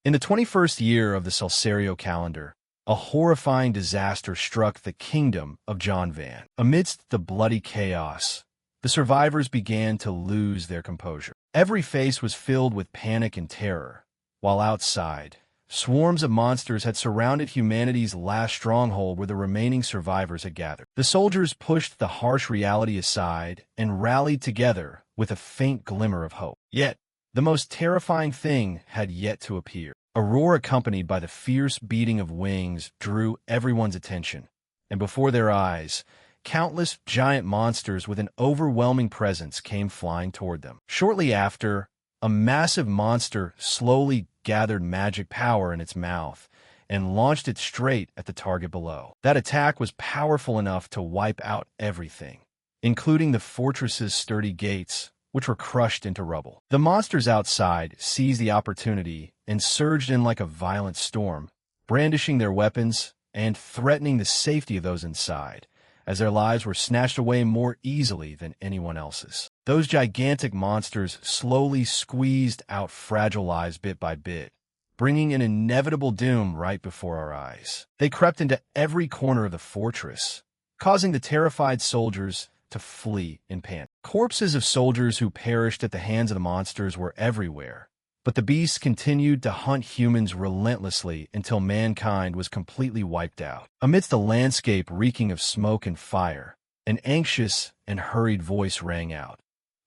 In the 21st year of the Celsario calendar, a horrifying disaster struck the kingdom of John Van. Amidst the bloody chaos, the survivors began to lose their composure. Every face was filled with panic and terror, while outside, swarms of monsters had surrounded humanity's last stronghold where the remaining survivors had gathered. The soldiers pushed the harsh reality aside and rallied together with a faint glimmer of hope. Yet, the most terrifying thing had yet to appear. A roar accompanied by the fierce beating of wings drew everyone's attention, and before their eyes, countless giant monsters with an overwhelming presence came flying toward them. Shortly after, a massive monster slowly gathered magic power in its mouth and launched it straight at the target below. That attack was powerful enough to wipe out everything, including the fortress's sturdy gates, which were crushed into rubble. The monsters outside seized the opportunity and surged in like a violent storm, brandishing their weapons and threatening the safety of those inside, as their lives were snatched away more easily than anyone else's. Those gigantic monsters slowly squeezed out fragile lives bit by bit, bringing an inevitable doom right before our eyes. They crept into every corner of the fortress, causing the terrified soldiers to flee in panic. Corpses of soldiers who perished at the hands of the monsters were everywhere, but the beasts continued to hunt humans relentlessly until mankind was completely wiped out. Amidst a landscape reeking of smoke and fire, an anxious and hurried voice rang out.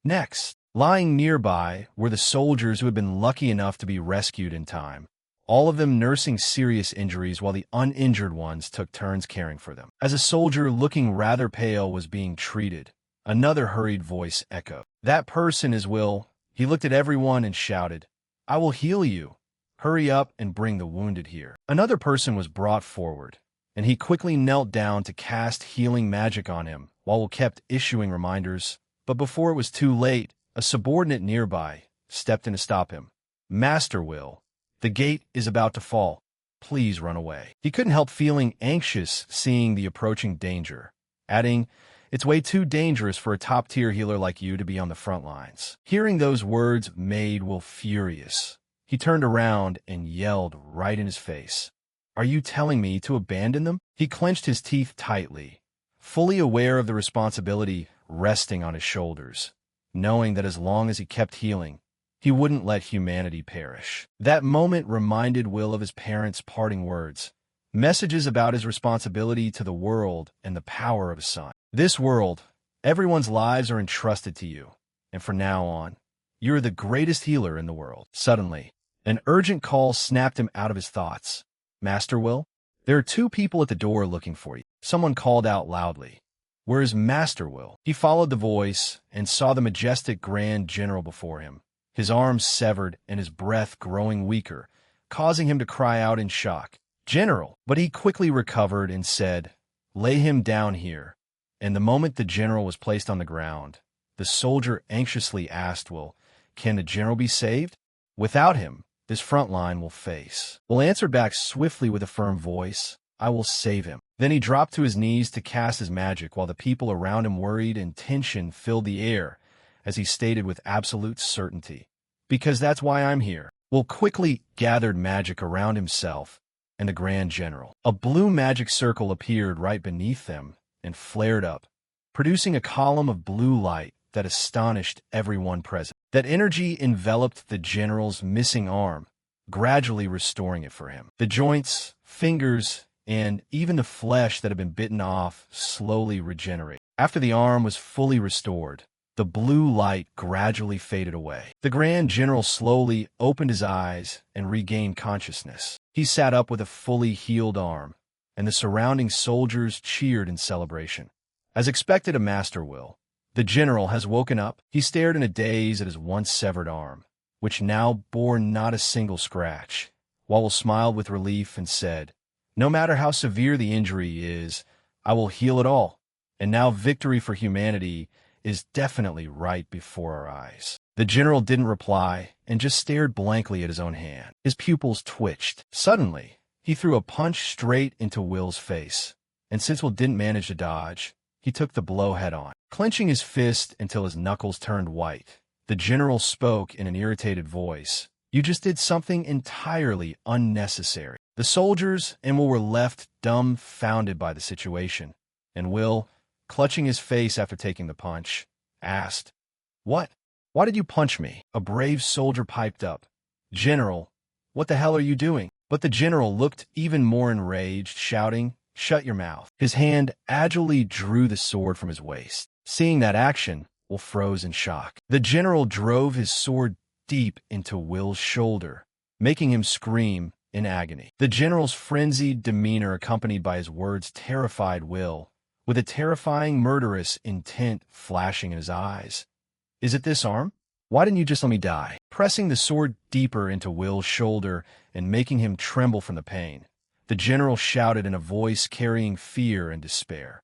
Next, lying nearby were the soldiers who had been lucky enough to be rescued in time, all of them nursing serious injuries while the uninjured ones took turns caring for them. As a soldier looking rather pale was being treated, another hurried voice echoed. "That person is Will." He looked at everyone and shouted, "I will heal you. Hurry up and bring the wounded here." Another person was brought forward, and he quickly knelt down to cast healing magic on him while Will kept issuing reminders. But before it was too late, a subordinate nearby stepped in to stop him. "Master Will, the gate is about to fall. Please run away." He couldn't help feeling anxious seeing the approaching danger, adding, "It's way too dangerous for a top-tier healer like you to be on the front lines." Hearing those words made Will furious. He turned around and yelled right in his face, "Are you telling me to abandon them?" He clenched his teeth tightly, fully aware of the responsibility resting on his shoulders, knowing that as long as he kept healing, he wouldn't let humanity perish. That moment reminded Will of his parents' parting words, messages about his responsibility to the world and the power of his son. "This world, everyone's lives are entrusted to you, and from now on, you're the greatest healer in the world." Suddenly, an urgent call snapped him out of his thoughts. "Master Will, there are two people at the door looking for you." Someone called out loudly. "Where is Master Will?" He followed the voice and saw the majestic Grand General before him, his arms severed and his breath growing weaker, causing him to cry out in shock, "General!" But he quickly recovered and said, "Lay him down here." And the moment the general was placed on the ground, the soldier anxiously asked Will, "Can the general be saved? Without him, this front line will face." Will answered back swiftly with a firm voice, "I will save him." Then he dropped to his knees to cast his magic while the people around him worried and tension filled the air as he stated with absolute certainty, "Because that's why I'm here." Will quickly gathered magic around himself and the Grand General. A blue magic circle appeared right beneath them and flared up, producing a column of blue light that astonished everyone present. That energy enveloped the general's missing arm, gradually restoring it for him. The joints, fingers, and even the flesh that had been bitten off slowly regenerated. After the arm was fully restored, the blue light gradually faded away. The Grand General slowly opened his eyes and regained consciousness. He sat up with a fully healed arm, and the surrounding soldiers cheered in celebration. As expected of Master Will, the general has woken up. He stared in a daze at his once severed arm, which now bore not a single scratch, while Will smiled with relief and said, "No matter how severe the injury is, I will heal it all, and now victory for humanity is definitely right before our eyes." The general didn't reply and just stared blankly at his own hand. His pupils twitched. Suddenly, he threw a punch straight into Will's face, and since Will didn't manage to dodge, he took the blow head-on. Clenching his fist until his knuckles turned white, the general spoke in an irritated voice, You just did something entirely unnecessary. The soldiers and Will were left dumbfounded by the situation, and Will, clutching his face after taking the punch, asked, "What? Why did you punch me?" A brave soldier piped up, "General, what the hell are you doing?" But the general looked even more enraged, shouting, "Shut your mouth." His hand agilely drew the sword from his waist. Seeing that action, Will froze in shock. The general drove his sword deep into Will's shoulder, making him scream in agony. The general's frenzied demeanor, accompanied by his words, terrified Will, with a terrifying, murderous intent flashing in his eyes. "Is it this arm? Why didn't you just let me die?" Pressing the sword deeper into Will's shoulder and making him tremble from the pain, the general shouted in a voice carrying fear and despair,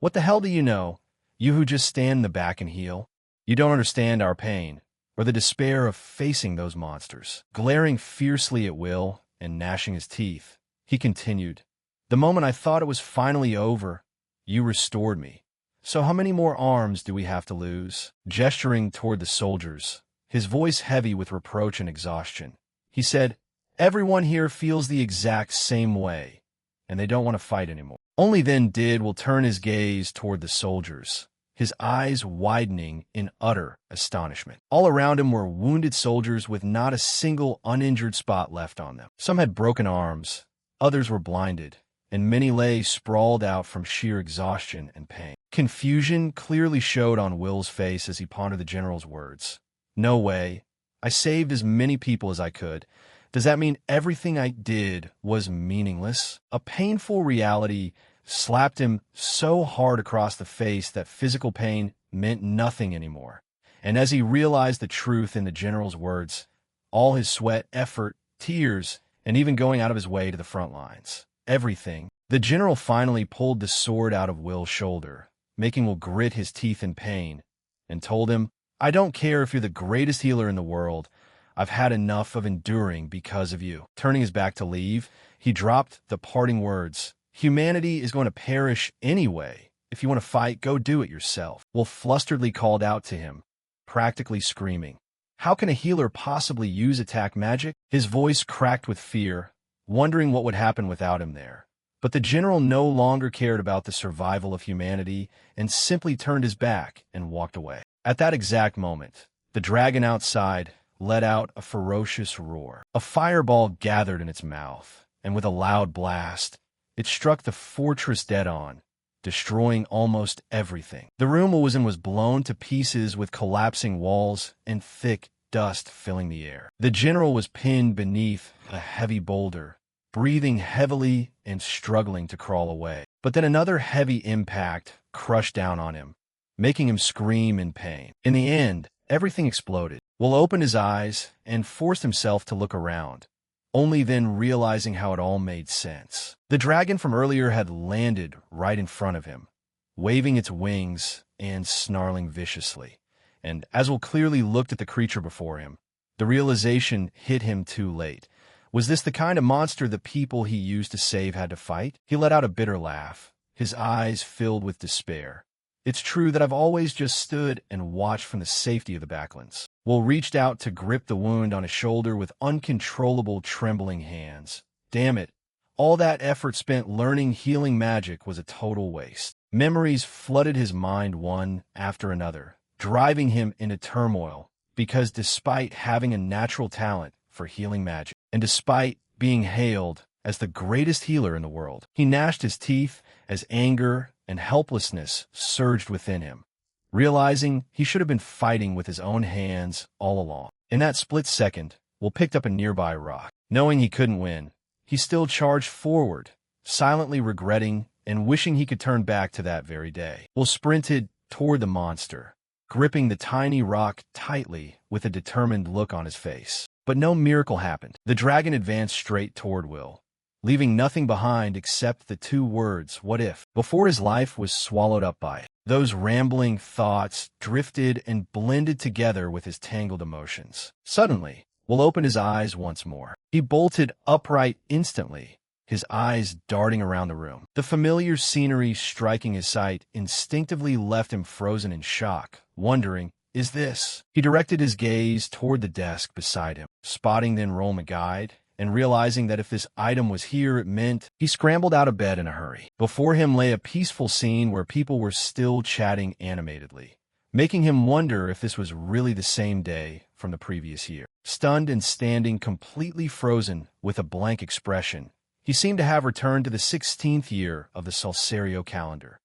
"What the hell do you know, you who just stand in the back and heal? You don't understand our pain, or the despair of facing those monsters." Glaring fiercely at Will and gnashing his teeth, he continued, "The moment I thought it was finally over, you restored me. So how many more arms do we have to lose?" Gesturing toward the soldiers, his voice heavy with reproach and exhaustion, he said, "Everyone here feels the exact same way, and they don't want to fight anymore." Only then did Will turn his gaze toward the soldiers, his eyes widening in utter astonishment. All around him were wounded soldiers with not a single uninjured spot left on them. Some had broken arms, others were blinded, and many lay sprawled out from sheer exhaustion and pain. Confusion clearly showed on Will's face as he pondered the general's words. "No way. I saved as many people as I could. Does that mean everything I did was meaningless?" A painful reality slapped him so hard across the face that physical pain meant nothing anymore. And as he realized the truth in the general's words, all his sweat, effort, tears, and even going out of his way to the front lines, everything, the general finally pulled the sword out of Will's shoulder, making Will grit his teeth in pain, and told him, "I don't care if you're the greatest healer in the world. I've had enough of enduring because of you." Turning his back to leave, he dropped the parting words, "Humanity is going to perish anyway. If you want to fight, go do it yourself." Will flusteredly called out to him, practically screaming, "How can a healer possibly use attack magic?" His voice cracked with fear, wondering what would happen without him there. But the general no longer cared about the survival of humanity and simply turned his back and walked away. At that exact moment, the dragon outside let out a ferocious roar. A fireball gathered in its mouth, and with a loud blast, it struck the fortress dead on, destroying almost everything. The room it was in was blown to pieces with collapsing walls and thick dust filling the air. The general was pinned beneath a heavy boulder, breathing heavily and struggling to crawl away. But then another heavy impact crushed down on him, making him scream in pain. In the end, everything exploded. Will opened his eyes and forced himself to look around, only then realizing how it all made sense. The dragon from earlier had landed right in front of him, waving its wings and snarling viciously. And as Will clearly looked at the creature before him, the realization hit him too late. Was this the kind of monster the people he used to save had to fight? He let out a bitter laugh, his eyes filled with despair. "It's true that I've always just stood and watched from the safety of the backlands." Will reached out to grip the wound on his shoulder with uncontrollable trembling hands. Damn it, all that effort spent learning healing magic was a total waste. Memories flooded his mind one after another, driving him into turmoil, because despite having a natural talent for healing magic, and despite being hailed as the greatest healer in the world, he gnashed his teeth as anger and helplessness surged within him, realizing he should have been fighting with his own hands all along. In that split second, Will picked up a nearby rock. Knowing he couldn't win, he still charged forward, silently regretting and wishing he could turn back to that very day. Will sprinted toward the monster, gripping the tiny rock tightly with a determined look on his face. But no miracle happened. The dragon advanced straight toward Will, leaving nothing behind except the two words, "What if?" before his life was swallowed up by it. Those rambling thoughts drifted and blended together with his tangled emotions. Suddenly, Will opened his eyes once more. He bolted upright instantly, his eyes darting around the room. The familiar scenery striking his sight instinctively left him frozen in shock, wondering, "Is this?" He directed his gaze toward the desk beside him. spotting the enrollment guide, and realizing that if this item was here, it meant he scrambled out of bed in a hurry. Before him lay a peaceful scene where people were still chatting animatedly, making him wonder if this was really the same day from the previous year. Stunned and standing completely frozen with a blank expression, he seemed to have returned to the 16th year of the Solserio calendar,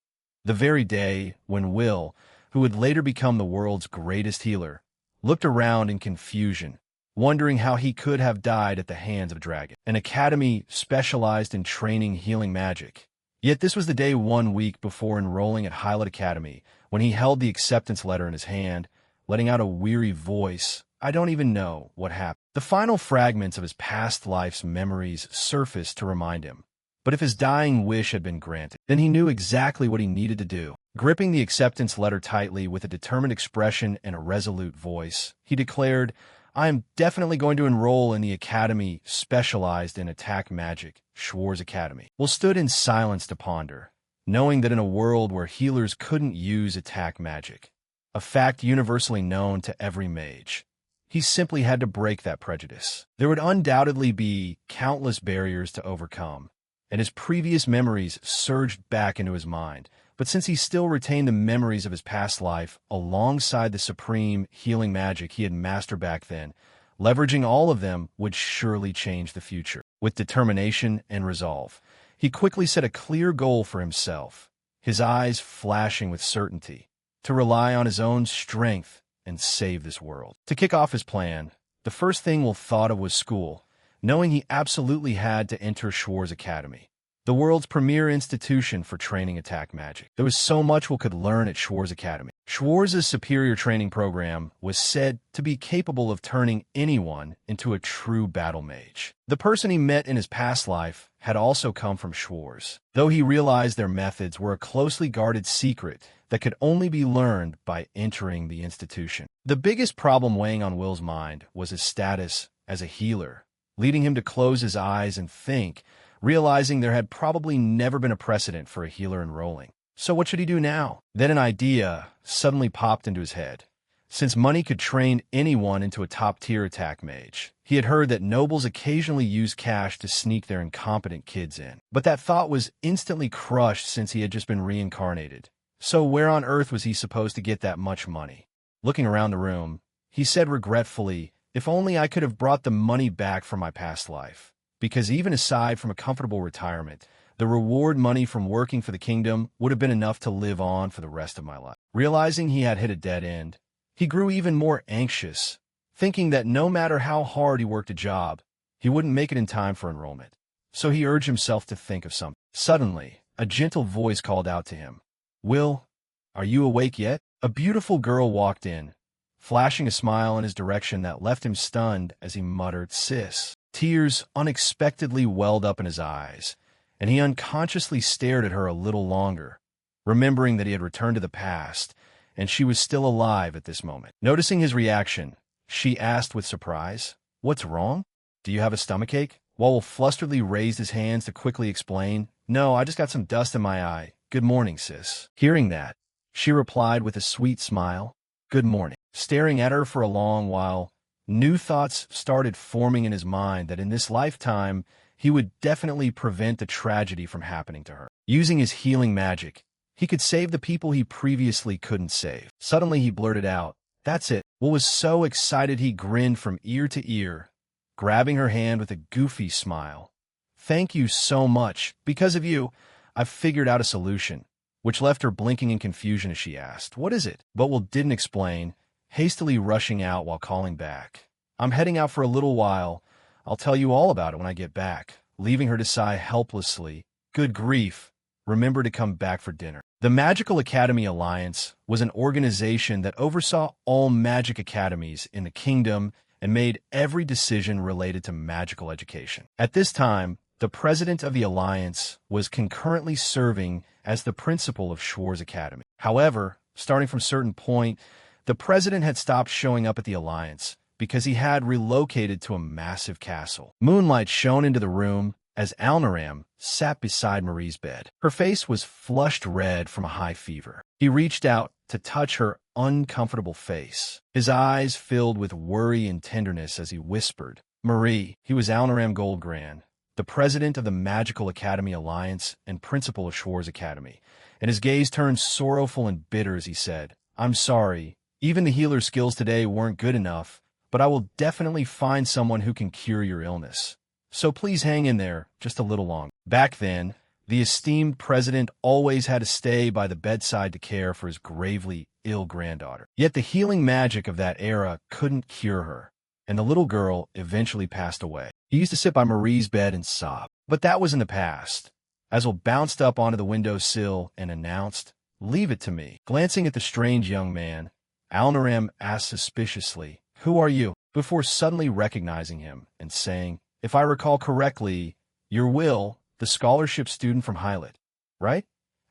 the very day when Will, who would later become the world's greatest healer, looked around in confusion, wondering how he could have died at the hands of a dragon, an academy specialized in training healing magic. Yet this was the day 1 week before enrolling at Highlight Academy, when he held the acceptance letter in his hand, letting out a weary voice. I don't even know what happened. The final fragments of his past life's memories surfaced to remind him. But if his dying wish had been granted, then he knew exactly what he needed to do. Gripping the acceptance letter tightly with a determined expression and a resolute voice, he declared, I am definitely going to enroll in the academy specialized in attack magic, Schwarz Academy. Will stood in silence to ponder, knowing that in a world where healers couldn't use attack magic, a fact universally known to every mage, he simply had to break that prejudice. There would undoubtedly be countless barriers to overcome, and his previous memories surged back into his mind. But since he still retained the memories of his past life alongside the supreme healing magic he had mastered back then, leveraging all of them would surely change the future. With determination and resolve, he quickly set a clear goal for himself, his eyes flashing with certainty, to rely on his own strength and save this world. To kick off his plan, the first thing Will thought of was school, knowing he absolutely had to enter Schwarz Academy, the world's premier institution for training attack magic. There was so much Will could learn at Schwarz Academy. Schwarz's superior training program was said to be capable of turning anyone into a true battle mage. The person he met in his past life had also come from Schwarz, though he realized their methods were a closely guarded secret that could only be learned by entering the institution. The biggest problem weighing on Will's mind was his status as a healer, leading him to close his eyes and think, realizing there had probably never been a precedent for a healer enrolling. So what should he do now? Then an idea suddenly popped into his head. Since money could train anyone into a top-tier attack mage, he had heard that nobles occasionally use cash to sneak their incompetent kids in. But that thought was instantly crushed since he had just been reincarnated. So where on earth was he supposed to get that much money? Looking around the room, he said regretfully, if only I could have brought the money back from my past life. Because even aside from a comfortable retirement, the reward money from working for the kingdom would have been enough to live on for the rest of my life. Realizing he had hit a dead end, he grew even more anxious, thinking that no matter how hard he worked a job, he wouldn't make it in time for enrollment. So he urged himself to think of something. Suddenly, a gentle voice called out to him, Will, are you awake yet? A beautiful girl walked in, flashing a smile in his direction that left him stunned as he muttered, Sis. Tears unexpectedly welled up in his eyes, and he unconsciously stared at her a little longer, remembering that he had returned to the past, and she was still alive at this moment. Noticing his reaction, she asked with surprise, What's wrong? Do you have a stomachache? While Will flusteredly raised his hands to quickly explain, No, I just got some dust in my eye. Good morning, sis. Hearing that, she replied with a sweet smile, Good morning. Staring at her for a long while, new thoughts started forming in his mind that in this lifetime, he would definitely prevent the tragedy from happening to her. Using his healing magic, he could save the people he previously couldn't save. Suddenly he blurted out, That's it. Will was so excited he grinned from ear to ear, grabbing her hand with a goofy smile. Thank you so much. Because of you, I've figured out a solution, which left her blinking in confusion as she asked, What is it? But Will didn't explain, hastily rushing out while calling back. I'm heading out for a little while. I'll tell you all about it when I get back, leaving her to sigh helplessly. Good grief. Remember to come back for dinner. The Magical Academy Alliance was an organization that oversaw all magic academies in the kingdom and made every decision related to magical education. At this time, the president of the Alliance was concurrently serving as the principal of Schwarz Academy. However, starting from a certain point, the president had stopped showing up at the Alliance because he had relocated to a massive castle. Moonlight shone into the room as Alnaram sat beside Marie's bed. Her face was flushed red from a high fever. He reached out to touch her uncomfortable face. His eyes filled with worry and tenderness as he whispered, Marie. He was Alnaram Goldgrand, the president of the Magical Academy Alliance and principal of Schwarz Academy, and his gaze turned sorrowful and bitter as he said, I'm sorry, even the healer skills today weren't good enough, but I will definitely find someone who can cure your illness. So please hang in there just a little longer. Back then, the esteemed president always had to stay by the bedside to care for his gravely ill granddaughter. Yet the healing magic of that era couldn't cure her, and the little girl eventually passed away. He used to sit by Marie's bed and sob. But that was in the past. Aswell bounced up onto the windowsill and announced, Leave it to me. Glancing at the strange young man, Alnaram asked suspiciously, Who are you? Before suddenly recognizing him and saying, If I recall correctly, you're Will, the scholarship student from Hylett, right?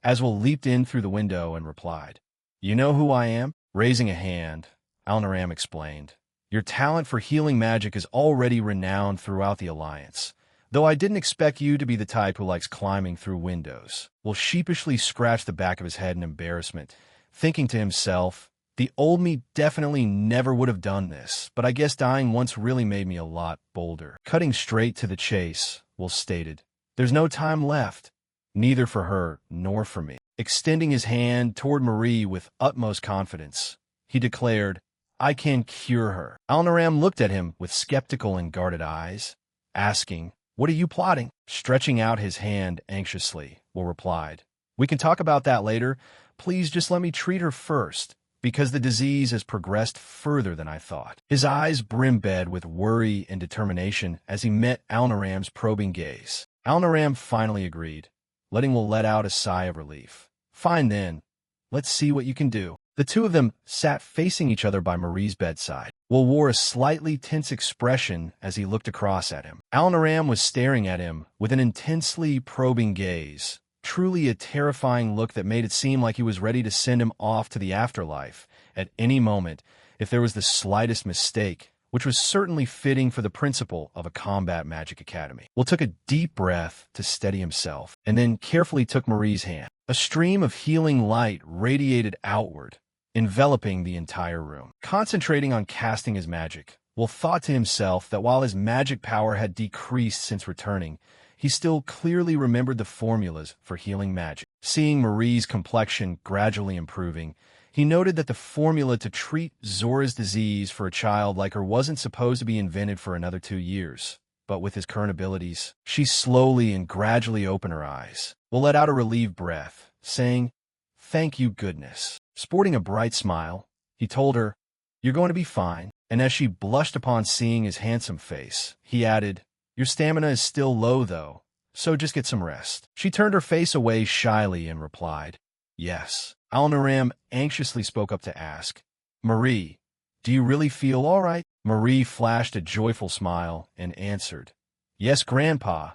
Aswell leaped in through the window and replied, You know who I am? Raising a hand, Alnaram explained, Your talent for healing magic is already renowned throughout the Alliance, though I didn't expect you to be the type who likes climbing through windows. Will sheepishly scratched the back of his head in embarrassment, thinking to himself, The old me definitely never would have done this, but I guess dying once really made me a lot bolder. Cutting straight to the chase, Will stated, There's no time left, neither for her nor for me. Extending his hand toward Marie with utmost confidence, he declared, I can cure her. Alnaram looked at him with skeptical and guarded eyes, asking, What are you plotting? Stretching out his hand anxiously, Will replied, We can talk about that later. Please just let me treat her first, because the disease has progressed further than I thought. His eyes brimmed with worry and determination as he met Alnaram's probing gaze. Alnaram finally agreed, letting Will let out a sigh of relief. Fine then. Let's see what you can do. The two of them sat facing each other by Marie's bedside. Will wore a slightly tense expression as he looked across at him. Alnaram was staring at him with an intensely probing gaze, truly a terrifying look that made it seem like he was ready to send him off to the afterlife at any moment if there was the slightest mistake, which was certainly fitting for the principal of a combat magic academy. Will took a deep breath to steady himself, and then carefully took Marie's hand. A stream of healing light radiated outward, enveloping the entire room. Concentrating on casting his magic, Will thought to himself that while his magic power had decreased since returning, he still clearly remembered the formulas for healing magic. Seeing Marie's complexion gradually improving, he noted that the formula to treat Zora's disease for a child like her wasn't supposed to be invented for another 2 years. But with his current abilities, she slowly and gradually opened her eyes. Will let out a relieved breath, saying, Thank you, goodness. Sporting a bright smile, he told her, You're going to be fine. And as she blushed upon seeing his handsome face, he added, Your stamina is still low, though, so just get some rest. She turned her face away shyly and replied, Yes. Alnaram anxiously spoke up to ask, Marie, do you really feel all right? Marie flashed a joyful smile and answered, Yes, Grandpa.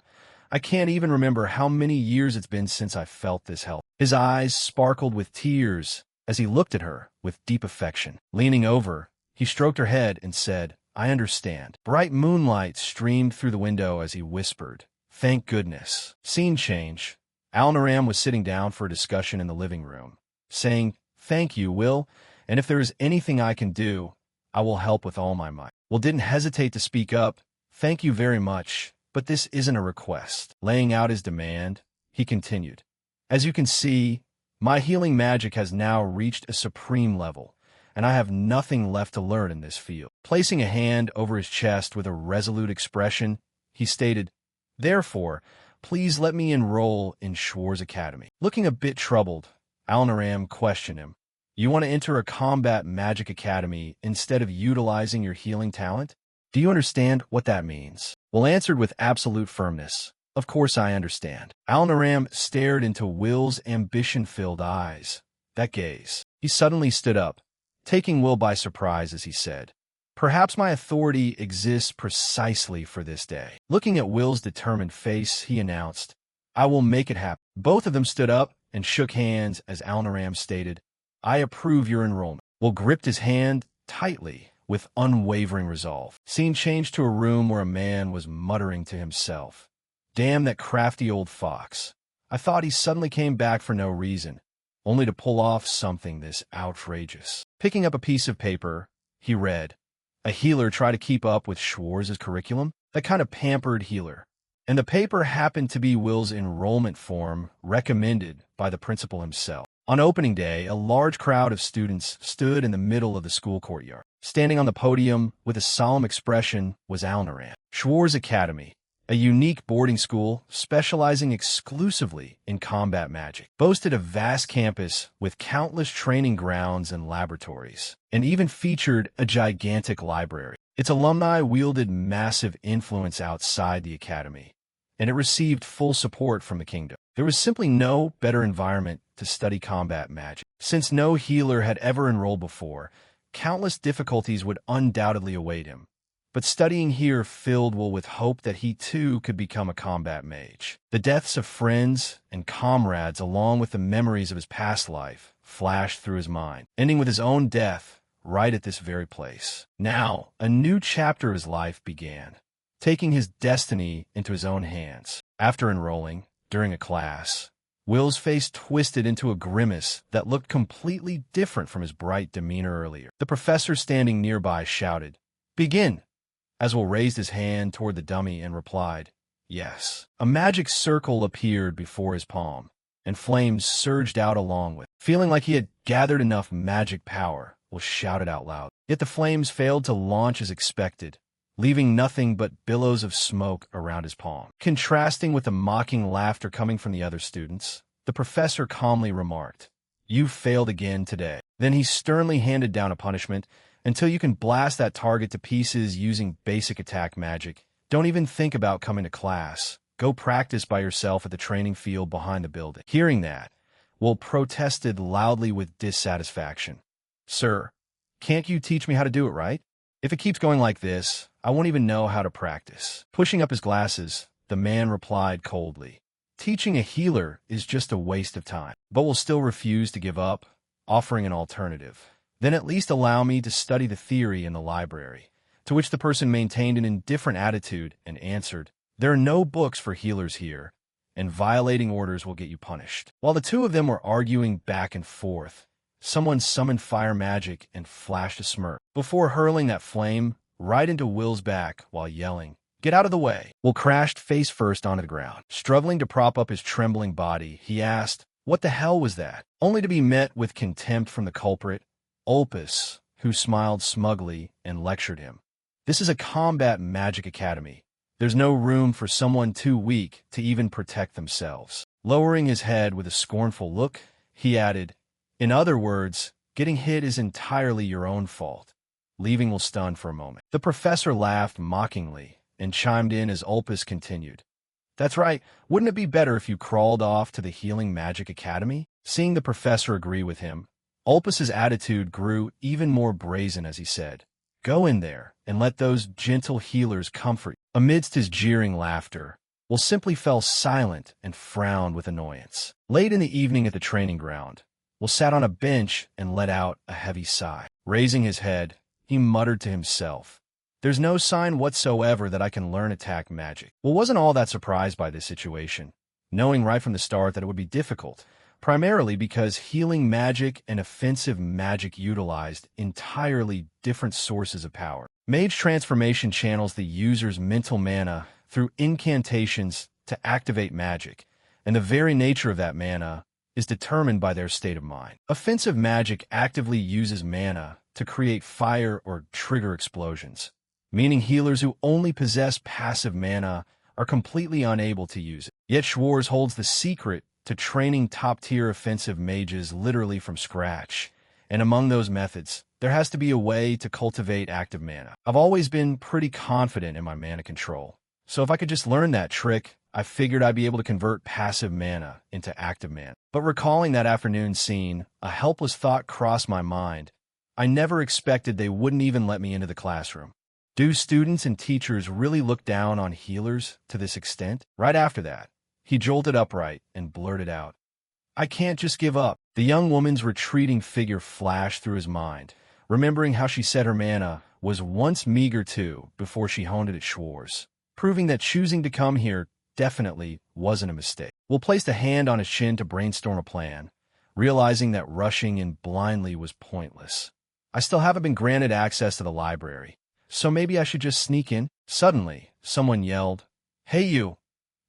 I can't even remember how many years it's been since I felt this help. His eyes sparkled with tears as he looked at her with deep affection. Leaning over, he stroked her head and said, I understand. Bright moonlight streamed through the window as he whispered, Thank goodness. Scene change. Alnaram was sitting down for a discussion in the living room, saying, Thank you, Will, and if there is anything I can do, I will help with all my might. Will didn't hesitate to speak up. Thank you very much, but this isn't a request. Laying out his demand, he continued, As you can see, my healing magic has now reached a supreme level, and I have nothing left to learn in this field. Placing a hand over his chest with a resolute expression, he stated, Therefore, please let me enroll in Schwarz Academy. Looking a bit troubled, Alnaram questioned him, You want to enter a combat magic academy instead of utilizing your healing talent? Do you understand what that means? Will answered with absolute firmness, Of course I understand. Alnaram stared into Will's ambition-filled eyes. That gaze. He suddenly stood up, taking Will by surprise as he said, Perhaps my authority exists precisely for this day. Looking at Will's determined face, he announced, I will make it happen. Both of them stood up and shook hands as Alnaram stated, I approve your enrollment. Will gripped his hand tightly with unwavering resolve. Scene changed to a room where a man was muttering to himself, Damn that crafty old fox. I thought he suddenly came back for no reason, only to pull off something this outrageous. Picking up a piece of paper, he read, "A healer try to keep up with Schwartz's curriculum?" That kind of pampered healer. And the paper happened to be Will's enrollment form recommended by the principal himself. On opening day, a large crowd of students stood in the middle of the school courtyard. Standing on the podium with a solemn expression was Alnaran. Schwartz Academy, a unique boarding school specializing exclusively in combat magic, boasted a vast campus with countless training grounds and laboratories, and even featured a gigantic library. Its alumni wielded massive influence outside the academy, and it received full support from the kingdom. There was simply no better environment to study combat magic. Since no healer had ever enrolled before, countless difficulties would undoubtedly await him. But studying here filled Will with hope that he too could become a combat mage. The deaths of friends and comrades, along with the memories of his past life, flashed through his mind, ending with his own death right at this very place. Now, a new chapter of his life began, taking his destiny into his own hands. After enrolling, during a class, Will's face twisted into a grimace that looked completely different from his bright demeanor earlier. The professor standing nearby shouted, "Begin!" As Will raised his hand toward the dummy and replied, "Yes." A magic circle appeared before his palm, and flames surged out along with it. Feeling like he had gathered enough magic power, Will shouted out loud. Yet the flames failed to launch as expected, leaving nothing but billows of smoke around his palm. Contrasting with the mocking laughter coming from the other students, the professor calmly remarked, "You failed again today." Then he sternly handed down a punishment. "Until you can blast that target to pieces using basic attack magic, don't even think about coming to class. Go practice by yourself at the training field behind the building." Hearing that, Will protested loudly with dissatisfaction. "Sir, can't you teach me how to do it right? If it keeps going like this, I won't even know how to practice." Pushing up his glasses, the man replied coldly, "Teaching a healer is just a waste of time." But Will still refuse to give up, offering an alternative. "Then at least allow me to study the theory in the library." To which the person maintained an indifferent attitude and answered, "There are no books for healers here, and violating orders will get you punished." While the two of them were arguing back and forth, someone summoned fire magic and flashed a smirk, before hurling that flame right into Will's back while yelling, "Get out of the way!" Will crashed face first onto the ground. Struggling to prop up his trembling body, he asked, "What the hell was that?" Only to be met with contempt from the culprit, Opus, who smiled smugly and lectured him. "This is a combat magic academy. There's no room for someone too weak to even protect themselves." Lowering his head with a scornful look, he added, "In other words, getting hit is entirely your own fault," leaving Will stunned for a moment. The professor laughed mockingly and chimed in as Opus continued, "That's right. Wouldn't it be better if you crawled off to the Healing Magic Academy?" Seeing the professor agree with him, Opus's attitude grew even more brazen as he said, "Go in there and let those gentle healers comfort you." Amidst his jeering laughter, Will simply fell silent and frowned with annoyance. Late in the evening at the training ground, Will sat on a bench and let out a heavy sigh. Raising his head, he muttered to himself, "There's no sign whatsoever that I can learn attack magic." Will wasn't all that surprised by this situation, knowing right from the start that it would be difficult, primarily because healing magic and offensive magic utilized entirely different sources of power. Mage transformation channels the user's mental mana through incantations to activate magic, and the very nature of that mana is determined by their state of mind. Offensive magic actively uses mana to create fire or trigger explosions, meaning healers who only possess passive mana are completely unable to use it. Yet Schwartz holds the secret to training top-tier offensive mages literally from scratch, and among those methods, there has to be a way to cultivate active mana. I've always been pretty confident in my mana control, so if I could just learn that trick, I figured I'd be able to convert passive mana into active mana. But recalling that afternoon scene, a helpless thought crossed my mind. I never expected they wouldn't even let me into the classroom. Do students and teachers really look down on healers to this extent? Right after that, he jolted upright and blurted out, "I can't just give up." The young woman's retreating figure flashed through his mind, remembering how she said her mana was once meager too before she honed it at Schwartz, proving that choosing to come here definitely wasn't a mistake. Will placed a hand on his chin to brainstorm a plan, realizing that rushing in blindly was pointless. I still haven't been granted access to the library, so maybe I should just sneak in. Suddenly, someone yelled, "Hey you!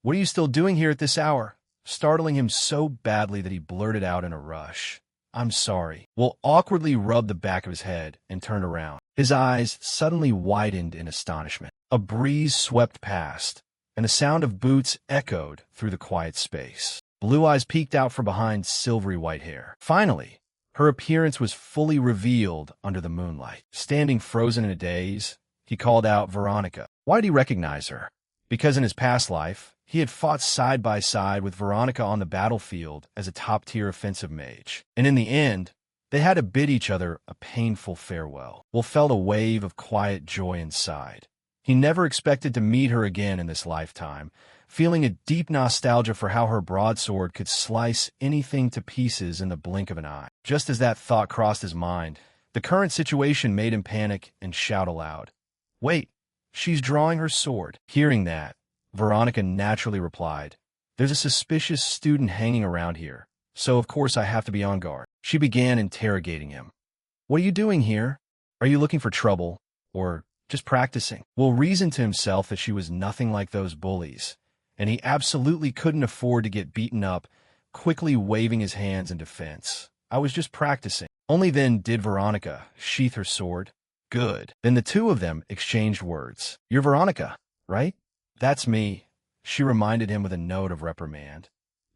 What are you still doing here at this hour?" startling him so badly that he blurted out in a rush, "I'm sorry." Will awkwardly rubbed the back of his head and turned around. His eyes suddenly widened in astonishment. A breeze swept past, and the sound of boots echoed through the quiet space. Blue eyes peeked out from behind silvery white hair. Finally, her appearance was fully revealed under the moonlight. Standing frozen in a daze, he called out Veronica. Why did he recognize her? Because in his past life, he had fought side by side with Veronica on the battlefield as a top-tier offensive mage. And in the end, they had to bid each other a painful farewell. Will felt a wave of quiet joy inside. He never expected to meet her again in this lifetime, feeling a deep nostalgia for how her broadsword could slice anything to pieces in the blink of an eye. Just as that thought crossed his mind, the current situation made him panic and shout aloud, "Wait, she's drawing her sword." Hearing that, Veronica naturally replied, "There's a suspicious student hanging around here, so of course I have to be on guard." She began interrogating him. "What are you doing here? Are you looking for trouble, or just practicing?" Will reasoned to himself that she was nothing like those bullies, and he absolutely couldn't afford to get beaten up, quickly waving his hands in defense. "I was just practicing." Only then did Veronica sheath her sword. "Good." Then the two of them exchanged words. "You're Veronica, right?" "That's me," she reminded him with a note of reprimand.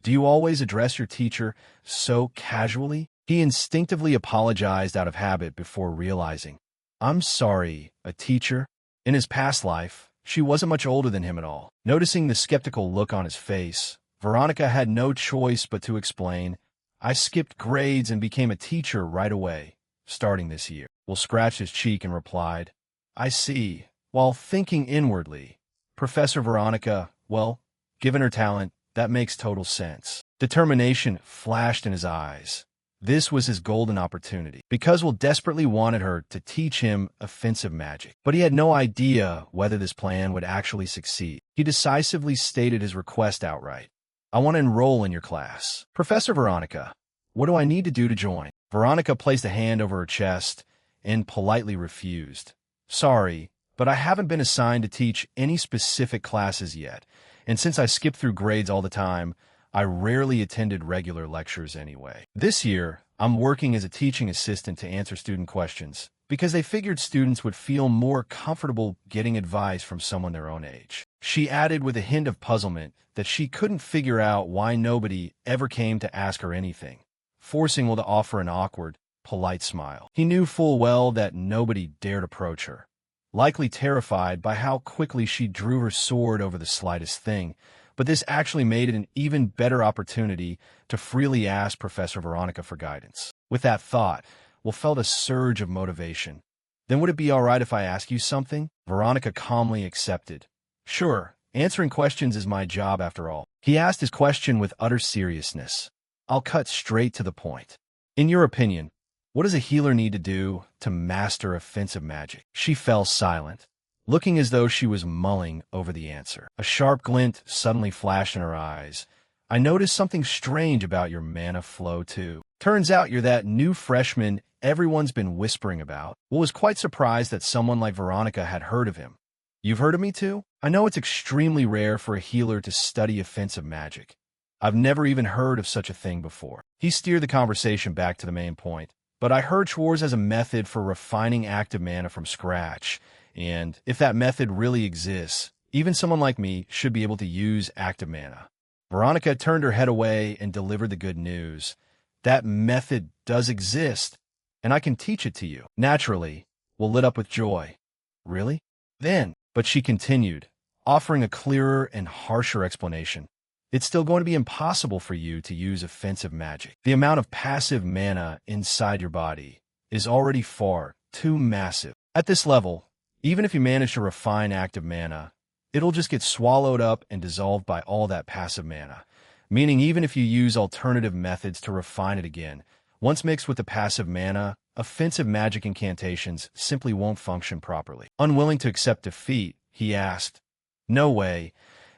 "Do you always address your teacher so casually?" He instinctively apologized out of habit before realizing, "I'm sorry, a teacher." In his past life, she wasn't much older than him at all. Noticing the skeptical look on his face, Veronica had no choice but to explain, "I skipped grades and became a teacher right away, starting this year." Will scratched his cheek and replied, "I see," while thinking inwardly, "Professor Veronica, well, given her talent, that makes total sense." Determination flashed in his eyes. This was his golden opportunity, because Will desperately wanted her to teach him offensive magic. But he had no idea whether this plan would actually succeed. He decisively stated his request outright. "I want to enroll in your class." "Professor Veronica, what do I need to do to join?" Veronica placed a hand over her chest and politely refused. "Sorry, but I haven't been assigned to teach any specific classes yet, and since I skip through grades all the time, I rarely attended regular lectures anyway. This year, I'm working as a teaching assistant to answer student questions, because they figured students would feel more comfortable getting advice from someone their own age." She added with a hint of puzzlement that she couldn't figure out why nobody ever came to ask her anything, forcing Will to offer an awkward, polite smile. He knew full well that nobody dared approach her, likely terrified by how quickly she drew her sword over the slightest thing, but this actually made it an even better opportunity to freely ask Professor Veronica for guidance. With that thought, Will felt a surge of motivation. "Then would it be all right if I ask you something?" Veronica calmly accepted. "Sure, answering questions is my job after all." He asked his question with utter seriousness. "I'll cut straight to the point. In your opinion, what does a healer need to do to master offensive magic?" She fell silent, looking as though she was mulling over the answer. A sharp glint suddenly flashed in her eyes. "I noticed something strange about your mana flow, too. Turns out you're that new freshman everyone's been whispering about." Will was quite surprised that someone like Veronica had heard of him. "You've heard of me, too? I know it's extremely rare for a healer to study offensive magic. I've never even heard of such a thing before." He steered the conversation back to the main point. "But I heard Schwartz has a method for refining active mana from scratch, and if that method really exists, even someone like me should be able to use active mana." Veronica turned her head away and delivered the good news. "That method does exist, and I can teach it to you." Naturally, Will lit up with joy. "Really? Then," but she continued, offering a clearer and harsher explanation, "it's still going to be impossible for you to use offensive magic. The amount of passive mana inside your body is already far too massive. At this level, even if you manage to refine active mana, it'll just get swallowed up and dissolved by all that passive mana, meaning even if you use alternative methods to refine it again, once mixed with the passive mana, offensive magic incantations simply won't function properly." Unwilling to accept defeat, he asked, "No way.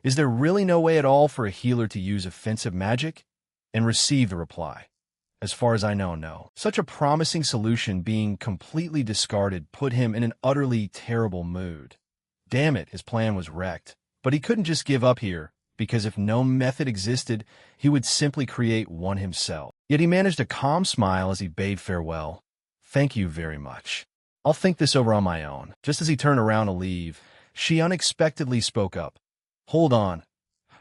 Is there really no way at all for a healer to use offensive magic?" And received the reply, As far as I know, no. Such a promising solution being completely discarded put him in an utterly terrible mood. Damn it, his plan was wrecked. But he couldn't just give up here, because if no method existed, he would simply create one himself. Yet he managed a calm smile as he bade farewell. Thank you very much. I'll think this over on my own. Just as he turned around to leave, she unexpectedly spoke up. Hold on.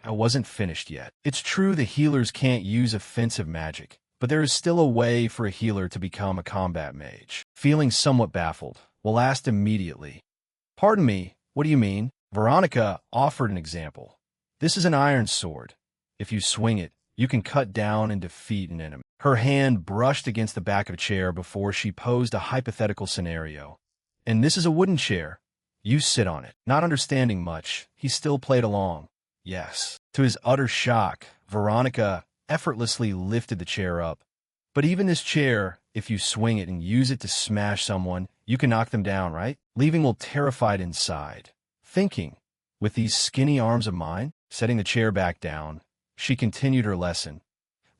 I wasn't finished yet. It's true the healers can't use offensive magic, but there is still a way for a healer to become a combat mage. Feeling somewhat baffled, Will asked immediately. Pardon me, what do you mean? Veronica offered an example. This is an iron sword. If you swing it, you can cut down and defeat an enemy. Her hand brushed against the back of a chair before she posed a hypothetical scenario. And this is a wooden chair. You sit on it. Not understanding much, he still played along. Yes. To his utter shock, Veronica effortlessly lifted the chair up. But even this chair, if you swing it and use it to smash someone, you can knock them down, right? Leaving Will terrified inside. Thinking, with these skinny arms of mine, setting the chair back down, she continued her lesson.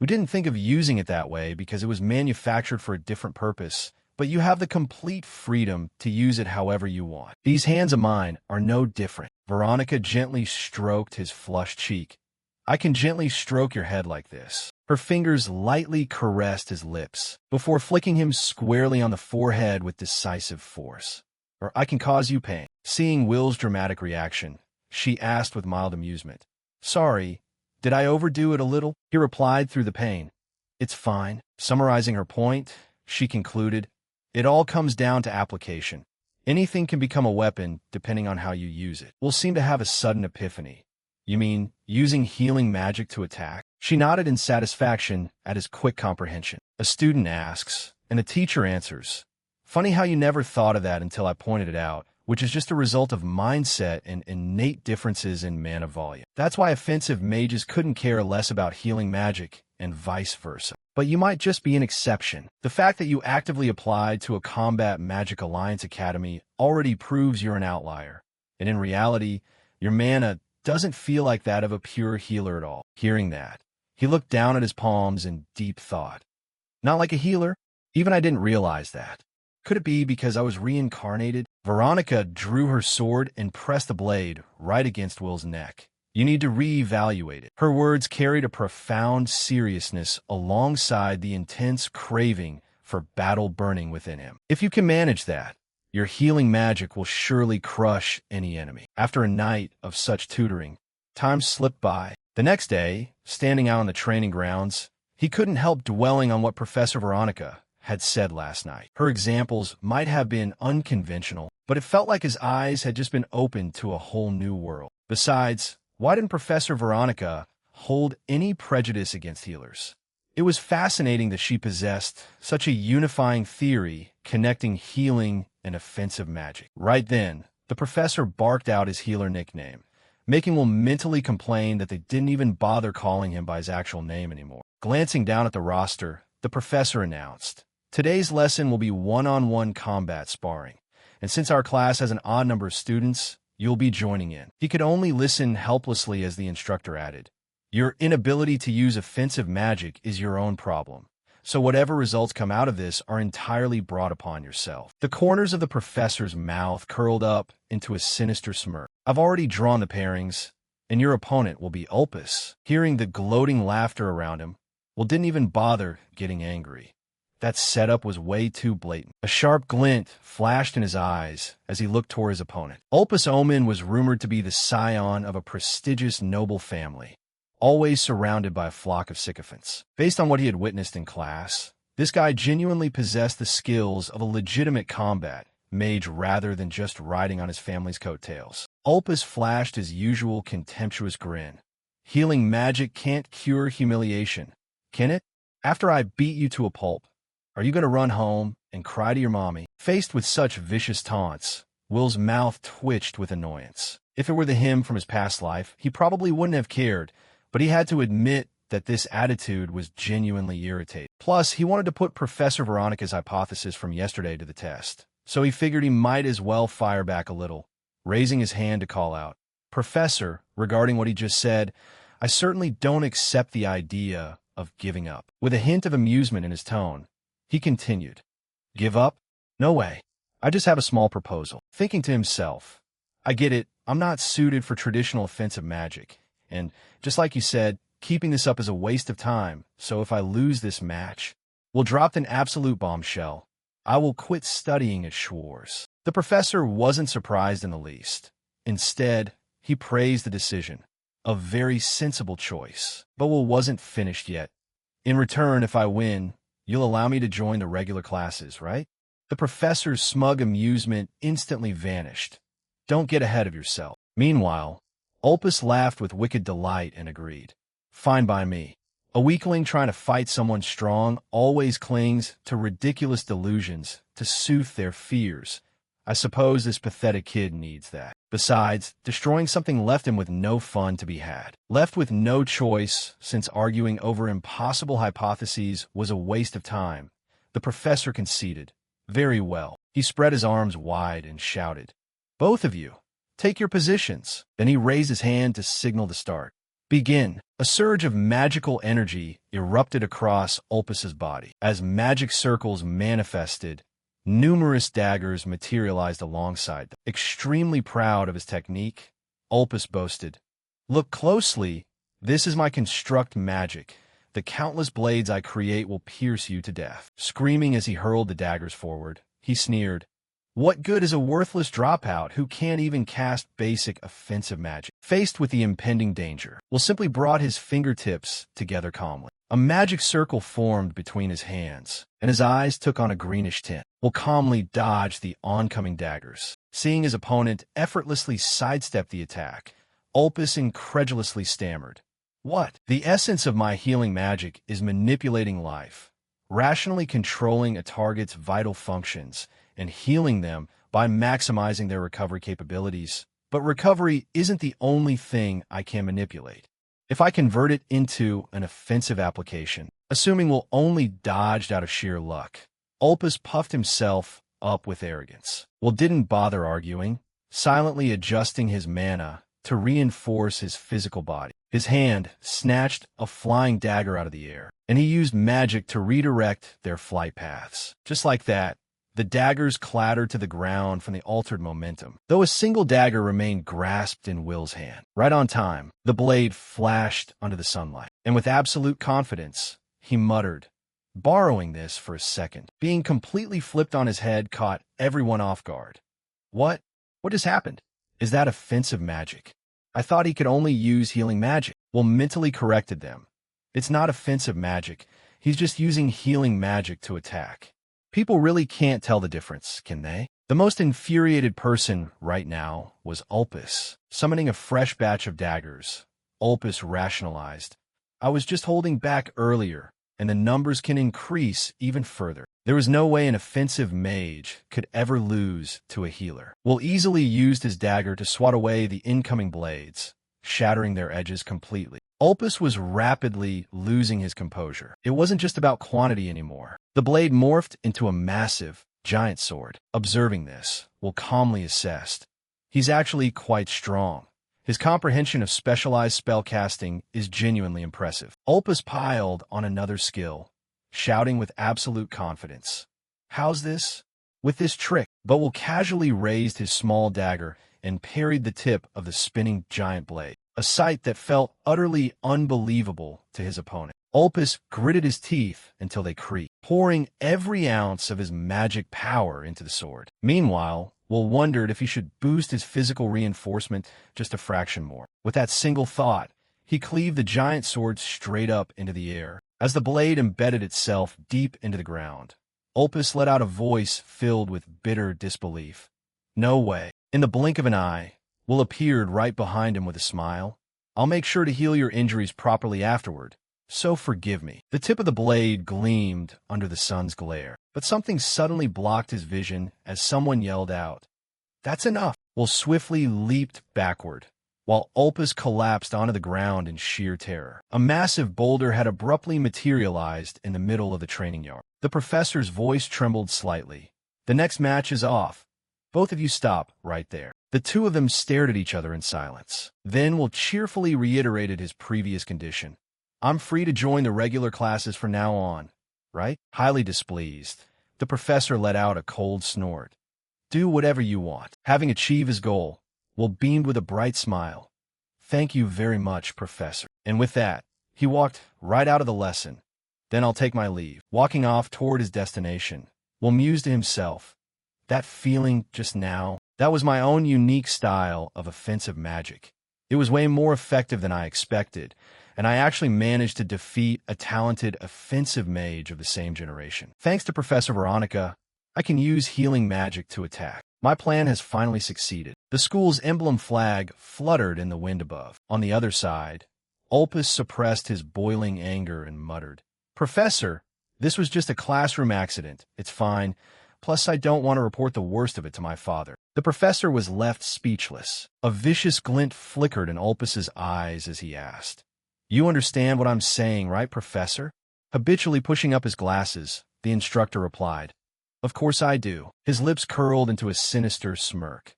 We didn't think of using it that way because it was manufactured for a different purpose, but you have the complete freedom to use it however you want. These hands of mine are no different. Veronica gently stroked his flushed cheek. I can gently stroke your head like this. Her fingers lightly caressed his lips, before flicking him squarely on the forehead with decisive force. Or I can cause you pain. Seeing Will's dramatic reaction, she asked with mild amusement. Sorry, did I overdo it a little? He replied through the pain. It's fine. Summarizing her point, she concluded, it all comes down to application. Anything can become a weapon depending on how you use it. Will seem to have a sudden epiphany. You mean using healing magic to attack? She nodded in satisfaction at his quick comprehension. A student asks, and a teacher answers. Funny how you never thought of that until I pointed it out, which is just a result of mindset and innate differences in mana volume. That's why offensive mages couldn't care less about healing magic, and vice versa. But you might just be an exception. The fact that you actively applied to a Combat Magic Alliance Academy already proves you're an outlier. And in reality, your mana doesn't feel like that of a pure healer at all. Hearing that, he looked down at his palms in deep thought. Not like a healer? Even I didn't realize that. Could it be because I was reincarnated? Veronica drew her sword and pressed the blade right against Will's neck. You need to reevaluate it. Her words carried a profound seriousness alongside the intense craving for battle burning within him. If you can manage that, your healing magic will surely crush any enemy. After a night of such tutoring, time slipped by. The next day, standing out on the training grounds, he couldn't help dwelling on what Professor Veronica had said last night. Her examples might have been unconventional, but it felt like his eyes had just been opened to a whole new world. Besides, why didn't Professor Veronica hold any prejudice against healers? It was fascinating that she possessed such a unifying theory connecting healing and offensive magic. Right then, the professor barked out his healer nickname, making Will mentally complain that they didn't even bother calling him by his actual name anymore. Glancing down at the roster, the professor announced, Today's lesson will be one-on-one combat sparring, and since our class has an odd number of students, you'll be joining in. He could only listen helplessly as the instructor added, Your inability to use offensive magic is your own problem, so whatever results come out of this are entirely brought upon yourself. The corners of the professor's mouth curled up into a sinister smirk. I've already drawn the pairings, and your opponent will be Opus. Hearing the gloating laughter around him, Will didn't even bother getting angry. That setup was way too blatant. A sharp glint flashed in his eyes as he looked toward his opponent. Opus Omen was rumored to be the scion of a prestigious noble family, always surrounded by a flock of sycophants. Based on what he had witnessed in class, this guy genuinely possessed the skills of a legitimate combat mage rather than just riding on his family's coattails. Opus flashed his usual contemptuous grin. Healing magic can't cure humiliation, can it? After I beat you to a pulp, are you going to run home and cry to your mommy? Faced with such vicious taunts, Will's mouth twitched with annoyance. If it were the him from his past life, he probably wouldn't have cared, but he had to admit that this attitude was genuinely irritating. Plus, he wanted to put Professor Veronica's hypothesis from yesterday to the test, so he figured he might as well fire back a little, raising his hand to call out, Professor, regarding what he just said, I certainly don't accept the idea of giving up. With a hint of amusement in his tone, he continued, "Give up? No way. I just have a small proposal." Thinking to himself, "I get it. I'm not suited for traditional offensive magic. And just like you said, keeping this up is a waste of time. So if I lose this match, we'll drop an absolute bombshell. I will quit studying at Schwarz." The professor wasn't surprised in the least. Instead, he praised the decision. A very sensible choice. But Will wasn't finished yet. "In return, if I win, you'll allow me to join the regular classes, right?" The professor's smug amusement instantly vanished. "Don't get ahead of yourself." Meanwhile, Ulpus laughed with wicked delight and agreed. "Fine by me. A weakling trying to fight someone strong always clings to ridiculous delusions to soothe their fears. I suppose this pathetic kid needs that. Besides, destroying something left him with no fun to be had. Left with no choice, since arguing over impossible hypotheses was a waste of time, the professor conceded. "Very well." He spread his arms wide and shouted, "Both of you, take your positions." Then he raised his hand to signal the start. "Begin." A surge of magical energy erupted across Ulpus's body. As magic circles manifested, numerous daggers materialized alongside them. Extremely proud of his technique, Ulpus boasted, "Look closely. This is my construct magic. The countless blades I create will pierce you to death." Screaming as he hurled the daggers forward, he sneered, "What good is a worthless dropout who can't even cast basic offensive magic?" Faced with the impending danger, Will simply brought his fingertips together calmly. A magic circle formed between his hands, and his eyes took on a greenish tint. Will calmly dodged the oncoming daggers. Seeing his opponent effortlessly sidestep the attack, Ulpus incredulously stammered, "What? The essence of my healing magic is manipulating life, rationally controlling a target's vital functions, and healing them by maximizing their recovery capabilities. But recovery isn't the only thing I can manipulate. If I convert it into an offensive application, assuming Will only dodged out of sheer luck." Ulpus puffed himself up with arrogance. Will didn't bother arguing, silently adjusting his mana to reinforce his physical body. His hand snatched a flying dagger out of the air, and he used magic to redirect their flight paths. Just like that, the daggers clattered to the ground from the altered momentum, though a single dagger remained grasped in Will's hand. Right on time, the blade flashed under the sunlight, and with absolute confidence, he muttered, borrowing this for a second. Being completely flipped on his head caught everyone off guard. What? What just happened? Is that offensive magic? I thought he could only use healing magic." Will mentally corrected them. "It's not offensive magic. He's just using healing magic to attack." People really can't tell the difference, can they? The most infuriated person right now was Ulpus. Summoning a fresh batch of daggers, Ulpus rationalized, "I was just holding back earlier, and the numbers can increase even further. There was no way an offensive mage could ever lose to a healer." Will easily used his dagger to swat away the incoming blades, shattering their edges completely. Ulpus was rapidly losing his composure. It wasn't just about quantity anymore. The blade morphed into a massive, giant sword. Observing this, Will calmly assessed, "He's actually quite strong. His comprehension of specialized spellcasting is genuinely impressive." Ulpus piled on another skill, shouting with absolute confidence, "How's this? With this trick?" But Will casually raised his small dagger and parried the tip of the spinning giant blade, a sight that felt utterly unbelievable to his opponent. Ulpus gritted his teeth until they creaked, pouring every ounce of his magic power into the sword. Meanwhile, Will wondered if he should boost his physical reinforcement just a fraction more. With that single thought, he cleaved the giant sword straight up into the air. As the blade embedded itself deep into the ground, Ulpus let out a voice filled with bitter disbelief. "No way." In the blink of an eye, Will appeared right behind him with a smile. "I'll make sure to heal your injuries properly afterward, so forgive me." The tip of the blade gleamed under the sun's glare, but something suddenly blocked his vision as someone yelled out, "That's enough!" Will swiftly leaped backward, while Ulpus collapsed onto the ground in sheer terror. A massive boulder had abruptly materialized in the middle of the training yard. The professor's voice trembled slightly. "The next match is off. Both of you stop right there." The two of them stared at each other in silence. Then Will cheerfully reiterated his previous condition. I'm free to join the regular classes from now on, right? Highly displeased, the professor let out a cold snort. Do whatever you want. Having achieved his goal, Will beamed with a bright smile. Thank you very much, Professor. And with that, he walked right out of the lesson. Then I'll take my leave. Walking off toward his destination, Will mused to himself. That feeling just now, that was my own unique style of offensive magic. It was way more effective than I expected, and I actually managed to defeat a talented offensive mage of the same generation. Thanks to Professor Veronica, I can use healing magic to attack. My plan has finally succeeded. The school's emblem flag fluttered in the wind above. On the other side, Ulpus suppressed his boiling anger and muttered, Professor, this was just a classroom accident. It's fine. Plus, I don't want to report the worst of it to my father. The professor was left speechless. A vicious glint flickered in Ulpus's eyes as he asked, You understand what I'm saying, right, Professor? Habitually pushing up his glasses, the instructor replied, Of course I do. His lips curled into a sinister smirk.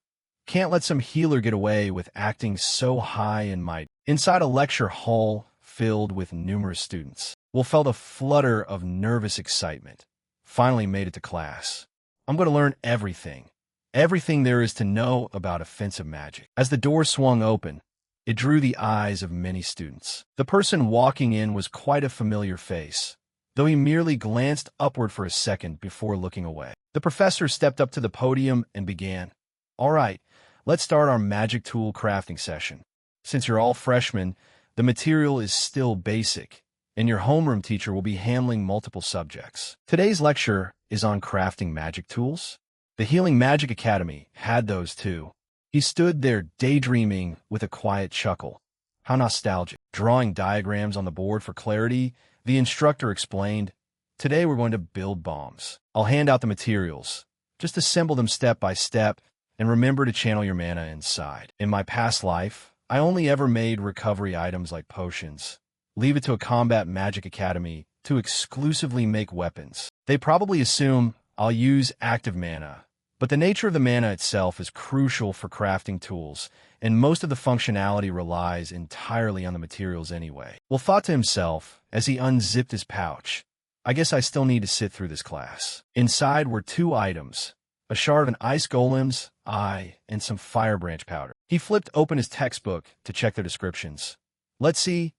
Can't let some healer get away with acting so high and mighty. Inside a lecture hall filled with numerous students, Will felt a flutter of nervous excitement. Finally made it to class. I'm going to learn everything. Everything there is to know about offensive magic. As the door swung open, it drew the eyes of many students. The person walking in was quite a familiar face, though he merely glanced upward for a second before looking away. The professor stepped up to the podium and began, All right, let's start our magic tool crafting session. Since you're all freshmen, the material is still basic, and your homeroom teacher will be handling multiple subjects. Today's lecture is on crafting magic tools. The Healing Magic Academy had those too. He stood there daydreaming with a quiet chuckle. How nostalgic. Drawing diagrams on the board for clarity, the instructor explained, Today we're going to build bombs. I'll hand out the materials. Just assemble them step by step, and remember to channel your mana inside. In my past life, I only ever made recovery items like potions. Leave it to a combat magic academy to exclusively make weapons. They probably assume I'll use active mana, but the nature of the mana itself is crucial for crafting tools, and most of the functionality relies entirely on the materials anyway. Will thought to himself as he unzipped his pouch, I guess I still need to sit through this class. Inside were 2 items, a shard of an ice golem's eye and some fire branch powder. He flipped open his textbook to check their descriptions. Let's see.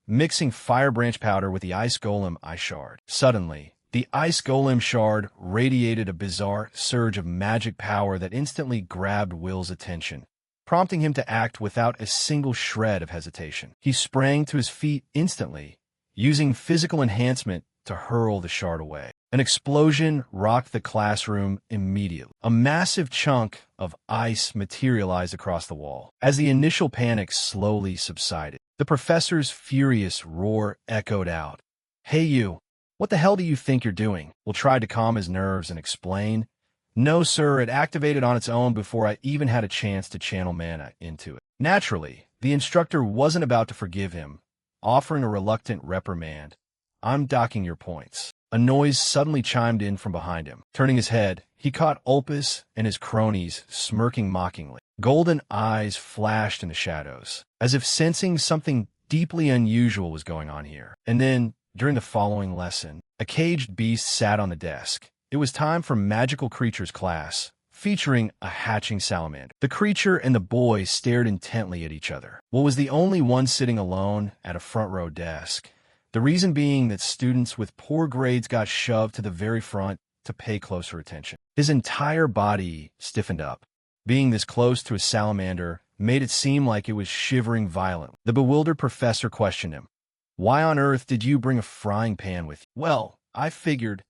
Mixing fire branch powder with the ice golem eye shard. Suddenly, the ice golem shard radiated a bizarre surge of magic power that instantly grabbed Will's attention, prompting him to act without a single shred of hesitation. He sprang to his feet instantly, using physical enhancement to hurl the shard away. An explosion rocked the classroom immediately. A massive chunk of ice materialized across the wall. As the initial panic slowly subsided, the professor's furious roar echoed out. Hey you, what the hell do you think you're doing? Will tried to calm his nerves and explain. No sir, it activated on its own before I even had a chance to channel mana into it. Naturally, the instructor wasn't about to forgive him, offering a reluctant reprimand. I'm docking your points. A noise suddenly chimed in from behind him. Turning his head, he caught Ulpus and his cronies smirking mockingly. Golden eyes flashed in the shadows, as if sensing something deeply unusual was going on here. And then, during the following lesson, a caged beast sat on the desk. It was time for Magical Creatures class, featuring a hatching salamander. The creature and the boy stared intently at each other. Will was the only one sitting alone at a front row desk. The reason being that students with poor grades got shoved to the very front to pay closer attention. His entire body stiffened up. Being this close to a salamander made it seem like it was shivering violently. The bewildered professor questioned him. Why on earth did you bring a frying pan with you? Well, I figured,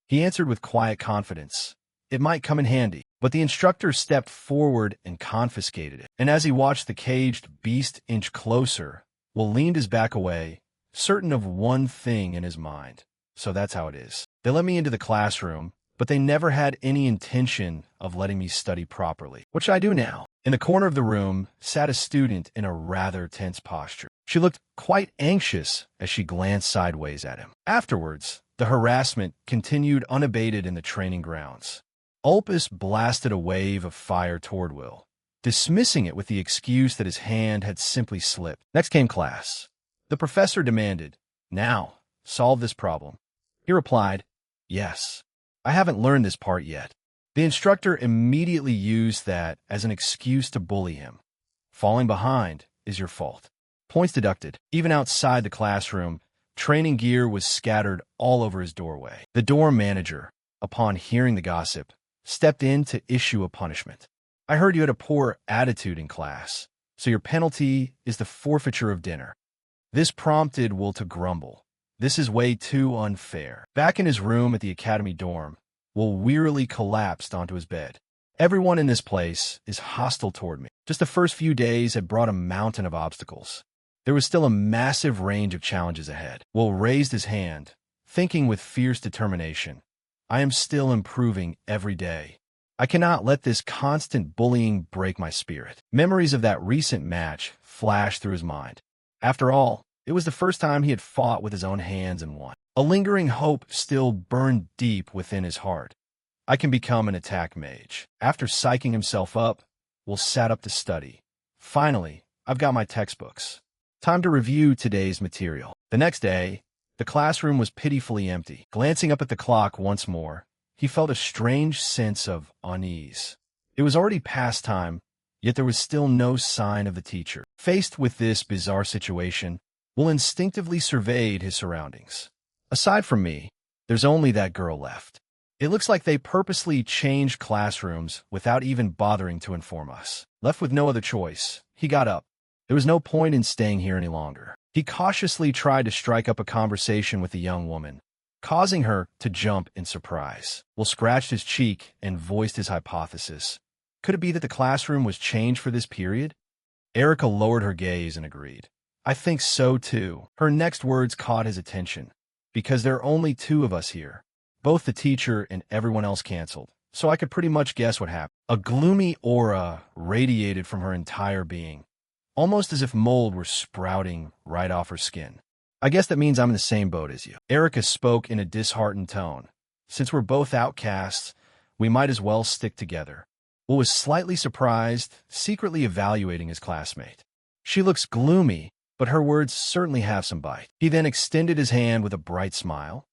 he answered with quiet confidence. It might come in handy. But the instructor stepped forward and confiscated it. And as he watched the caged beast inch closer, Will leaned his back away, certain of one thing in his mind. So that's how it is. They let me into the classroom, but they never had any intention of letting me study properly. What should I do now? In the corner of the room sat a student in a rather tense posture. She looked quite anxious as she glanced sideways at him. Afterwards, the harassment continued unabated in the training grounds. Ulpus blasted a wave of fire toward Will, dismissing it with the excuse that his hand had simply slipped. Next came class. The professor demanded, Now, solve this problem. He replied, yes. I haven't learned this part yet. The instructor immediately used that as an excuse to bully him. Falling behind is your fault. Points deducted. Even outside the classroom, training gear was scattered all over his doorway. The dorm manager, upon hearing the gossip, stepped in to issue a punishment. I heard you had a poor attitude in class, so your penalty is the forfeiture of dinner. This prompted Will to grumble. This is way too unfair. Back in his room at the academy dorm, Will wearily collapsed onto his bed. Everyone in this place is hostile toward me. Just the first few days had brought a mountain of obstacles. There was still a massive range of challenges ahead. Will raised his hand, thinking with fierce determination, I am still improving every day. I cannot let this constant bullying break my spirit. Memories of that recent match flashed through his mind. After all, it was the first time he had fought with his own hands and won. A lingering hope still burned deep within his heart. I can become an attack mage. After psyching himself up, Will sat up to study. Finally, I've got my textbooks. Time to review today's material. The next day, the classroom was pitifully empty. Glancing up at the clock once more, he felt a strange sense of unease. It was already past time, yet there was still no sign of the teacher. Faced with this bizarre situation, Will instinctively surveyed his surroundings. Aside from me, there's only that girl left. It looks like they purposely changed classrooms without even bothering to inform us. Left with no other choice, he got up. There was no point in staying here any longer. He cautiously tried to strike up a conversation with the young woman, causing her to jump in surprise. Will scratched his cheek and voiced his hypothesis. Could it be that the classroom was changed for this period? Erica lowered her gaze and agreed. I think so too. Her next words caught his attention. Because there are only two of us here. Both the teacher and everyone else canceled, so I could pretty much guess what happened. A gloomy aura radiated from her entire being, almost as if mold were sprouting right off her skin. I guess that means I'm in the same boat as you. Erica spoke in a disheartened tone. Since we're both outcasts, we might as well stick together. Will was slightly surprised, secretly evaluating his classmate. She looks gloomy, but her words certainly have some bite. He then extended his hand with a bright smile.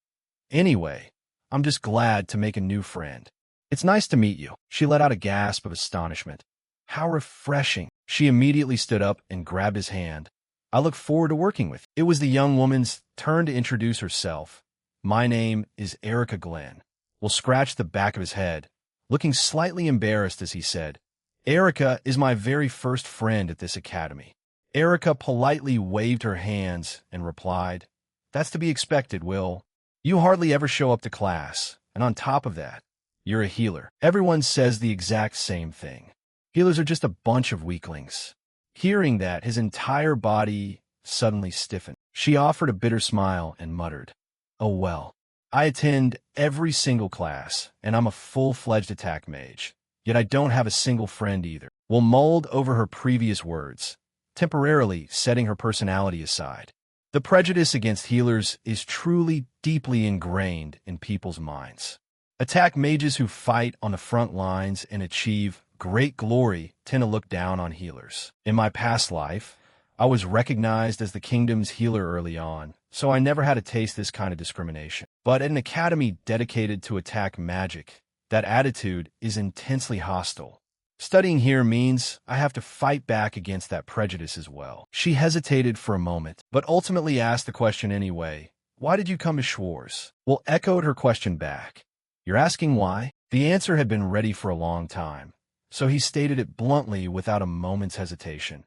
Anyway, I'm just glad to make a new friend. It's nice to meet you. She let out a gasp of astonishment. How refreshing. She immediately stood up and grabbed his hand. I look forward to working with you. It was the young woman's turn to introduce herself. My name is Erica Glenn. Will scratched the back of his head, looking slightly embarrassed as he said, Erica is my very first friend at this academy. Erica politely waved her hands and replied, That's to be expected, Will. You hardly ever show up to class, and on top of that, you're a healer. Everyone says the exact same thing. Healers are just a bunch of weaklings. Hearing that, his entire body suddenly stiffened. She offered a bitter smile and muttered, Oh well, I attend every single class, and I'm a full-fledged attack mage. Yet I don't have a single friend either. Will mulled over her previous words, temporarily setting her personality aside. The prejudice against healers is truly deeply ingrained in people's minds. Attack mages who fight on the front lines and achieve great glory tend to look down on healers. In my past life, I was recognized as the kingdom's healer early on, so I never had to taste this kind of discrimination. But at an academy dedicated to attack magic, that attitude is intensely hostile. Studying here means I have to fight back against that prejudice as well. She hesitated for a moment, but ultimately asked the question anyway. Why did you come to Schwarz? Will echoed her question back. You're asking why? The answer had been ready for a long time, so he stated it bluntly without a moment's hesitation.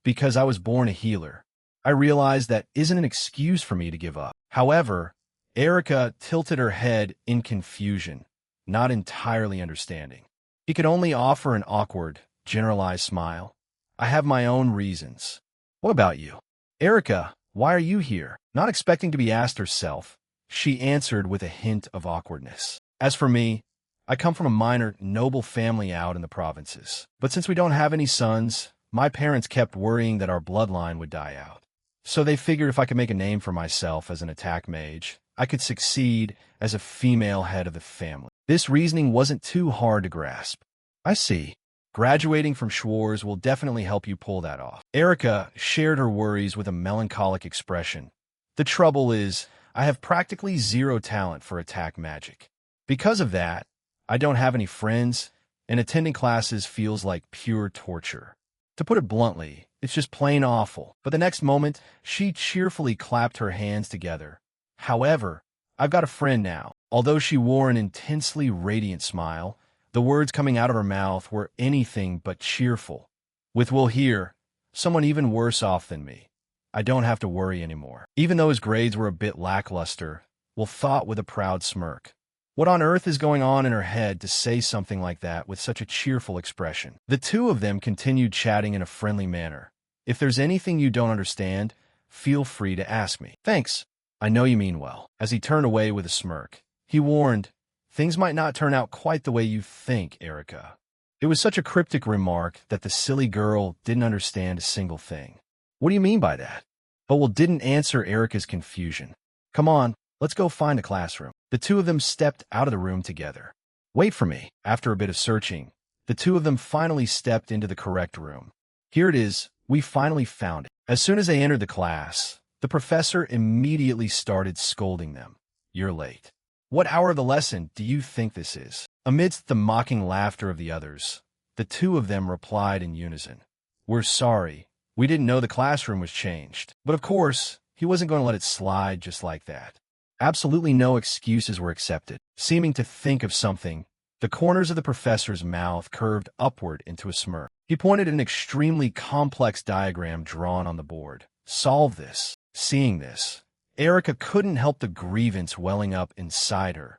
Because I was born a healer. I realized that isn't an excuse for me to give up. However, Erica tilted her head in confusion, not entirely understanding. He could only offer an awkward, generalized smile. I have my own reasons. What about you? Erica, why are you here? Not expecting to be asked herself, she answered with a hint of awkwardness. As for me, I come from a minor, noble family out in the provinces. But since we don't have any sons, my parents kept worrying that our bloodline would die out. So they figured if I could make a name for myself as an attack mage, I could succeed as a female head of the family. This reasoning wasn't too hard to grasp. I see. Graduating from Schwarz will definitely help you pull that off. Erica shared her worries with a melancholic expression, The trouble is, I have practically zero talent for attack magic. Because of that, I don't have any friends, and attending classes feels like pure torture. To put it bluntly, it's just plain awful. But the next moment, she cheerfully clapped her hands together. However, I've got a friend now. Although she wore an intensely radiant smile, the words coming out of her mouth were anything but cheerful. With Will here, someone even worse off than me, I don't have to worry anymore. Even though his grades were a bit lackluster, Will thought with a proud smirk. What on earth is going on in her head to say something like that with such a cheerful expression? The two of them continued chatting in a friendly manner. If there's anything you don't understand, feel free to ask me. Thanks. I know you mean well. As he turned away with a smirk, he warned, things might not turn out quite the way you think, Erica. It was such a cryptic remark that the silly girl didn't understand a single thing. What do you mean by that? But Will didn't answer Erica's confusion. Come on, let's go find a classroom. The two of them stepped out of the room together. Wait for me. After a bit of searching, the two of them finally stepped into the correct room. Here it is. We finally found it. As soon as they entered the class, the professor immediately started scolding them. You're late. What hour of the lesson do you think this is? Amidst the mocking laughter of the others, the two of them replied in unison. We're sorry. We didn't know the classroom was changed. But of course, he wasn't going to let it slide just like that. Absolutely no excuses were accepted. Seeming to think of something, the corners of the professor's mouth curved upward into a smirk. He pointed at an extremely complex diagram drawn on the board. Solve this. Seeing this, Erica couldn't help the grievance welling up inside her.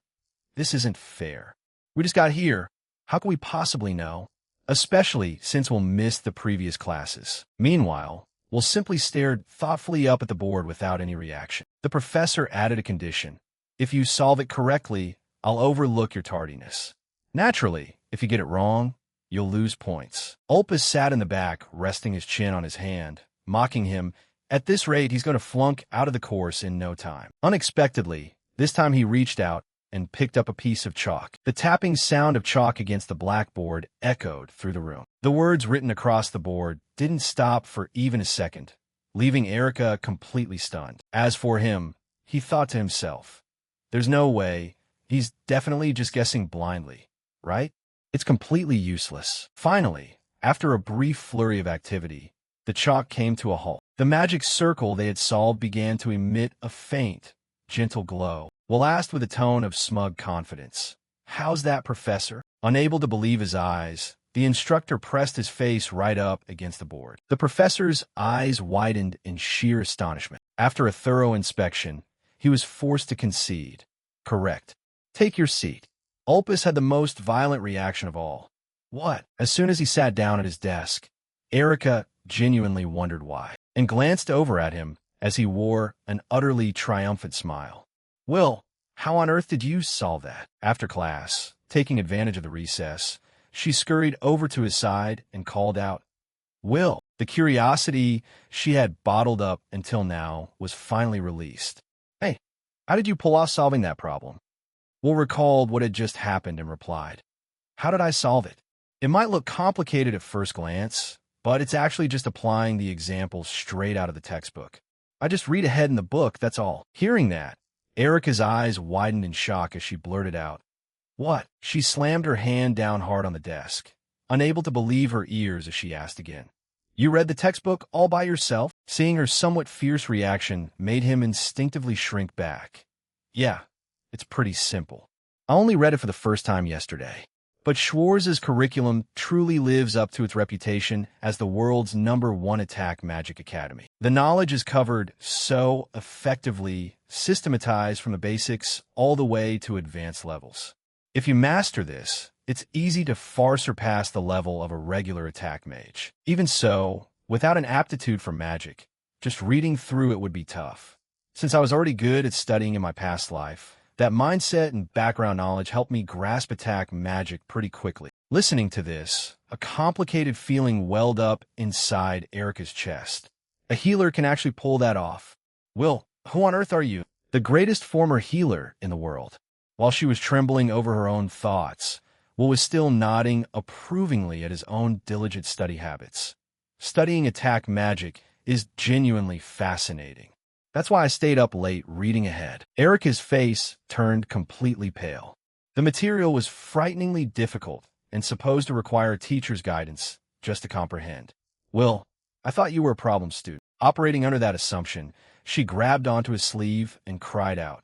This isn't fair. We just got here. How can we possibly know? Especially since we'll miss the previous classes. Meanwhile, Will simply stared thoughtfully up at the board without any reaction. The professor added a condition. If you solve it correctly, I'll overlook your tardiness. Naturally, if you get it wrong, you'll lose points. Ulpus sat in the back, resting his chin on his hand, mocking him. At this rate, he's going to flunk out of the course in no time. Unexpectedly, this time he reached out and picked up a piece of chalk. The tapping sound of chalk against the blackboard echoed through the room. The words written across the board didn't stop for even a second, leaving Erica completely stunned. As for him, he thought to himself, there's no way. He's definitely just guessing blindly, right? It's completely useless. Finally, after a brief flurry of activity, the chalk came to a halt. The magic circle they had solved began to emit a faint, gentle glow. Will asked with a tone of smug confidence, how's that, Professor? Unable to believe his eyes, the instructor pressed his face right up against the board. The professor's eyes widened in sheer astonishment. After a thorough inspection, he was forced to concede. Correct. Take your seat. Ulpus had the most violent reaction of all. What? As soon as he sat down at his desk, Erica genuinely wondered why, and glanced over at him as he wore an utterly triumphant smile. Will, how on earth did you solve that? After class, taking advantage of the recess, she scurried over to his side and called out, Will. The curiosity she had bottled up until now was finally released. Hey, how did you pull off solving that problem? Will recalled what had just happened and replied, how did I solve it? It might look complicated at first glance, but it's actually just applying the examples straight out of the textbook. I just read ahead in the book, that's all. Hearing that, Erica's eyes widened in shock as she blurted out, What? She slammed her hand down hard on the desk, unable to believe her ears as she asked again. You read the textbook all by yourself? Seeing her somewhat fierce reaction made him instinctively shrink back. Yeah, it's pretty simple. I only read it for the first time yesterday. But Schwarz's curriculum truly lives up to its reputation as the world's #1 attack magic academy. The knowledge is covered so effectively, systematized from the basics all the way to advanced levels. If you master this, it's easy to far surpass the level of a regular attack mage. Even so, without an aptitude for magic, just reading through it would be tough. Since I was already good at studying in my past life, that mindset and background knowledge helped me grasp attack magic pretty quickly. Listening to this, a complicated feeling welled up inside Erica's chest. A healer can actually pull that off. Will, who on earth are you? The greatest former healer in the world. While she was trembling over her own thoughts, Will was still nodding approvingly at his own diligent study habits. Studying attack magic is genuinely fascinating. That's why I stayed up late reading ahead. Erica's face turned completely pale. The material was frighteningly difficult and supposed to require a teacher's guidance just to comprehend. Will, I thought you were a problem student. Operating under that assumption, she grabbed onto his sleeve and cried out,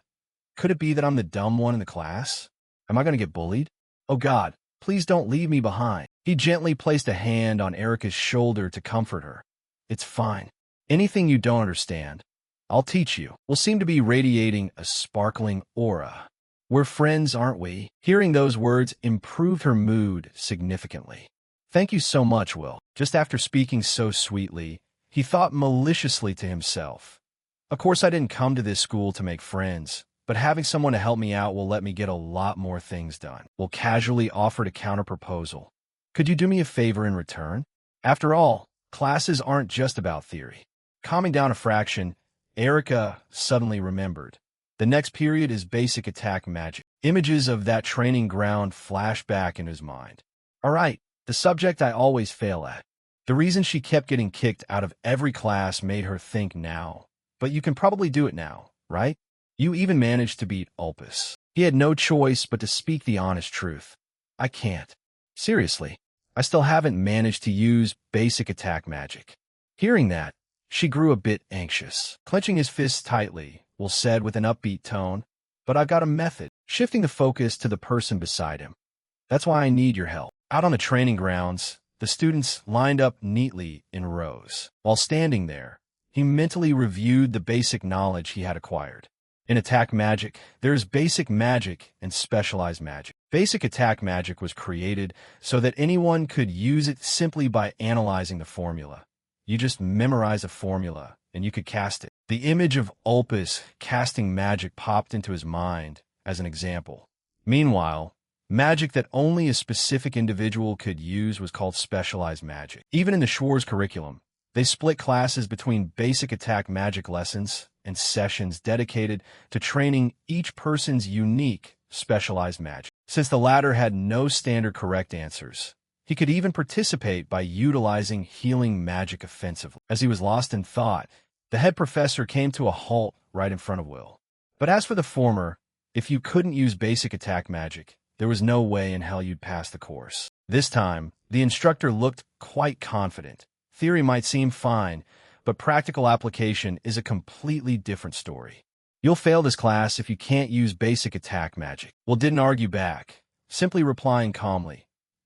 "Could it be that I'm the dumb one in the class? Am I going to get bullied? Oh God, please don't leave me behind." He gently placed a hand on Erica's shoulder to comfort her. "It's fine. Anything you don't understand, I'll teach you." Will seemed to be radiating a sparkling aura. "We're friends, aren't we?" Hearing those words improved her mood significantly. "Thank you so much, Will." Just after speaking so sweetly, he thought maliciously to himself, "Of course I didn't come to this school to make friends, but having someone to help me out will let me get a lot more things done." Will casually offered a counter-proposal. "Could you do me a favor in return? After all, classes aren't just about theory." Calming down a fraction, Erica suddenly remembered. The next period is basic attack magic. Images of that training ground flashed back in his mind. All right, the subject I always fail at. The reason she kept getting kicked out of every class made her think now. But you can probably do it now, right? You even managed to beat Ulpus. He had no choice but to speak the honest truth. "I can't. Seriously, I still haven't managed to use basic attack magic." Hearing that, she grew a bit anxious. Clenching his fists tightly, Will said with an upbeat tone, "But I've got a method." Shifting the focus to the person beside him. "That's why I need your help." Out on the training grounds, the students lined up neatly in rows. While standing there, he mentally reviewed the basic knowledge he had acquired. In attack magic, there is basic magic and specialized magic. Basic attack magic was created so that anyone could use it simply by analyzing the formula. You just memorize a formula, and you could cast it. The image of Ulpus casting magic popped into his mind as an example. Meanwhile, magic that only a specific individual could use was called specialized magic. Even in the Schwarz curriculum, they split classes between basic attack magic lessons and sessions dedicated to training each person's unique specialized magic. Since the latter had no standard correct answers, he could even participate by utilizing healing magic offensively. As he was lost in thought, the head professor came to a halt right in front of Will. But as for the former, if you couldn't use basic attack magic, there was no way in hell you'd pass the course. This time, the instructor looked quite confident. Theory might seem fine, but practical application is a completely different story. You'll fail this class if you can't use basic attack magic. Will didn't argue back, simply replying calmly,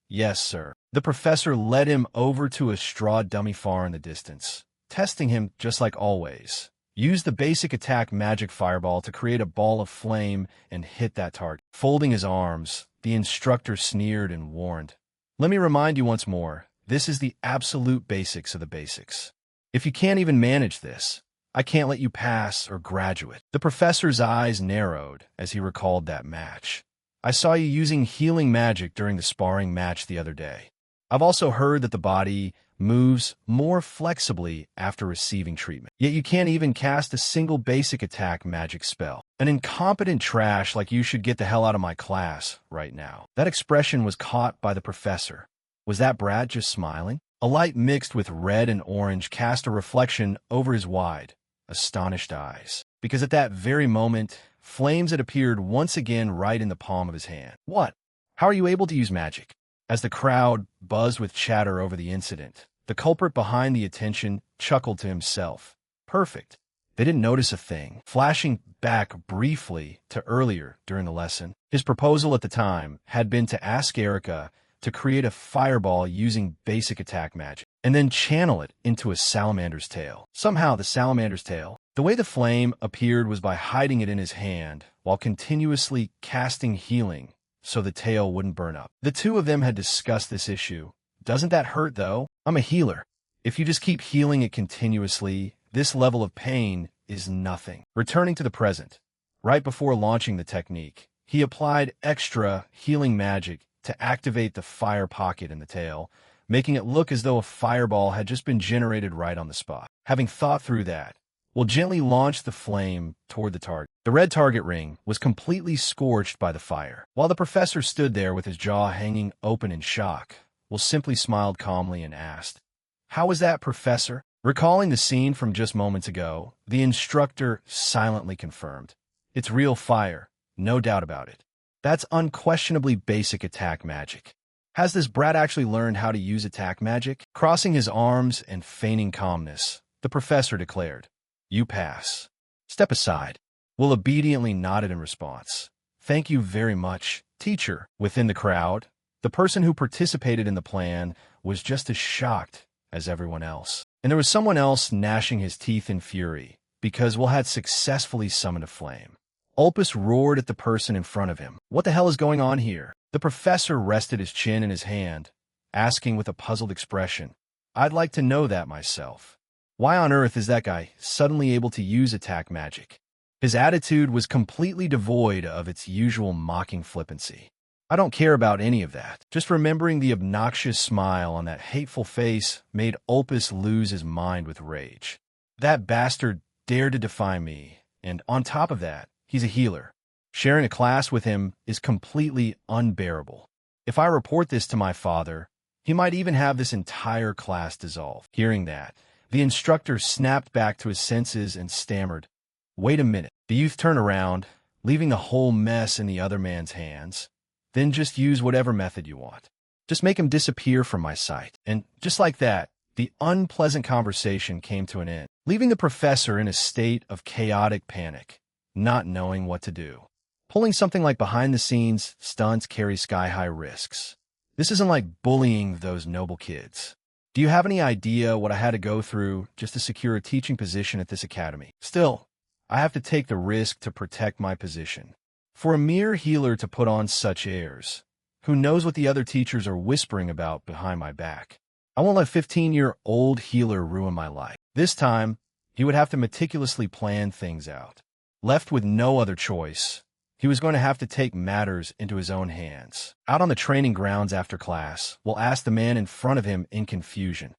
"Yes, sir." The professor led him over to a straw dummy far in the distance, testing him just like always. Use the basic attack magic fireball to create a ball of flame and hit that target. Folding his arms, the instructor sneered and warned, "Let me remind you once more, this is the absolute basics of the basics. If you can't even manage this, I can't let you pass or graduate." The professor's eyes narrowed as he recalled that match. "I saw you using healing magic during the sparring match the other day. I've also heard that the body moves more flexibly after receiving treatment. Yet you can't even cast a single basic attack magic spell. An incompetent trash like you should get the hell out of my class right now." That expression was caught by the professor. Was that Brad just smiling? A light mixed with red and orange cast a reflection over his wide, astonished eyes. Because at that very moment, flames had appeared once again right in the palm of his hand. "What? How are you able to use magic?" As the crowd buzzed with chatter over the incident, the culprit behind the attention chuckled to himself. Perfect. They didn't notice a thing. Flashing back briefly to earlier during the lesson, his proposal at the time had been to ask Erica to create a fireball using basic attack magic, and then channel it into a salamander's tail. Somehow the salamander's tail, the way the flame appeared was by hiding it in his hand while continuously casting healing so the tail wouldn't burn up. The two of them had discussed this issue. "Doesn't that hurt, though? I'm a healer. If you just keep healing it continuously, this level of pain is nothing." Returning to the present, right before launching the technique, he applied extra healing magic to activate the fire pocket in the tail, making it look as though a fireball had just been generated right on the spot. Having thought through that, Will gently launched the flame toward the target. The red target ring was completely scorched by the fire. While the professor stood there with his jaw hanging open in shock, Will simply smiled calmly and asked, "How was that, Professor?" Recalling the scene from just moments ago, the instructor silently confirmed. It's real fire, no doubt about it. That's unquestionably basic attack magic. Has this brat actually learned how to use attack magic? Crossing his arms and feigning calmness, the professor declared, "You pass. Step aside." Will obediently nodded in response. "Thank you very much, teacher." Within the crowd, the person who participated in the plan was just as shocked as everyone else. And there was someone else gnashing his teeth in fury, because Will had successfully summoned a flame. Ulpus roared at the person in front of him. "What the hell is going on here?" The professor rested his chin in his hand, asking with a puzzled expression, "I'd like to know that myself. Why on earth is that guy suddenly able to use attack magic?" His attitude was completely devoid of its usual mocking flippancy. "I don't care about any of that." Just remembering the obnoxious smile on that hateful face made Ulpus lose his mind with rage. That bastard dared to defy me, and on top of that, he's a healer. Sharing a class with him is completely unbearable. If I report this to my father, he might even have this entire class dissolved. Hearing that, the instructor snapped back to his senses and stammered, "Wait a minute." The youth turned around, leaving the whole mess in the other man's hands. "Then just use whatever method you want. Just make him disappear from my sight." And just like that, the unpleasant conversation came to an end, leaving the professor in a state of chaotic panic, not knowing what to do. Pulling something like behind-the-scenes stunts carries sky-high risks. This isn't like bullying those noble kids. Do you have any idea what I had to go through just to secure a teaching position at this academy? Still, I have to take the risk to protect my position. For a mere healer to put on such airs, who knows what the other teachers are whispering about behind my back? I won't let a 15-year-old healer ruin my life. This time, he would have to meticulously plan things out. Left with no other choice, he was going to have to take matters into his own hands. Out on the training grounds after class, Will asked the man in front of him in confusion,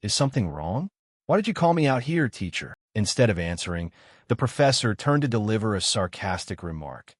"Is something wrong? Why did you call me out here, teacher?" Instead of answering, the professor turned to deliver a sarcastic remark.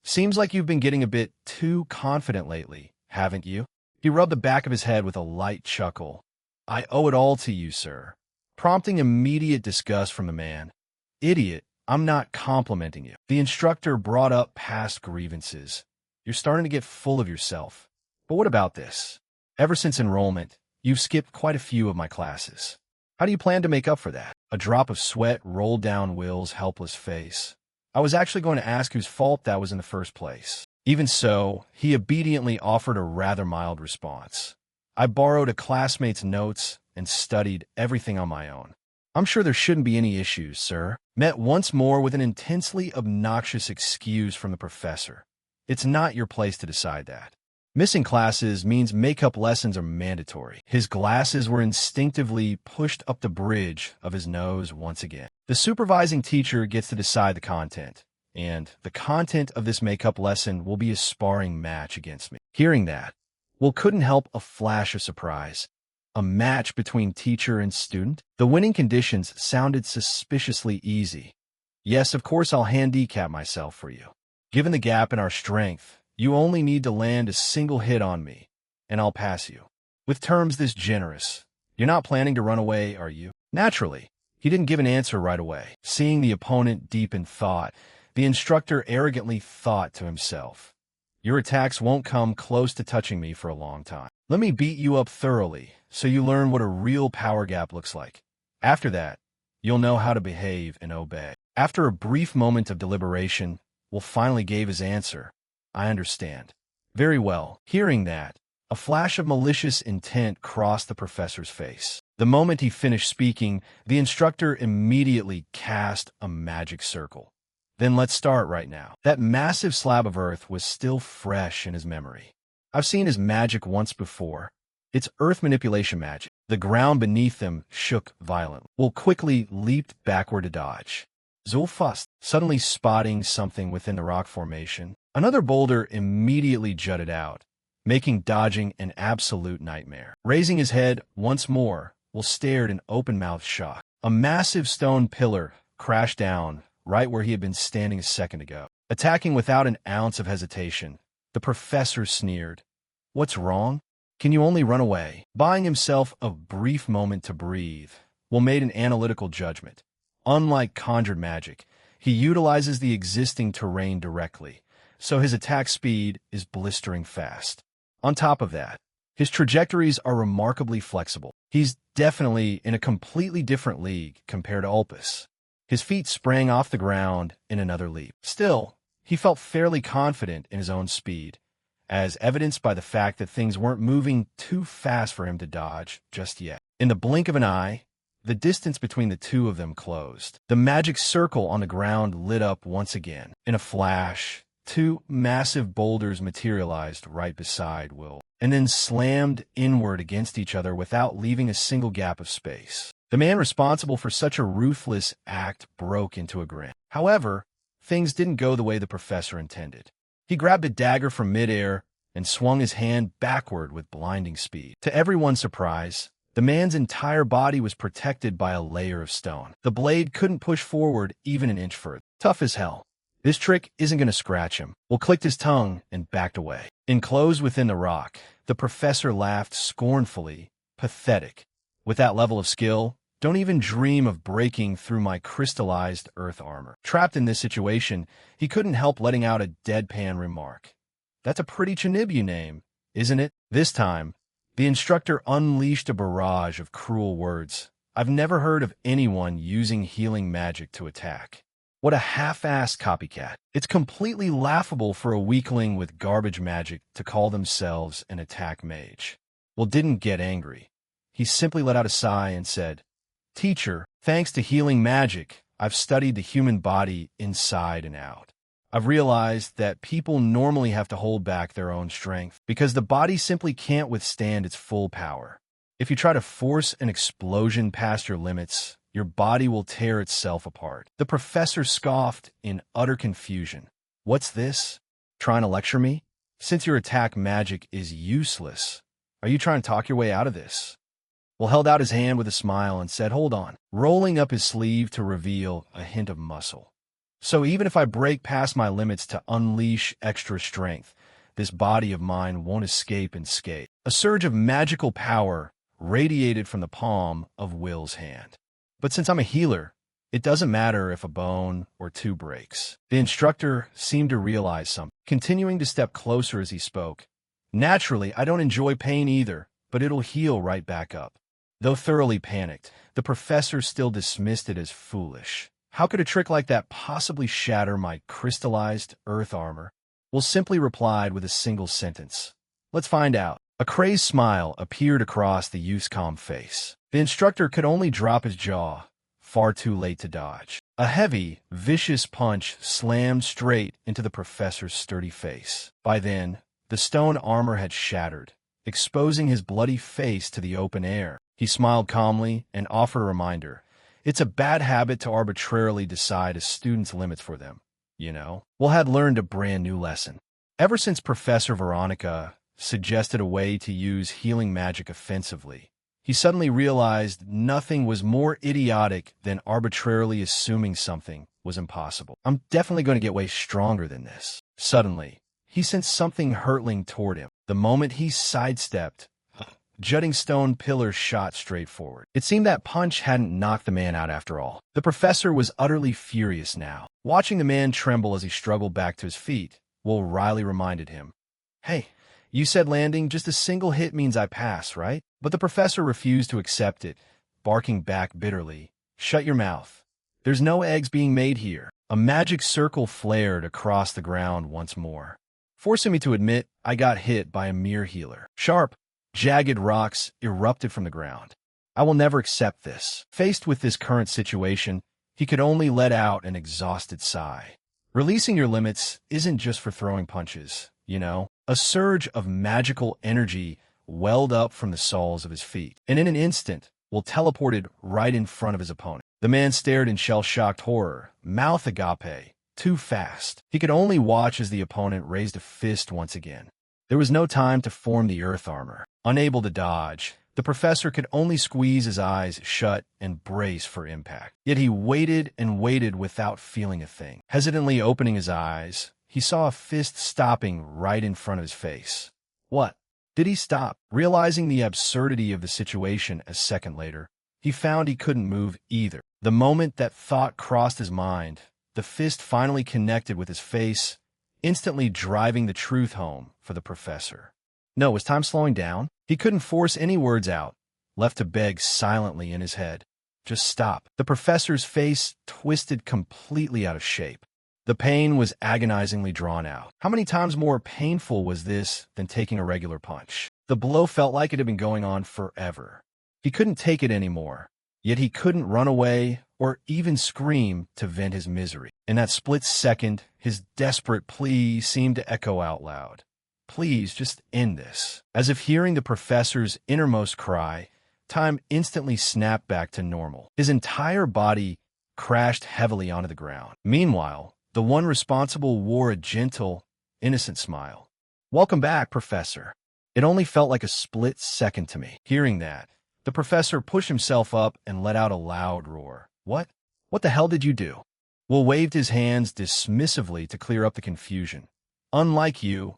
"Seems like you've been getting a bit too confident lately, haven't you?" He rubbed the back of his head with a light chuckle. "I owe it all to you, sir," prompting immediate disgust from the man. "Idiot. I'm not complimenting you." The instructor brought up past grievances. "You're starting to get full of yourself. But what about this? Ever since enrollment, you've skipped quite a few of my classes. How do you plan to make up for that?" A drop of sweat rolled down Will's helpless face. "I was actually going to ask whose fault that was in the first place." Even so, he obediently offered a rather mild response. "I borrowed a classmate's notes and studied everything on my own. I'm sure there shouldn't be any issues, sir." Met once more with an intensely obnoxious excuse from the professor. "It's not your place to decide that. Missing classes means makeup lessons are mandatory." His glasses were instinctively pushed up the bridge of his nose once again. "The supervising teacher gets to decide the content, and the content of this makeup lesson will be a sparring match against me." Hearing that, Will couldn't help a flash of surprise. A match between teacher and student? The winning conditions sounded suspiciously easy. "Yes, of course I'll handicap myself for you. Given the gap in our strength, you only need to land a single hit on me, and I'll pass you." With terms this generous, "You're not planning to run away, are you?" Naturally, he didn't give an answer right away. Seeing the opponent deep in thought, the instructor arrogantly thought to himself, "Your attacks won't come close to touching me for a long time. Let me beat you up thoroughly, so you learn what a real power gap looks like. After that, you'll know how to behave and obey." After a brief moment of deliberation, Will finally gave his answer. "I understand." "Very well." Hearing that, a flash of malicious intent crossed the professor's face. The moment he finished speaking, the instructor immediately cast a magic circle. "Then let's start right now." That massive slab of earth was still fresh in his memory. I've seen his magic once before. It's earth manipulation magic. The ground beneath them shook violently. Will quickly leaped backward to dodge. Zulfust, suddenly spotting something within the rock formation. Another boulder immediately jutted out, making dodging an absolute nightmare. Raising his head once more, Will stared in open-mouthed shock. A massive stone pillar crashed down right where he had been standing a second ago. Attacking without an ounce of hesitation, the professor sneered. "What's wrong? Can you only run away?" Buying himself a brief moment to breathe, made an analytical judgment. Unlike conjured magic, he utilizes the existing terrain directly, so his attack speed is blistering fast. On top of that, his trajectories are remarkably flexible. He's definitely in a completely different league compared to Ulpus. His feet sprang off the ground in another leap. Still, he felt fairly confident in his own speed, as evidenced by the fact that things weren't moving too fast for him to dodge just yet. In the blink of an eye, the distance between the two of them closed. The magic circle on the ground lit up once again. In a flash, two massive boulders materialized right beside Will, and then slammed inward against each other without leaving a single gap of space. The man responsible for such a ruthless act broke into a grin. However, things didn't go the way the professor intended. He grabbed a dagger from midair and swung his hand backward with blinding speed. To everyone's surprise, the man's entire body was protected by a layer of stone. The blade couldn't push forward even an inch further. Tough as hell. This trick isn't going to scratch him. Will clicked his tongue and backed away. Enclosed within the rock, the professor laughed scornfully. Pathetic. With that level of skill, don't even dream of breaking through my crystallized earth armor. Trapped in this situation, he couldn't help letting out a deadpan remark. That's a pretty Chinibu name, isn't it? This time, the instructor unleashed a barrage of cruel words. I've never heard of anyone using healing magic to attack. What a half-assed copycat. It's completely laughable for a weakling with garbage magic to call themselves an attack mage. Will didn't get angry. He simply let out a sigh and said, Teacher, thanks to healing magic, I've studied the human body inside and out. I've realized that people normally have to hold back their own strength because the body simply can't withstand its full power. If you try to force an explosion past your limits, your body will tear itself apart. The professor scoffed in utter confusion. What's this? Trying to lecture me? Since your attack magic is useless, are you trying to talk your way out of this? Will held out his hand with a smile and said, Hold on, rolling up his sleeve to reveal a hint of muscle. So even if I break past my limits to unleash extra strength, this body of mine won't escape unscathed. A surge of magical power radiated from the palm of Will's hand. But since I'm a healer, it doesn't matter if a bone or two breaks. The instructor seemed to realize something, continuing to step closer as he spoke. Naturally, I don't enjoy pain either, but it'll heal right back up. Though thoroughly panicked, the professor still dismissed it as foolish. How could a trick like that possibly shatter my crystallized earth armor? Will simply replied with a single sentence. Let's find out. A crazed smile appeared across the youth's calm face. The instructor could only drop his jaw, far too late to dodge. A heavy, vicious punch slammed straight into the professor's sturdy face. By then, the stone armor had shattered, exposing his bloody face to the open air. He smiled calmly and offered a reminder. It's a bad habit to arbitrarily decide a student's limits for them, you know. Will had learned a brand new lesson. Ever since Professor Veronica suggested a way to use healing magic offensively, he suddenly realized nothing was more idiotic than arbitrarily assuming something was impossible. I'm definitely going to get way stronger than this. Suddenly, he sensed something hurtling toward him. The moment he sidestepped, jutting stone pillars shot straight forward. It seemed that punch hadn't knocked the man out after all. The professor was utterly furious now. Watching the man tremble as he struggled back to his feet, Will Riley reminded him, Hey, you said landing just a single hit means I pass, right? But the professor refused to accept it, barking back bitterly, Shut your mouth. There's no eggs being made here. A magic circle flared across the ground once more, forcing me to admit I got hit by a mere healer. Sharp, jagged rocks erupted from the ground. I will never accept this. Faced with this current situation, he could only let out an exhausted sigh. Releasing your limits isn't just for throwing punches, you know. A surge of magical energy welled up from the soles of his feet, and in an instant, Will teleported right in front of his opponent. The man stared in shell-shocked horror, mouth agape, too fast. He could only watch as the opponent raised a fist once again. There was no time to form the earth armor. Unable to dodge, the professor could only squeeze his eyes shut and brace for impact. Yet he waited and waited without feeling a thing. Hesitantly opening his eyes, he saw a fist stopping right in front of his face. What? Did he stop? Realizing the absurdity of the situation a second later, he found he couldn't move either. The moment that thought crossed his mind, the fist finally connected with his face, instantly driving the truth home for the professor. No, was time slowing down? He couldn't force any words out, left to beg silently in his head. Just stop. The professor's face twisted completely out of shape. The pain was agonizingly drawn out. How many times more painful was this than taking a regular punch? The blow felt like it had been going on forever. He couldn't take it anymore, yet he couldn't run away or even scream to vent his misery. In that split second, his desperate plea seemed to echo out loud. Please, just end this. As if hearing the professor's innermost cry, time instantly snapped back to normal. His entire body crashed heavily onto the ground. Meanwhile, the one responsible wore a gentle, innocent smile. Welcome back, Professor. It only felt like a split second to me. Hearing that, the professor pushed himself up and let out a loud roar. What? What the hell did you do? Will waved his hands dismissively to clear up the confusion. Unlike you,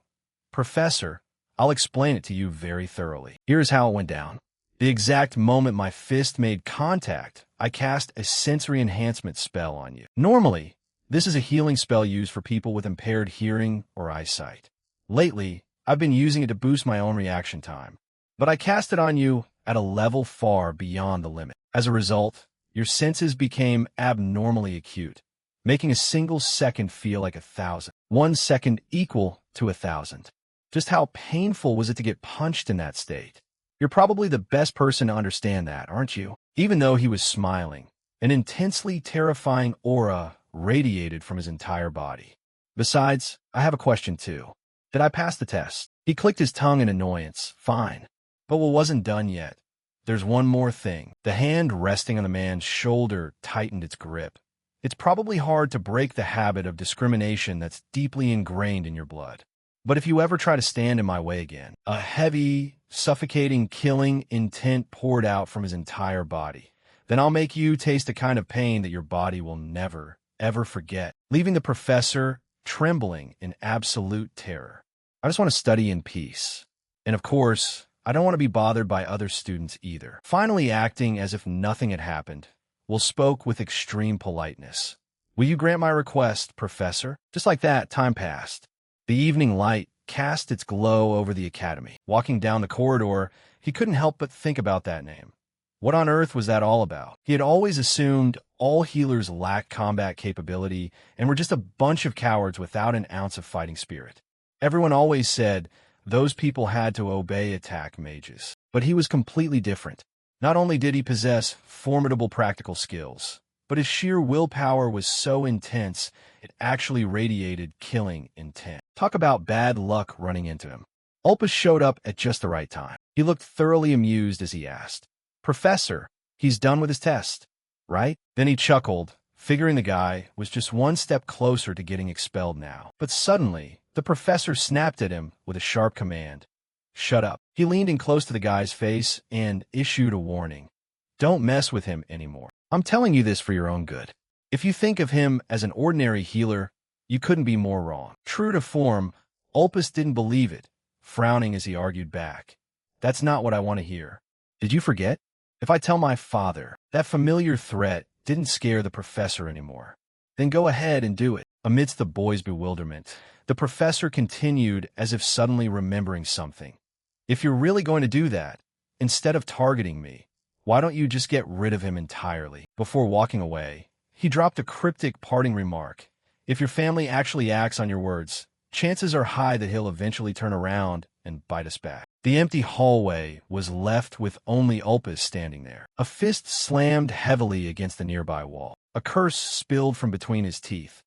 Professor, I'll explain it to you very thoroughly. Here's how it went down. The exact moment my fist made contact, I cast a sensory enhancement spell on you. Normally, this is a healing spell used for people with impaired hearing or eyesight. Lately, I've been using it to boost my own reaction time, but I cast it on you at a level far beyond the limit. As a result, your senses became abnormally acute, making a single second feel like 1,000. 1 second equal to 1,000. Just how painful was it to get punched in that state? You're probably the best person to understand that, aren't you? Even though he was smiling, an intensely terrifying aura radiated from his entire body. Besides, I have a question too. Did I pass the test? He clicked his tongue in annoyance. Fine. But what wasn't done yet? There's one more thing. The hand resting on the man's shoulder tightened its grip. It's probably hard to break the habit of discrimination that's deeply ingrained in your blood. But if you ever try to stand in my way again, a heavy, suffocating, killing intent poured out from his entire body, then I'll make you taste a kind of pain that your body will never, ever forget, leaving the professor trembling in absolute terror. I just want to study in peace. And of course, I don't want to be bothered by other students either. Finally acting as if nothing had happened, Will spoke with extreme politeness. Will you grant my request, Professor? Just like that, time passed. The evening light cast its glow over the academy. Walking down the corridor, he couldn't help but think about that name. What on earth was that all about? He had always assumed all healers lacked combat capability and were just a bunch of cowards without an ounce of fighting spirit. Everyone always said those people had to obey attack mages. But he was completely different. Not only did he possess formidable practical skills, but his sheer willpower was so intense it actually radiated killing intent. Talk about bad luck running into him. Ulpus showed up at just the right time. He looked thoroughly amused as he asked, Professor, he's done with his test, right? Then he chuckled, figuring the guy was just one step closer to getting expelled now. But suddenly, the professor snapped at him with a sharp command. Shut up. He leaned in close to the guy's face and issued a warning. Don't mess with him anymore. I'm telling you this for your own good. If you think of him as an ordinary healer, you couldn't be more wrong. True to form, Ulpus didn't believe it, frowning as he argued back. That's not what I want to hear. Did you forget? If I tell my father that familiar threat didn't scare the professor anymore, then go ahead and do it. Amidst the boy's bewilderment, the professor continued as if suddenly remembering something. If you're really going to do that, instead of targeting me, why don't you just get rid of him entirely? Before walking away, he dropped a cryptic parting remark. If your family actually acts on your words, chances are high that he'll eventually turn around and bite us back. The empty hallway was left with only Ulpus standing there. A fist slammed heavily against the nearby wall. A curse spilled from between his teeth.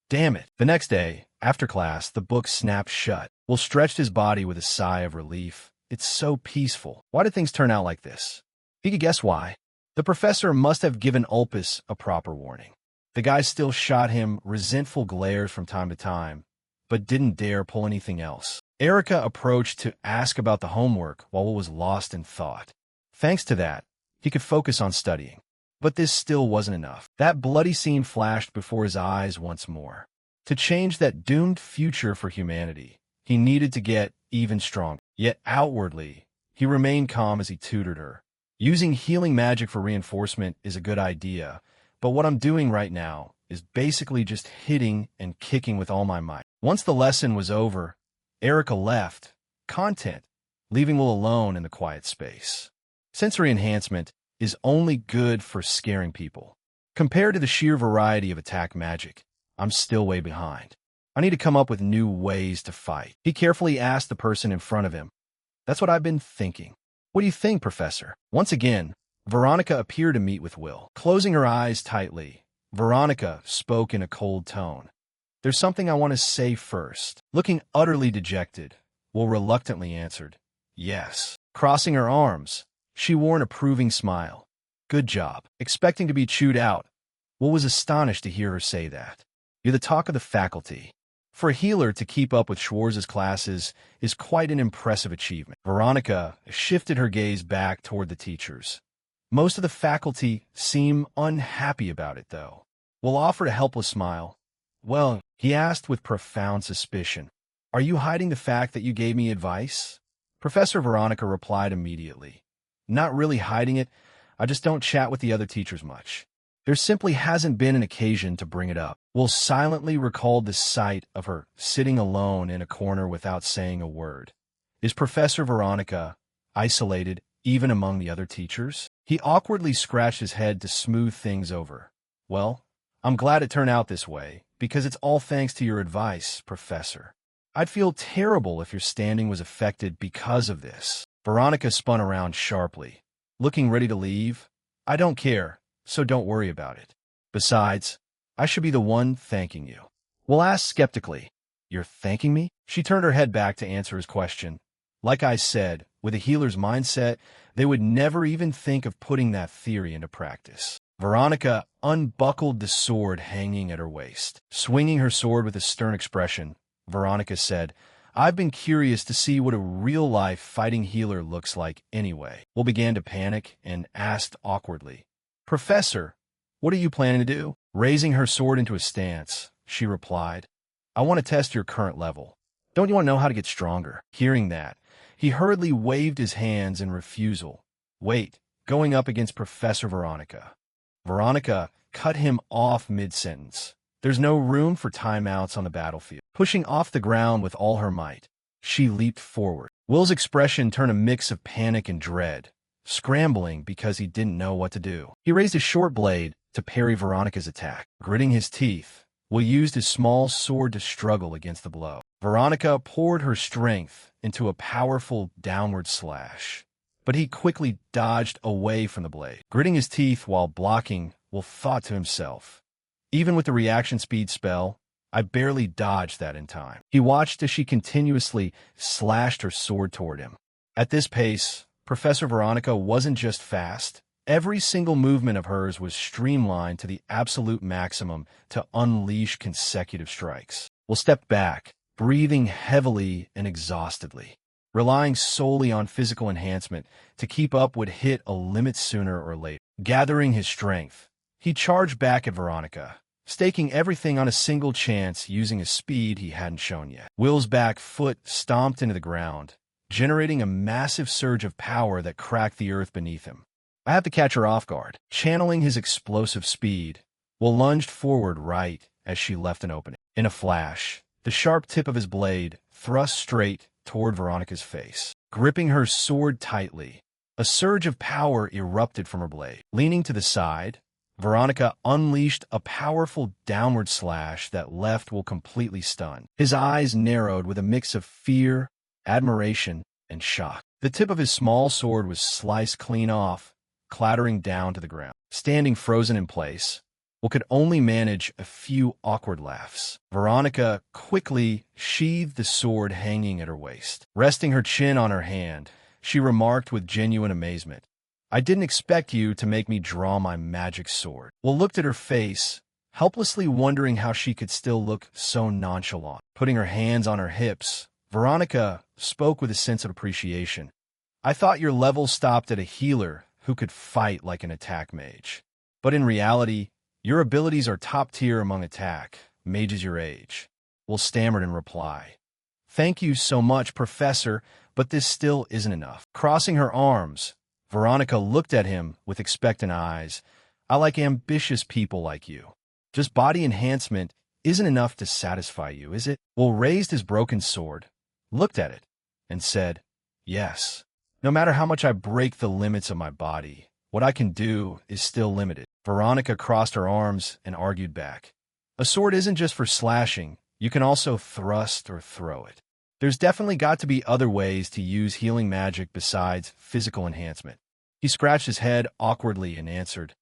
Damn it. The next day, after class, the book snapped shut. Will stretched his body with a sigh of relief. It's so peaceful. Why did things turn out like this? He could guess why. The professor must have given Ulpus a proper warning. The guy still shot him resentful glares from time to time, but didn't dare pull anything else. Erica approached to ask about the homework while Will was lost in thought. Thanks to that, he could focus on studying. But this still wasn't enough. That bloody scene flashed before his eyes once more. To change that doomed future for humanity, he needed to get even stronger. Yet outwardly, he remained calm as he tutored her. Using healing magic for reinforcement is a good idea, but what I'm doing right now is basically just hitting and kicking with all my might. Once the lesson was over, Erica left, content, leaving Will alone in the quiet space. Sensory enhancement is only good for scaring people. Compared to the sheer variety of attack magic, I'm still way behind. I need to come up with new ways to fight. He carefully asked the person in front of him. That's what I've been thinking. What do you think, Professor? Once again, Veronica appeared to meet with Will. Closing her eyes tightly, Veronica spoke in a cold tone. There's something I want to say first. Looking utterly dejected, Will reluctantly answered, yes. Crossing her arms, she wore an approving smile. Good job. Expecting to be chewed out, Will was astonished to hear her say that. You're the talk of the faculty. For a healer to keep up with Schwartz's classes is quite an impressive achievement. Veronica shifted her gaze back toward the teachers. Most of the faculty seem unhappy about it, though. Will offered a helpless smile. Well, he asked with profound suspicion, are you hiding the fact that you gave me advice? Professor Veronica replied immediately. Not really hiding it, I just don't chat with the other teachers much. There simply hasn't been an occasion to bring it up. Will silently recalled the sight of her sitting alone in a corner without saying a word. Is Professor Veronica isolated even among the other teachers? He awkwardly scratched his head to smooth things over. Well, I'm glad it turned out this way, because it's all thanks to your advice, Professor. I'd feel terrible if your standing was affected because of this. Veronica spun around sharply, looking ready to leave. I don't care, so don't worry about it. Besides, I should be the one thanking you. Will asked skeptically, you're thanking me? She turned her head back to answer his question. Like I said, with a healer's mindset, they would never even think of putting that theory into practice. Veronica unbuckled the sword hanging at her waist. Swinging her sword with a stern expression, Veronica said, I've been curious to see what a real-life fighting healer looks like anyway. Will began to panic and asked awkwardly, Professor, what are you planning to do? Raising her sword into a stance, she replied, I want to test your current level. Don't you want to know how to get stronger? Hearing that, he hurriedly waved his hands in refusal. Wait, going up against Professor Veronica. Veronica cut him off mid-sentence. There's no room for timeouts on the battlefield. Pushing off the ground with all her might, she leaped forward. Will's expression turned a mix of panic and dread, scrambling because he didn't know what to do. He raised his short blade to parry Veronica's attack. Gritting his teeth, Will used his small sword to struggle against the blow. Veronica poured her strength into a powerful downward slash, but he quickly dodged away from the blade. Gritting his teeth while blocking, Will thought to himself, even with the reaction speed spell, I barely dodged that in time. He watched as she continuously slashed her sword toward him. At this pace, Professor Veronica wasn't just fast. Every single movement of hers was streamlined to the absolute maximum to unleash consecutive strikes. Will stepped back, breathing heavily and exhaustedly. Relying solely on physical enhancement to keep up would hit a limit sooner or later. Gathering his strength, he charged back at Veronica, staking everything on a single chance using a speed he hadn't shown yet. Will's back foot stomped into the ground, generating a massive surge of power that cracked the earth beneath him. I have to catch her off guard. Channeling his explosive speed, Will lunged forward right as she left an opening. In a flash, the sharp tip of his blade thrust straight toward Veronica's face. Gripping her sword tightly, a surge of power erupted from her blade. Leaning to the side, Veronica unleashed a powerful downward slash that left Will completely stunned. His eyes narrowed with a mix of fear, admiration, and shock. The tip of his small sword was sliced clean off, clattering down to the ground. Standing frozen in place, Will could only manage a few awkward laughs. Veronica quickly sheathed the sword hanging at her waist. Resting her chin on her hand, she remarked with genuine amazement, I didn't expect you to make me draw my magic sword. Will looked at her face, helplessly wondering how she could still look so nonchalant. Putting her hands on her hips, Veronica spoke with a sense of appreciation. I thought your level stopped at a healer who could fight like an attack mage. But in reality, your abilities are top tier among attack mages your age. Will stammered in reply. Thank you so much, Professor, but this still isn't enough. Crossing her arms, Veronica looked at him with expectant eyes. I like ambitious people like you. Just body enhancement isn't enough to satisfy you, is it? Will raised his broken sword, looked at it, and said, yes. No matter how much I break the limits of my body, what I can do is still limited. Veronica crossed her arms and argued back. A sword isn't just for slashing. You can also thrust or throw it. There's definitely got to be other ways to use healing magic besides physical enhancement. He scratched his head awkwardly and answered,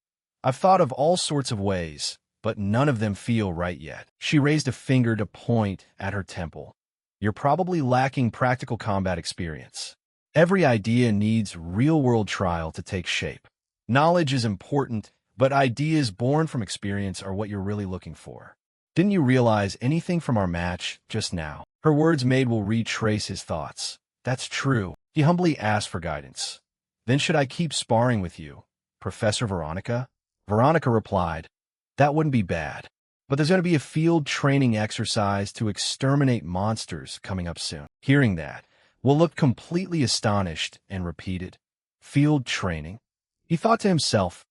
I've thought of all sorts of ways, but none of them feel right yet. She raised a finger to point at her temple. You're probably lacking practical combat experience. Every idea needs real-world trial to take shape. Knowledge is important, but ideas born from experience are what you're really looking for. Didn't you realize anything from our match just now? Her words made Will retrace his thoughts. That's true. He humbly asked for guidance. Then should I keep sparring with you, Professor Veronica? Veronica replied, that wouldn't be bad. But there's going to be a field training exercise to exterminate monsters coming up soon. Hearing that, Will looked completely astonished and repeated, field training? He thought to himself,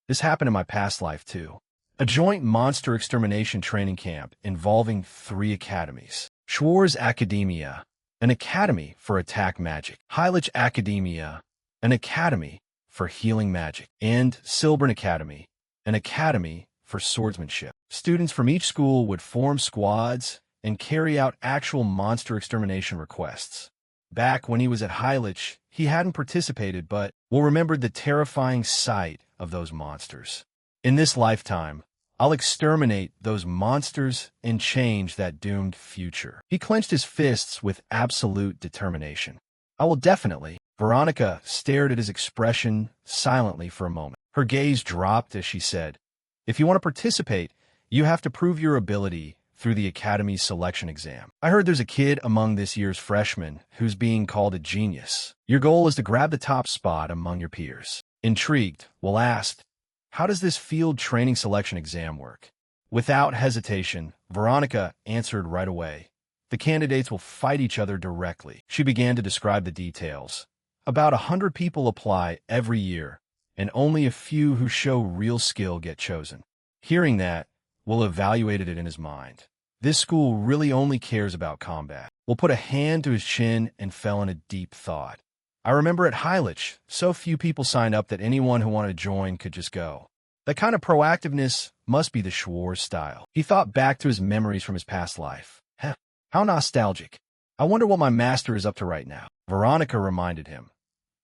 this happened in my past life too. A joint monster extermination training camp involving 3 academies. Schwarz Academia, an academy for attack magic. Heilig Academia, an academy for healing magic. And Silbern Academy, an academy for swordsmanship. Students from each school would form squads and carry out actual monster extermination requests. Back when he was at Heilig, he hadn't participated, but Will remembered the terrifying sight of those monsters. In this lifetime, I'll exterminate those monsters and change that doomed future. He clenched his fists with absolute determination. I will definitely. Veronica stared at his expression silently for a moment. Her gaze dropped as she said, if you want to participate, you have to prove your ability through the Academy's selection exam. I heard there's a kid among this year's freshmen who's being called a genius. Your goal is to grab the top spot among your peers. Intrigued, Will asked, how does this field training selection exam work? Without hesitation, Veronica answered right away. The candidates will fight each other directly. She began to describe the details. About 100 people apply every year, and only a few who show real skill get chosen. Hearing that, Will evaluated it in his mind. This school really only cares about combat. Will put a hand to his chin and fell in a deep thought. I remember at Heilig, so few people signed up that anyone who wanted to join could just go. That kind of proactiveness must be the Schwarz style. He thought back to his memories from his past life. Heh, how nostalgic. I wonder what my master is up to right now. Veronica reminded him.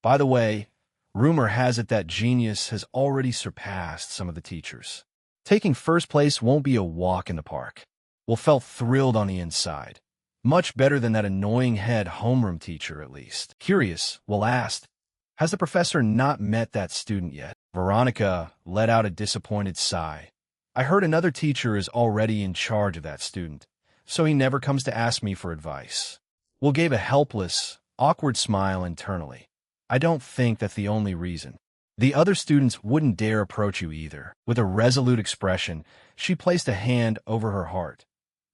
By the way, rumor has it that genius has already surpassed some of the teachers. Taking first place won't be a walk in the park. Will felt thrilled on the inside. Much better than that annoying head homeroom teacher, at least. Curious, Will asked, has the professor not met that student yet? Veronica let out a disappointed sigh. I heard another teacher is already in charge of that student, so he never comes to ask me for advice. Will gave a helpless, awkward smile internally. I don't think that's the only reason. The other students wouldn't dare approach you either. With a resolute expression, she placed a hand over her heart.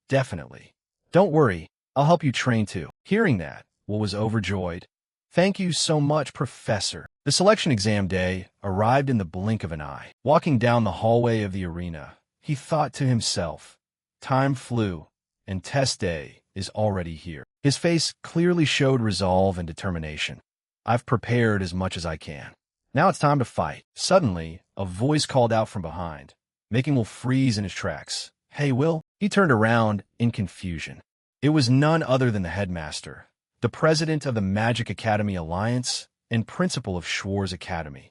Definitely. Don't worry, I'll help you train too. Hearing that, Will was overjoyed. Thank you so much, Professor. The selection exam day arrived in the blink of an eye. Walking down the hallway of the arena, he thought to himself, time flew, and test day is already here. His face clearly showed resolve and determination. I've prepared as much as I can. Now it's time to fight. Suddenly, a voice called out from behind, making Will freeze in his tracks. Hey, Will? He turned around in confusion. It was none other than the headmaster, the president of the Magic Academy Alliance and principal of Schwarz Academy,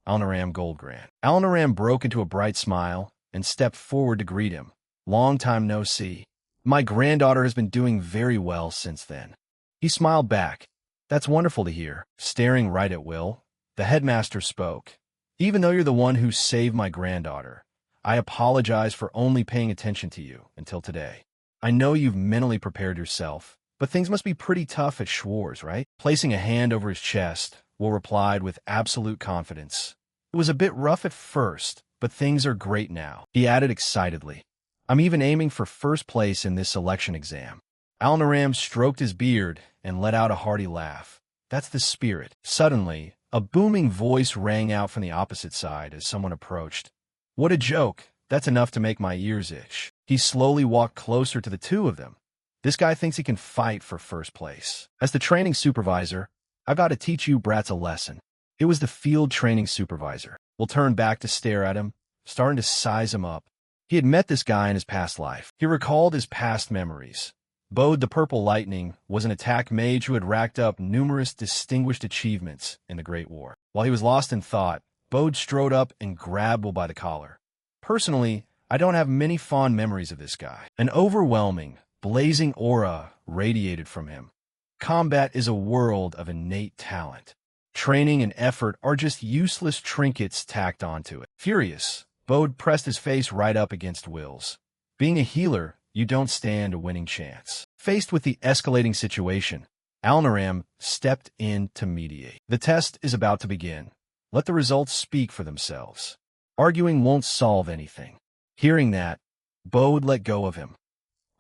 Alnaram Goldgrand. Alnaram broke into a bright smile and stepped forward to greet him. Long time no see. My granddaughter has been doing very well since then. He smiled back. That's wonderful to hear. Staring right at Will, the headmaster spoke. Even though you're the one who saved my granddaughter, I apologize for only paying attention to you until today. I know you've mentally prepared yourself, but things must be pretty tough at Schwarz, right? Placing a hand over his chest, Will replied with absolute confidence. It was a bit rough at first, but things are great now. He added excitedly. I'm even aiming for first place in this selection exam. Alnaram stroked his beard and let out a hearty laugh. That's the spirit. Suddenly, A booming voice rang out from the opposite side as someone approached. What a joke! That's enough to make my ears itch. He slowly walked closer to the two of them. This guy thinks he can fight for first place. As the training supervisor, I've got to teach you brats a lesson. It was the field training supervisor. Will turned back to stare at him, starting to size him up. He had met this guy in his past life. He recalled his past memories. Bode the Purple Lightning was an attack mage who had racked up numerous distinguished achievements in the Great War. While he was lost in thought, Bode strode up and grabbed Will by the collar. Personally, I don't have many fond memories of this guy. An overwhelming, blazing aura radiated from him. Combat is a world of innate talent. Training and effort are just useless trinkets tacked onto it. Furious, Bode pressed his face right up against Will's. Being a healer, you don't stand a winning chance. Faced with the escalating situation, Alnaram stepped in to mediate. The test is about to begin. Let the results speak for themselves. Arguing won't solve anything. Hearing that, Bode let go of him.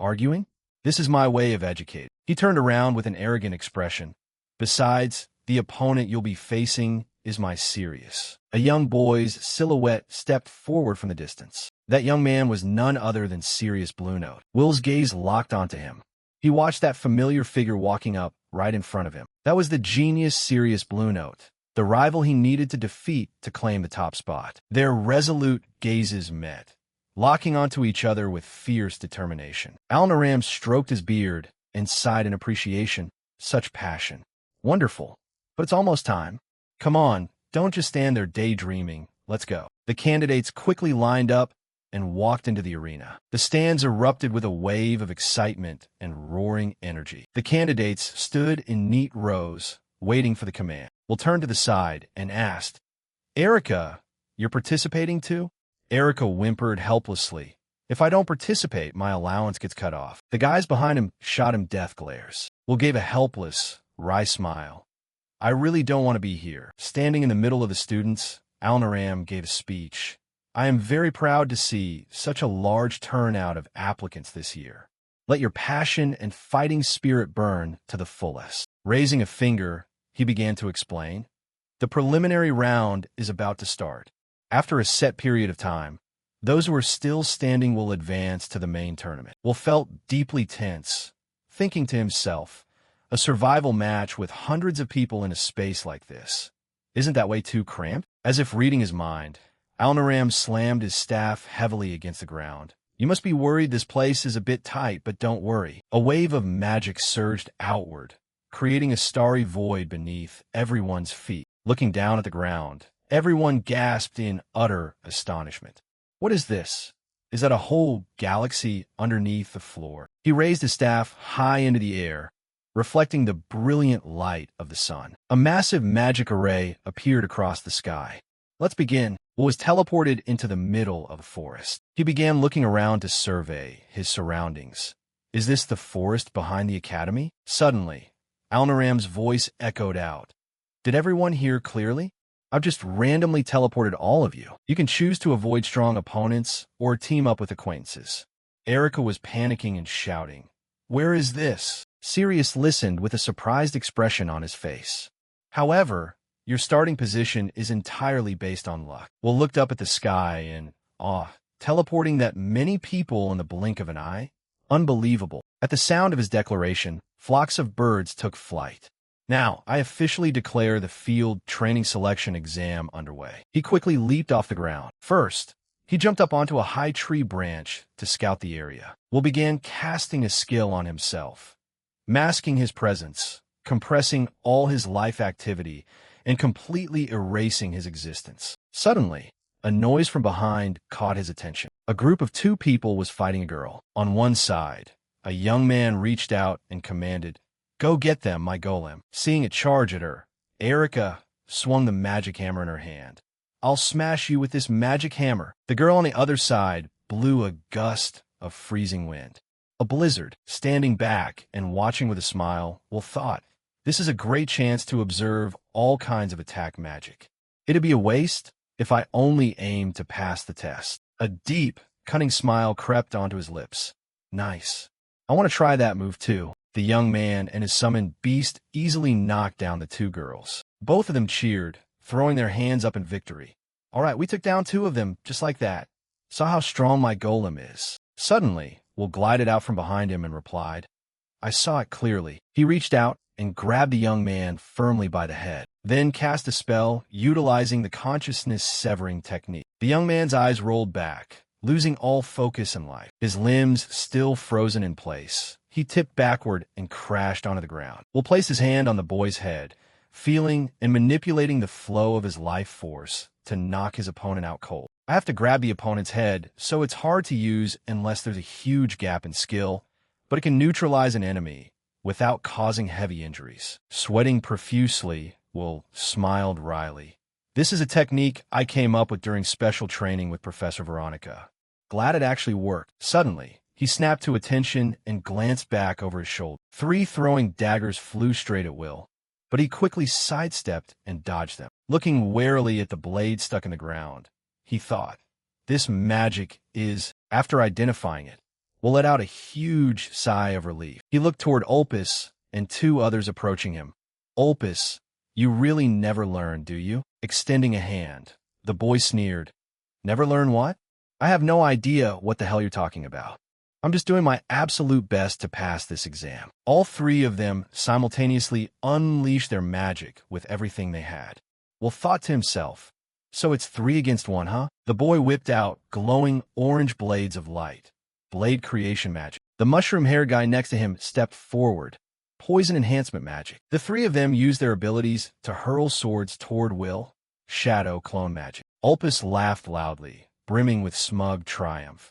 Arguing? This is my way of educating. He turned around with an arrogant expression. Besides, the opponent you'll be facing is my Sirius. A young boy's silhouette stepped forward from the distance. That young man was none other than Sirius Bluenote. Will's gaze locked onto him. He watched that familiar figure walking up right in front of him. That was the genius Sirius Bluenote, the rival he needed to defeat to claim the top spot. Their resolute gazes met, locking onto each other with fierce determination. Alnaram stroked his beard and sighed in appreciation. Such passion. Wonderful. But it's almost time. Come on, don't just stand there daydreaming. Let's go. The candidates quickly lined up and walked into the arena. The stands erupted with a wave of excitement and roaring energy. The candidates stood in neat rows, waiting for the command. Will turned to the side and asked, Erica, you're participating too? Erica whimpered helplessly. If I don't participate, my allowance gets cut off. The guys behind him shot him death glares. Will gave a helpless, wry smile. I really don't want to be here. Standing in the middle of the students, Alnaram gave a speech. I am very proud to see such a large turnout of applicants this year. Let your passion and fighting spirit burn to the fullest. Raising a finger, he began to explain. The preliminary round is about to start. After a set period of time, those who are still standing will advance to the main tournament. Will felt deeply tense, thinking to himself, a survival match with hundreds of people in a space like this. Isn't that way too cramped? As if reading his mind, Alnaram slammed his staff heavily against the ground. You must be worried this place is a bit tight, but don't worry. A wave of magic surged outward, creating a starry void beneath everyone's feet. Looking down at the ground, everyone gasped in utter astonishment. What is this? Is that a whole galaxy underneath the floor? He raised his staff high into the air, reflecting the brilliant light of the sun. A massive magic array appeared across the sky. Let's begin. Will was teleported into the middle of the forest. He began looking around to survey his surroundings. Is this the forest behind the academy? Suddenly, Alnaram's voice echoed out. Did everyone hear clearly? I've just randomly teleported all of you. You can choose to avoid strong opponents or team up with acquaintances. Erica was panicking and shouting. Where is this? Sirius listened with a surprised expression on his face. However, your starting position is entirely based on luck. Will looked up at the sky in awe, teleporting that many people in the blink of an eye? Unbelievable. At the sound of his declaration, flocks of birds took flight. Now, I officially declare the field training selection exam underway. He quickly leaped off the ground. First, he jumped up onto a high tree branch to scout the area. Will began casting a skill on himself, masking his presence, compressing all his life activity, and completely erasing his existence. Suddenly, a noise from behind caught his attention. A group of two people was fighting a girl. On one side, a young man reached out and commanded, Go get them, my golem. Seeing it charge at her, Erica swung the magic hammer in her hand. I'll smash you with this magic hammer. The girl on the other side blew a gust of freezing wind. A blizzard, standing back and watching with a smile, Will thought, this is a great chance to observe all kinds of attack magic. It'd be a waste if I only aimed to pass the test. A deep, cunning smile crept onto his lips. Nice. I want to try that move too. The young man and his summoned beast easily knocked down the two girls. Both of them cheered, throwing their hands up in victory. All right, we took down 2 of them, just like that. Saw how strong my golem is. Suddenly, Will glided out from behind him and replied, I saw it clearly. He reached out and grabbed the young man firmly by the head, then cast a spell utilizing the consciousness-severing technique. The young man's eyes rolled back, losing all focus and life. His limbs still frozen in place. He tipped backward and crashed onto the ground. Will placed his hand on the boy's head, feeling and manipulating the flow of his life force to knock his opponent out cold. I have to grab the opponent's head, so it's hard to use unless there's a huge gap in skill, but it can neutralize an enemy without causing heavy injuries. Sweating profusely, Will smiled wryly. This is a technique I came up with during special training with Professor Veronica. Glad it actually worked. Suddenly, he snapped to attention and glanced back over his shoulder. 3 throwing daggers flew straight at Will, but he quickly sidestepped and dodged them. Looking warily at the blade stuck in the ground, he thought, this magic is, after identifying it, Will let out a huge sigh of relief. He looked toward Ulpis and 2 others approaching him. Ulpis, you really never learn, do you? Extending a hand, the boy sneered. Never learn what? I have no idea what the hell you're talking about. I'm just doing my absolute best to pass this exam. All 3 of them simultaneously unleashed their magic with everything they had. Will thought to himself, so it's 3 against 1, huh? The boy whipped out glowing orange blades of light. Blade creation magic. The mushroom-haired guy next to him stepped forward. Poison enhancement magic. The 3 of them used their abilities to hurl swords toward Will. Shadow clone magic. Ulpis laughed loudly, brimming with smug triumph.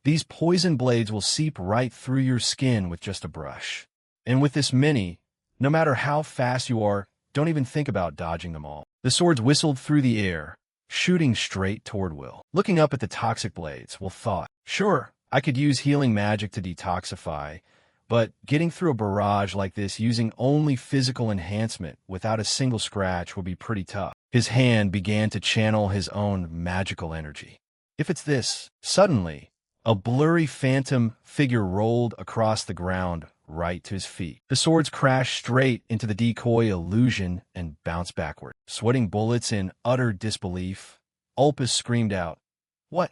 These poison blades will seep right through your skin with just a brush. And with this many, no matter how fast you are, don't even think about dodging them all. The swords whistled through the air, shooting straight toward Will. Looking up at the toxic blades, Will thought, sure, I could use healing magic to detoxify, but getting through a barrage like this using only physical enhancement without a single scratch would be pretty tough. His hand began to channel his own magical energy. If it's this, suddenly, a blurry phantom figure rolled across the ground right to his feet. The swords crashed straight into the decoy illusion and bounced backward. Sweating bullets in utter disbelief, Ulpis screamed out, What?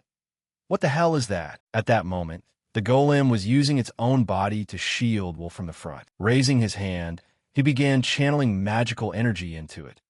What the hell is that? At that moment, the golem was using its own body to shield Will from the front. Raising his hand, he began channeling magical energy into it.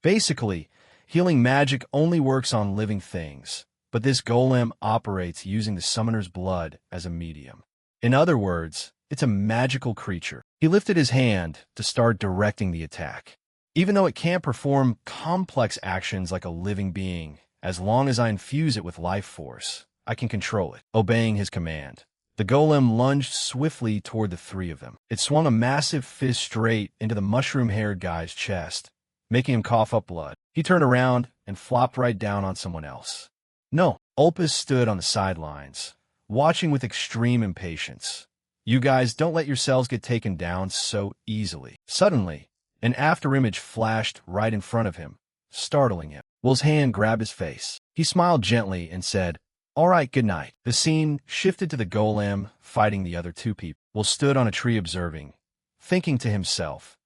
Basically, healing magic only works on living things, but this golem operates using the summoner's blood as a medium. In other words, it's a magical creature. He lifted his hand to start directing the attack. Even though it can't perform complex actions like a living being, as long as I infuse it with life force, I can control it. Obeying his command, the golem lunged swiftly toward the 3 of them. It swung a massive fist straight into the mushroom-haired guy's chest, making him cough up blood. He turned around and flopped right down on someone else. No, Ulpis stood on the sidelines, watching with extreme impatience. You guys don't let yourselves get taken down so easily. Suddenly, an afterimage flashed right in front of him, startling him. Will's hand grabbed his face. He smiled gently and said, All right, good night. The scene shifted to the golem fighting the other 2 people. Will stood on a tree observing, thinking to himself,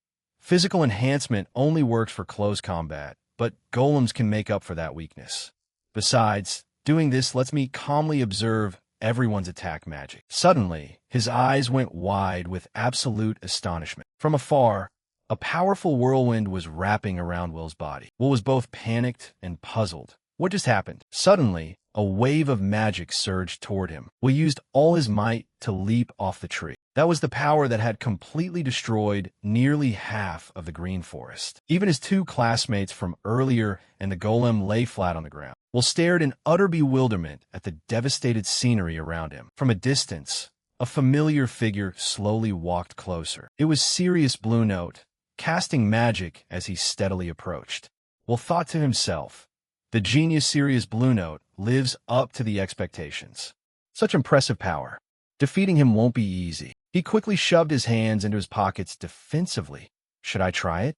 physical enhancement only works for close combat, but golems can make up for that weakness. Besides, doing this lets me calmly observe everyone's attack magic. Suddenly, his eyes went wide with absolute astonishment. From afar, a powerful whirlwind was wrapping around Will's body. Will was both panicked and puzzled. What just happened? Suddenly, a wave of magic surged toward him. Will used all his might to leap off the tree. That was the power that had completely destroyed nearly half of the green forest. Even his 2 classmates from earlier and the golem lay flat on the ground. Will stared in utter bewilderment at the devastated scenery around him. From a distance, a familiar figure slowly walked closer. It was Sirius Blue Note, casting magic as he steadily approached. Will thought to himself, the genius Sirius Blue Note lives up to the expectations. Such impressive power. Defeating him won't be easy. He quickly shoved his hands into his pockets defensively. Should I try it?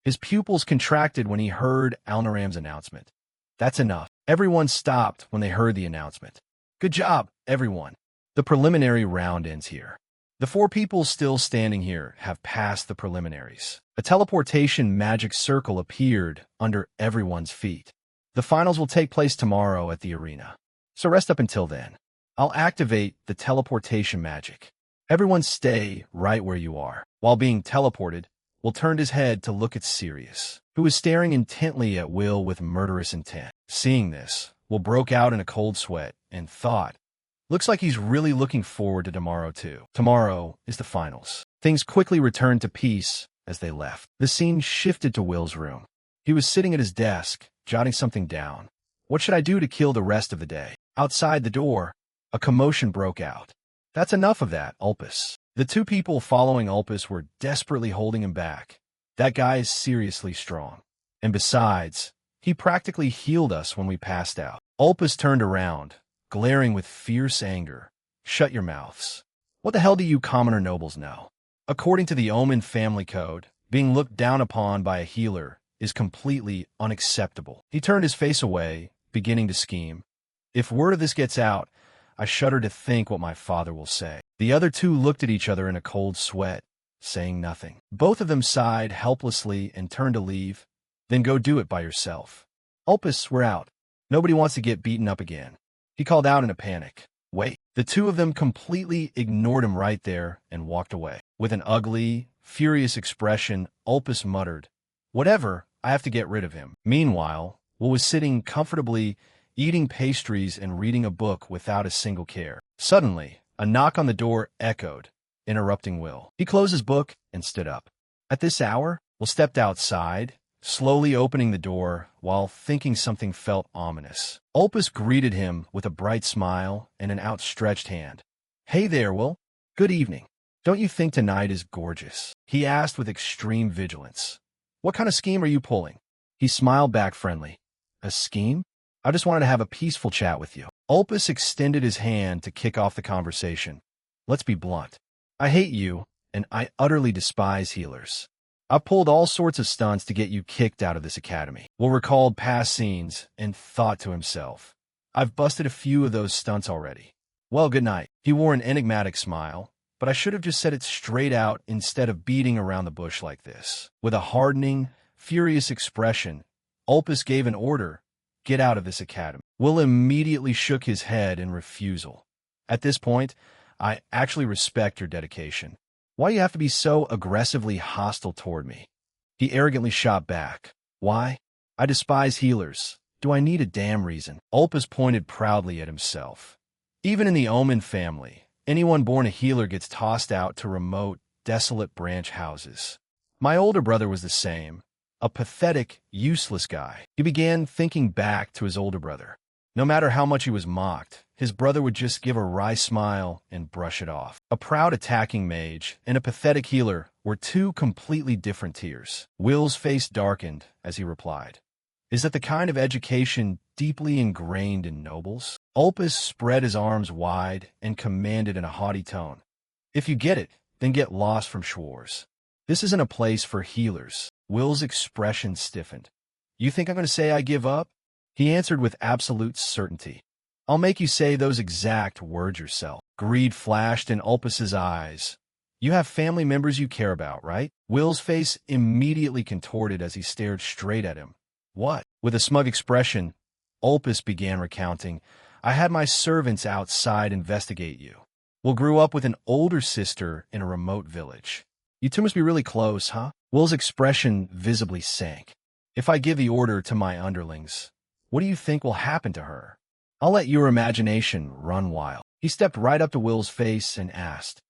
His pupils contracted when he heard Alnaram's announcement. That's enough. Everyone stopped when they heard the announcement. Good job, everyone. The preliminary round ends here. The 4 people still standing here have passed the preliminaries. A teleportation magic circle appeared under everyone's feet. The finals will take place tomorrow at the arena, so rest up until then. I'll activate the teleportation magic. Everyone stay right where you are. While being teleported, Will turned his head to look at Sirius, who was staring intently at Will with murderous intent. Seeing this, Will broke out in a cold sweat and thought, looks like he's really looking forward to tomorrow too. Tomorrow is the finals. Things quickly returned to peace as they left. The scene shifted to Will's room. He was sitting at his desk, jotting something down. What should I do to kill the rest of the day? Outside the door, a commotion broke out. That's enough of that, Ulpus. The two people following Ulpus were desperately holding him back. That guy is seriously strong. And besides, he practically healed us when we passed out. Ulpus turned around, glaring with fierce anger. Shut your mouths. What the hell do you commoner nobles know? According to the Omen family code, being looked down upon by a healer is completely unacceptable. He turned his face away, beginning to scheme. If word of this gets out, I shudder to think what my father will say. The other two looked at each other in a cold sweat, saying nothing. Both of them sighed helplessly and turned to leave. Then go do it by yourself. Ulpus, we're out. Nobody wants to get beaten up again. He called out in a panic. Wait. The two of them completely ignored him right there and walked away. With an ugly, furious expression, Ulpus muttered, whatever, I have to get rid of him. Meanwhile, Will was sitting comfortably, eating pastries and reading a book without a single care. Suddenly, a knock on the door echoed, interrupting Will. He closed his book and stood up. At this hour, Will stepped outside, slowly opening the door while thinking something felt ominous. Ulpus greeted him with a bright smile and an outstretched hand. Hey there, Will. Good evening. Don't you think tonight is gorgeous? He asked with extreme vigilance. What kind of scheme are you pulling? He smiled back friendly. A scheme? I just wanted to have a peaceful chat with you. Ulpus extended his hand to kick off the conversation. Let's be blunt. I hate you, and I utterly despise healers. I've pulled all sorts of stunts to get you kicked out of this academy. Will recalled past scenes and thought to himself, I've busted a few of those stunts already. Well, good night. He wore an enigmatic smile, but I should have just said it straight out instead of beating around the bush like this. With a hardening, furious expression, Ulpus gave an order, get out of this academy. Will immediately shook his head in refusal. At this point, I actually respect your dedication. Why do you have to be so aggressively hostile toward me? He arrogantly shot back. Why? I despise healers. Do I need a damn reason? Ulpus pointed proudly at himself. Even in the Omen family, anyone born a healer gets tossed out to remote, desolate branch houses. My older brother was the same. A pathetic, useless guy. He began thinking back to his older brother. No matter how much he was mocked, his brother would just give a wry smile and brush it off. A proud attacking mage and a pathetic healer were two completely different tiers. Will's face darkened as he replied, is that the kind of education deeply ingrained in nobles? Ulpus spread his arms wide and commanded in a haughty tone, if you get it, then get lost from Schwarz. This isn't a place for healers. Will's expression stiffened. You think I'm going to say I give up? He answered with absolute certainty. I'll make you say those exact words yourself. Greed flashed in Ulpus's eyes. You have family members you care about, right? Will's face immediately contorted as he stared straight at him. What? With a smug expression, Ulpus began recounting, I had my servants outside investigate you. Will grew up with an older sister in a remote village. You two must be really close, huh? Will's expression visibly sank. If I give the order to my underlings, what do you think will happen to her? I'll let your imagination run wild. He stepped right up to Will's face and asked,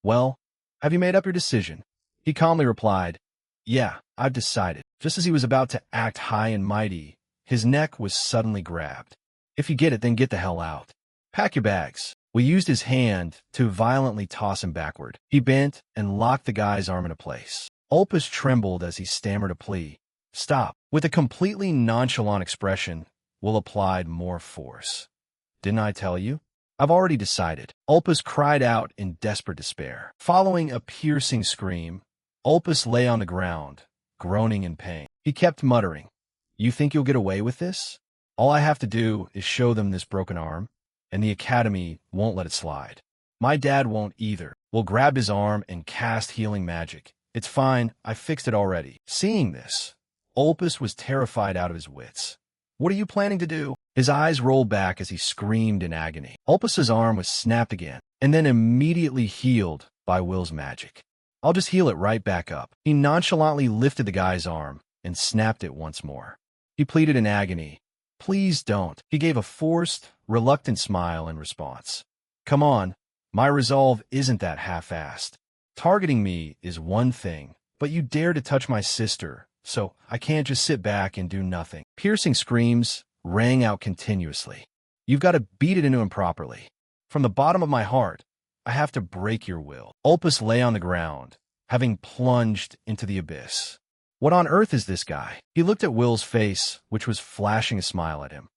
well, have you made up your decision? He calmly replied, yeah, I've decided. Just as he was about to act high and mighty, his neck was suddenly grabbed. If you get it, then get the hell out. Pack your bags. We used his hand to violently toss him backward. He bent and locked the guy's arm into place. Ulpus trembled as he stammered a plea. Stop. With a completely nonchalant expression, Will applied more force. Didn't I tell you? I've already decided. Ulpus cried out in desperate despair. Following a piercing scream, Ulpus lay on the ground, groaning in pain. He kept muttering, you think you'll get away with this? All I have to do is show them this broken arm, and the academy won't let it slide. My dad won't either. Will grabbed his arm and cast healing magic, It's fine, I fixed it already. Seeing this, Ulpus was terrified out of his wits. What are you planning to do? His eyes rolled back as he screamed in agony. Ulpus's arm was snapped again, and then immediately healed by Will's magic. I'll just heal it right back up. He nonchalantly lifted the guy's arm and snapped it once more. He pleaded in agony. Please don't. He gave a forced, reluctant smile in response. Come on, my resolve isn't that half-assed. Targeting me is one thing, but you dare to touch my sister, so I can't just sit back and do nothing. Piercing screams rang out continuously. You've got to beat it into him properly. From the bottom of my heart, I have to break your will. Ulpus lay on the ground, having plunged into the abyss. What on earth is this guy? He looked at Will's face, which was flashing a smile at him.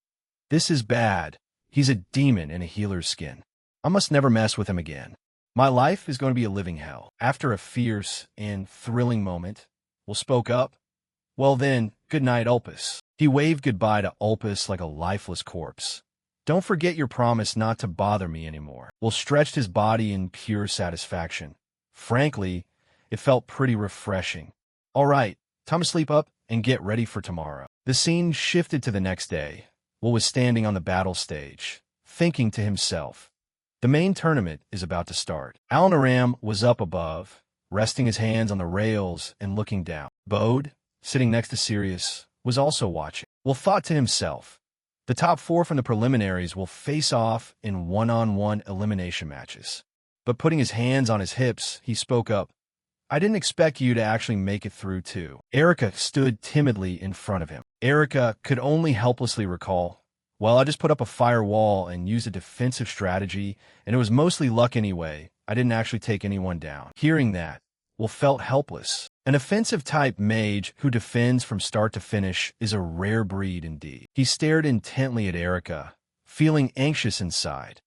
This is bad. He's a demon in a healer's skin. I must never mess with him again. My life is going to be a living hell. After a fierce and thrilling moment, Will spoke up. Well then, good night, Ulpus. He waved goodbye to Ulpus like a lifeless corpse. Don't forget your promise not to bother me anymore. Will stretched his body in pure satisfaction. Frankly, it felt pretty refreshing. All right, time to sleep up and get ready for tomorrow. The scene shifted to the next day. Will was standing on the battle stage, thinking to himself, the main tournament is about to start. Al-Naram was up above, resting his hands on the rails and looking down. Bode, sitting next to Sirius, was also watching. Will thought to himself, the top 4 from the preliminaries will face off in one-on-one elimination matches. But putting his hands on his hips, he spoke up. I didn't expect you to actually make it through, too. Erica stood timidly in front of him. Erica could only helplessly recall, well, I just put up a firewall and used a defensive strategy, and it was mostly luck anyway. I didn't actually take anyone down. Hearing that, Will felt helpless. An offensive-type mage who defends from start to finish is a rare breed indeed. He stared intently at Erica, feeling anxious inside.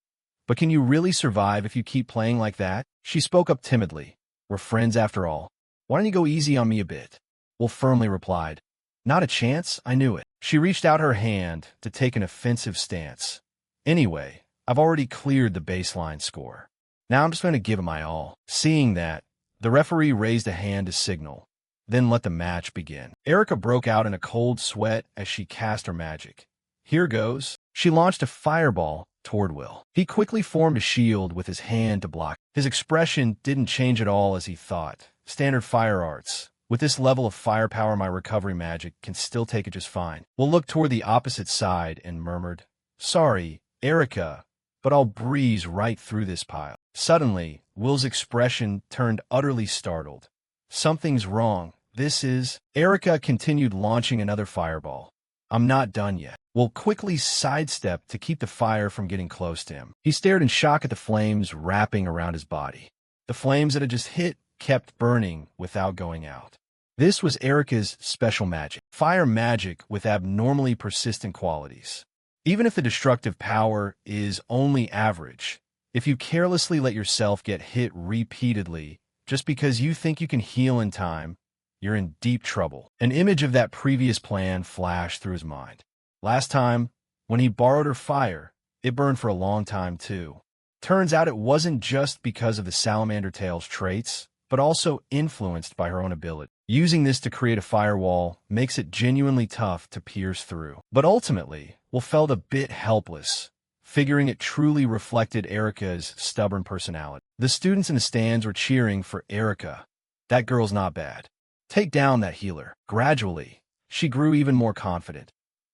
But can you really survive if you keep playing like that? She spoke up timidly. We're friends after all. Why don't you go easy on me a bit? Will firmly replied. Not a chance, I knew it. She reached out her hand to take an offensive stance. Anyway, I've already cleared the baseline score. Now I'm just going to give it my all. Seeing that, the referee raised a hand to signal, then let the match begin. Erica broke out in a cold sweat as she cast her magic. Here goes. She launched a fireball toward Will. He quickly formed a shield with his hand to block. His expression didn't change at all as he thought. Standard fire arts. With this level of firepower, my recovery magic can still take it just fine. Will looked toward the opposite side and murmured, Sorry, Erica, but I'll breeze right through this pile. Suddenly, Will's expression turned utterly startled. Something's wrong. This is... Erica continued launching another fireball. I'm not done yet. Will quickly sidestepped to keep the fire from getting close to him. He stared in shock at the flames wrapping around his body. The flames that had just hit kept burning without going out. This was Erica's special magic. Fire magic with abnormally persistent qualities. Even if the destructive power is only average, if you carelessly let yourself get hit repeatedly just because you think you can heal in time, you're in deep trouble. An image of that previous plan flashed through his mind. Last time, when he borrowed her fire, it burned for a long time too. Turns out it wasn't just because of the Salamander Tail's traits, but also influenced by her own ability. Using this to create a firewall makes it genuinely tough to pierce through. But ultimately, Will felt a bit helpless, figuring it truly reflected Erica's stubborn personality. The students in the stands were cheering for Erica. That girl's not bad. Take down that healer. Gradually, she grew even more confident.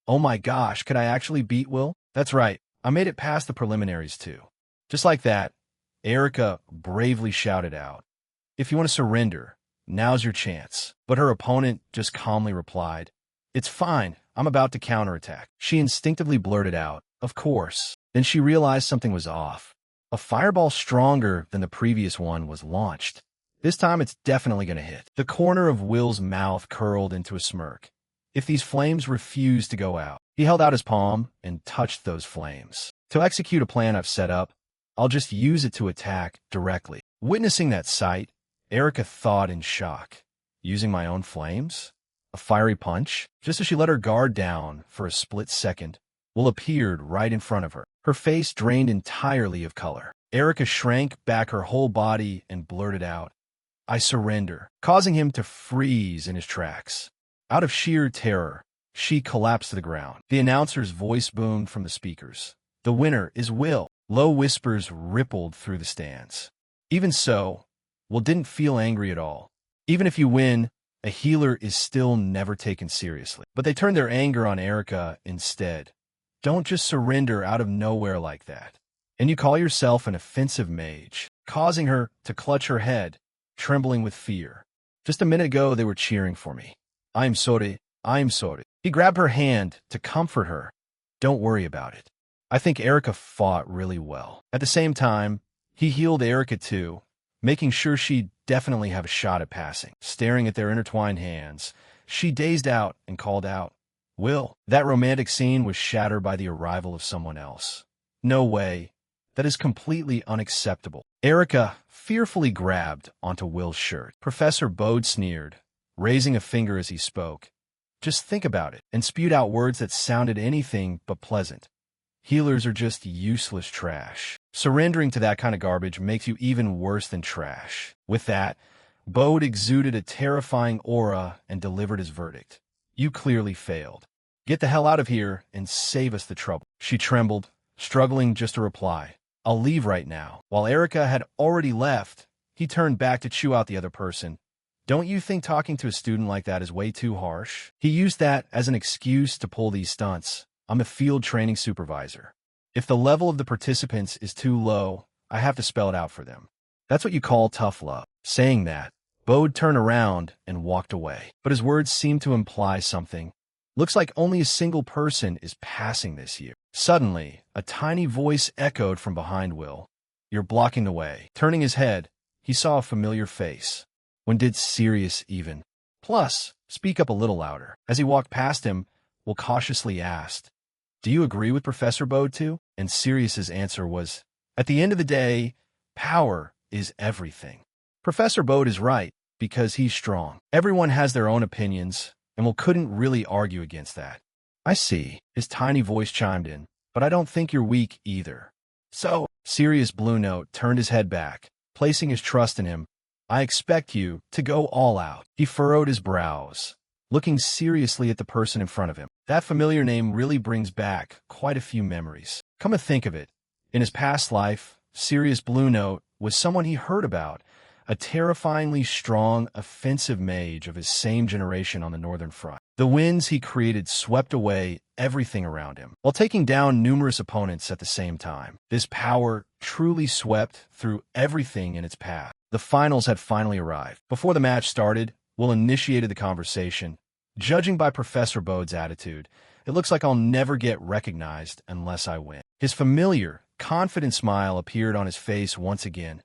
Oh my gosh, could I actually beat Will? That's right, I made it past the preliminaries too. Just like that, Erica bravely shouted out, If you want to surrender, now's your chance. But her opponent just calmly replied, It's fine, I'm about to counterattack. She instinctively blurted out, Of course. Then she realized something was off. A fireball stronger than the previous one was launched. This time it's definitely going to hit. The corner of Will's mouth curled into a smirk. If these flames refused to go out, he held out his palm and touched those flames. To execute a plan I've set up, I'll just use it to attack directly. Witnessing that sight, Erica thought in shock. Using my own flames? A fiery punch? Just as she let her guard down for a split second, Will appeared right in front of her. Her face drained entirely of color. Erica shrank back her whole body and blurted out, I surrender, causing him to freeze in his tracks. Out of sheer terror, she collapsed to the ground. The announcer's voice boomed from the speakers. The winner is Will. Low whispers rippled through the stands. Even so, Will didn't feel angry at all. Even if you win, a healer is still never taken seriously. But they turned their anger on Erica instead. Don't just surrender out of nowhere like that. And you call yourself an offensive mage, causing her to clutch her head, trembling with fear. Just a minute ago, they were cheering for me. I'm sorry. I'm sorry. He grabbed her hand to comfort her. Don't worry about it. I think Erica fought really well. At the same time, he healed Erica too, making sure she'd definitely have a shot at passing. Staring at their intertwined hands, she dazed out and called out, Will. That romantic scene was shattered by the arrival of someone else. No way. That is completely unacceptable. Erica fearfully grabbed onto Will's shirt. Professor Bode sneered, raising a finger as he spoke. Just think about it, and spewed out words that sounded anything but pleasant. Healers are just useless trash. Surrendering to that kind of garbage makes you even worse than trash. With that, Bode exuded a terrifying aura and delivered his verdict. You clearly failed. Get the hell out of here and save us the trouble. She trembled, struggling just to reply. I'll leave right now. While Erica had already left, he turned back to chew out the other person. Don't you think talking to a student like that is way too harsh? He used that as an excuse to pull these stunts. I'm a field training supervisor. If the level of the participants is too low, I have to spell it out for them. That's what you call tough love. Saying that, Bode turned around and walked away. But his words seemed to imply something. Looks like only a single person is passing this year. Suddenly, a tiny voice echoed from behind Will. You're blocking the way. Turning his head, he saw a familiar face. When did Sirius even? Plus, speak up a little louder. As he walked past him, Will cautiously asked, Do you agree with Professor Bode too? And Sirius's answer was, At the end of the day, power is everything. Professor Bode is right, because he's strong. Everyone has their own opinions, and Will couldn't really argue against that. I see, his tiny voice chimed in, but I don't think you're weak either. So, Sirius Blue Note turned his head back, placing his trust in him. I expect you to go all out. He furrowed his brows, looking seriously at the person in front of him. That familiar name really brings back quite a few memories. Come to think of it, in his past life, Sirius Blue Note was someone he heard about, a terrifyingly strong, offensive mage of his same generation on the Northern Front. The winds he created swept away everything around him, while taking down numerous opponents at the same time. This power truly swept through everything in its path. The finals had finally arrived. Before the match started, Will initiated the conversation. Judging by Professor Bode's attitude, it looks like I'll never get recognized unless I win. His familiar, confident smile appeared on his face once again.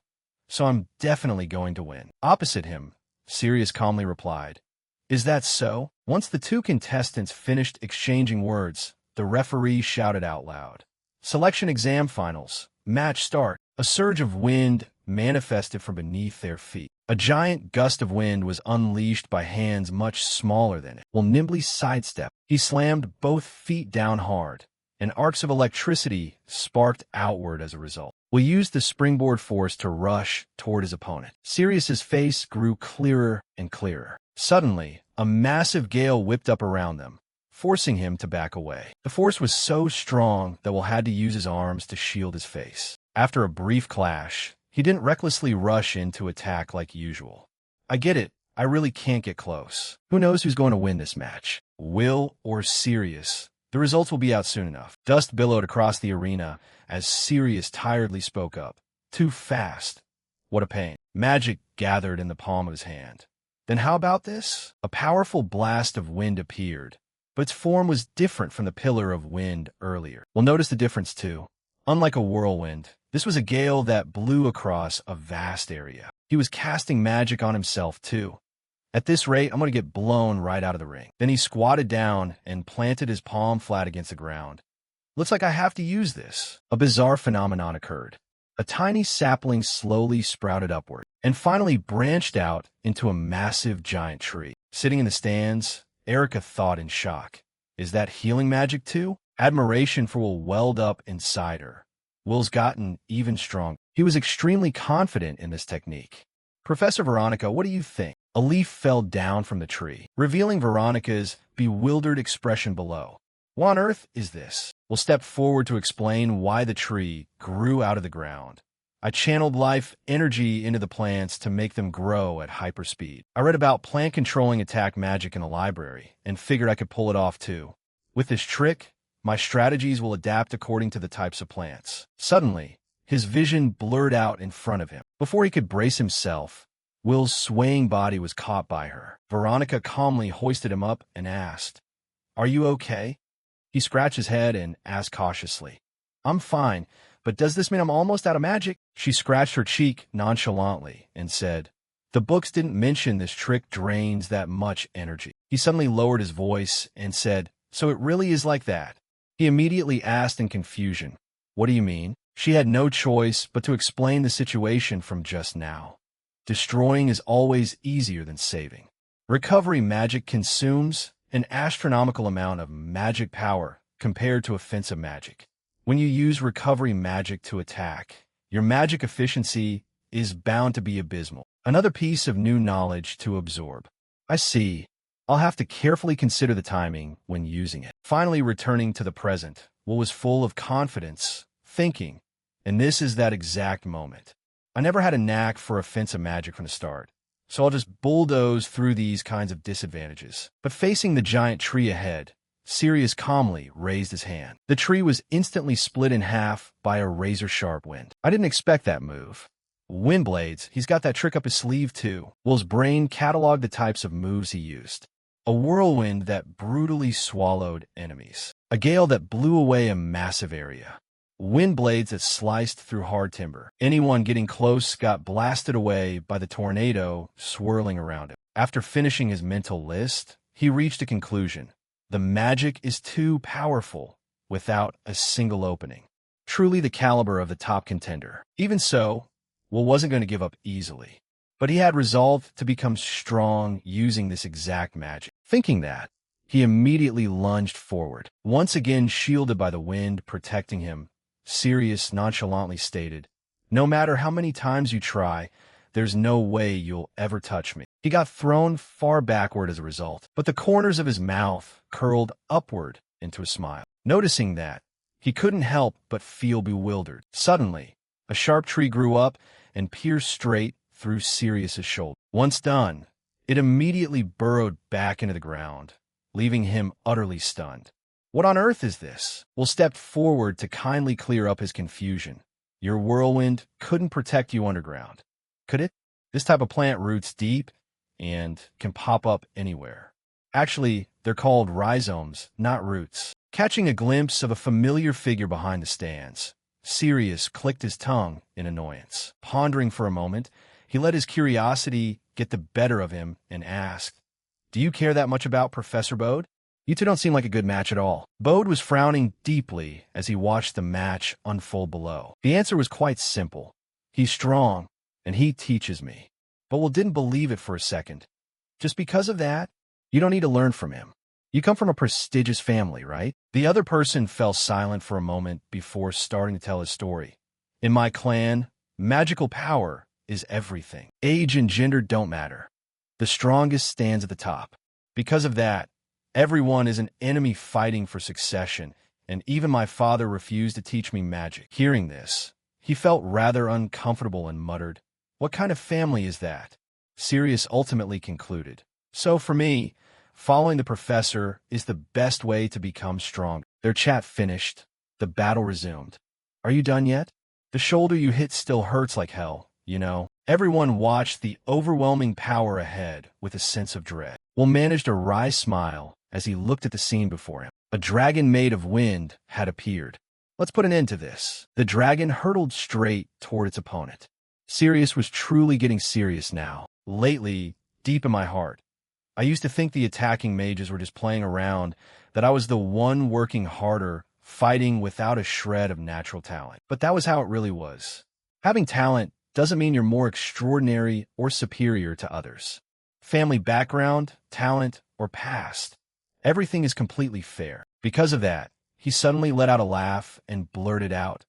So I'm definitely going to win. Opposite him, Sirius calmly replied, Is that so? Once the two contestants finished exchanging words, the referee shouted out loud, Selection exam finals, match start. A surge of wind manifested from beneath their feet. A giant gust of wind was unleashed by hands much smaller than it. Will nimbly sidestepped. He slammed both feet down hard, and arcs of electricity sparked outward as a result. Will used the springboard force to rush toward his opponent. Sirius's face grew clearer and clearer. Suddenly, a massive gale whipped up around them, forcing him to back away. The force was so strong that Will had to use his arms to shield his face. After a brief clash, he didn't recklessly rush into attack like usual. I get it. I really can't get close. Who knows who's going to win this match? Will or Sirius? The results will be out soon enough. Dust billowed across the arena as Sirius tiredly spoke up. Too fast. What a pain. Magic gathered in the palm of his hand. Then how about this? A powerful blast of wind appeared, but its form was different from the pillar of wind earlier. We'll notice the difference too. Unlike a whirlwind, this was a gale that blew across a vast area. He was casting magic on himself too. At this rate, I'm going to get blown right out of the ring. Then he squatted down and planted his palm flat against the ground. Looks like I have to use this. A bizarre phenomenon occurred. A tiny sapling slowly sprouted upward and finally branched out into a massive giant tree. Sitting in the stands, Erica thought in shock. Is that healing magic too? Admiration for Will welled up inside her. Will's gotten even stronger. He was extremely confident in this technique. Professor Veronica, what do you think? A leaf fell down from the tree, revealing Veronica's bewildered expression below. What on earth is this? We'll step forward to explain why the tree grew out of the ground. I channeled life energy into the plants to make them grow at hyperspeed. I read about plant controlling attack magic in the library and figured I could pull it off too. With this trick, my strategies will adapt according to the types of plants. Suddenly, his vision blurred out in front of him. Before he could brace himself, Will's swaying body was caught by her. Veronica calmly hoisted him up and asked, "Are you okay?" He scratched his head and asked cautiously, "I'm fine, but does this mean I'm almost out of magic?" She scratched her cheek nonchalantly and said, "The books didn't mention this trick drains that much energy." He suddenly lowered his voice and said, "So it really is like that?" He immediately asked in confusion, "What do you mean?" She had no choice but to explain the situation from just now. Destroying is always easier than saving. Recovery magic consumes an astronomical amount of magic power compared to offensive magic. When you use recovery magic to attack, your magic efficiency is bound to be abysmal. Another piece of new knowledge to absorb. I see. I'll have to carefully consider the timing when using it. Finally returning to the present, Will was full of confidence, thinking, and this is that exact moment. I never had a knack for offensive magic from the start, so I'll just bulldoze through these kinds of disadvantages. But facing the giant tree ahead, Sirius calmly raised his hand. The tree was instantly split in half by a razor-sharp wind. I didn't expect that move. Wind blades, he's got that trick up his sleeve too. Will's brain cataloged the types of moves he used. A whirlwind that brutally swallowed enemies. A gale that blew away a massive area. Wind blades that sliced through hard timber. Anyone getting close got blasted away by the tornado swirling around him. After finishing his mental list, he reached a conclusion. The magic is too powerful without a single opening. Truly the caliber of the top contender. Even so, Will wasn't going to give up easily. But he had resolved to become strong using this exact magic. Thinking that, he immediately lunged forward. Once again shielded by the wind protecting him, Sirius nonchalantly stated, "No matter how many times you try, there's no way you'll ever touch me." He got thrown far backward as a result, but the corners of his mouth curled upward into a smile. Noticing that, he couldn't help but feel bewildered. Suddenly, a sharp tree grew up and pierced straight through Sirius's shoulder. Once done, it immediately burrowed back into the ground, leaving him utterly stunned. What on earth is this? Will stepped forward to kindly clear up his confusion. Your whirlwind couldn't protect you underground, could it? This type of plant roots deep and can pop up anywhere. Actually, they're called rhizomes, not roots. Catching a glimpse of a familiar figure behind the stands, Sirius clicked his tongue in annoyance. Pondering for a moment, he let his curiosity get the better of him and asked, "Do you care that much about Professor Bode? You two don't seem like a good match at all." Bode was frowning deeply as he watched the match unfold below. The answer was quite simple. He's strong, and he teaches me. But Will didn't believe it for a second. Just because of that, you don't need to learn from him. You come from a prestigious family, right? The other person fell silent for a moment before starting to tell his story. In my clan, magical power is everything. Age and gender don't matter. The strongest stands at the top. Because of that, everyone is an enemy fighting for succession, and even my father refused to teach me magic. Hearing this, he felt rather uncomfortable and muttered, "What kind of family is that?" Sirius ultimately concluded, "So for me, following the professor is the best way to become strong." Their chat finished. The battle resumed. "Are you done yet? The shoulder you hit still hurts like hell, you know." Everyone watched the overwhelming power ahead with a sense of dread. Will managed a wry smile as he looked at the scene before him. A dragon made of wind had appeared. Let's put an end to this. The dragon hurtled straight toward its opponent. Sirius was truly getting serious now. Lately, deep in my heart, I used to think the attacking mages were just playing around, that I was the one working harder, fighting without a shred of natural talent. But that was how it really was. Having talent doesn't mean you're more extraordinary or superior to others. Family background, talent, or past, everything is completely fair. Because of that, he suddenly let out a laugh and blurted out,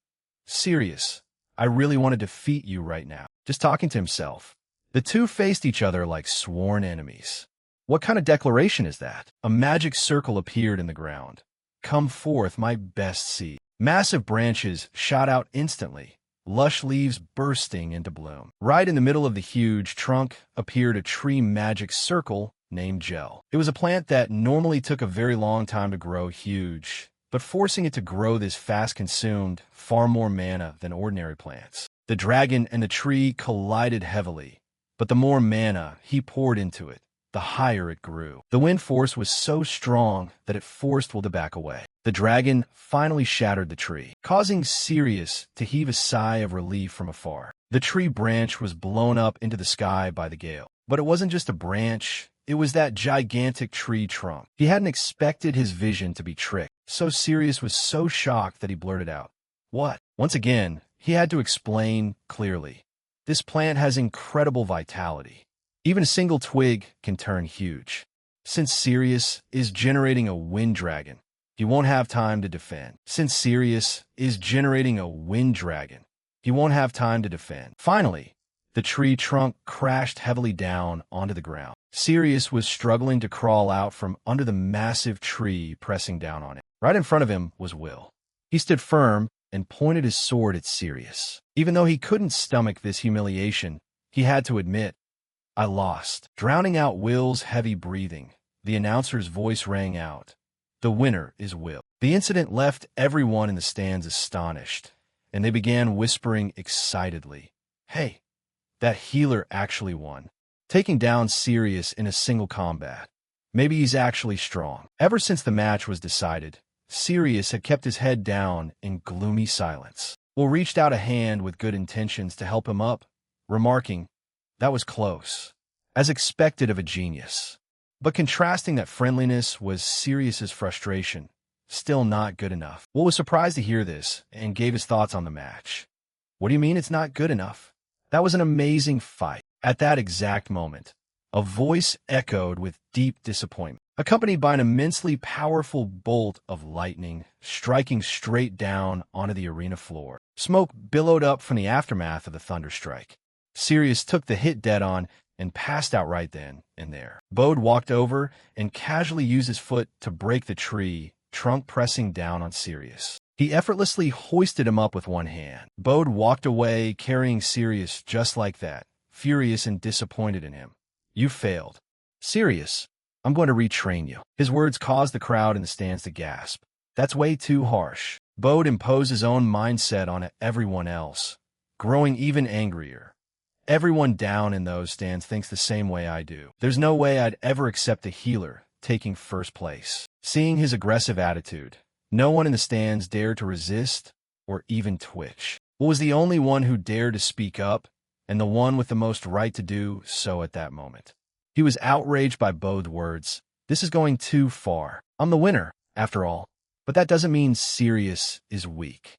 "Sirius, I really want to defeat you right now." Just talking to himself. The two faced each other like sworn enemies. What kind of declaration is that? A magic circle appeared in the ground. Come forth, my best seed. Massive branches shot out instantly, lush leaves bursting into bloom. Right in the middle of the huge trunk appeared a tree magic circle named Gel. It was a plant that normally took a very long time to grow huge, but forcing it to grow this fast consumed far more mana than ordinary plants. The dragon and the tree collided heavily, but the more mana he poured into it, the higher it grew. The wind force was so strong that it forced Will to back away. The dragon finally shattered the tree, causing Sirius to heave a sigh of relief from afar. The tree branch was blown up into the sky by the gale. But it wasn't just a branch, it was that gigantic tree trunk. He hadn't expected his vision to be tricked, so Sirius was so shocked that he blurted out, "What?" Once again, he had to explain clearly. This plant has incredible vitality. Even a single twig can turn huge. Since Sirius is generating a wind dragon, he won't have time to defend. Since Sirius is generating a wind dragon, he won't have time to defend. Finally, the tree trunk crashed heavily down onto the ground. Sirius was struggling to crawl out from under the massive tree pressing down on him. Right in front of him was Will. He stood firm and pointed his sword at Sirius. Even though he couldn't stomach this humiliation, he had to admit, "I lost." Drowning out Will's heavy breathing, the announcer's voice rang out. "The winner is Will." The incident left everyone in the stands astonished, and they began whispering excitedly, "Hey, that healer actually won, taking down Sirius in a single combat. Maybe he's actually strong." Ever since the match was decided, Sirius had kept his head down in gloomy silence. Will reached out a hand with good intentions to help him up, remarking, "That was close," as expected of a genius. But contrasting that friendliness was Sirius's frustration. Still not good enough. Will was surprised to hear this and gave his thoughts on the match. "What do you mean it's not good enough? That was an amazing fight." At that exact moment, a voice echoed with deep disappointment, accompanied by an immensely powerful bolt of lightning striking straight down onto the arena floor. Smoke billowed up from the aftermath of the thunderstrike. Sirius took the hit dead on and passed out right then and there. Bode walked over and casually used his foot to break the tree trunk pressing down on Sirius. He effortlessly hoisted him up with one hand. Bode walked away carrying Sirius just like that, furious and disappointed in him. "You failed. Sirius, I'm going to retrain you." His words caused the crowd in the stands to gasp. That's way too harsh. Bode imposed his own mindset on everyone else, growing even angrier. Everyone down in those stands thinks the same way I do. There's no way I'd ever accept a healer taking first place. Seeing his aggressive attitude, no one in the stands dared to resist or even twitch. Will was the only one who dared to speak up, and the one with the most right to do so at that moment. He was outraged by Bode's words. "This is going too far. I'm the winner, after all. But that doesn't mean Sirius is weak.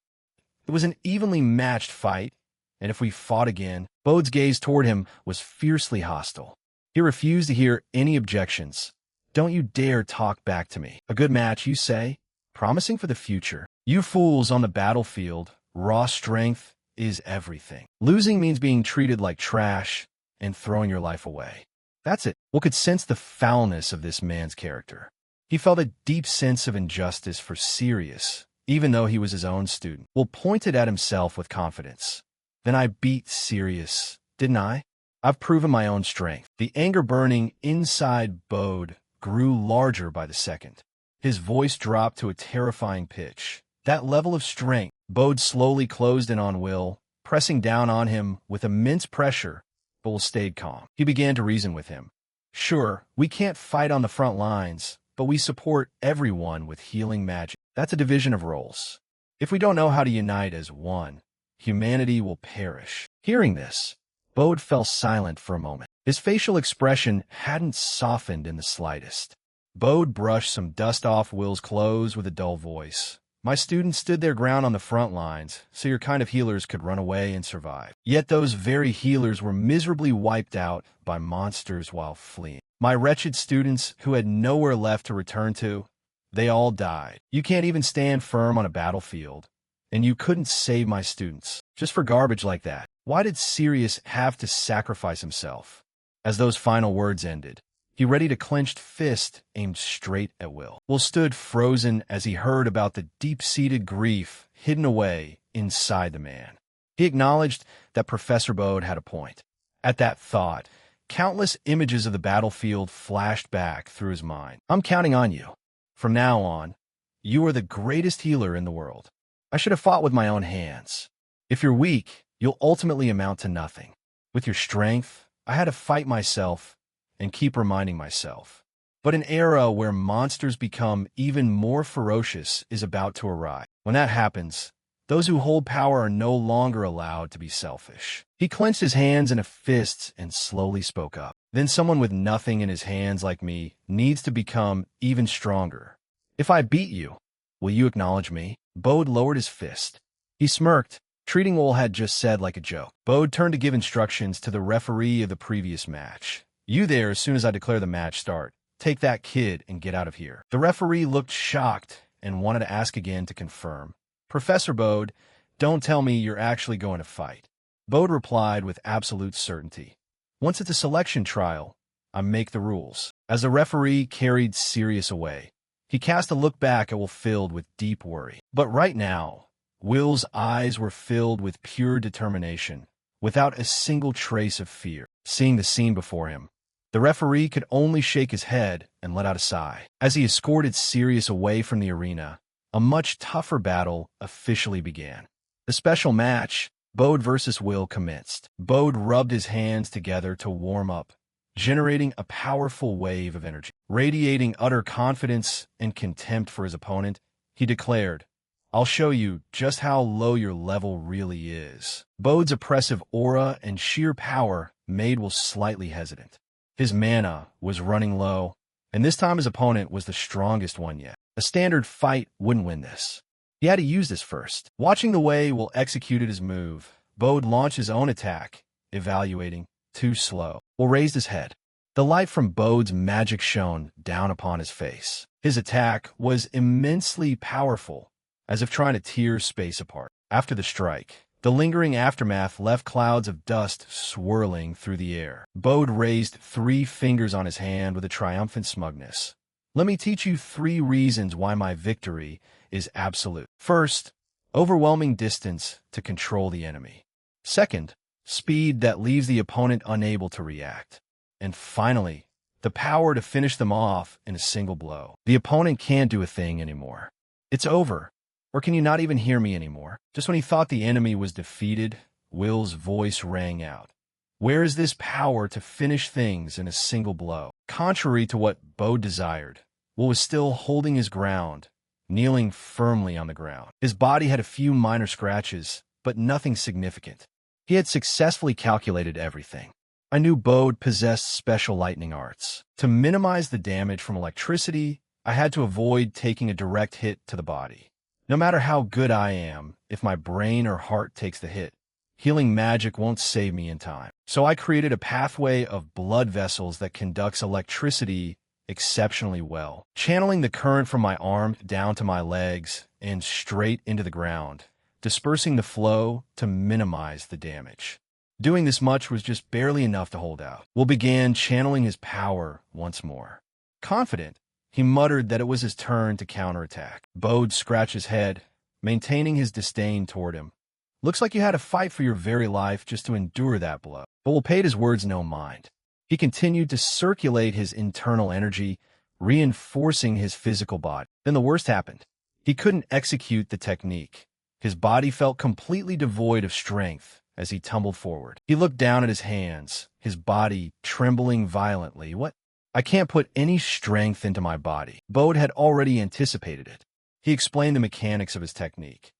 It was an evenly matched fight, and if we fought again..." Bode's gaze toward him was fiercely hostile. He refused to hear any objections. "Don't you dare talk back to me. A good match, you say? Promising for the future. You fools on the battlefield, raw strength is everything. Losing means being treated like trash and throwing your life away." That's it. Will could sense the foulness of this man's character. He felt a deep sense of injustice for Sirius, even though he was his own student. Will pointed at himself with confidence. "Then I beat Sirius, didn't I? I've proven my own strength." The anger burning inside Bode grew larger by the second. His voice dropped to a terrifying pitch. That level of strength. Bode slowly closed in on Will, pressing down on him with immense pressure, but Will stayed calm. He began to reason with him. "Sure, we can't fight on the front lines, but we support everyone with healing magic. That's a division of roles. If we don't know how to unite as one, humanity will perish." Hearing this, Bode fell silent for a moment. His facial expression hadn't softened in the slightest. Bode brushed some dust off Will's clothes with a dull voice. "My students stood their ground on the front lines, so your kind of healers could run away and survive. Yet those very healers were miserably wiped out by monsters while fleeing. My wretched students, who had nowhere left to return to, they all died. You can't even stand firm on a battlefield, and you couldn't save my students, just for garbage like that." Why did Sirius have to sacrifice himself? As those final words ended, he readied a clenched fist aimed straight at Will. Will stood frozen as he heard about the deep-seated grief hidden away inside the man. He acknowledged that Professor Bode had a point. At that thought, countless images of the battlefield flashed back through his mind. I'm counting on you. From now on, you are the greatest healer in the world. I should have fought with my own hands. If you're weak, you'll ultimately amount to nothing. With your strength, I had to fight myself and keep reminding myself. But an era where monsters become even more ferocious is about to arrive. When that happens, those who hold power are no longer allowed to be selfish. He clenched his hands in a fist and slowly spoke up. Then someone with nothing in his hands like me needs to become even stronger. If I beat you, will you acknowledge me? Bode lowered his fist. He smirked, treating what Will had just said like a joke. Bode turned to give instructions to the referee of the previous match. You there as soon as I declare the match start. Take that kid and get out of here. The referee looked shocked and wanted to ask again to confirm. Professor Bode, don't tell me you're actually going to fight. Bode replied with absolute certainty. Once it's a selection trial, I make the rules. As the referee carried Sirius away, he cast a look back at Will filled with deep worry. But right now, Will's eyes were filled with pure determination, without a single trace of fear. Seeing the scene before him, the referee could only shake his head and let out a sigh. As he escorted Sirius away from the arena, a much tougher battle officially began. The special match, Bode versus Will, commenced. Bode rubbed his hands together to warm up, generating a powerful wave of energy. Radiating utter confidence and contempt for his opponent, he declared, I'll show you just how low your level really is. Bode's oppressive aura and sheer power made Will slightly hesitant. His mana was running low, and this time his opponent was the strongest one yet. A standard fight wouldn't win this. He had to use this first. Watching the way Will executed his move, Bode launched his own attack, evaluating, too slow. Will raised his head. The light from Bode's magic shone down upon his face. His attack was immensely powerful, as if trying to tear space apart. After the strike, the lingering aftermath left clouds of dust swirling through the air. Bode raised 3 fingers on his hand with a triumphant smugness. Let me teach you 3 reasons why my victory is absolute. First, overwhelming distance to control the enemy. Second, speed that leaves the opponent unable to react. And finally, the power to finish them off in a single blow. The opponent can't do a thing anymore. It's over. Or can you not even hear me anymore? Just when he thought the enemy was defeated, Will's voice rang out. Where is this power to finish things in a single blow? Contrary to what Bode desired, Will was still holding his ground, kneeling firmly on the ground. His body had a few minor scratches, but nothing significant. He had successfully calculated everything. I knew Bode possessed special lightning arts. To minimize the damage from electricity, I had to avoid taking a direct hit to the body. No matter how good I am, if my brain or heart takes the hit, healing magic won't save me in time. So I created a pathway of blood vessels that conducts electricity exceptionally well, channeling the current from my arm down to my legs and straight into the ground, dispersing the flow to minimize the damage. Doing this much was just barely enough to hold out. Will began channeling his power once more. Confident, he muttered that it was his turn to counterattack. Bode scratched his head, maintaining his disdain toward him. Looks like you had to fight for your very life just to endure that blow. But Will paid his words no mind. He continued to circulate his internal energy, reinforcing his physical body. Then the worst happened. He couldn't execute the technique. His body felt completely devoid of strength as he tumbled forward. He looked down at his hands, his body trembling violently. What? I can't put any strength into my body. Bode had already anticipated it. He explained the mechanics of his technique.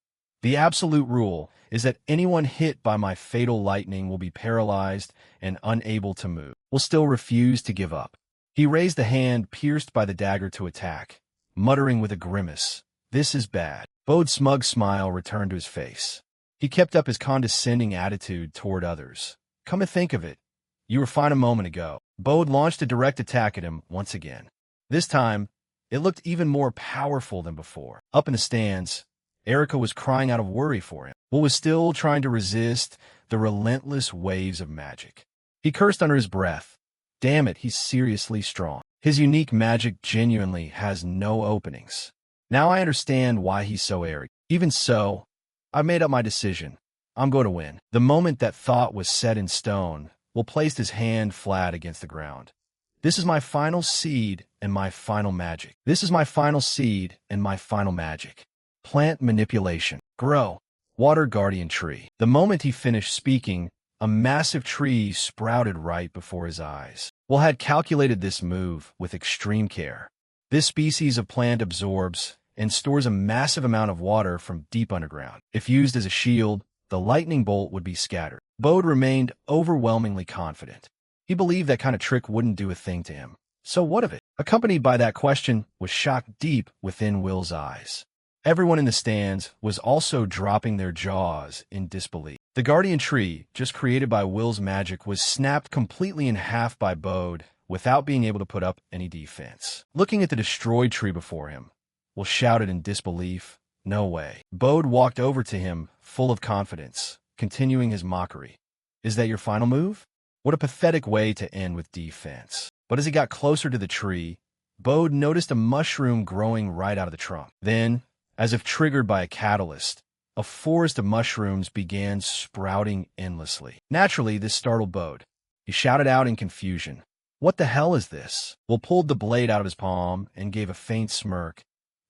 The absolute rule is that anyone hit by my fatal lightning will be paralyzed and unable to move. Will still refuse to give up. He raised the hand pierced by the dagger to attack, muttering with a grimace, "This is bad." Bode's smug smile returned to his face. He kept up his condescending attitude toward others. Come to think of it, you were fine a moment ago. Bode launched a direct attack at him once again. This time, it looked even more powerful than before. Up in the stands, Erica was crying out of worry for him. Will was still trying to resist the relentless waves of magic. He cursed under his breath. Damn it, he's seriously strong. His unique magic genuinely has no openings. Now I understand why he's so arrogant. Even so, I made up my decision. I'm going to win. The moment that thought was set in stone, Will placed his hand flat against the ground. This is my final seed and my final magic. This is my final seed and my final magic. Plant manipulation. Grow. Water guardian tree. The moment he finished speaking, a massive tree sprouted right before his eyes. Will had calculated this move with extreme care. This species of plant absorbs and stores a massive amount of water from deep underground. If used as a shield, the lightning bolt would be scattered. Bode remained overwhelmingly confident. He believed that kind of trick wouldn't do a thing to him. So what of it? Accompanied by that question was shock deep within Will's eyes. Everyone in the stands was also dropping their jaws in disbelief. The guardian tree, just created by Will's magic, was snapped completely in half by Bode without being able to put up any defense. Looking at the destroyed tree before him, Will shouted in disbelief, "No way." Bode walked over to him, full of confidence, continuing his mockery. "Is that your final move?" What a pathetic way to end with defense. But as he got closer to the tree, Bode noticed a mushroom growing right out of the trunk. Then, as if triggered by a catalyst, a forest of mushrooms began sprouting endlessly. Naturally, this startled Bode. He shouted out in confusion, "What the hell is this?" Will pulled the blade out of his palm and gave a faint smirk.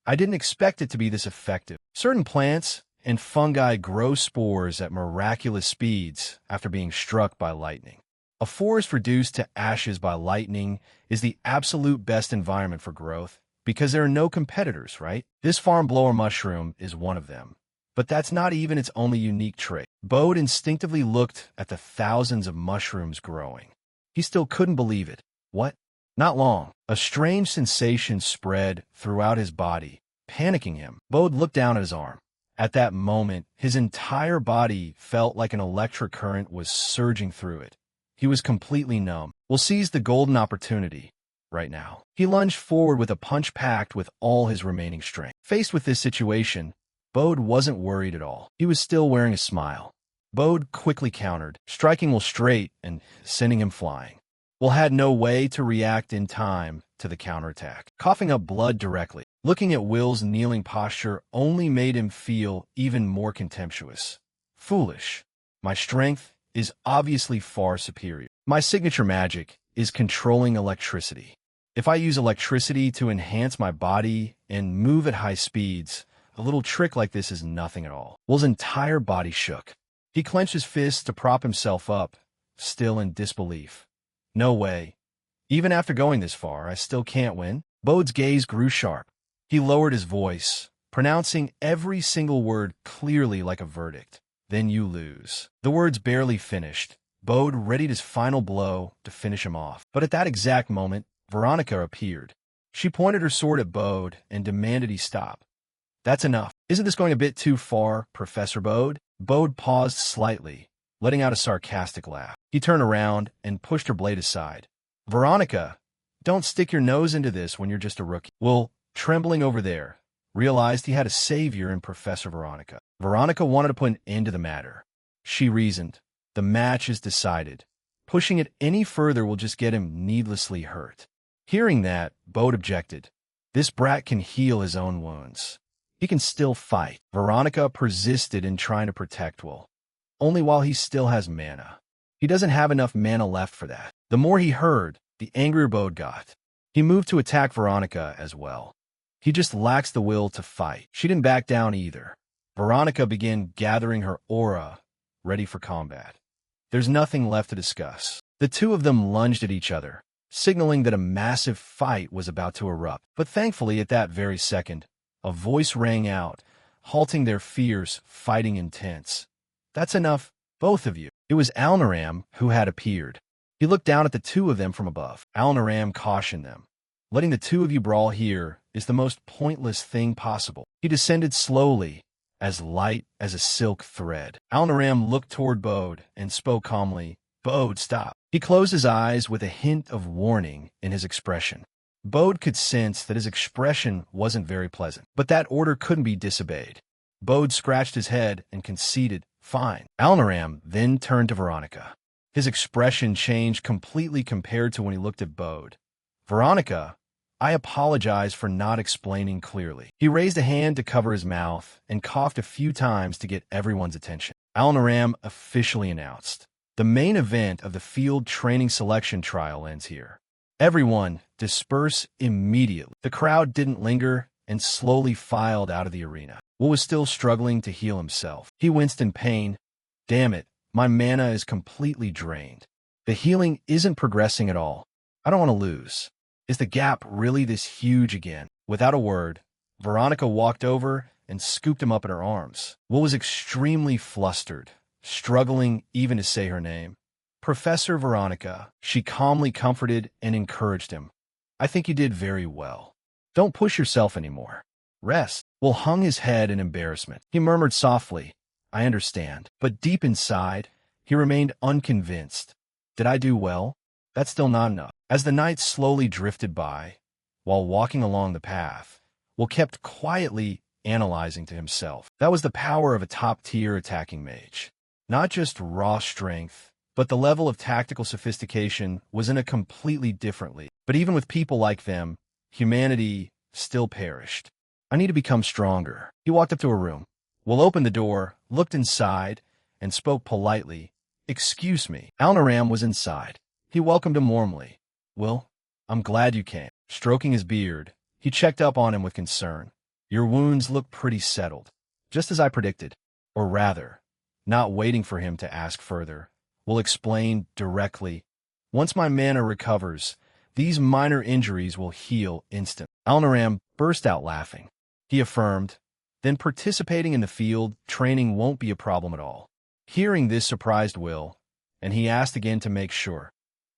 "I didn't expect it to be this effective." Certain plants and fungi grow spores at miraculous speeds after being struck by lightning. A forest reduced to ashes by lightning is the absolute best environment for growth because there are no competitors, right? This farm blower mushroom is one of them. But that's not even its only unique trait. Bode instinctively looked at the thousands of mushrooms growing. He still couldn't believe it. What? Not long. A strange sensation spread throughout his body, panicking him. Bode looked down at his arm. At that moment, his entire body felt like an electric current was surging through it. He was completely numb. Will seize the golden opportunity right now. He lunged forward with a punch packed with all his remaining strength. Faced with this situation, Bode wasn't worried at all. He was still wearing a smile. Bode quickly countered, striking Will straight and sending him flying. Will had no way to react in time to the counterattack, coughing up blood directly. Looking at Will's kneeling posture only made him feel even more contemptuous. Foolish. My strength is obviously far superior. My signature magic is controlling electricity. If I use electricity to enhance my body and move at high speeds, a little trick like this is nothing at all. Will's entire body shook. He clenched his fists to prop himself up, still in disbelief. No way. Even after going this far, I still can't win. Bode's gaze grew sharp. He lowered his voice, pronouncing every single word clearly like a verdict. "Then you lose." The words barely finished. Bode readied his final blow to finish him off. But at that exact moment, Veronica appeared. She pointed her sword at Bode and demanded he stop. "That's enough. Isn't this going a bit too far, Professor Bode?" Bode paused slightly, letting out a sarcastic laugh. He turned around and pushed her blade aside. "Veronica, don't stick your nose into this when you're just a rookie." Will, trembling over there, realized he had a savior in Professor Veronica. Veronica wanted to put an end to the matter. She reasoned, "The match is decided. Pushing it any further will just get him needlessly hurt." Hearing that, Bode objected. "This brat can heal his own wounds. He can still fight." Veronica persisted in trying to protect Will. "Only while he still has mana. He doesn't have enough mana left for that." The more he heard, the angrier Bode got. He moved to attack Veronica as well. He just lacks the will to fight. She didn't back down either. Veronica began gathering her aura, ready for combat. There's nothing left to discuss. The two of them lunged at each other, signaling that a massive fight was about to erupt. But thankfully, at that very second, a voice rang out, halting their fierce, fighting intense. "That's enough, both of you." It was Alnaram who had appeared. He looked down at the two of them from above. Alnaram cautioned them. "Letting the two of you brawl here is the most pointless thing possible." He descended slowly, as light as a silk thread. Alnaram looked toward Bode and spoke calmly. "Bode, stop." He closed his eyes with a hint of warning in his expression. Bode could sense that his expression wasn't very pleasant, but that order couldn't be disobeyed. Bode scratched his head and conceded, "Fine." Alnaram then turned to Veronica. His expression changed completely compared to when he looked at Bode. "Veronica, I apologize for not explaining clearly." He raised a hand to cover his mouth and coughed a few times to get everyone's attention. Alnaram officially announced, "The main event of the field training selection trial ends here. Everyone, disperse immediately." The crowd didn't linger and slowly filed out of the arena. Will was still struggling to heal himself. He winced in pain. "Damn it, my mana is completely drained. The healing isn't progressing at all. I don't want to lose. Is the gap really this huge again?" Without a word, Veronica walked over and scooped him up in her arms. Will was extremely flustered, struggling even to say her name. "Professor Veronica," she calmly comforted and encouraged him. "I think you did very well. Don't push yourself anymore. Rest." Will hung his head in embarrassment. He murmured softly, "I understand." But deep inside, he remained unconvinced. Did I do well? That's still not enough. As the night slowly drifted by, while walking along the path, Will kept quietly analyzing to himself. That was the power of a top-tier attacking mage. Not just raw strength, but the level of tactical sophistication was in a completely different league. But even with people like them, humanity still perished. "I need to become stronger." He walked up to a room. Will opened the door, looked inside, and spoke politely. "Excuse me." Alnaram was inside. He welcomed him warmly. "Will, I'm glad you came." Stroking his beard, he checked up on him with concern. "Your wounds look pretty settled, just as I predicted." Or rather, not waiting for him to ask further, Will explain directly, "Once my mana recovers, these minor injuries will heal instantly." Alnaram burst out laughing. He affirmed, "Then participating in the field training won't be a problem at all." Hearing this surprised Will, and he asked again to make sure.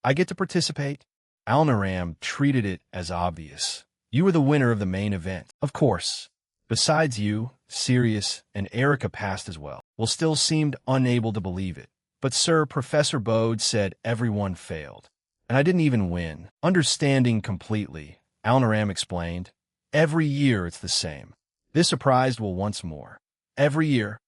"I get to participate?" Alnaram treated it as obvious. "You were the winner of the main event." "Of course. Besides you, Sirius and Erica passed as well." Will still seemed unable to believe it. "But sir, Professor Bode said everyone failed. And I didn't even win." Understanding completely, Alnaram explained, "Every year it's the same." This surprised Will once more. "Every year?"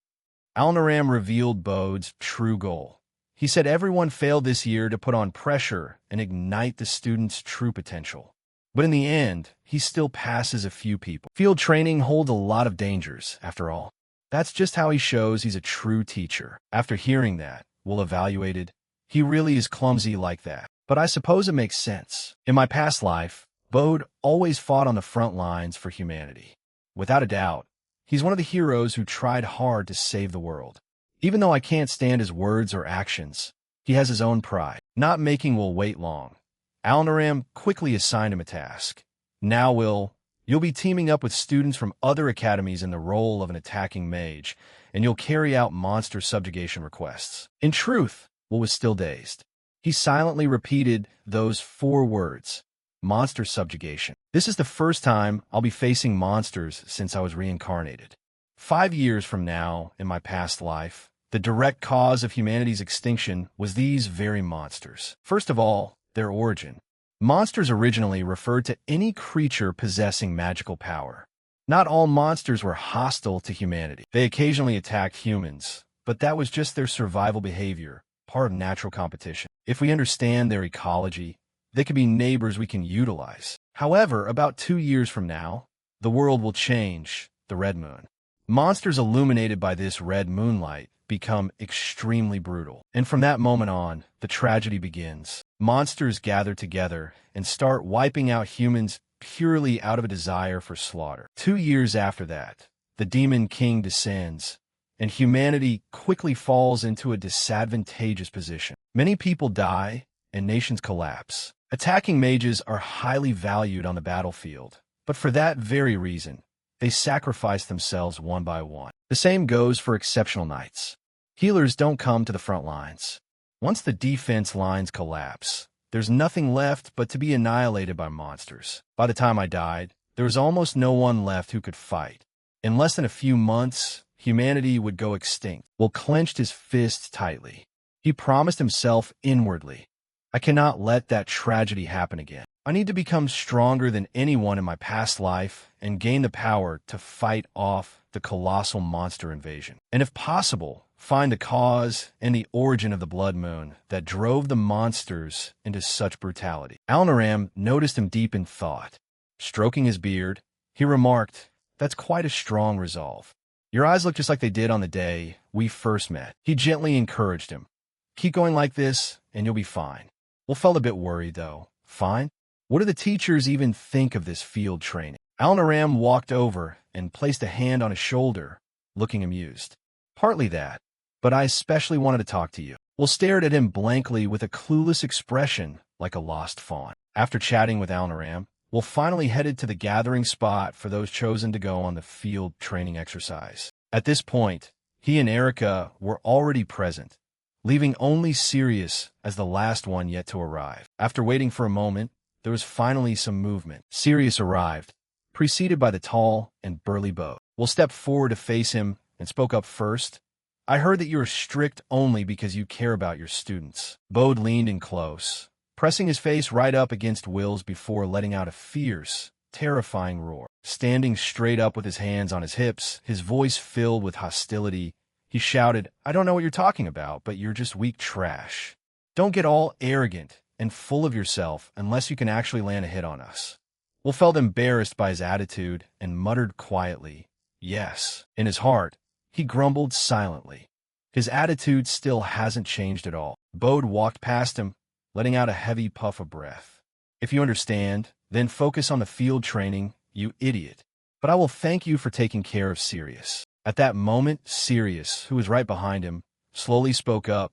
Alnaram revealed Bode's true goal. He said everyone failed this year to put on pressure and ignite the students' true potential. But in the end, he still passes a few people. Field training holds a lot of dangers, after all. That's just how he shows he's a true teacher. After hearing that, Will evaluated, he really is clumsy like that. But I suppose it makes sense. In my past life, Bode always fought on the front lines for humanity. Without a doubt, he's one of the heroes who tried hard to save the world. Even though I can't stand his words or actions, he has his own pride. Not making Will wait long, Alnaram quickly assigned him a task. "Now, Will, you'll be teaming up with students from other academies in the role of an attacking mage, and you'll carry out monster subjugation requests." In truth, Will was still dazed. He silently repeated those 4 words, "monster subjugation." "This is the first time I'll be facing monsters since I was reincarnated. 5 years from now, in my past life, the direct cause of humanity's extinction was these very monsters." First of all, their origin. Monsters originally referred to any creature possessing magical power. Not all monsters were hostile to humanity. They occasionally attacked humans, but that was just their survival behavior, part of natural competition. If we understand their ecology, they could be neighbors we can utilize. However, about 2 years from now, the world will change, the red moon. Monsters illuminated by this red moonlight become extremely brutal. And from that moment on, the tragedy begins. Monsters gather together and start wiping out humans purely out of a desire for slaughter. 2 years after that, the Demon King descends, and humanity quickly falls into a disadvantageous position. Many people die, and nations collapse. Attacking mages are highly valued on the battlefield, but for that very reason, they sacrifice themselves one by one. The same goes for exceptional knights. Healers don't come to the front lines. Once the defense lines collapse, there's nothing left but to be annihilated by monsters. By the time I died, there was almost no one left who could fight. In less than a few months, humanity would go extinct. Will clenched his fists tightly. He promised himself inwardly, "I cannot let that tragedy happen again. I need to become stronger than anyone in my past life and gain the power to fight off the colossal monster invasion. And if possible, find the cause and the origin of the blood moon that drove the monsters into such brutality. Alnaram noticed him deep in thought. Stroking his beard, he remarked, "That's quite a strong resolve. Your eyes look just like they did on the day we first met." He gently encouraged him. "Keep going like this, and you'll be fine." Will felt a bit worried, though. "Fine? What do the teachers even think of this field training?" Alnaram walked over and placed a hand on his shoulder, looking amused. "Partly that, but I especially wanted to talk to you." Will stared at him blankly with a clueless expression like a lost fawn. After chatting with Alnaram, Will finally headed to the gathering spot for those chosen to go on the field training exercise. At this point, he and Erica were already present, leaving only Sirius as the last one yet to arrive. After waiting for a moment, there was finally some movement. Sirius arrived, preceded by the tall and burly Bode. Will stepped forward to face him and spoke up first. "I heard that you are strict only because you care about your students." Bode leaned in close, pressing his face right up against Will's before letting out a fierce, terrifying roar. Standing straight up with his hands on his hips, his voice filled with hostility, he shouted, "I don't know what you're talking about, but you're just weak trash. Don't get all arrogant and full of yourself unless you can actually land a hit on us." Will felt embarrassed by his attitude and muttered quietly, "Yes." In his heart, he grumbled silently. His attitude still hasn't changed at all. Bode walked past him, letting out a heavy puff of breath. "If you understand, then focus on the field training, you idiot. But I will thank you for taking care of Sirius." At that moment, Sirius, who was right behind him, slowly spoke up.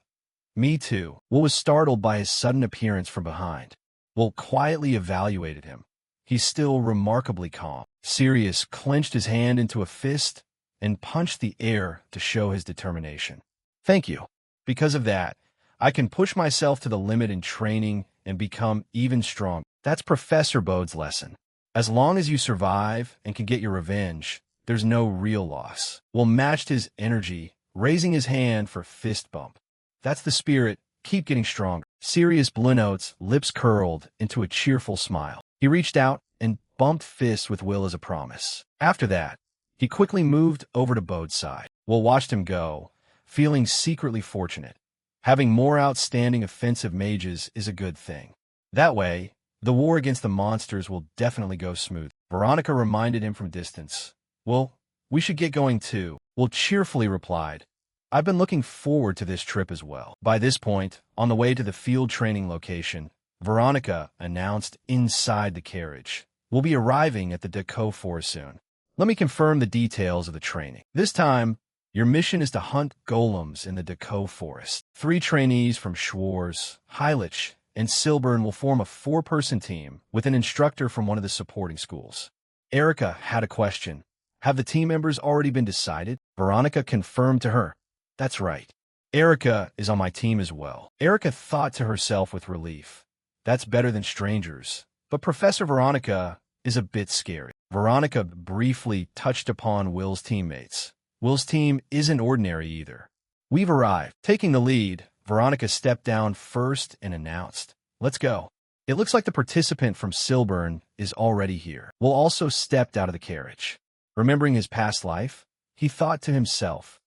"Me too." Will was startled by his sudden appearance from behind. Will quietly evaluated him. He's still remarkably calm. Sirius clenched his hand into a fist and punched the air to show his determination. "Thank you. Because of that, I can push myself to the limit in training and become even stronger." That's Professor Bode's lesson. As long as you survive and can get your revenge, there's no real loss. Will matched his energy, raising his hand for fist bump. "That's the spirit. Keep getting stronger." Sirius Bluenote's lips curled into a cheerful smile. He reached out and bumped fists with Will as a promise. After that, he quickly moved over to Bode's side. Will watched him go, feeling secretly fortunate. Having more outstanding offensive mages is a good thing. That way, the war against the monsters will definitely go smooth. Veronica reminded him from distance. "Well, we should get going too." Will cheerfully replied, "I've been looking forward to this trip as well." By this point, on the way to the field training location, Veronica announced inside the carriage, "We'll be arriving at the Deco Forest soon. Let me confirm the details of the training. This time, your mission is to hunt golems in the Deco Forest. 3 trainees from Schwarz, Heilich, and Silburn will form a 4-person team with an instructor from one of the supporting schools." Erica had a question. "Have the team members already been decided?" Veronica confirmed to her, "That's right. Erica is on my team as well." Erica thought to herself with relief, "That's better than strangers, but Professor Veronica is a bit scary." Veronica briefly touched upon Will's teammates. Will's team isn't ordinary either. "We've arrived." Taking the lead, Veronica stepped down first and announced, "Let's go." It looks like the participant from Silburn is already here. Will also stepped out of the carriage. Remembering his past life, he thought to himself,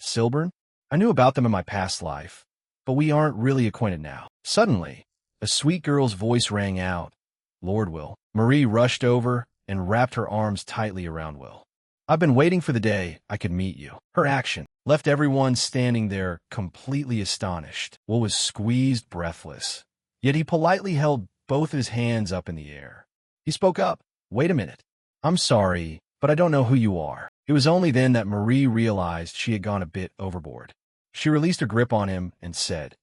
"Silburn? I knew about them in my past life, but we aren't really acquainted now." Suddenly, a sweet girl's voice rang out, "Lord Will." Marie rushed over and wrapped her arms tightly around Will. "I've been waiting for the day I could meet you." Her action left everyone standing there completely astonished. Will was squeezed breathless, yet he politely held both his hands up in the air. He spoke up, "Wait a minute. I'm sorry, but I don't know who you are." It was only then that Marie realized she had gone a bit overboard. She released her grip on him and said,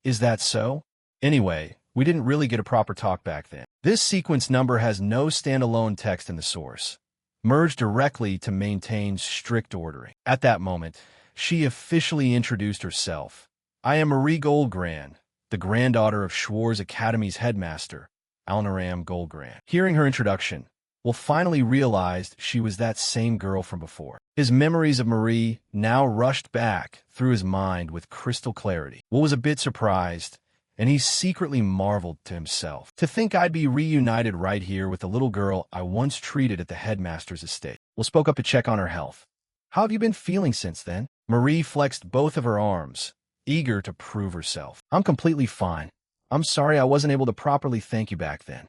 "Is that so? Anyway, we didn't really get a proper talk back then. This sequence number has no standalone text in the source. Merged directly to maintain strict ordering." At that moment, she officially introduced herself. "I am Marie Goldgran, the granddaughter of Schwarz Academy's headmaster, Alnaram Goldgran." Hearing her introduction, Will finally realized she was that same girl from before. His memories of Marie now rushed back through his mind with crystal clarity. Will was a bit surprised, and he secretly marveled to himself. "To think I'd be reunited right here with the little girl I once treated at the headmaster's estate." Will spoke up to check on her health. How have you been feeling since then? Marie flexed both of her arms, eager to prove herself. I'm completely fine. I'm sorry I wasn't able to properly thank you back then.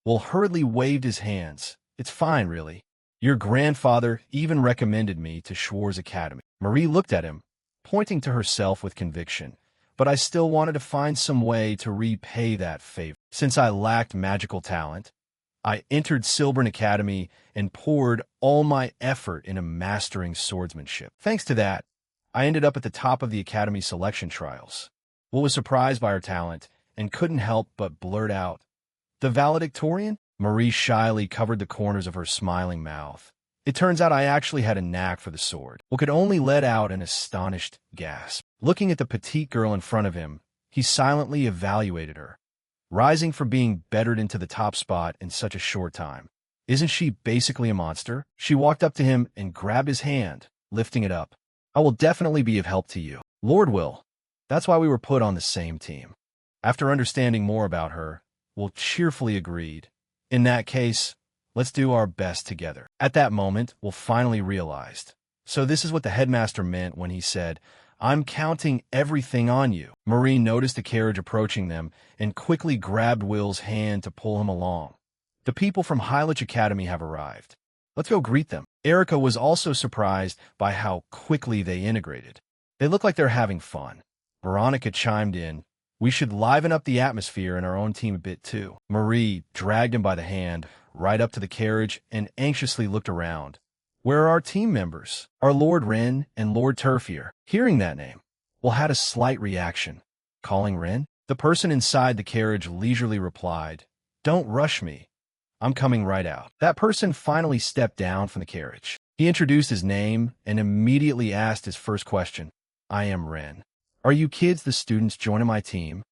Will hurriedly waved his hands. It's fine, really. Your grandfather even recommended me to Schwarz Academy. Marie looked at him, pointing to herself with conviction. But I still wanted to find some way to repay that favor. Since I lacked magical talent, I entered Silbern Academy and poured all my effort into mastering swordsmanship. Thanks to that, I ended up at the top of the Academy selection trials. Will was surprised by her talent and couldn't help but blurt out, "The valedictorian?" Marie shyly covered the corners of her smiling mouth. It turns out I actually had a knack for the sword. Will could only let out an astonished gasp. Looking at the petite girl in front of him, he silently evaluated her, rising from being bettered into the top spot in such a short time. Isn't she basically a monster? She walked up to him and grabbed his hand, lifting it up. I will definitely be of help to you. Lord Will. That's why we were put on the same team. After understanding more about her, Will cheerfully agreed. In that case, let's do our best together. At that moment, Will finally realized. So this is what the headmaster meant when he said, I'm counting everything on you. Marie noticed a carriage approaching them and quickly grabbed Will's hand to pull him along. The people from Hylich Academy have arrived. Let's go greet them. Erica was also surprised by how quickly they integrated. They look like they're having fun. Veronica chimed in. We should liven up the atmosphere in our own team a bit too. Marie dragged him by the hand right up to the carriage and anxiously looked around. Where are our team members? Are Lord Wren and Lord Turf here? Hearing that name, Will had a slight reaction. Calling Wren? The person inside the carriage leisurely replied, Don't rush me. I'm coming right out. That person finally stepped down from the carriage. He introduced his name and immediately asked his first question. I am Wren. Are you kids the students joining my team?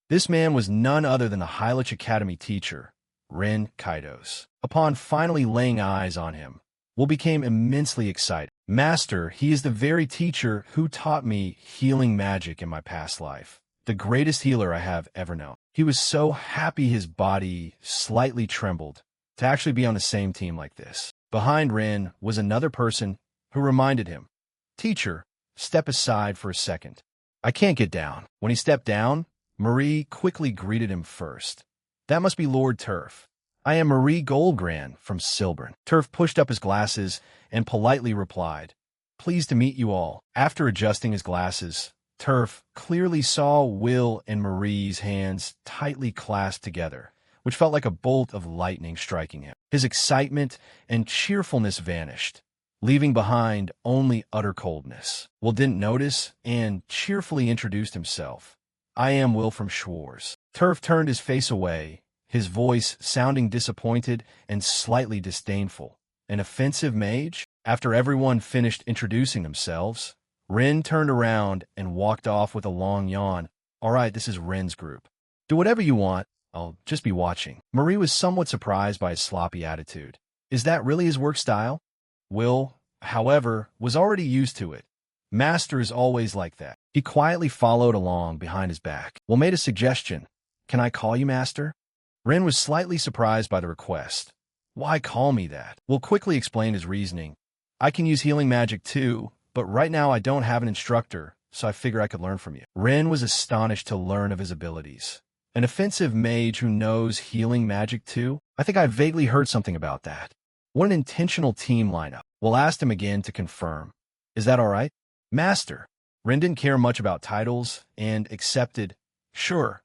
This man was none other than the Hylich Academy teacher, Wren Kaidos. Upon finally laying eyes on him, Will became immensely excited. Master, he is the very teacher who taught me healing magic in my past life. The greatest healer I have ever known. He was so happy his body slightly trembled to actually be on the same team like this. Behind Wren was another person who reminded him, Teacher, step aside for a second. I can't get down. When he stepped down, Marie quickly greeted him first. That must be Lord Turf. I am Marie Goldgran from Silbern. Turf pushed up his glasses and politely replied, Pleased to meet you all. After adjusting his glasses, Turf clearly saw Will and Marie's hands tightly clasped together, which felt like a bolt of lightning striking him. His excitement and cheerfulness vanished, leaving behind only utter coldness. Will didn't notice and cheerfully introduced himself. I am Will from Schwarz. Turf turned his face away, his voice sounding disappointed and slightly disdainful. An offensive mage? After everyone finished introducing themselves, Wren turned around and walked off with a long yawn. All right, this is Wren's group. Do whatever you want. I'll just be watching. Marie was somewhat surprised by his sloppy attitude. Is that really his work style? Will, however, was already used to it. Master is always like that. He quietly followed along behind his back. Will made a suggestion. Can I call you Master? Wren was slightly surprised by the request. Why call me that? Will quickly explained his reasoning. I can use healing magic too, but right now I don't have an instructor, so I figure I could learn from you. Wren was astonished to learn of his abilities. An offensive mage who knows healing magic too? I think I vaguely heard something about that. What an intentional team lineup. Will asked him again to confirm. Is that all right? Master. Wren didn't care much about titles and accepted. Sure.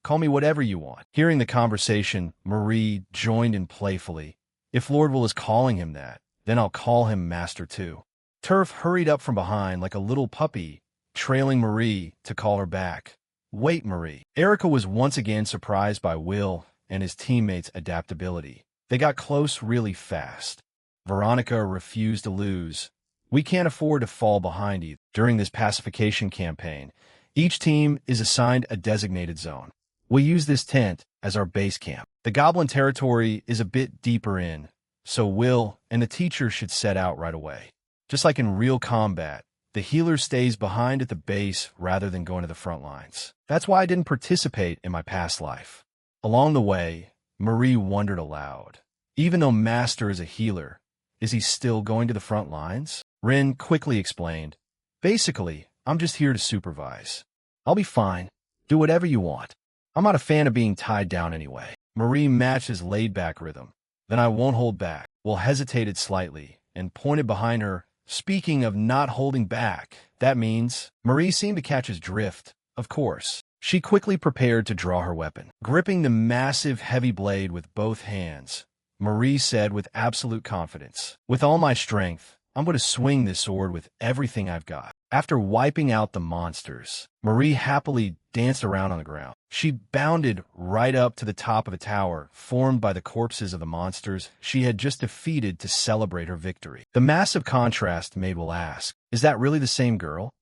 Call me whatever you want. Hearing the conversation, Marie joined in playfully. If Lord Will is calling him that, then I'll call him Master too. Turf hurried up from behind like a little puppy, trailing Marie to call her back. Wait, Marie. Erica was once again surprised by Will and his teammates' adaptability. They got close really fast. Veronica refused to lose. We can't afford to fall behind either. During this pacification campaign, each team is assigned a designated zone. We'll use this tent as our base camp. The goblin territory is a bit deeper in, so Will and the teacher should set out right away. Just like in real combat, the healer stays behind at the base rather than going to the front lines. That's why I didn't participate in my past life. Along the way, Marie wondered aloud. Even though Master is a healer, is he still going to the front lines? Rin quickly explained. Basically, I'm just here to supervise. I'll be fine. Do whatever you want. I'm not a fan of being tied down anyway. Marie matched his laid-back rhythm. Then I won't hold back. Will hesitated slightly and pointed behind her. Speaking of not holding back, that means Marie seemed to catch his drift, of course. She quickly prepared to draw her weapon. Gripping the massive, heavy blade with both hands, Marie said with absolute confidence, "With all my strength, I'm going to swing this sword with everything I've got." After wiping out the monsters, Marie happily danced around on the ground. She bounded right up to the top of a tower formed by the corpses of the monsters she had just defeated to celebrate her victory. The massive contrast made Will ask, "Is that really the same girl?"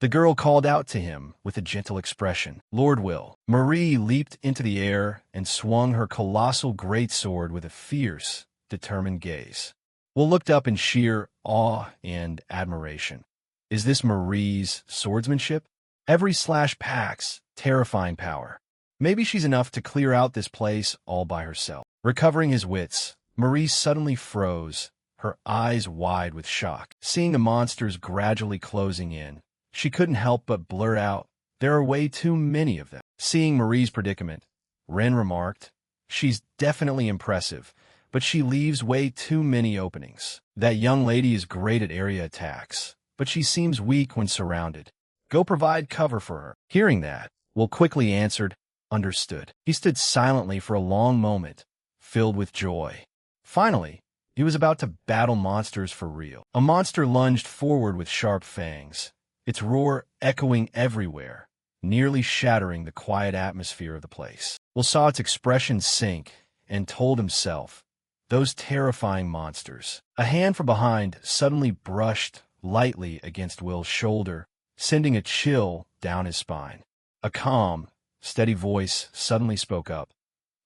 The girl called out to him with a gentle expression, "Lord Will." Marie leaped into the air and swung her colossal greatsword with a fierce, determined gaze. Will looked up in sheer awe and admiration. Is this Marie's swordsmanship? Every slash packs terrifying power. Maybe she's enough to clear out this place all by herself. Recovering his wits, Marie suddenly froze, her eyes wide with shock. Seeing the monsters gradually closing in, she couldn't help but blurt out, "There are way too many of them." Seeing Marie's predicament, Ren remarked, "She's definitely impressive, but she leaves way too many openings. That young lady is great at area attacks, but she seems weak when surrounded. Go provide cover for her." Hearing that, Will quickly answered, "Understood." He stood silently for a long moment, filled with joy. Finally, he was about to battle monsters for real. A monster lunged forward with sharp fangs, its roar echoing everywhere, nearly shattering the quiet atmosphere of the place. Will saw its expression sink and told himself, "Those terrifying monsters." A hand from behind suddenly brushed lightly against Will's shoulder, sending a chill down his spine. A calm, steady voice suddenly spoke up.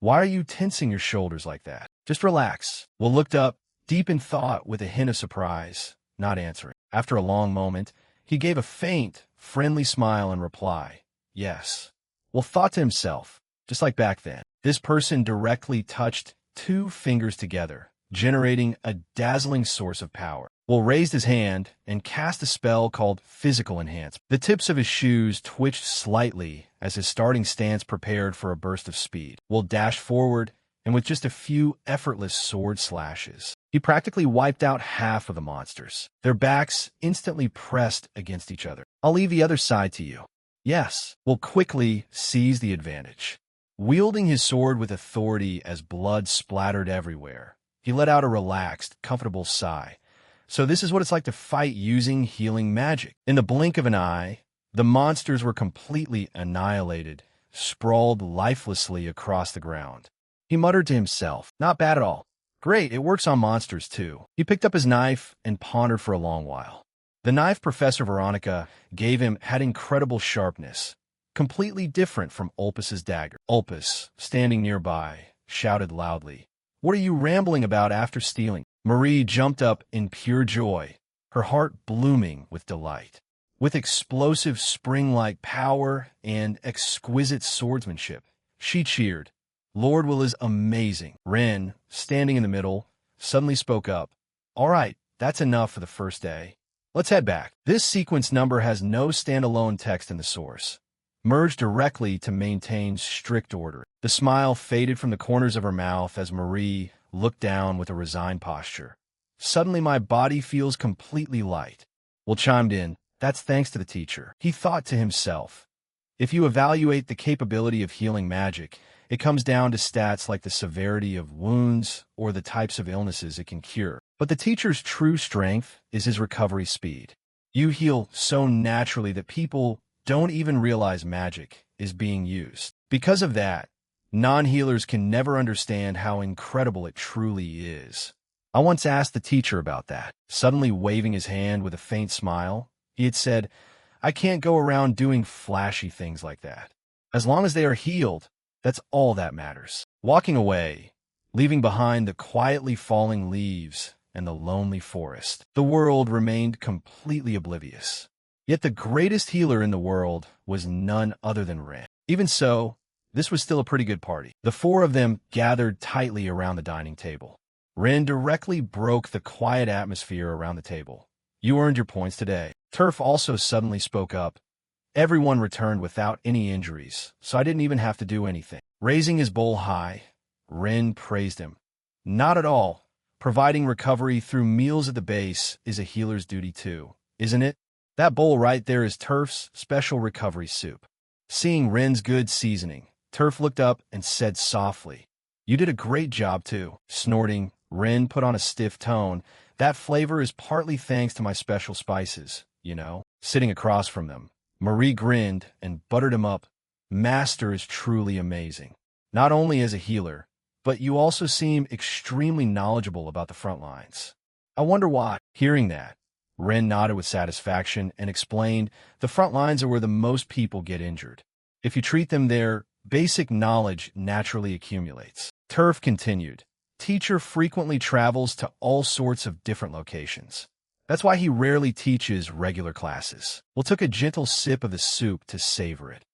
"Why are you tensing your shoulders like that? Just relax." Will looked up, deep in thought with a hint of surprise, not answering. After a long moment, he gave a faint, friendly smile in reply. "Yes." Will thought to himself, just like back then, this person directly touched two fingers together, generating a dazzling source of power. Will raised his hand and cast a spell called Physical Enhancement. The tips of his shoes twitched slightly as his starting stance prepared for a burst of speed. Will dashed forward, and with just a few effortless sword slashes, he practically wiped out half of the monsters. Their backs instantly pressed against each other. "I'll leave the other side to you." "Yes." Will quickly seize the advantage. Wielding his sword with authority as blood splattered everywhere, he let out a relaxed, comfortable sigh. So this is what it's like to fight using healing magic. In the blink of an eye, the monsters were completely annihilated, sprawled lifelessly across the ground. He muttered to himself, "Not bad at all. Great, it works on monsters too." He picked up his knife and pondered for a long while. The knife Professor Veronica gave him had incredible sharpness, completely different from Ulpus's dagger. Ulpus, standing nearby, shouted loudly, "What are you rambling about after stealing?" Marie jumped up in pure joy, her heart blooming with delight. With explosive spring-like power and exquisite swordsmanship, she cheered, "Lord Will is amazing." Ren, standing in the middle, suddenly spoke up, "All right, that's enough for the first day. Let's head back." This sequence number has no standalone text in the source. Merged directly to maintain strict order. The smile faded from the corners of her mouth as Marie looked down with a resigned posture. "Suddenly my body feels completely light." Will chimed in, "That's thanks to the teacher." He thought to himself, if you evaluate the capability of healing magic, it comes down to stats like the severity of wounds or the types of illnesses it can cure. But the teacher's true strength is his recovery speed. You heal so naturally that people don't even realize magic is being used. Because of that, non-healers can never understand how incredible it truly is. I once asked the teacher about that. Suddenly waving his hand with a faint smile, he had said, "I can't go around doing flashy things like that. As long as they are healed, that's all that matters." Walking away, leaving behind the quietly falling leaves and the lonely forest, the world remained completely oblivious. Yet the greatest healer in the world was none other than Ren. Even so, this was still a pretty good party. The four of them gathered tightly around the dining table. Ren directly broke the quiet atmosphere around the table. You earned your points today. Turf also suddenly spoke up. Everyone returned without any injuries, so I didn't even have to do anything. Raising his bowl high, Rin praised him. Not at all. Providing recovery through meals at the base is a healer's duty too, isn't it? That bowl right there is Turf's special recovery soup. Seeing Rin's good seasoning, Turf looked up and said softly, "You did a great job too." Snorting, Rin put on a stiff tone. "That flavor is partly thanks to my special spices, you know." Sitting across from them, Marie grinned and buttered him up. "Master is truly amazing. Not only as a healer, but you also seem extremely knowledgeable about the front lines. I wonder why." Hearing that, Ren nodded with satisfaction and explained, "The front lines are where the most people get injured. If you treat them there, basic knowledge naturally accumulates." Turf continued, "Teacher frequently travels to all sorts of different locations. That's why he rarely teaches regular classes." We'll took a gentle sip of the soup to savor it.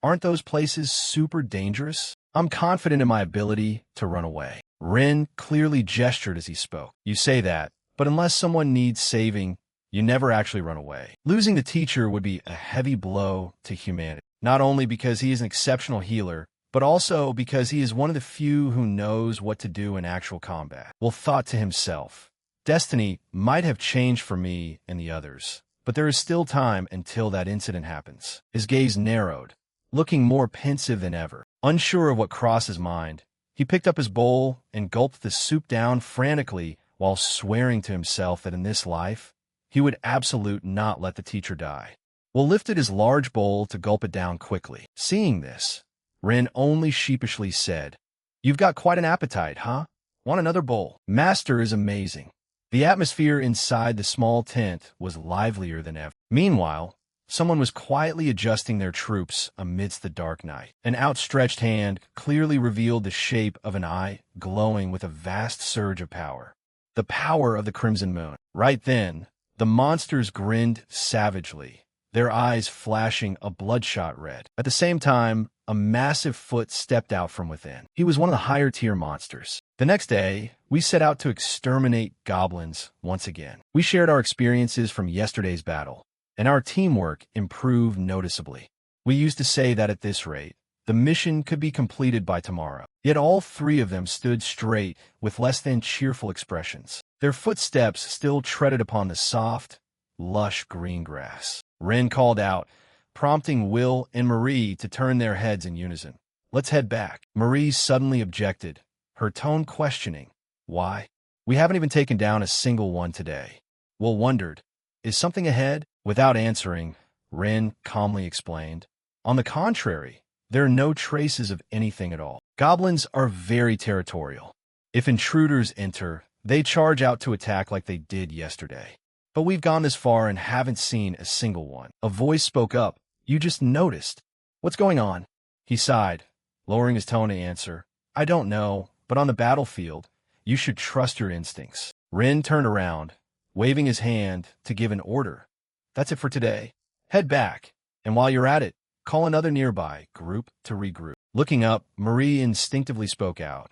"Aren't those places super dangerous?" "I'm confident in my ability to run away." Rin clearly gestured as he spoke. "You say that, but unless someone needs saving, you never actually run away." Losing the teacher would be a heavy blow to humanity, not only because he is an exceptional healer, but also because he is one of the few who knows what to do in actual combat. Will thought to himself, "Destiny might have changed for me and the others, but there is still time until that incident happens." His gaze narrowed, looking more pensive than ever. Unsure of what crossed his mind, he picked up his bowl and gulped the soup down frantically while swearing to himself that in this life, he would absolutely not let the teacher die. Will lifted his large bowl to gulp it down quickly. Seeing this, Rin only sheepishly said, "You've got quite an appetite, huh? Want another bowl?" Master is amazing. The atmosphere inside the small tent was livelier than ever. Meanwhile, someone was quietly adjusting their troops amidst the dark night. An outstretched hand clearly revealed the shape of an eye glowing with a vast surge of power. The power of the Crimson Moon. Right then, the monsters grinned savagely, their eyes flashing a bloodshot red. At the same time, a massive foot stepped out from within. He was one of the higher-tier monsters. The next day, we set out to exterminate goblins once again. We shared our experiences from yesterday's battle, and our teamwork improved noticeably. We used to say that at this rate, the mission could be completed by tomorrow. Yet all three of them stood straight with less than cheerful expressions. Their footsteps still treaded upon the soft, lush green grass. Ren called out, prompting Will and Marie to turn their heads in unison. "Let's head back." Marie suddenly objected, her tone questioning. "Why? We haven't even taken down a single one today." Will wondered, "Is something ahead?" Without answering, Ren calmly explained, "On the contrary, there are no traces of anything at all. Goblins are very territorial. If intruders enter, they charge out to attack like they did yesterday. But we've gone this far and haven't seen a single one." A voice spoke up. "You just noticed. What's going on?" He sighed, lowering his tone to answer, "I don't know, but on the battlefield, you should trust your instincts." Ren turned around, waving his hand to give an order. "That's it for today. Head back, and while you're at it, call another nearby group to regroup." Looking up, Marie instinctively spoke out,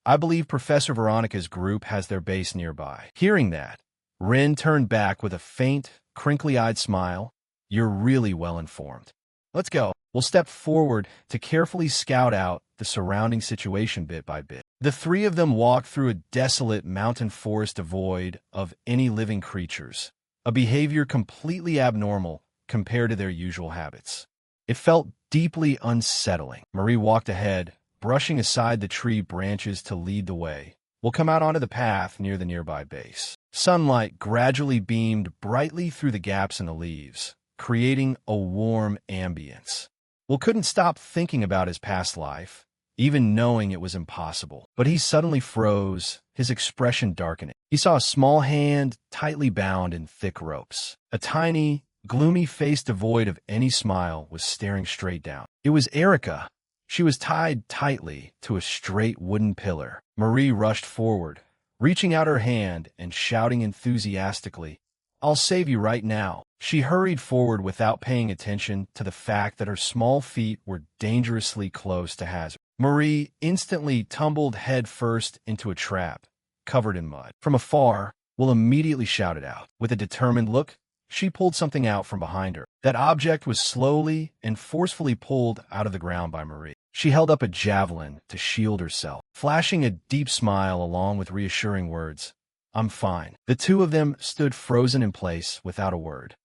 "I believe Professor Veronica's group has their base nearby." Hearing that, Ren turned back with a faint, crinkly-eyed smile. "You're really well informed. Let's go." We'll step forward to carefully scout out the surrounding situation bit by bit. The three of them walked through a desolate mountain forest devoid of any living creatures, a behavior completely abnormal compared to their usual habits. It felt deeply unsettling. Marie walked ahead, brushing aside the tree branches to lead the way. We'll come out onto the path near the nearby base. Sunlight gradually beamed brightly through the gaps in the leaves, creating a warm ambience. Will couldn't stop thinking about his past life, even knowing it was impossible. But he suddenly froze, his expression darkening. He saw a small hand tightly bound in thick ropes. A tiny, gloomy face devoid of any smile was staring straight down. It was Erica. She was tied tightly to a straight wooden pillar. Marie rushed forward, reaching out her hand and shouting enthusiastically, "I'll save you right now." She hurried forward without paying attention to the fact that her small feet were dangerously close to hazard. Marie instantly tumbled headfirst into a trap, covered in mud. From afar, will immediately shout it out. With a determined look, she pulled something out from behind her. That object was slowly and forcefully pulled out of the ground by Marie. She held up a javelin to shield herself, flashing a deep smile along with reassuring words, "I'm fine." The two of them stood frozen in place without a word.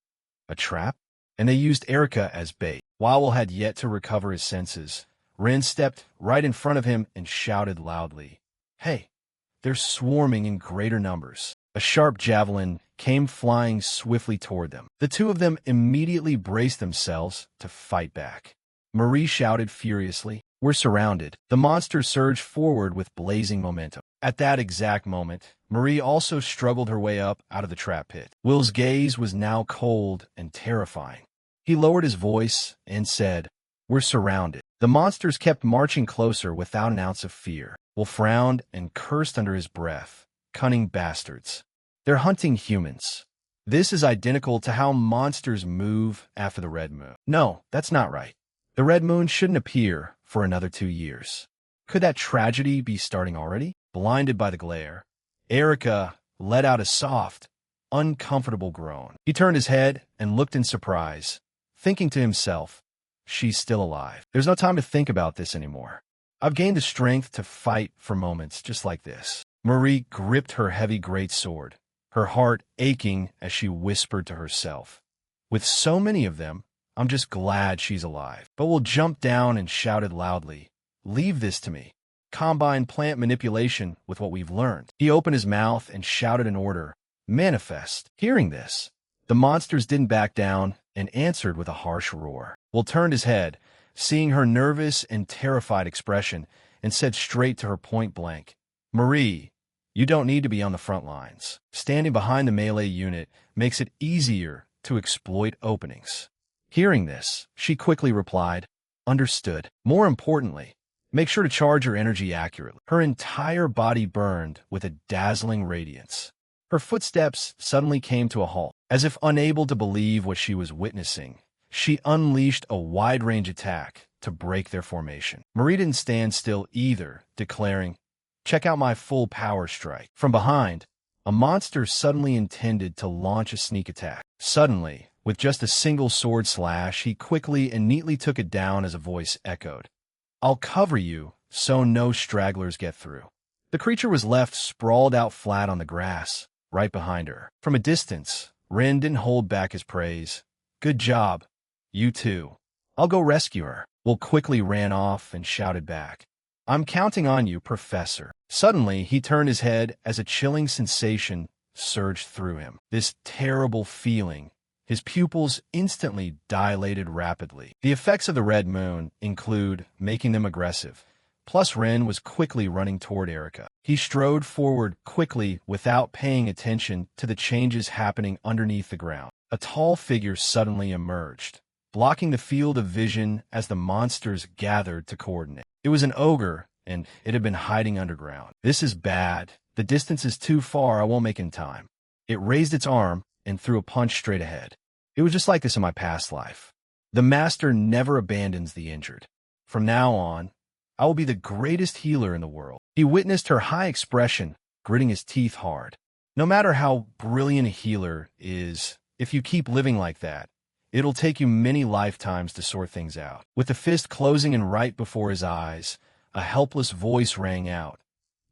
A trap? And they used Erica as bait. Wawel had yet to recover his senses. Ren stepped right in front of him and shouted loudly, "Hey, they're swarming in greater numbers." A sharp javelin came flying swiftly toward them. The two of them immediately braced themselves to fight back. Marie shouted furiously, "We're surrounded." The monster surged forward with blazing momentum. At that exact moment, Marie also struggled her way up out of the trap pit. Will's gaze was now cold and terrifying. He lowered his voice and said, "We're surrounded." The monsters kept marching closer without an ounce of fear. Will frowned and cursed under his breath. Cunning bastards. They're hunting humans. This is identical to how monsters move after the red moon. No, that's not right. The red moon shouldn't appear for another 2 years. Could that tragedy be starting already? Blinded by the glare, Erica let out a soft, uncomfortable groan. He turned his head and looked in surprise, thinking to himself, "She's still alive. There's no time to think about this anymore. I've gained the strength to fight for moments just like this." Marie gripped her heavy greatsword, her heart aching as she whispered to herself, "With so many of them, I'm just glad she's alive." But Will jumped down and shouted loudly, "Leave this to me. Combine plant manipulation with what we've learned." He opened his mouth and shouted an order, "Manifest." Hearing this, the monsters didn't back down and answered with a harsh roar. Will turned his head, seeing her nervous and terrified expression, and said straight to her point blank, "Marie, you don't need to be on the front lines. Standing behind the melee unit makes it easier to exploit openings." Hearing this, she quickly replied, "Understood. More importantly, make sure to charge your energy accurately." Her entire body burned with a dazzling radiance. Her footsteps suddenly came to a halt. As if unable to believe what she was witnessing, she unleashed a wide-range attack to break their formation. Marie didn't stand still either, declaring, "Check out my full power strike." From behind, a monster suddenly intended to launch a sneak attack. Suddenly, with just a single sword slash, he quickly and neatly took it down as a voice echoed, "I'll cover you so no stragglers get through." The creature was left sprawled out flat on the grass, right behind her. From a distance, Ren didn't hold back his praise. "Good job. You too. I'll go rescue her." Will quickly ran off and shouted back, "I'm counting on you, Professor." Suddenly, he turned his head as a chilling sensation surged through him. This terrible feeling. His pupils instantly dilated rapidly. The effects of the red moon include making them aggressive. Plus, Ren was quickly running toward Erica. He strode forward quickly without paying attention to the changes happening underneath the ground. A tall figure suddenly emerged, blocking the field of vision as the monsters gathered to coordinate. It was an ogre, and it had been hiding underground. "This is bad. The distance is too far. I won't make in time." It raised its arm and threw a punch straight ahead. "It was just like this in my past life. The master never abandons the injured. From now on, I will be the greatest healer in the world." He witnessed her high expression, gritting his teeth hard. No matter how brilliant a healer is, if you keep living like that, it'll take you many lifetimes to sort things out. With the fist closing in right before his eyes, a helpless voice rang out,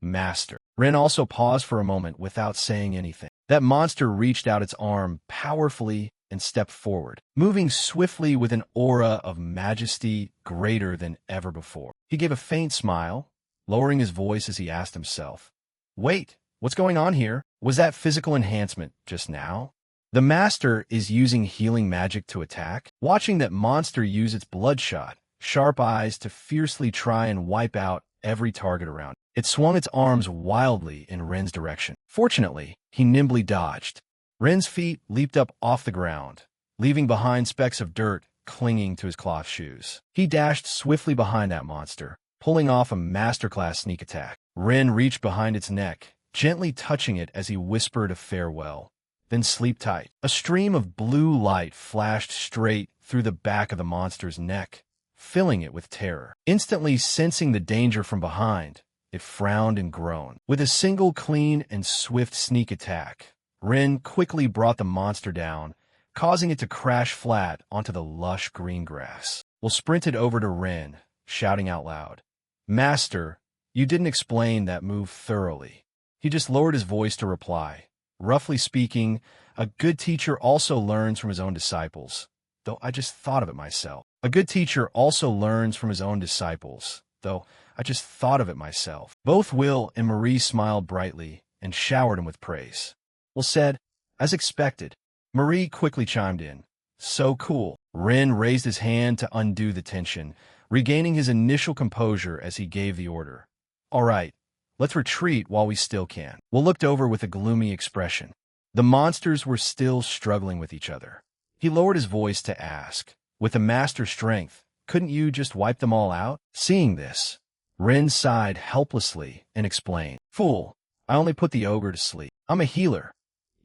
"Master." Ren also paused for a moment without saying anything. That monster reached out its arm powerfully and stepped forward, moving swiftly with an aura of majesty greater than ever before. He gave a faint smile, lowering his voice as he asked himself, "Wait, what's going on here? Was that physical enhancement just now?" The master is using healing magic to attack. Watching that monster use its bloodshot, sharp eyes to fiercely try and wipe out every target around it swung its arms wildly in Ren's direction. Fortunately, he nimbly dodged. Ren's feet leaped up off the ground, leaving behind specks of dirt clinging to his cloth shoes. He dashed swiftly behind that monster, pulling off a masterclass sneak attack. Ren reached behind its neck, gently touching it as he whispered a farewell. "Then sleep tight." A stream of blue light flashed straight through the back of the monster's neck, filling it with terror. Instantly sensing the danger from behind, It frowned and groaned. With a single clean and swift sneak attack, Rin quickly brought the monster down, causing it to crash flat onto the lush green grass. Will sprinted over to Rin, shouting out loud, "Master, you didn't explain that move thoroughly." He just lowered his voice to reply, "Roughly speaking, a good teacher also learns from his own disciples, though I just thought of it myself. A good teacher also learns from his own disciples, though I just thought of it myself." Both Will and Marie smiled brightly and showered him with praise. Will said, "As expected." Marie quickly chimed in, "So cool." Rin raised his hand to undo the tension, regaining his initial composure as he gave the order. "All right, let's retreat while we still can." Will looked over with a gloomy expression. The monsters were still struggling with each other. He lowered his voice to ask, "With the master's strength, couldn't you just wipe them all out?" Seeing this, Rin sighed helplessly and explained, "Fool, I only put the ogre to sleep. I'm a healer.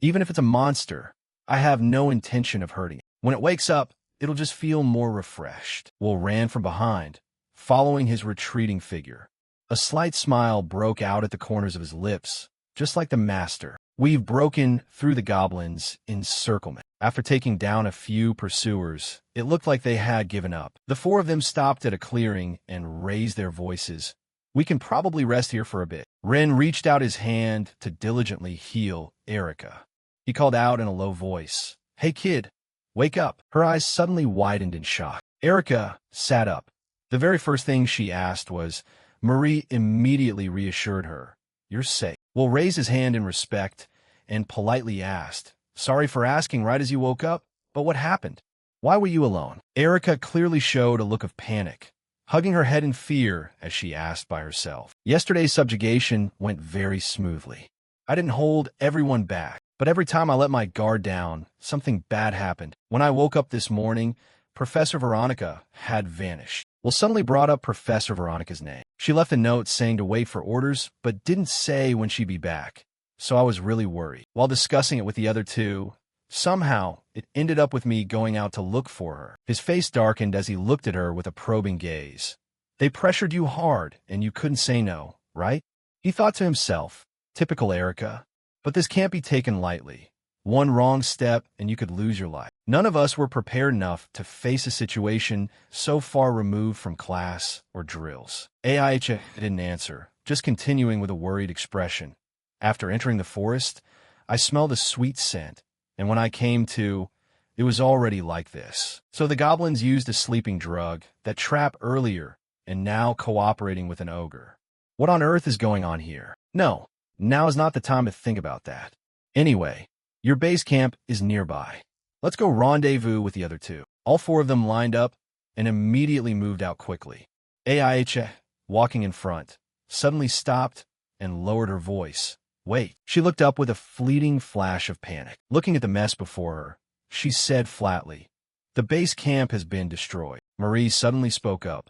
Even if it's a monster, I have no intention of hurting it. When it wakes up, it'll just feel more refreshed." Will ran from behind, following his retreating figure. A slight smile broke out at the corners of his lips, just like the master. "We've broken through the goblins' encirclement." After taking down a few pursuers, it looked like they had given up. The four of them stopped at a clearing and raised their voices. "We can probably rest here for a bit." Ren reached out his hand to diligently heal Erica. He called out in a low voice, "Hey kid, wake up." Her eyes suddenly widened in shock. Erica sat up. The very first thing she asked was, Marie immediately reassured her, "You're safe." Will raised his hand in respect and politely asked, "Sorry for asking right as you woke up, but what happened? Why were you alone?" Erica clearly showed a look of panic, hugging her head in fear as she asked by herself. "Yesterday's subjugation went very smoothly. I didn't hold everyone back, but every time I let my guard down, something bad happened. When I woke up this morning, Professor Veronica had vanished." Will suddenly brought up Professor Veronica's name. She left a note saying to wait for orders, but didn't say when she'd be back, so I was really worried. While discussing it with the other two, somehow it ended up with me going out to look for her. His face darkened as he looked at her with a probing gaze. "They pressured you hard, and you couldn't say no, right?" He thought to himself, typical Erica, but this can't be taken lightly. One wrong step and you could lose your life. None of us were prepared enough to face a situation so far removed from class or drills. Aicha didn't answer, just continuing with a worried expression. "After entering the forest, I smelled a sweet scent, and when I came to, it was already like this." So the goblins used a sleeping drug, that trap earlier, and now cooperating with an ogre. What on earth is going on here? No, now is not the time to think about that. Anyway, your base camp is nearby. Let's go rendezvous with the other two. All four of them lined up and immediately moved out quickly. Aicha, walking in front, suddenly stopped and lowered her voice. "Wait." She looked up with a fleeting flash of panic. Looking at the mess before her, she said flatly, "The base camp has been destroyed." Marie suddenly spoke up.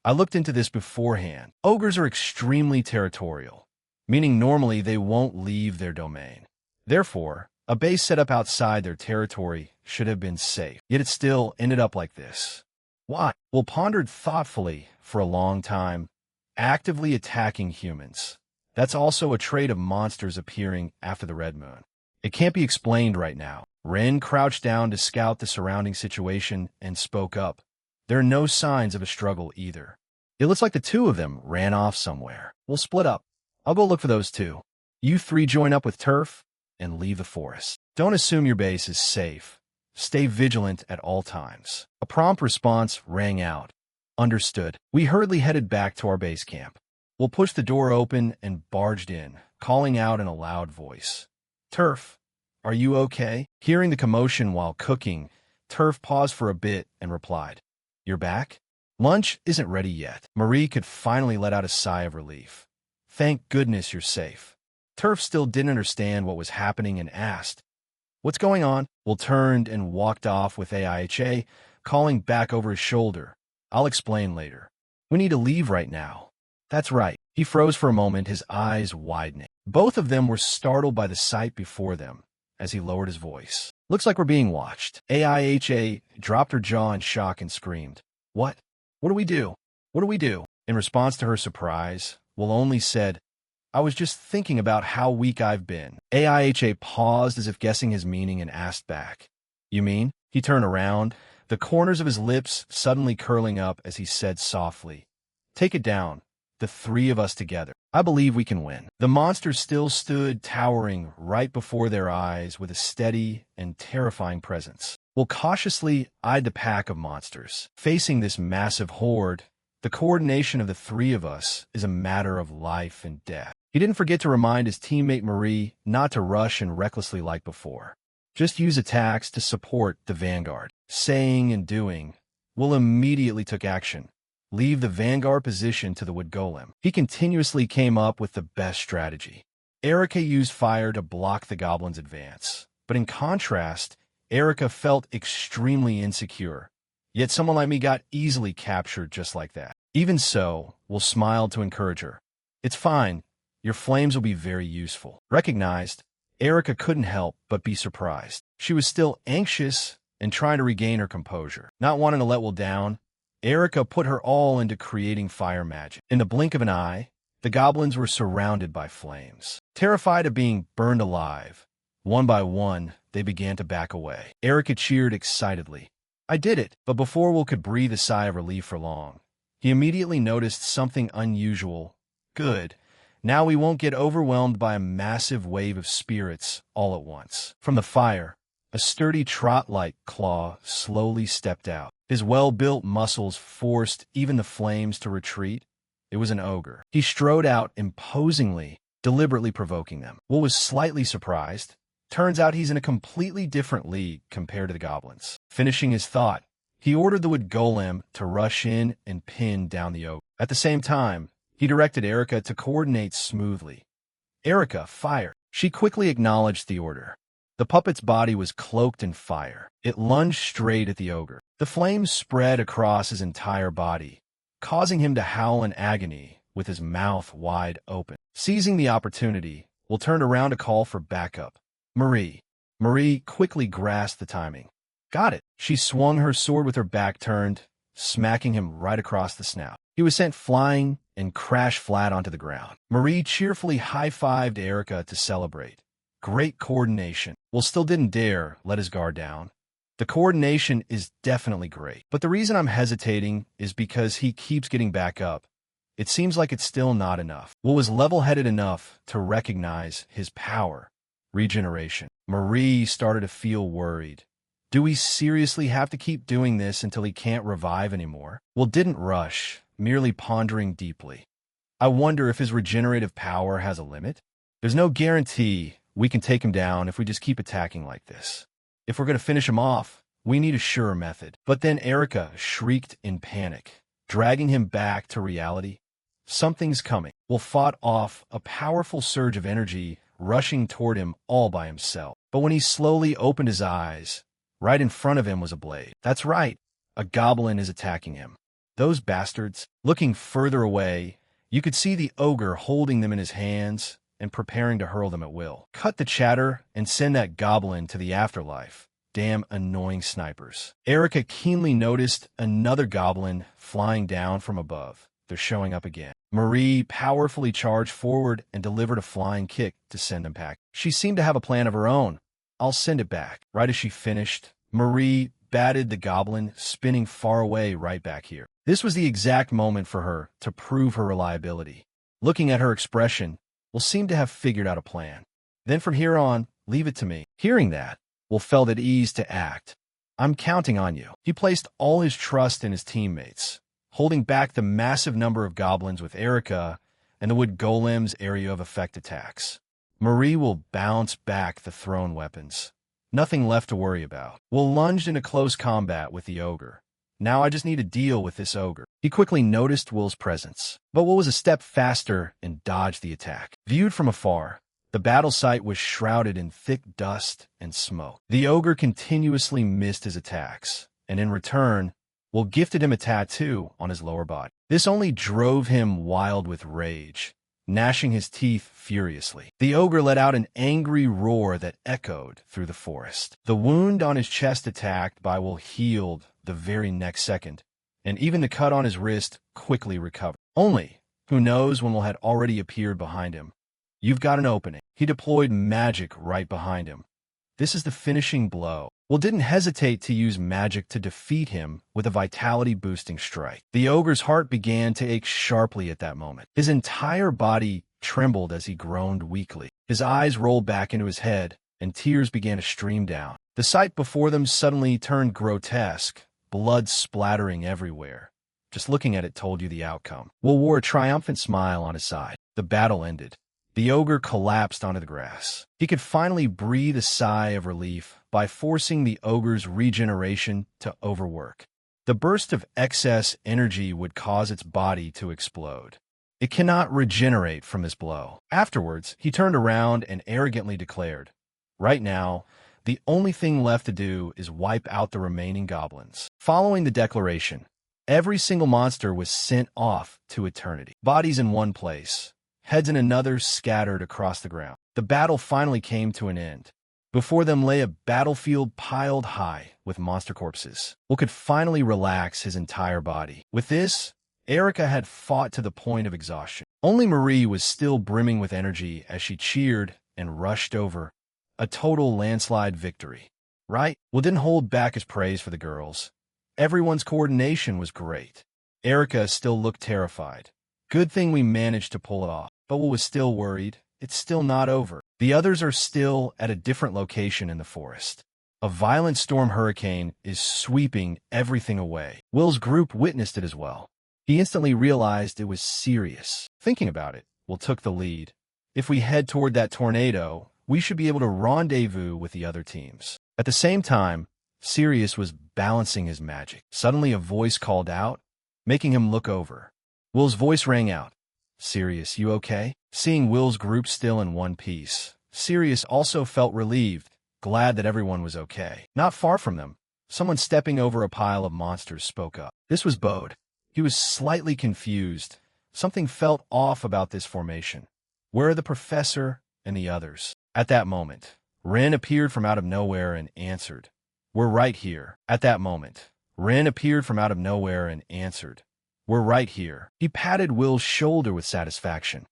"I looked into this beforehand. Ogres are extremely territorial, meaning normally they won't leave their domain. Therefore, a base set up outside their territory should have been safe. Yet it still ended up like this. Why?" Will pondered thoughtfully for a long time, actively attacking humans. That's also a trait of monsters appearing after the red moon. It can't be explained right now. Ren crouched down to scout the surrounding situation and spoke up. There are no signs of a struggle either. It looks like the two of them ran off somewhere. We'll split up. I'll go look for those two. You three join up with Turf and leave the forest. Don't assume your base is safe. Stay vigilant at all times." A prompt response rang out. "Understood." We hurriedly headed back to our base camp. We'll pushed the door open and barged in, calling out in a loud voice, "Turf, are you okay?" Hearing the commotion while cooking, Turf paused for a bit and replied, "You're back? Lunch isn't ready yet." Marie could finally let out a sigh of relief. "Thank goodness you're safe." Turf still didn't understand what was happening and asked, "What's going on?" Will turned and walked off with Aicha, calling back over his shoulder, "I'll explain later. We need to leave right now." "That's right." He froze for a moment, his eyes widening. Both of them were startled by the sight before them as he lowered his voice. "Looks like we're being watched." Aicha dropped her jaw in shock and screamed, "What? What do we do? What do we do?" In response to her surprise, Will only said, I was just thinking about how weak I've been. AIHA paused as if guessing his meaning and asked back, You mean? He turned around, the corners of his lips suddenly curling up as he said softly, Take it down, the three of us together. I believe we can win. The monster still stood towering right before their eyes with a steady and terrifying presence. Will cautiously eyed the pack of monsters. Facing this massive horde, the coordination of the three of us is a matter of life and death. He didn't forget to remind his teammate Marie not to rush and recklessly like before. Just use attacks to support the vanguard. Saying and doing, Will immediately took action. Leave the vanguard position to the wood golem. He continuously came up with the best strategy. Erica used fire to block the goblin's advance. But in contrast, Erica felt extremely insecure. Yet someone like me got easily captured just like that. Even so, Will smiled to encourage her. It's fine. Your flames will be very useful. Recognized, Erica couldn't help but be surprised. She was still anxious and trying to regain her composure. Not wanting to let Will down, Erica put her all into creating fire magic. In the blink of an eye, the goblins were surrounded by flames. Terrified of being burned alive, one by one, they began to back away. Erica cheered excitedly. I did it! But before Will could breathe a sigh of relief for long, he immediately noticed something unusual. Good. Now we won't get overwhelmed by a massive wave of spirits all at once. From the fire, a sturdy trot-like claw slowly stepped out. His well-built muscles forced even the flames to retreat. It was an ogre. He strode out imposingly, deliberately provoking them. Will was slightly surprised. Turns out he's in a completely different league compared to the goblins. Finishing his thought, he ordered the wood golem to rush in and pin down the ogre. At the same time, he directed Erica to coordinate smoothly. Erica, fire! She quickly acknowledged the order. The puppet's body was cloaked in fire. It lunged straight at the ogre. The flames spread across his entire body, causing him to howl in agony with his mouth wide open. Seizing the opportunity, Will turned around to call for backup. Marie. Marie quickly grasped the timing. Got it. She swung her sword with her back turned, smacking him right across the snout. He was sent flying and crashed flat onto the ground. Marie cheerfully high-fived Erica to celebrate. Great coordination. Will still didn't dare let his guard down. The coordination is definitely great, but the reason I'm hesitating is because he keeps getting back up. It seems like it's still not enough. Will was level-headed enough to recognize his power. Regeneration. Marie started to feel worried. Do we seriously have to keep doing this until he can't revive anymore? Will didn't rush, merely pondering deeply. I wonder if his regenerative power has a limit? There's no guarantee we can take him down if we just keep attacking like this. If we're going to finish him off, we need a surer method. But then Erica shrieked in panic, dragging him back to reality. Something's coming. Will fought off a powerful surge of energy rushing toward him all by himself. But when he slowly opened his eyes, right in front of him was a blade. That's right, a goblin is attacking him. Those bastards. Looking further away, you could see the ogre holding them in his hands and preparing to hurl them at will. Cut the chatter and send that goblin to the afterlife. Damn annoying snipers. Erica keenly noticed another goblin flying down from above. They're showing up again. Marie powerfully charged forward and delivered a flying kick to send him back. She seemed to have a plan of her own. I'll send it back. Right as she finished, Marie batted the goblin, spinning far away right back here. This was the exact moment for her to prove her reliability. Looking at her expression, Will seemed to have figured out a plan. Then from here on, leave it to me. Hearing that, Will felt at ease to act. I'm counting on you. He placed all his trust in his teammates, holding back the massive number of goblins with Erica and the wood golem's area of effect attacks. Marie will bounce back the thrown weapons. Nothing left to worry about. Will lunged into close combat with the ogre. Now I just need to deal with this ogre. He quickly noticed Will's presence, but Will was a step faster and dodged the attack. Viewed from afar, the battle site was shrouded in thick dust and smoke. The ogre continuously missed his attacks, and in return, Will gifted him a tattoo on his lower body. This only drove him wild with rage, gnashing his teeth furiously. The ogre let out an angry roar that echoed through the forest. The wound on his chest attacked by Will healed the very next second, and even the cut on his wrist quickly recovered. Only, Who knows when Will had already appeared behind him. You've got an opening. He deployed magic right behind him. This is the finishing blow. Will didn't hesitate to use magic to defeat him with a vitality-boosting strike. The ogre's heart began to ache sharply at that moment. His entire body trembled as he groaned weakly. His eyes rolled back into his head, and tears began to stream down. The sight before them suddenly turned grotesque, blood splattering everywhere. Just looking at it told you the outcome. Will wore a triumphant smile on his side. The battle ended. The ogre collapsed onto the grass. He could finally breathe a sigh of relief by forcing the ogre's regeneration to overwork. The burst of excess energy would cause its body to explode. It cannot regenerate from this blow. Afterwards, he turned around and arrogantly declared, "Right now, the only thing left to do is wipe out the remaining goblins." Following the declaration, every single monster was sent off to eternity. Bodies in one place, heads in another scattered across the ground. The battle finally came to an end. Before them lay a battlefield piled high with monster corpses. Will could finally relax his entire body. With this, Erica had fought to the point of exhaustion. Only Marie was still brimming with energy as she cheered and rushed over. A total landslide victory. Right? Will didn't hold back his praise for the girls. Everyone's coordination was great. Erica still looked terrified. Good thing we managed to pull it off. But Will was still worried. It's still not over. The others are still at a different location in the forest. A violent storm hurricane is sweeping everything away. Will's group witnessed it as well. He instantly realized it was serious. Thinking about it, Will took the lead. If we head toward that tornado, we should be able to rendezvous with the other teams. At the same time, Sirius was balancing his magic. Suddenly a voice called out, making him look over. Will's voice rang out. "Sirius, you okay?" Seeing Will's group still in one piece, Sirius also felt relieved, glad that everyone was okay. Not far from them, someone stepping over a pile of monsters spoke up. This was Bode. He was slightly confused. Something felt off about this formation. Where are the professor and the others? At that moment, Ren appeared from out of nowhere and answered, "We're right here." At that moment, Ren appeared from out of nowhere and answered, "We're right here." He patted Will's shoulder with satisfaction.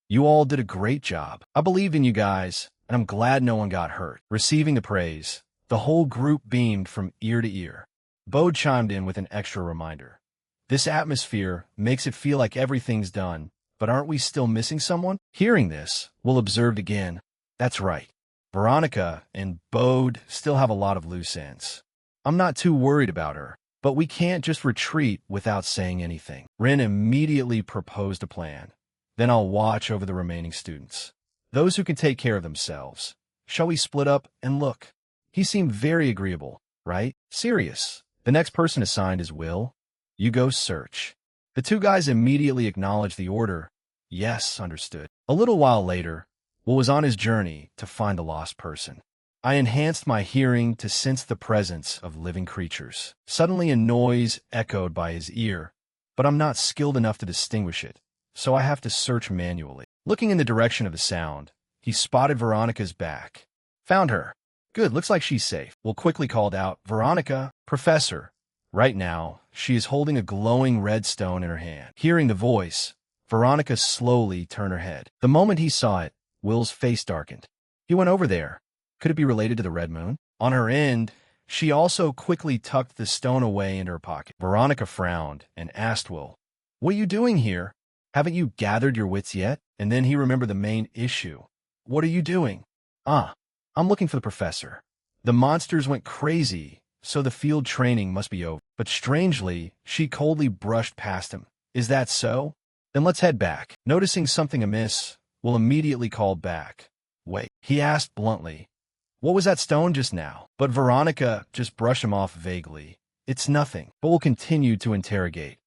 "You all did a great job. I believed in you guys, and I'm glad no one got hurt." Receiving the praise, the whole group beamed from ear to ear. Bode chimed in with an extra reminder. "This atmosphere makes it feel like everything's done, but aren't we still missing someone?" Hearing this, Will observed again. That's right. Veronica and Bode still have a lot of loose ends. I'm not too worried about her, but we can't just retreat without saying anything. Ren immediately proposed a plan. Then I'll watch over the remaining students. Those who can take care of themselves. Shall we split up and look? He seemed very agreeable, right? Serious. The next person assigned is Will. You go search. The two guys immediately acknowledged the order. Yes, understood. A little while later, Will was on his journey to find a lost person. I enhanced my hearing to sense the presence of living creatures. Suddenly a noise echoed by his ear, but I'm not skilled enough to distinguish it, so I have to search manually. Looking in the direction of the sound, he spotted Veronica's back. Found her. Good, looks like she's safe. Will quickly called out, "Veronica, Professor." Right now, she is holding a glowing red stone in her hand. Hearing the voice, Veronica slowly turned her head. The moment he saw it, Will's face darkened. He went over there. Could it be related to the red moon? On her end, she also quickly tucked the stone away into her pocket. Veronica frowned and asked Will, "What are you doing here? Haven't you gathered your wits yet?" And then he remembered the main issue. "What are you doing?" I'm looking for the professor. The monsters went crazy, so the field training must be over." But strangely, she coldly brushed past him. "Is that so? Then let's head back." Noticing something amiss, Will immediately called back. "Wait," he asked bluntly. "What was that stone just now?" But Veronica just brushed him off vaguely. "It's nothing." But Will continued to interrogate.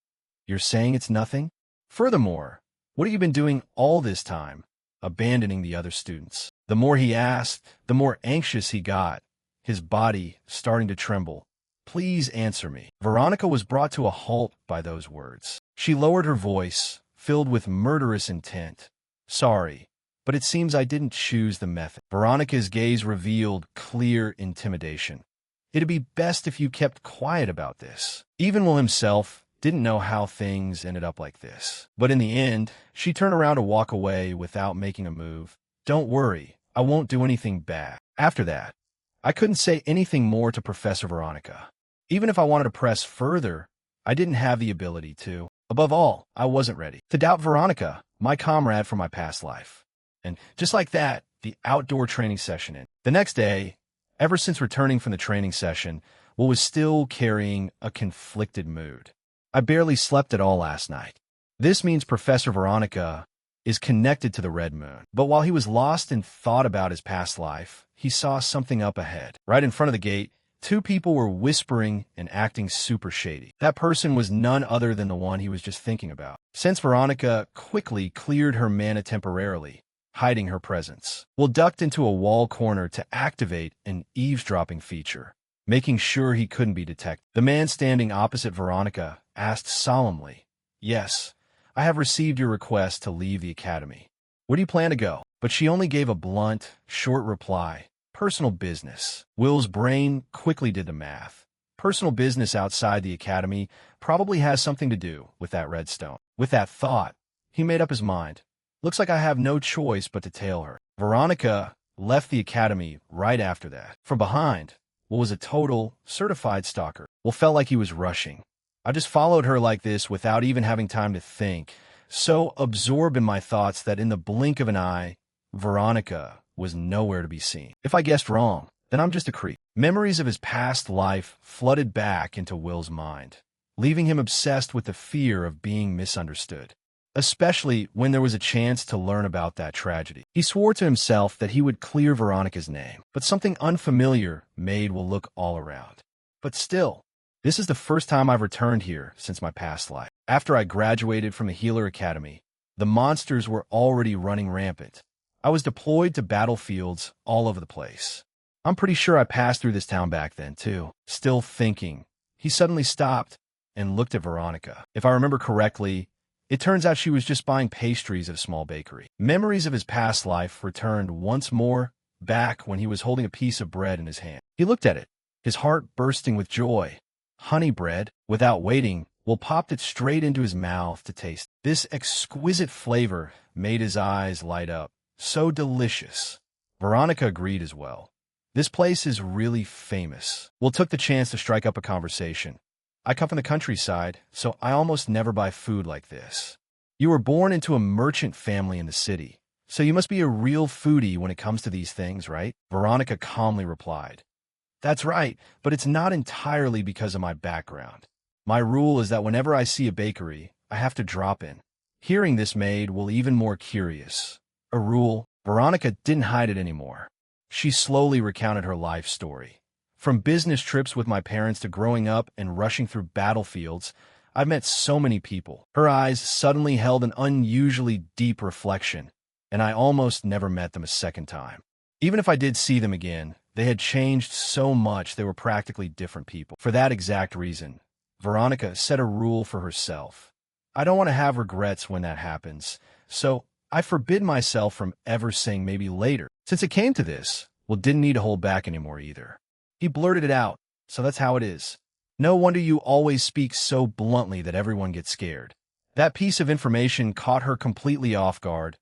"You're saying it's nothing? Furthermore, what have you been doing all this time?" Abandoning the other students. The more he asked, the more anxious he got, his body starting to tremble. "Please answer me." Veronica was brought to a halt by those words. She lowered her voice, filled with murderous intent. "Sorry, but it seems I didn't choose the method." Veronica's gaze revealed clear intimidation. "It'd be best if you kept quiet about this." Even Will himself didn't know how things ended up like this. But in the end, she turned around to walk away without making a move. Don't worry, I won't do anything bad. After that, I couldn't say anything more to Professor Veronica. Even if I wanted to press further, I didn't have the ability to. Above all, I wasn't ready to doubt Veronica, my comrade from my past life. And just like that, the outdoor training session ended. The next day, ever since returning from the training session, Will was still carrying a conflicted mood. I barely slept at all last night. This means Professor Veronica is connected to the Red Moon. But while he was lost in thought about his past life, he saw something up ahead. Right in front of the gate, two people were whispering and acting super shady. That person was none other than the one he was just thinking about. Since Veronica quickly cleared her mana temporarily, hiding her presence, Will ducked into a wall corner to activate an eavesdropping feature, making sure he couldn't be detected. The man standing opposite Veronica asked solemnly, "Yes, I have received your request to leave the academy. Where do you plan to go?" But she only gave a blunt, short reply. Personal business. Will's brain quickly did the math. Personal business outside the academy probably has something to do with that redstone. With that thought, he made up his mind. Looks like I have no choice but to tail her. Veronica left the academy right after that. From behind, Will was a total, certified stalker. Will felt like he was rushing. I just followed her like this without even having time to think, so absorbed in my thoughts that in the blink of an eye, Veronica was nowhere to be seen. If I guessed wrong, then I'm just a creep. Memories of his past life flooded back into Will's mind, leaving him obsessed with the fear of being misunderstood, especially when there was a chance to learn about that tragedy. He swore to himself that he would clear Veronica's name, but something unfamiliar made Will look all around. But still, this is the first time I've returned here since my past life. After I graduated from the Healer Academy, the monsters were already running rampant. I was deployed to battlefields all over the place. I'm pretty sure I passed through this town back then, too. Still thinking, he suddenly stopped and looked at Veronica. If I remember correctly, it turns out she was just buying pastries at a small bakery. Memories of his past life returned once more back when he was holding a piece of bread in his hand. He looked at it, his heart bursting with joy. Honey bread. Without waiting, Will popped it straight into his mouth to taste. This exquisite flavor made his eyes light up. So delicious. Veronica agreed as well. This place is really famous. Will took the chance to strike up a conversation. I come from the countryside, so I almost never buy food like this. You were born into a merchant family in the city, so you must be a real foodie when it comes to these things, right? Veronica calmly replied. That's right, but it's not entirely because of my background. My rule is that whenever I see a bakery, I have to drop in. Hearing this made Will even more curious. A rule, Veronica didn't hide it anymore. She slowly recounted her life story. From business trips with my parents to growing up and rushing through battlefields, I've met so many people. Her eyes suddenly held an unusually deep reflection, and I almost never met them a second time. Even if I did see them again, they had changed so much they were practically different people. For that exact reason, Veronica set a rule for herself. I don't want to have regrets when that happens, so I forbid myself from ever saying maybe later. Since it came to this, Will didn't need to hold back anymore either. He blurted it out, so that's how it is. No wonder you always speak so bluntly that everyone gets scared. That piece of information caught her completely off guard.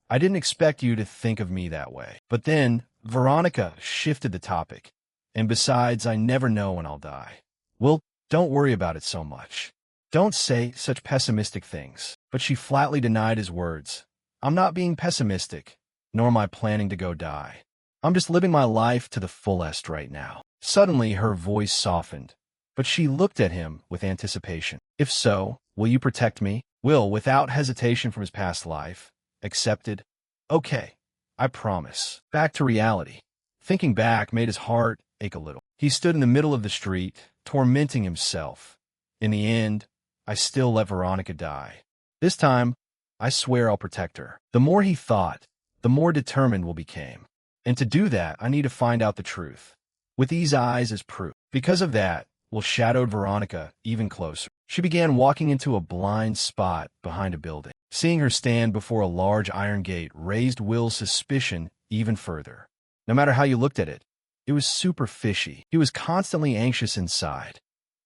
I didn't expect you to think of me that way. But then, Veronica shifted the topic. And besides, I never know when I'll die. Well, don't worry about it so much. Don't say such pessimistic things. But she flatly denied his words. I'm not being pessimistic, nor am I planning to go die. I'm just living my life to the fullest right now. Suddenly, her voice softened, but she looked at him with anticipation. If so, will you protect me? Will, without hesitation from his past life, accepted. Okay, I promise. Back to reality. Thinking back made his heart ache a little. He stood in the middle of the street, tormenting himself. In the end, I still let Veronica die. This time, I swear I'll protect her. The more he thought, the more determined Will became. And to do that, I need to find out the truth. With these eyes as proof. Because of that, Will shadowed Veronica even closer. She began walking into a blind spot behind a building. Seeing her stand before a large iron gate raised Will's suspicion even further. No matter how you looked at it, it was super fishy. He was constantly anxious inside.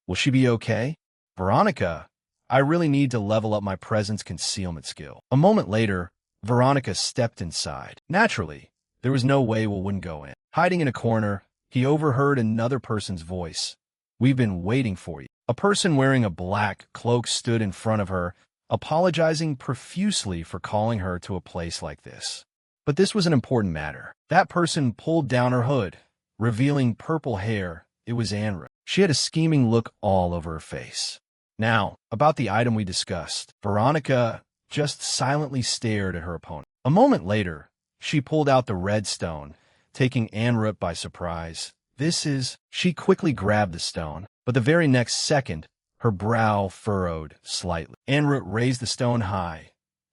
Will she be okay? Veronica I really need to level up my presence concealment skill. A moment later, Veronica stepped inside. Naturally, there was no way Will wouldn't go in. Hiding in a corner, he overheard another person's voice. "We've been waiting for you." A person wearing a black cloak stood in front of her, apologizing profusely for calling her to a place like this. But this was an important matter. That person pulled down her hood, revealing purple hair. It was Anra. She had a scheming look all over her face. Now, about the item we discussed. Veronica just silently stared at her opponent. A moment later, she pulled out the red stone, taking Anra by surprise. "This is—" She quickly grabbed the stone, but the very next second, her brow furrowed slightly. Anra raised the stone high,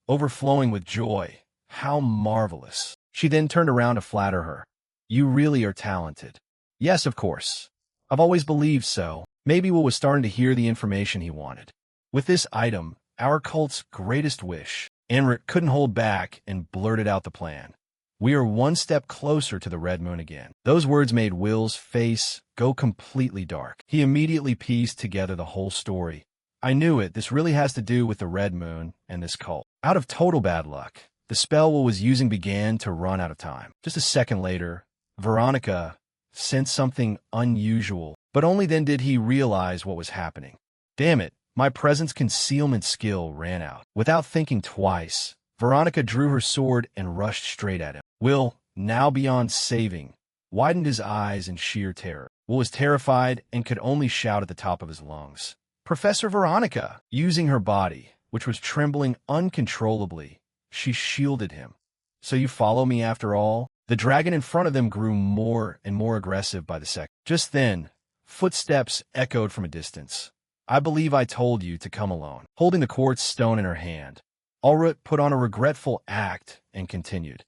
overflowing with joy. "How marvelous." She then turned around to flatter her. "You really are talented." "Yes, of course. I've always believed so." Maybe Will was starting to hear the information he wanted. "With this item, our cult's greatest wish." Anra couldn't hold back and blurted out the plan. "We are one step closer to the Red Moon again." Those words made Will's face go completely dark. He immediately pieced together the whole story. "I knew it. This really has to do with the Red Moon and this cult." Out of total bad luck, the spell Will was using began to run out of time. Just a second later, Veronica sensed something unusual, but only then did he realize what was happening. "Damn it, my presence concealment skill ran out." Without thinking twice, Veronica drew her sword and rushed straight at him. Will, now beyond saving, widened his eyes in sheer terror. Will was terrified and could only shout at the top of his lungs, "Professor Veronica!" Using her body, which was trembling uncontrollably, she shielded him. "So you follow me after all?" The dragon in front of them grew more and more aggressive by the second. Just then, footsteps echoed from a distance. "I believe I told you to come alone." Holding the quartz stone in her hand, Ulrich put on a regretful act and continued.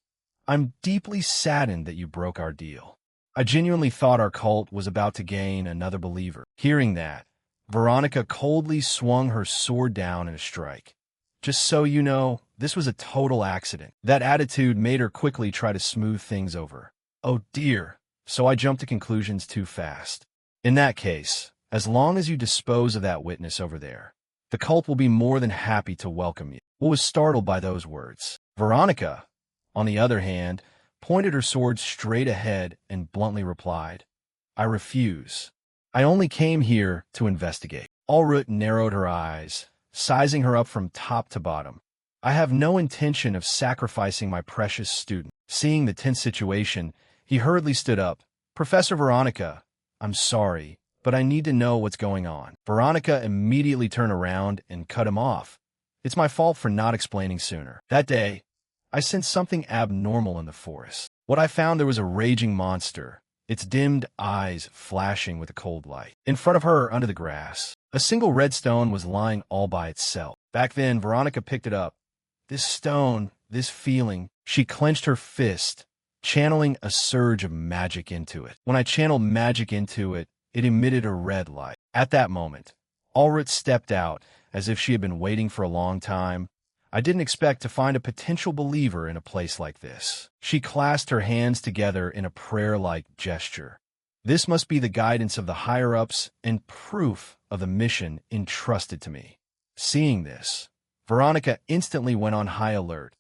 "I'm deeply saddened that you broke our deal. I genuinely thought our cult was about to gain another believer." Hearing that, Veronica coldly swung her sword down in a strike. "Just so you know, this was a total accident." That attitude made her quickly try to smooth things over. "Oh dear, so I jumped to conclusions too fast. In that case, as long as you dispose of that witness over there, the cult will be more than happy to welcome you." Will was startled by those words. Veronica, on the other hand, pointed her sword straight ahead and bluntly replied, "I refuse. I only came here to investigate." Ulrich narrowed her eyes, sizing her up from top to bottom. "I have no intention of sacrificing my precious student." Seeing the tense situation, he hurriedly stood up. "Professor Veronica, I'm sorry, but I need to know what's going on." Veronica immediately turned around and cut him off. "It's my fault for not explaining sooner. That day, I sensed something abnormal in the forest. What I found, there was a raging monster, its dimmed eyes flashing with a cold light. In front of her, under the grass, a single red stone was lying all by itself. Back then, Veronica picked it up. This stone, this feeling, she clenched her fist, channeling a surge of magic into it. When I channeled magic into it, it emitted a red light. At that moment, Ulrich stepped out, as if she had been waiting for a long time. I didn't expect to find a potential believer in a place like this. She clasped her hands together in a prayer-like gesture. This must be the guidance of the higher-ups and proof of the mission entrusted to me. Seeing this, Veronica instantly went on high alert.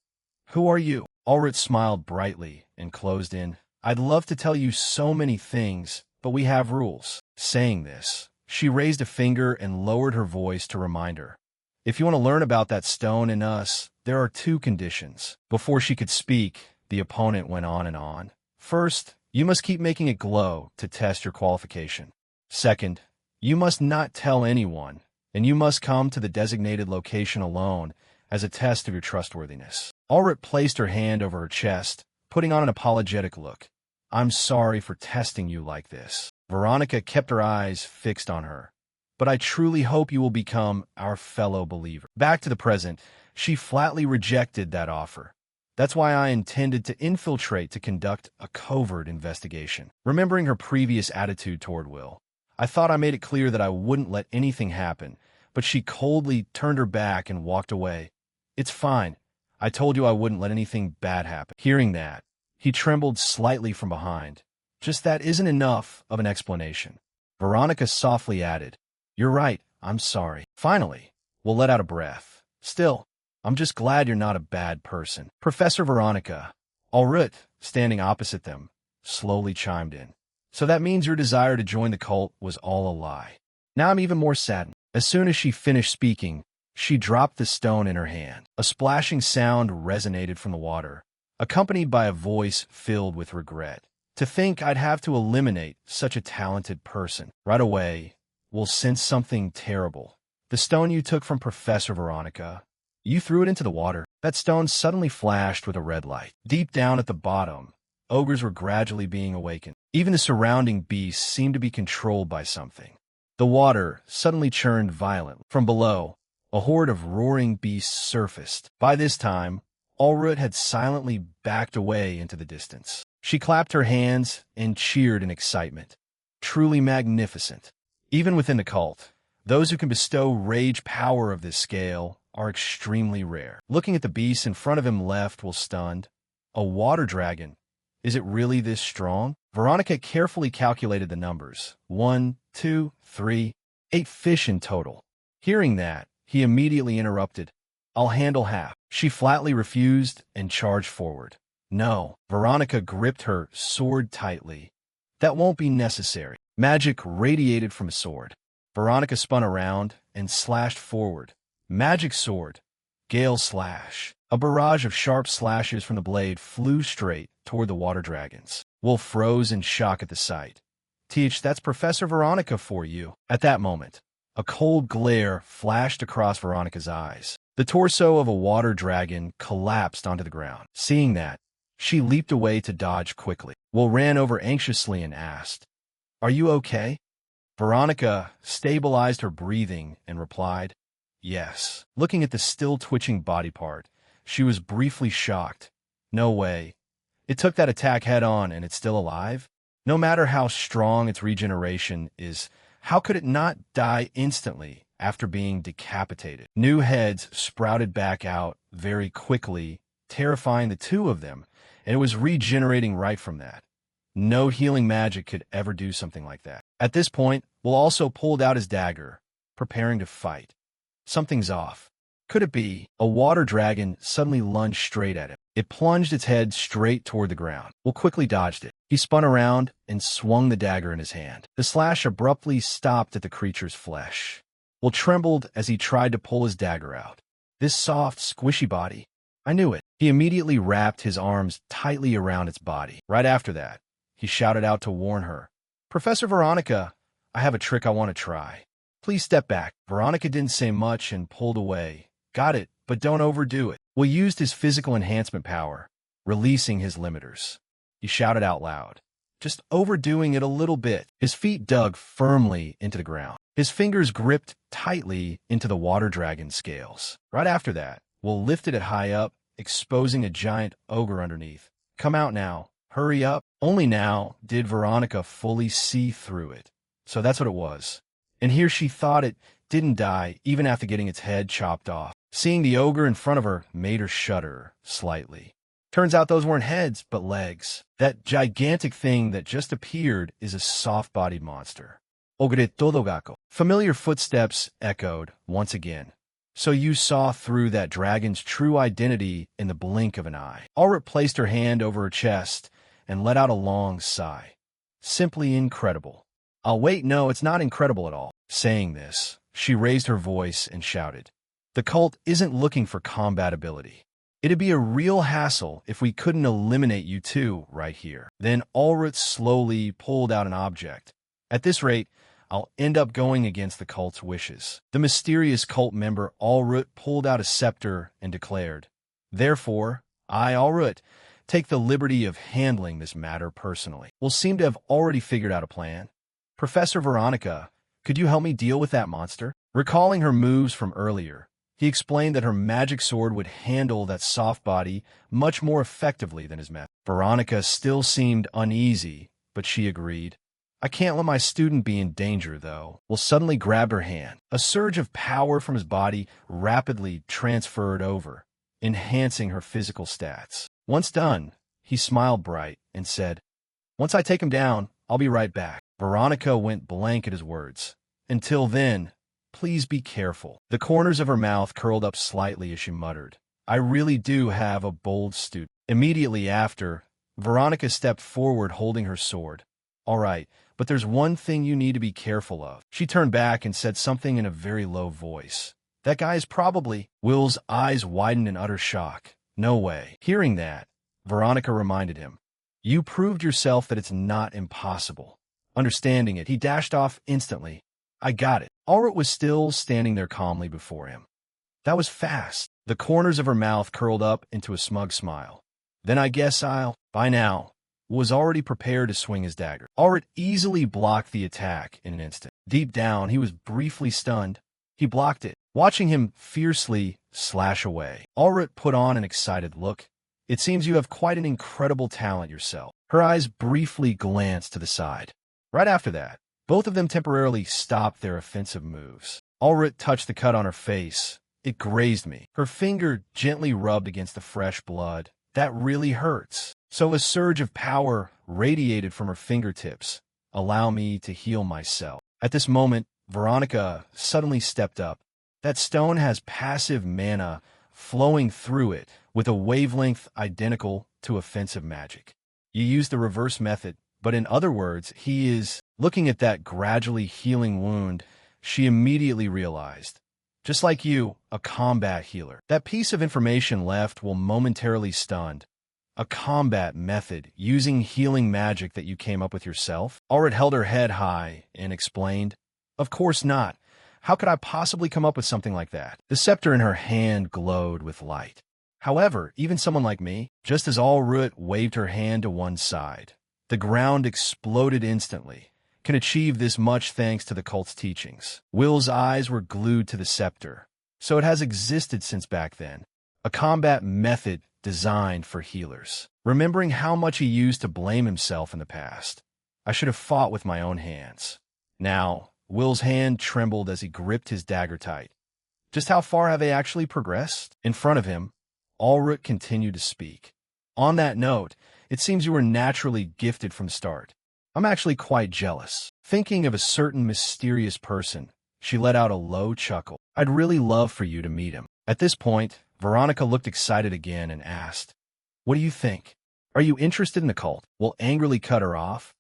"Who are you?" Ulrich smiled brightly and closed in. "I'd love to tell you so many things, but we have rules." Saying this, she raised a finger and lowered her voice to remind her. "If you want to learn about that stone and us, there are 2 conditions." Before she could speak, the opponent went on and on. "First, you must keep making it glow to test your qualification. Second, you must not tell anyone, and you must come to the designated location alone as a test of your trustworthiness." Ulrich placed her hand over her chest, putting on an apologetic look. "I'm sorry for testing you like this." Veronica kept her eyes fixed on her. "But I truly hope you will become our fellow believer." Back to the present, she flatly rejected that offer. "That's why I intended to infiltrate to conduct a covert investigation." Remembering her previous attitude toward Will, I thought I made it clear that I wouldn't let anything happen, but she coldly turned her back and walked away. "It's fine. I told you I wouldn't let anything bad happen." Hearing that, he trembled slightly from behind. "Just that isn't enough of an explanation." Veronica softly added, "You're right, I'm sorry." Finally, will let out a breath. Still, I'm just glad you're not a bad person. Professor Veronica, Alrut, standing opposite them, slowly chimed in. So that means your desire to join the cult was all a lie. Now I'm even more saddened. As soon as she finished speaking, she dropped the stone in her hand. A splashing sound resonated from the water, accompanied by a voice filled with regret. To think I'd have to eliminate such a talented person. Right away, we'll sense something terrible. The stone you took from Professor Veronica, you threw it into the water. That stone suddenly flashed with a red light. Deep down at the bottom, ogres were gradually being awakened. Even the surrounding beasts seemed to be controlled by something. The water suddenly churned violently. From below, a horde of roaring beasts surfaced. By this time, Alrut had silently backed away into the distance. She clapped her hands and cheered in excitement. Truly magnificent. Even within the cult, those who can bestow rage power of this scale are extremely rare. Looking at the beasts in front of him left while stunned. A water dragon. Is it really this strong? Veronica carefully calculated the numbers. 1, 2, 3, 8 fish in total. Hearing that, he immediately interrupted. I'll handle half. She flatly refused and charged forward. No, Veronica gripped her sword tightly. That won't be necessary. Magic radiated from a sword. Veronica spun around and slashed forward. Magic sword. Gale slash. A barrage of sharp slashes from the blade flew straight toward the water dragons. Wolf froze in shock at the sight. Teach, that's Professor Veronica for you. At that moment, a cold glare flashed across Veronica's eyes. The torso of a water dragon collapsed onto the ground. Seeing that, she leaped away to dodge quickly. Will ran over anxiously and asked, Are you okay? Veronica stabilized her breathing and replied, Yes. Looking at the still twitching body part, she was briefly shocked. No way. It took that attack head-on and it's still alive? No matter how strong its regeneration is, how could it not die instantly after being decapitated? New heads sprouted back out very quickly, terrifying the two of them, and it was regenerating right from that. No healing magic could ever do something like that. At this point, Will also pulled out his dagger, preparing to fight. Something's off. Could it be? A water dragon suddenly lunged straight at him. It plunged its head straight toward the ground. Will quickly dodged it. He spun around and swung the dagger in his hand. The slash abruptly stopped at the creature's flesh. Will trembled as he tried to pull his dagger out. This soft, squishy body. I knew it. He immediately wrapped his arms tightly around its body. Right after that, he shouted out to warn her. Professor Veronica, I have a trick I want to try. Please step back. Veronica didn't say much and pulled away. Got it, but don't overdo it. Will used his physical enhancement power, releasing his limiters. He shouted out loud, just overdoing it a little bit. His feet dug firmly into the ground. His fingers gripped tightly into the water dragon scales. Right after that, Will lifted it high up, exposing a giant ogre underneath. Come out now. Hurry up. Only now did Veronica fully see through it. So that's what it was. And here she thought it didn't die even after getting its head chopped off. Seeing the ogre in front of her made her shudder slightly. Turns out those weren't heads, but legs. That gigantic thing that just appeared is a soft-bodied monster. Ogre Todogako. Familiar footsteps echoed once again. So you saw through that dragon's true identity in the blink of an eye. Alrit placed her hand over her chest and let out a long sigh. Simply incredible. I'll wait, no, it's not incredible at all. Saying this, she raised her voice and shouted. The cult isn't looking for combat ability. It'd be a real hassle if we couldn't eliminate you two right here. Then Alrit slowly pulled out an object. At this rate, I'll end up going against the cult's wishes. The mysterious cult member Alrit pulled out a scepter and declared, Therefore, I, Alrit, take the liberty of handling this matter personally. We'll seem to have already figured out a plan. Professor Veronica, could you help me deal with that monster? Recalling her moves from earlier, he explained that her magic sword would handle that soft body much more effectively than his method. Veronica still seemed uneasy, but she agreed. I can't let my student be in danger, though. Will suddenly grabbed her hand. A surge of power from his body rapidly transferred over, enhancing her physical stats. Once done, he smiled bright and said, Once I take him down, I'll be right back. Veronica went blank at his words. Until then, Please be careful. The corners of her mouth curled up slightly as she muttered, I really do have a bold student. Immediately after, Veronica stepped forward holding her sword. All right, but there's one thing you need to be careful of. She turned back and said something in a very low voice. That guy is probably... Will's eyes widened in utter shock. No way. Hearing that, Veronica reminded him. You proved yourself that it's not impossible. Understanding it, he dashed off instantly. I got it. Ulrich was still standing there calmly before him. That was fast. The corners of her mouth curled up into a smug smile. Then I guess I'll... By now, was already prepared to swing his dagger. Ulrich easily blocked the attack in an instant. Deep down, he was briefly stunned. He blocked it, watching him fiercely slash away. Ulrich put on an excited look. It seems you have quite an incredible talent yourself. Her eyes briefly glanced to the side. Right after that, both of them temporarily stopped their offensive moves. Ulrich touched the cut on her face. It grazed me. Her finger gently rubbed against the fresh blood. That really hurts. So a surge of power radiated from her fingertips. Allow me to heal myself. At this moment, Veronica suddenly stepped up. That stone has passive mana flowing through it with a wavelength identical to offensive magic. You use the reverse method, but in other words, he is... Looking at that gradually healing wound, she immediately realized. Just like you, a combat healer. That piece of information left will momentarily stunned. A combat method using healing magic that you came up with yourself? Ulrich held her head high and explained, Of course not. How could I possibly come up with something like that? The scepter in her hand glowed with light. However, even someone like me, just as Ulrich waved her hand to one side, the ground exploded instantly. Can achieve this much thanks to the cult's teachings. Will's eyes were glued to the scepter. So it has existed since back then. A combat method designed for healers. Remembering how much he used to blame himself in the past. I should have fought with my own hands. Now, Will's hand trembled as he gripped his dagger tight. Just how far have they actually progressed? In front of him, Ulrich continued to speak. On that note, it seems you were naturally gifted from the start. I'm actually quite jealous. Thinking of a certain mysterious person, she let out a low chuckle. I'd really love for you to meet him. At this point, Veronica looked excited again and asked, What do you think? Are you interested in the cult? Will angrily cut her off.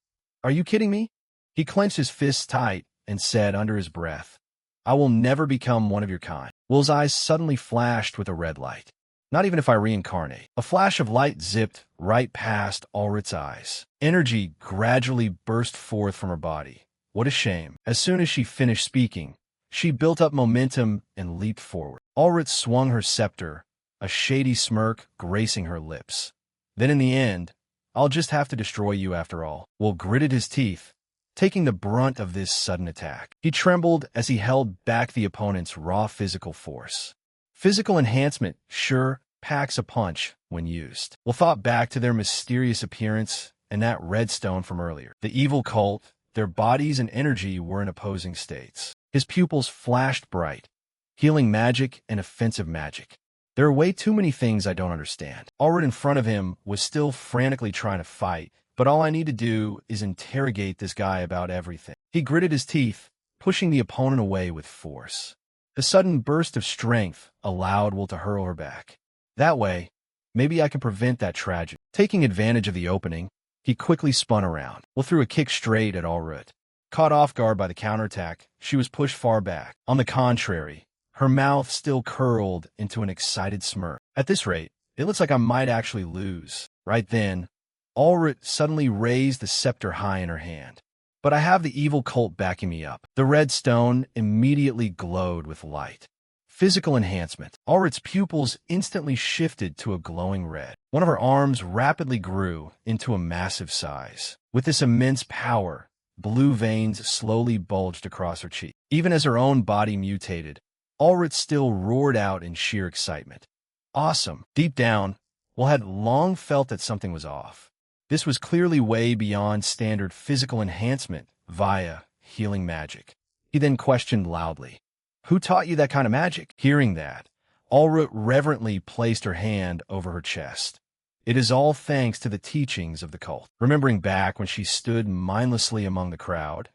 Are you kidding me? He clenched his fists tight and said under his breath, I will never become one of your kind. Will's eyes suddenly flashed with a red light. Not even if I reincarnate. A flash of light zipped right past Ulrich's eyes. Energy gradually burst forth from her body. What a shame. As soon as she finished speaking, she built up momentum and leaped forward. Ulrich swung her scepter, a shady smirk gracing her lips. Then in the end, I'll just have to destroy you after all. Will gritted his teeth, taking the brunt of this sudden attack. He trembled as he held back the opponent's raw physical force. Physical enhancement sure packs a punch when used. Will thought back to their mysterious appearance and that red stone from earlier. The evil cult, their bodies and energy were in opposing states. His pupils flashed bright. Healing magic and offensive magic. There are way too many things I don't understand. Ulrich in front of him was still frantically trying to fight, but all I need to do is interrogate this guy about everything. He gritted his teeth, pushing the opponent away with force. The sudden burst of strength allowed Will to hurl her back. That way, maybe I can prevent that tragedy. Taking advantage of the opening, he quickly spun around. Will threw a kick straight at Ulrich. Caught off guard by the counterattack, she was pushed far back. On the contrary, her mouth still curled into an excited smirk. At this rate, it looks like I might actually lose. Right then, Ulrich suddenly raised the scepter high in her hand. But I have the evil cult backing me up. The red stone immediately glowed with light. Physical enhancement. Ulrich's pupils instantly shifted to a glowing red. One of her arms rapidly grew into a massive size. With this immense power, blue veins slowly bulged across her cheek. Even as her own body mutated, Ulrich still roared out in sheer excitement. Awesome. Deep down, Will had long felt that something was off. This was clearly way beyond standard physical enhancement via healing magic. He then questioned loudly, Who taught you that kind of magic? Hearing that, Ulrich reverently placed her hand over her chest. It is all thanks to the teachings of the cult. Remembering back when she stood mindlessly among the crowd,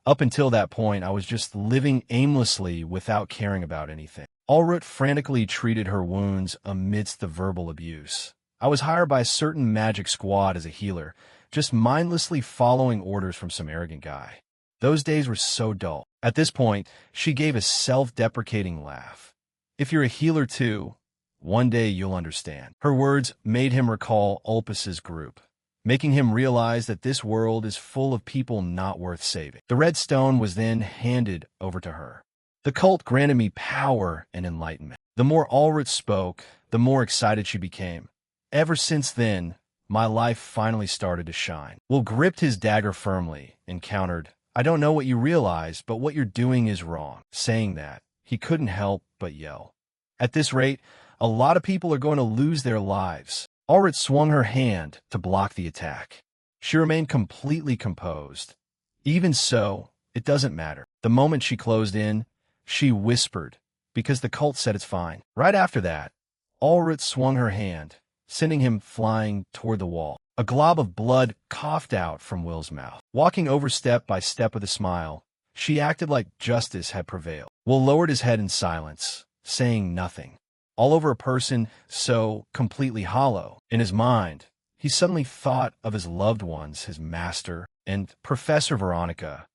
Up until that point, I was just living aimlessly without caring about anything. Ulrich frantically treated her wounds amidst the verbal abuse. I was hired by a certain magic squad as a healer, just mindlessly following orders from some arrogant guy. Those days were so dull. At this point, she gave a self-deprecating laugh. If you're a healer too, one day you'll understand. Her words made him recall Ulpus's group, making him realize that this world is full of people not worth saving. The red stone was then handed over to her. The cult granted me power and enlightenment. The more Ulrich spoke, the more excited she became. Ever since then, my life finally started to shine. Will gripped his dagger firmly and countered, "I don't know what you realize, but what you're doing is wrong." Saying that, he couldn't help but yell. At this rate, a lot of people are going to lose their lives. Ulrich swung her hand to block the attack. She remained completely composed. Even so, it doesn't matter. The moment she closed in, she whispered, "Because the cult said it's fine." Right after that, Ulrich swung her hand, sending him flying toward the wall. A glob of blood coughed out from Will's mouth. Walking over step by step with a smile, she acted like justice had prevailed. Will lowered his head in silence, saying nothing. All over a person so completely hollow. In his mind, he suddenly thought of his loved ones, his master, and Professor Veronica.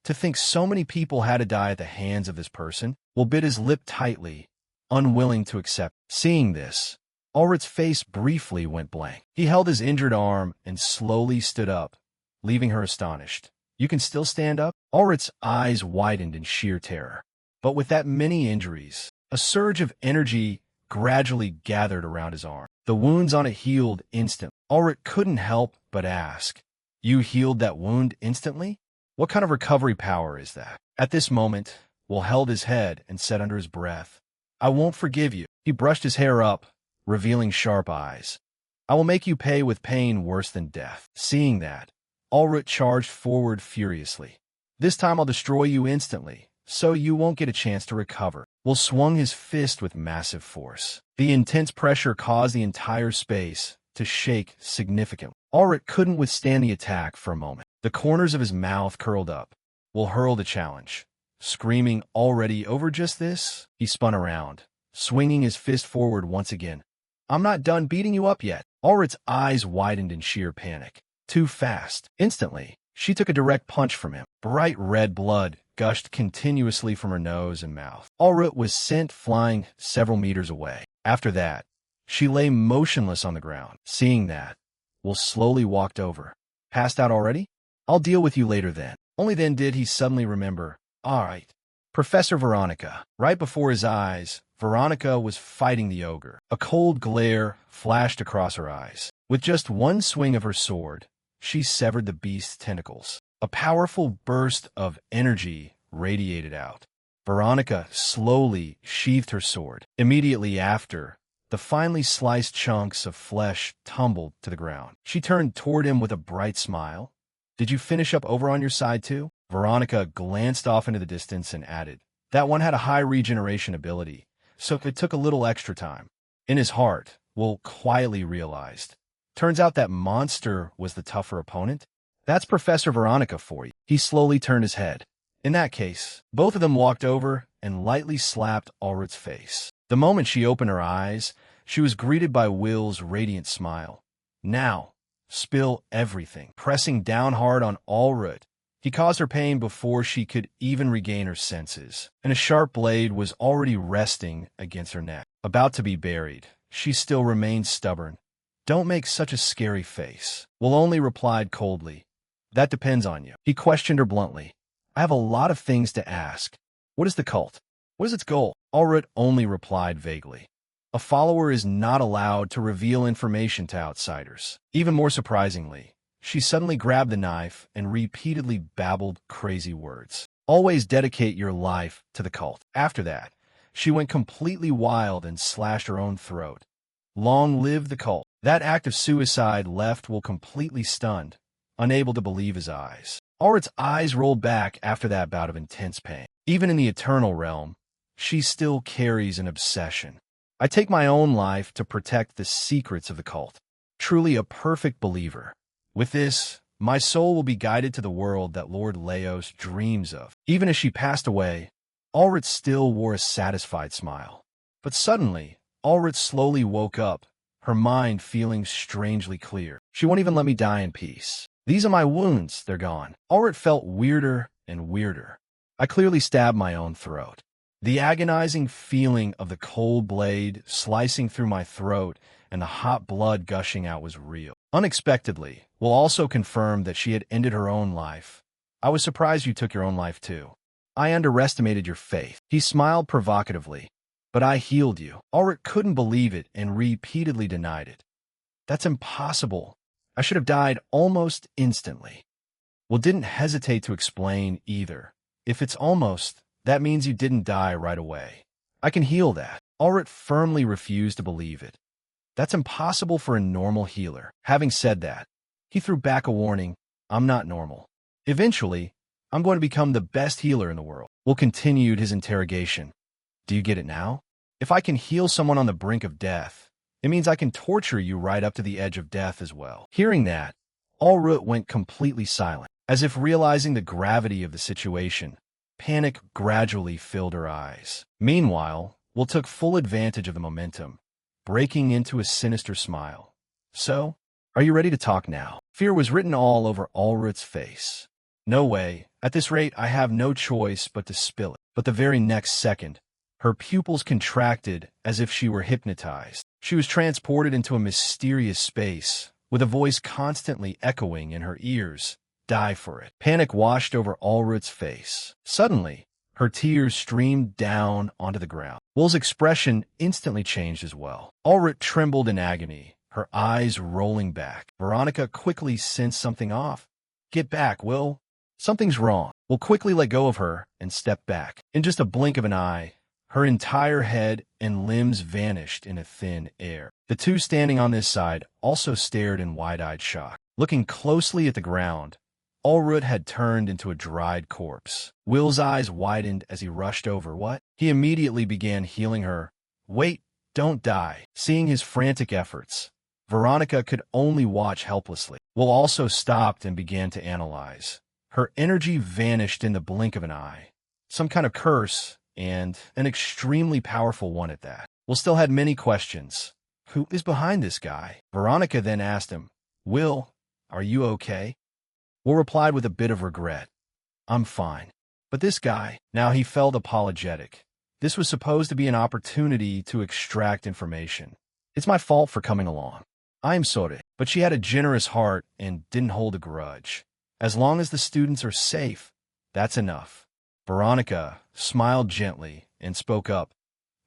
To think so many people had to die at the hands of this person, Will bit his lip tightly, unwilling to accept. Seeing this, Ulrich's face briefly went blank. He held his injured arm and slowly stood up, leaving her astonished. "You can still stand up?" Ulrich's eyes widened in sheer terror. But with that many injuries, a surge of energy gradually gathered around his arm. The wounds on it healed instantly. Ulrich couldn't help but ask, "You healed that wound instantly? What kind of recovery power is that?" At this moment, Will held his head and said under his breath, "I won't forgive you." He brushed his hair up, revealing sharp eyes. "I will make you pay with pain worse than death." Seeing that, Ulrich charged forward furiously. "This time I'll destroy you instantly, so you won't get a chance to recover." Will swung his fist with massive force. The intense pressure caused the entire space to shake significantly. Ulrich couldn't withstand the attack for a moment. The corners of his mouth curled up. Will hurled a challenge. Screaming already over just this, he spun around, swinging his fist forward once again. "I'm not done beating you up yet." Ulrich's eyes widened in sheer panic. Too fast. Instantly, she took a direct punch from him. Bright red blood gushed continuously from her nose and mouth. Ulrich was sent flying several meters away. After that, she lay motionless on the ground. Seeing that, Will slowly walked over. "Passed out already? I'll deal with you later then." Only then did he suddenly remember. All right. Professor Veronica. Right before his eyes, Veronica was fighting the ogre. A cold glare flashed across her eyes. With just one swing of her sword, she severed the beast's tentacles. A powerful burst of energy radiated out. Veronica slowly sheathed her sword. Immediately after, the finely sliced chunks of flesh tumbled to the ground. She turned toward him with a bright smile. "Did you finish up over on your side too?" Veronica glanced off into the distance and added, "That one had a high regeneration ability, so it took a little extra time." In his heart, Will quietly realized, turns out that monster was the tougher opponent. That's Professor Veronica for you. He slowly turned his head. In that case, both of them walked over and lightly slapped Ulrich's face. The moment she opened her eyes, she was greeted by Will's radiant smile. "Now, spill everything." Pressing down hard on Ulrich, he caused her pain before she could even regain her senses, and a sharp blade was already resting against her neck. About to be buried, she still remained stubborn. "Don't make such a scary face." Will only replied coldly, "That depends on you." He questioned her bluntly. "I have a lot of things to ask. What is the cult? What is its goal?" Ulrich only replied vaguely. A follower is not allowed to reveal information to outsiders. Even more surprisingly, she suddenly grabbed the knife and repeatedly babbled crazy words. "Always dedicate your life to the cult." After that, she went completely wild and slashed her own throat. Long live the cult. That act of suicide left Will completely stunned, unable to believe his eyes. Ulrich's eyes rolled back after that bout of intense pain. Even in the eternal realm, she still carries an obsession. "I take my own life to protect the secrets of the cult." Truly a perfect believer. With this, My soul will be guided to the world that Lord Laos dreams of. Even as she passed away, Ulrich still wore a satisfied smile. But suddenly, Ulrich slowly woke up, her mind feeling strangely clear. She won't even let me die in peace. These are my wounds, they're gone. Ulrich felt weirder and weirder. I clearly stabbed my own throat. The agonizing feeling of the cold blade slicing through my throat and the hot blood gushing out was real. Unexpectedly, Will also confirmed that she had ended her own life. I was surprised you took your own life too. I underestimated your faith. He smiled provocatively. But I healed you. Ulrich couldn't believe it and repeatedly denied it. That's impossible. I should have died almost instantly. Will didn't hesitate to explain either. If it's almost, that means you didn't die right away. I can heal that. Ulrich firmly refused to believe it. That's impossible for a normal healer. Having said that, he threw back a warning. I'm not normal. Eventually, I'm going to become the best healer in the world. Will continued his interrogation. Do you get it now? If I can heal someone on the brink of death, it means I can torture you right up to the edge of death as well. Hearing that, Ulrich went completely silent, as if realizing the gravity of the situation. Panic gradually filled her eyes. Meanwhile, Will took full advantage of the momentum, breaking into a sinister smile. So, are you ready to talk now? Fear was written all over Ulrich's face. No way. At this rate, I have no choice but to spill it. But the very next second, her pupils contracted as if she were hypnotized. She was transported into a mysterious space, with a voice constantly echoing in her ears. Die for it. Panic washed over Ulrich's face. Suddenly, her tears streamed down onto the ground. Will's expression instantly changed as well. Ulrich trembled in agony, her eyes rolling back. Veronica quickly sensed something off. Get back, Will. Something's wrong. Will quickly let go of her and stepped back. In just a blink of an eye, her entire head and limbs vanished in a thin air. The two standing on this side also stared in wide-eyed shock. Looking closely at the ground, Ulrich had turned into a dried corpse. Will's eyes widened as he rushed over. What? He immediately began healing her. Wait, don't die. Seeing his frantic efforts, Veronica could only watch helplessly. Will also stopped and began to analyze. Her energy vanished in the blink of an eye. Some kind of curse, and an extremely powerful one at that. Will still had many questions. Who is behind this guy? Veronica then asked him, Will, are you okay? Will replied with a bit of regret. I'm fine. But this guy, now he felt apologetic. This was supposed to be an opportunity to extract information. It's my fault for coming along. I am sorry. But she had a generous heart and didn't hold a grudge. As long as the students are safe, that's enough. Veronica smiled gently and spoke up.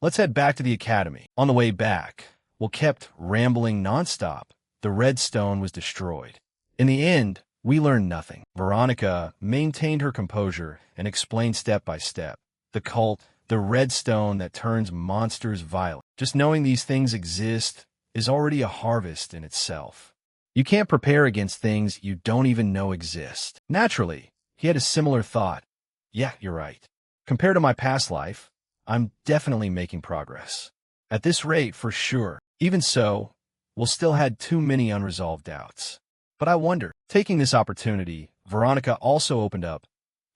Let's head back to the academy. On the way back, Will kept rambling nonstop. The red stone was destroyed. In the end, we learned nothing. Veronica maintained her composure and explained step by step. The cult, the red stone that turns monsters violent. Just knowing these things exist is already a harvest in itself. You can't prepare against things you don't even know exist. Naturally, he had a similar thought. Yeah, you're right. Compared to my past life, I'm definitely making progress. At this rate, for sure. Even so, Will still had too many unresolved doubts. But I wonder, taking this opportunity, Veronica also opened up.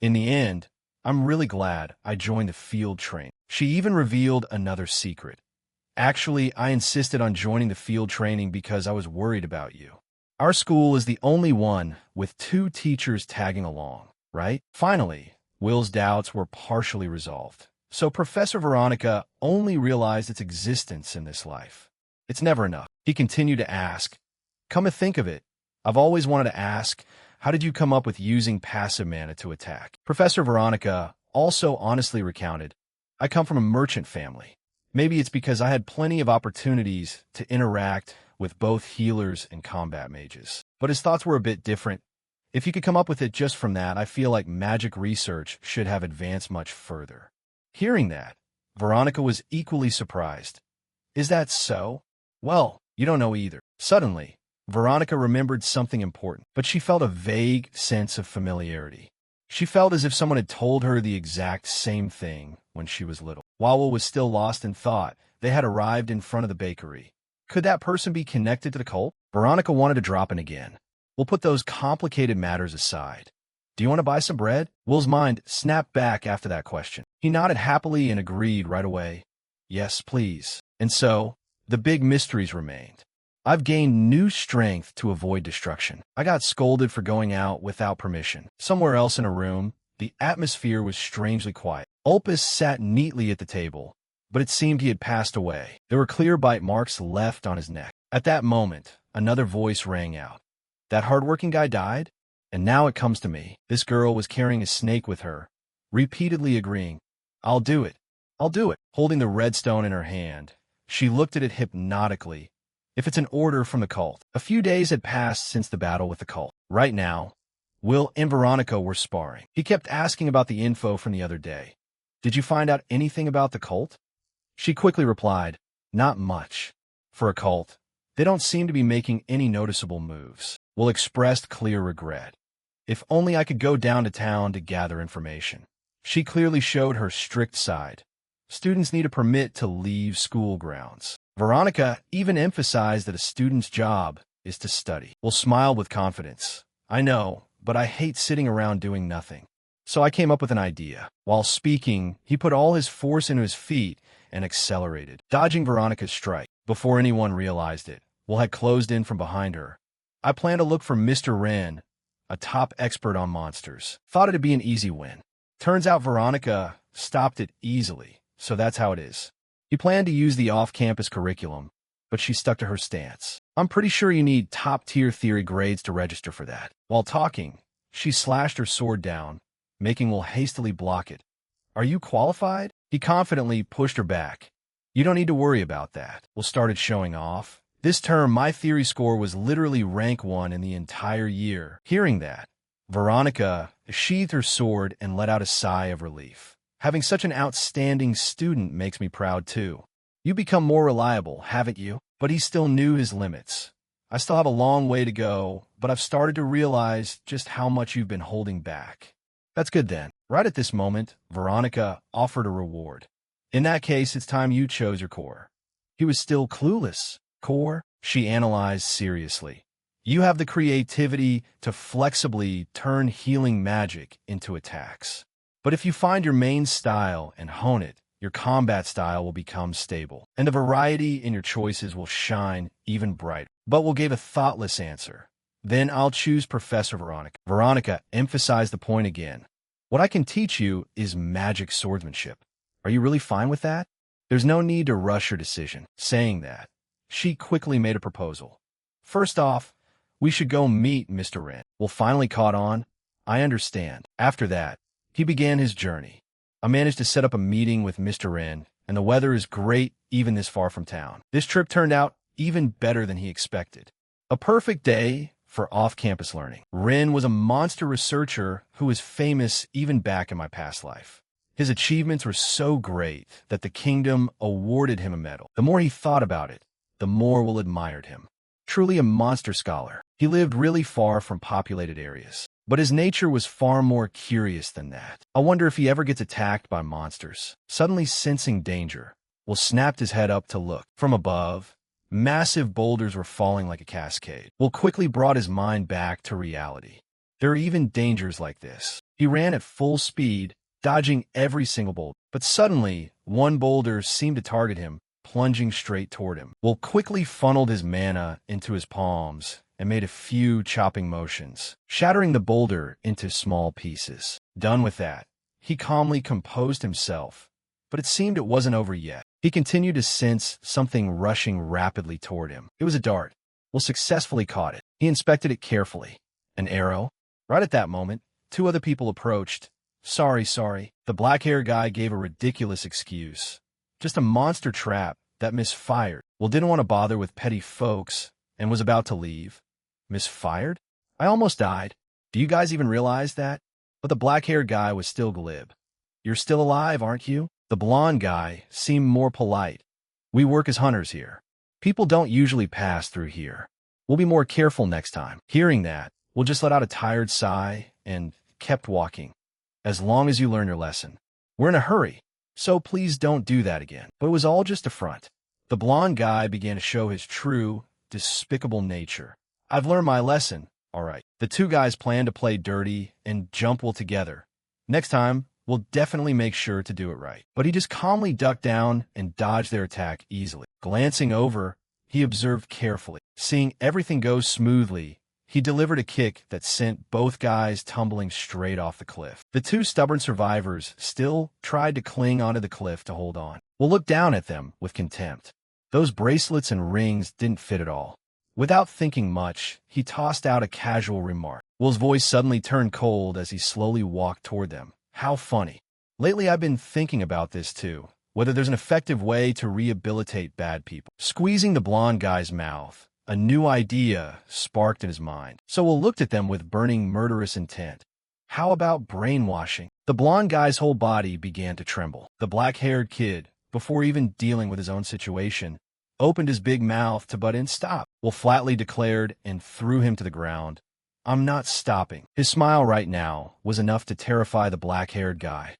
In the end, I'm really glad I joined the field training. She even revealed another secret. Actually, I insisted on joining the field training because I was worried about you. Our school is the only one with 2 teachers tagging along, right? Finally, Will's doubts were partially resolved. So Professor Veronica only realized its existence in this life. It's never enough. He continued to ask, come to think of it, I've always wanted to ask, how did you come up with using passive mana to attack? Professor Veronica also honestly recounted, I come from a merchant family. Maybe it's because I had plenty of opportunities to interact with both healers and combat mages. But his thoughts were a bit different. If you could come up with it just from that, I feel like magic research should have advanced much further. Hearing that, Veronica was equally surprised. Is that so? Well, you don't know either. Suddenly, Veronica remembered something important, but she felt a vague sense of familiarity. She felt as if someone had told her the exact same thing when she was little. While Will was still lost in thought, they had arrived in front of the bakery. Could that person be connected to the cult? Veronica wanted to drop in again. We'll put those complicated matters aside. Do you want to buy some bread? Will's mind snapped back after that question. He nodded happily and agreed right away. Yes, please. And so, the big mysteries remained. I've gained new strength to avoid destruction. I got scolded for going out without permission. Somewhere else in a room, the atmosphere was strangely quiet. Ulpus sat neatly at the table, but it seemed he had passed away. There were clear bite marks left on his neck. At that moment, another voice rang out. That hard-working guy died? And now it comes to me. This girl was carrying a snake with her, repeatedly agreeing, I'll do it. I'll do it. Holding the red stone in her hand, she looked at it hypnotically. If it's an order from the cult. A few days had passed since the battle with the cult. Right now, Will and Veronica were sparring. He kept asking about the info from the other day. Did you find out anything about the cult? She quickly replied, not much. For a cult, they don't seem to be making any noticeable moves. Will expressed clear regret. If only I could go down to town to gather information. She clearly showed her strict side. Students need a permit to leave school grounds. Veronica even emphasized that a student's job is to study. Will smiled with confidence. I know, but I hate sitting around doing nothing. So I came up with an idea. While speaking, he put all his force into his feet and accelerated, dodging Veronica's strike. Before anyone realized it, Will had closed in from behind her. I plan to look for Mr. Wren, a top expert on monsters. Thought it'd be an easy win. Turns out Veronica stopped it easily, so that's how it is. He planned to use the off-campus curriculum, but she stuck to her stance. I'm pretty sure you need top-tier theory grades to register for that. While talking, she slashed her sword down, making Will hastily block it. Are you qualified? He confidently pushed her back. You don't need to worry about that. Will started showing off. This term, my theory score was literally rank 1 in the entire year. Hearing that, Veronica sheathed her sword and let out a sigh of relief. Having such an outstanding student makes me proud too. You become more reliable, haven't you? But he still knew his limits. I still have a long way to go, but I've started to realize just how much you've been holding back. That's good then. Right at this moment, Veronica offered a reward. In that case, it's time you chose your core. He was still clueless. Core? She analyzed seriously. You have the creativity to flexibly turn healing magic into attacks. But if you find your main style and hone it, your combat style will become stable, and the variety in your choices will shine even brighter. But Will gave a thoughtless answer. Then I'll choose Professor Veronica. Veronica emphasized the point again. What I can teach you is magic swordsmanship. Are you really fine with that? There's no need to rush your decision. Saying that, she quickly made a proposal. First off, we should go meet Mr. Wren. Will finally caught on. I understand. After that, he began his journey. I managed to set up a meeting with Mr. Wren, and the weather is great even this far from town. This trip turned out even better than he expected. A perfect day for off-campus learning. Wren was a monster researcher who was famous even back in my past life. His achievements were so great that the kingdom awarded him a medal. The more he thought about it, the more Will admired him. Truly a monster scholar. He lived really far from populated areas. But his nature was far more curious than that. I wonder if he ever gets attacked by monsters. Suddenly sensing danger, Will snapped his head up to look. From above, massive boulders were falling like a cascade. Will quickly brought his mind back to reality. There are even dangers like this. He ran at full speed, dodging every single boulder. But suddenly, one boulder seemed to target him, plunging straight toward him. Will quickly funneled his mana into his palms and made a few chopping motions, shattering the boulder into small pieces. Done with that, he calmly composed himself, but it seemed it wasn't over yet. He continued to sense something rushing rapidly toward him. It was a dart. Will successfully caught it. He inspected it carefully. An arrow? Right at that moment, two other people approached. Sorry. The black-haired guy gave a ridiculous excuse. Just a monster trap that misfired. Will didn't want to bother with petty folks and was about to leave. Misfired? I almost died. Do you guys even realize that? But the black-haired guy was still glib. You're still alive, aren't you? The blonde guy seemed more polite. We work as hunters here. People don't usually pass through here. We'll be more careful next time. Hearing that, Will just let out a tired sigh and kept walking. As long as you learn your lesson. We're in a hurry, so please don't do that again. But it was all just a front. The blonde guy began to show his true, despicable nature. I've learned my lesson. All right. The two guys plan to play dirty and jump Will together. Next time, we'll definitely make sure to do it right. But he just calmly ducked down and dodged their attack easily. Glancing over, he observed carefully. Seeing everything go smoothly, he delivered a kick that sent both guys tumbling straight off the cliff. The two stubborn survivors still tried to cling onto the cliff to hold on. Will looked down at them with contempt. Those bracelets and rings didn't fit at all. Without thinking much, he tossed out a casual remark. Will's voice suddenly turned cold as he slowly walked toward them. How funny. Lately I've been thinking about this too, whether there's an effective way to rehabilitate bad people. Squeezing the blonde guy's mouth, a new idea sparked in his mind. So Will looked at them with burning murderous intent. How about brainwashing? The blonde guy's whole body began to tremble. The black-haired kid, before even dealing with his own situation, opened his big mouth to butt in. Stop, Will flatly declared and threw him to the ground. I'm not stopping. His smile right now was enough to terrify the black-haired guy.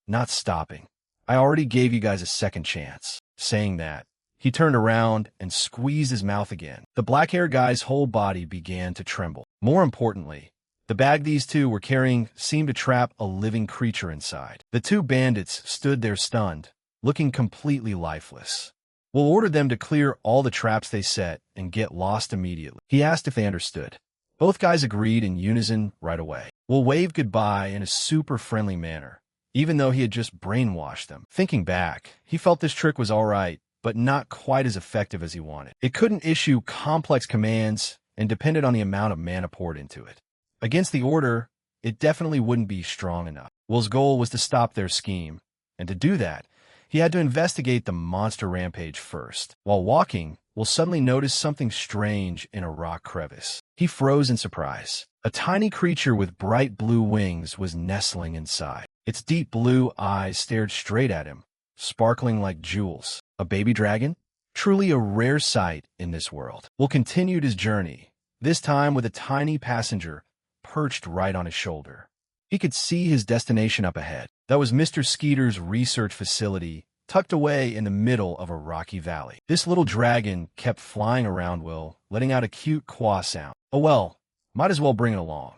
Not stopping. I already gave you guys a second chance. Saying that, he turned around and squeezed his mouth again. The black-haired guy's whole body began to tremble. More importantly, the bag these two were carrying seemed to trap a living creature inside. The two bandits stood there stunned, looking completely lifeless. Will ordered them to clear all the traps they set and get lost immediately. He asked if they understood. Both guys agreed in unison right away. Will waved goodbye in a super friendly manner, even though he had just brainwashed them. Thinking back, he felt this trick was all right, but not quite as effective as he wanted. It couldn't issue complex commands and depended on the amount of mana poured into it. Against the order, it definitely wouldn't be strong enough. Will's goal was to stop their scheme, and to do that, he had to investigate the monster rampage first. While walking, Will suddenly notice something strange in a rock crevice. He froze in surprise. A tiny creature with bright blue wings was nestling inside. Its deep blue eyes stared straight at him, sparkling like jewels. A baby dragon? Truly a rare sight in this world. Will continued his journey, this time with a tiny passenger perched right on his shoulder. He could see his destination up ahead. That was Mr. Skeeter's research facility, tucked away in the middle of a rocky valley. This little dragon kept flying around Will, letting out a cute quaw sound. Oh well, might as well bring it along.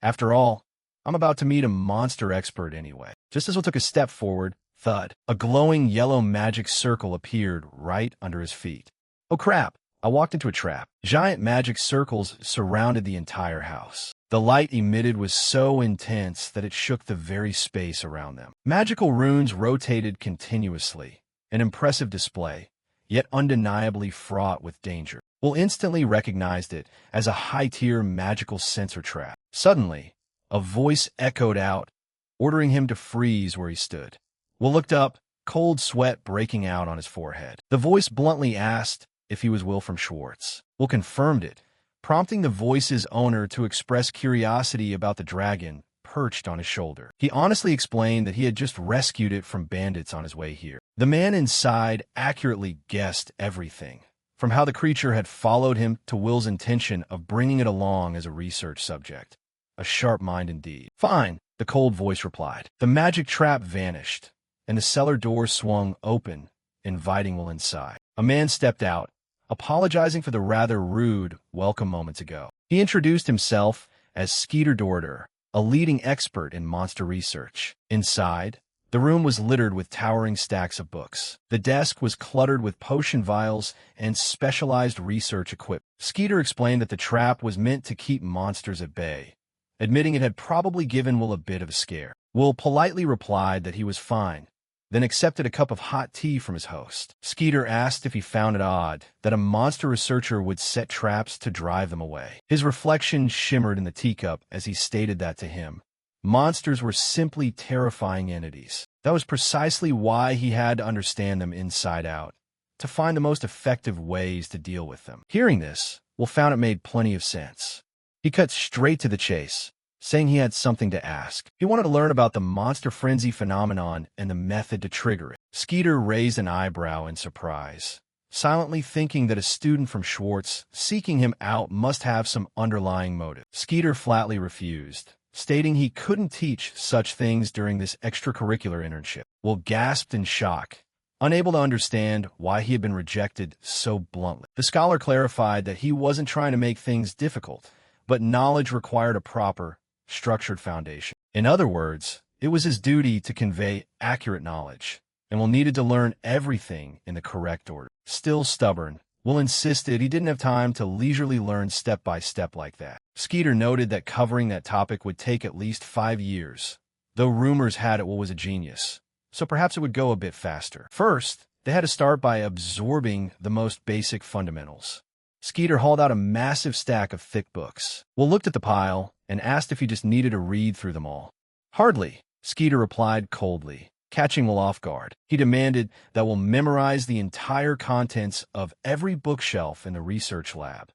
After all, I'm about to meet a monster expert anyway. Just as Will took a step forward, thud, a glowing yellow magic circle appeared right under his feet. Oh crap, I walked into a trap. Giant magic circles surrounded the entire house. The light emitted was so intense that it shook the very space around them. Magical runes rotated continuously, an impressive display, yet undeniably fraught with danger. Will instantly recognized it as a high-tier magical sensor trap. Suddenly, a voice echoed out, ordering him to freeze where he stood. Will looked up, cold sweat breaking out on his forehead. The voice bluntly asked if he was Will from Schwartz. Will confirmed it, prompting the voice's owner to express curiosity about the dragon perched on his shoulder. He honestly explained that he had just rescued it from bandits on his way here. The man inside accurately guessed everything, from how the creature had followed him to Will's intention of bringing it along as a research subject. A sharp mind indeed. Fine, the cold voice replied. The magic trap vanished, and the cellar door swung open, inviting Will inside. A man stepped out, apologizing for the rather rude welcome moments ago. He introduced himself as Skeeter Dorder, a leading expert in monster research. Inside, the room was littered with towering stacks of books. The desk was cluttered with potion vials and specialized research equipment. Skeeter explained that the trap was meant to keep monsters at bay, admitting it had probably given Will a bit of a scare. Will politely replied that he was fine, then accepted a cup of hot tea from his host. Skeeter asked if he found it odd that a monster researcher would set traps to drive them away. His reflection shimmered in the teacup as he stated that to him. Monsters were simply terrifying entities. That was precisely why he had to understand them inside out, to find the most effective ways to deal with them. Hearing this, Will found it made plenty of sense. He cut straight to the chase, saying he had something to ask. He wanted to learn about the monster frenzy phenomenon and the method to trigger it. Skeeter raised an eyebrow in surprise, silently thinking that a student from Schwartz seeking him out must have some underlying motive. Skeeter flatly refused, stating he couldn't teach such things during this extracurricular internship. Will gasped in shock, unable to understand why he had been rejected so bluntly. The scholar clarified that he wasn't trying to make things difficult, but knowledge required a proper, structured foundation. In other words, it was his duty to convey accurate knowledge, and Will needed to learn everything in the correct order. Still stubborn, Will insisted he didn't have time to leisurely learn step by step like that. Skeeter noted that covering that topic would take at least 5 years, though rumors had it Will was a genius, so perhaps it would go a bit faster. First, they had to start by absorbing the most basic fundamentals. Skeeter hauled out a massive stack of thick books. Will looked at the pile and asked if he just needed to read through them all. Hardly, Skeeter replied coldly, catching Will off guard. He demanded that Will memorize the entire contents of every bookshelf in the research lab.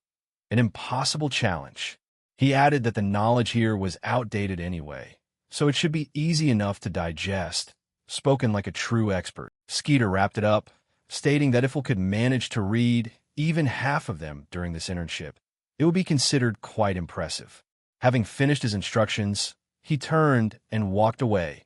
An impossible challenge. He added that the knowledge here was outdated anyway, so it should be easy enough to digest, spoken like a true expert. Skeeter wrapped it up, stating that if Will could manage to read even half of them during this internship, it would be considered quite impressive. Having finished his instructions, he turned and walked away,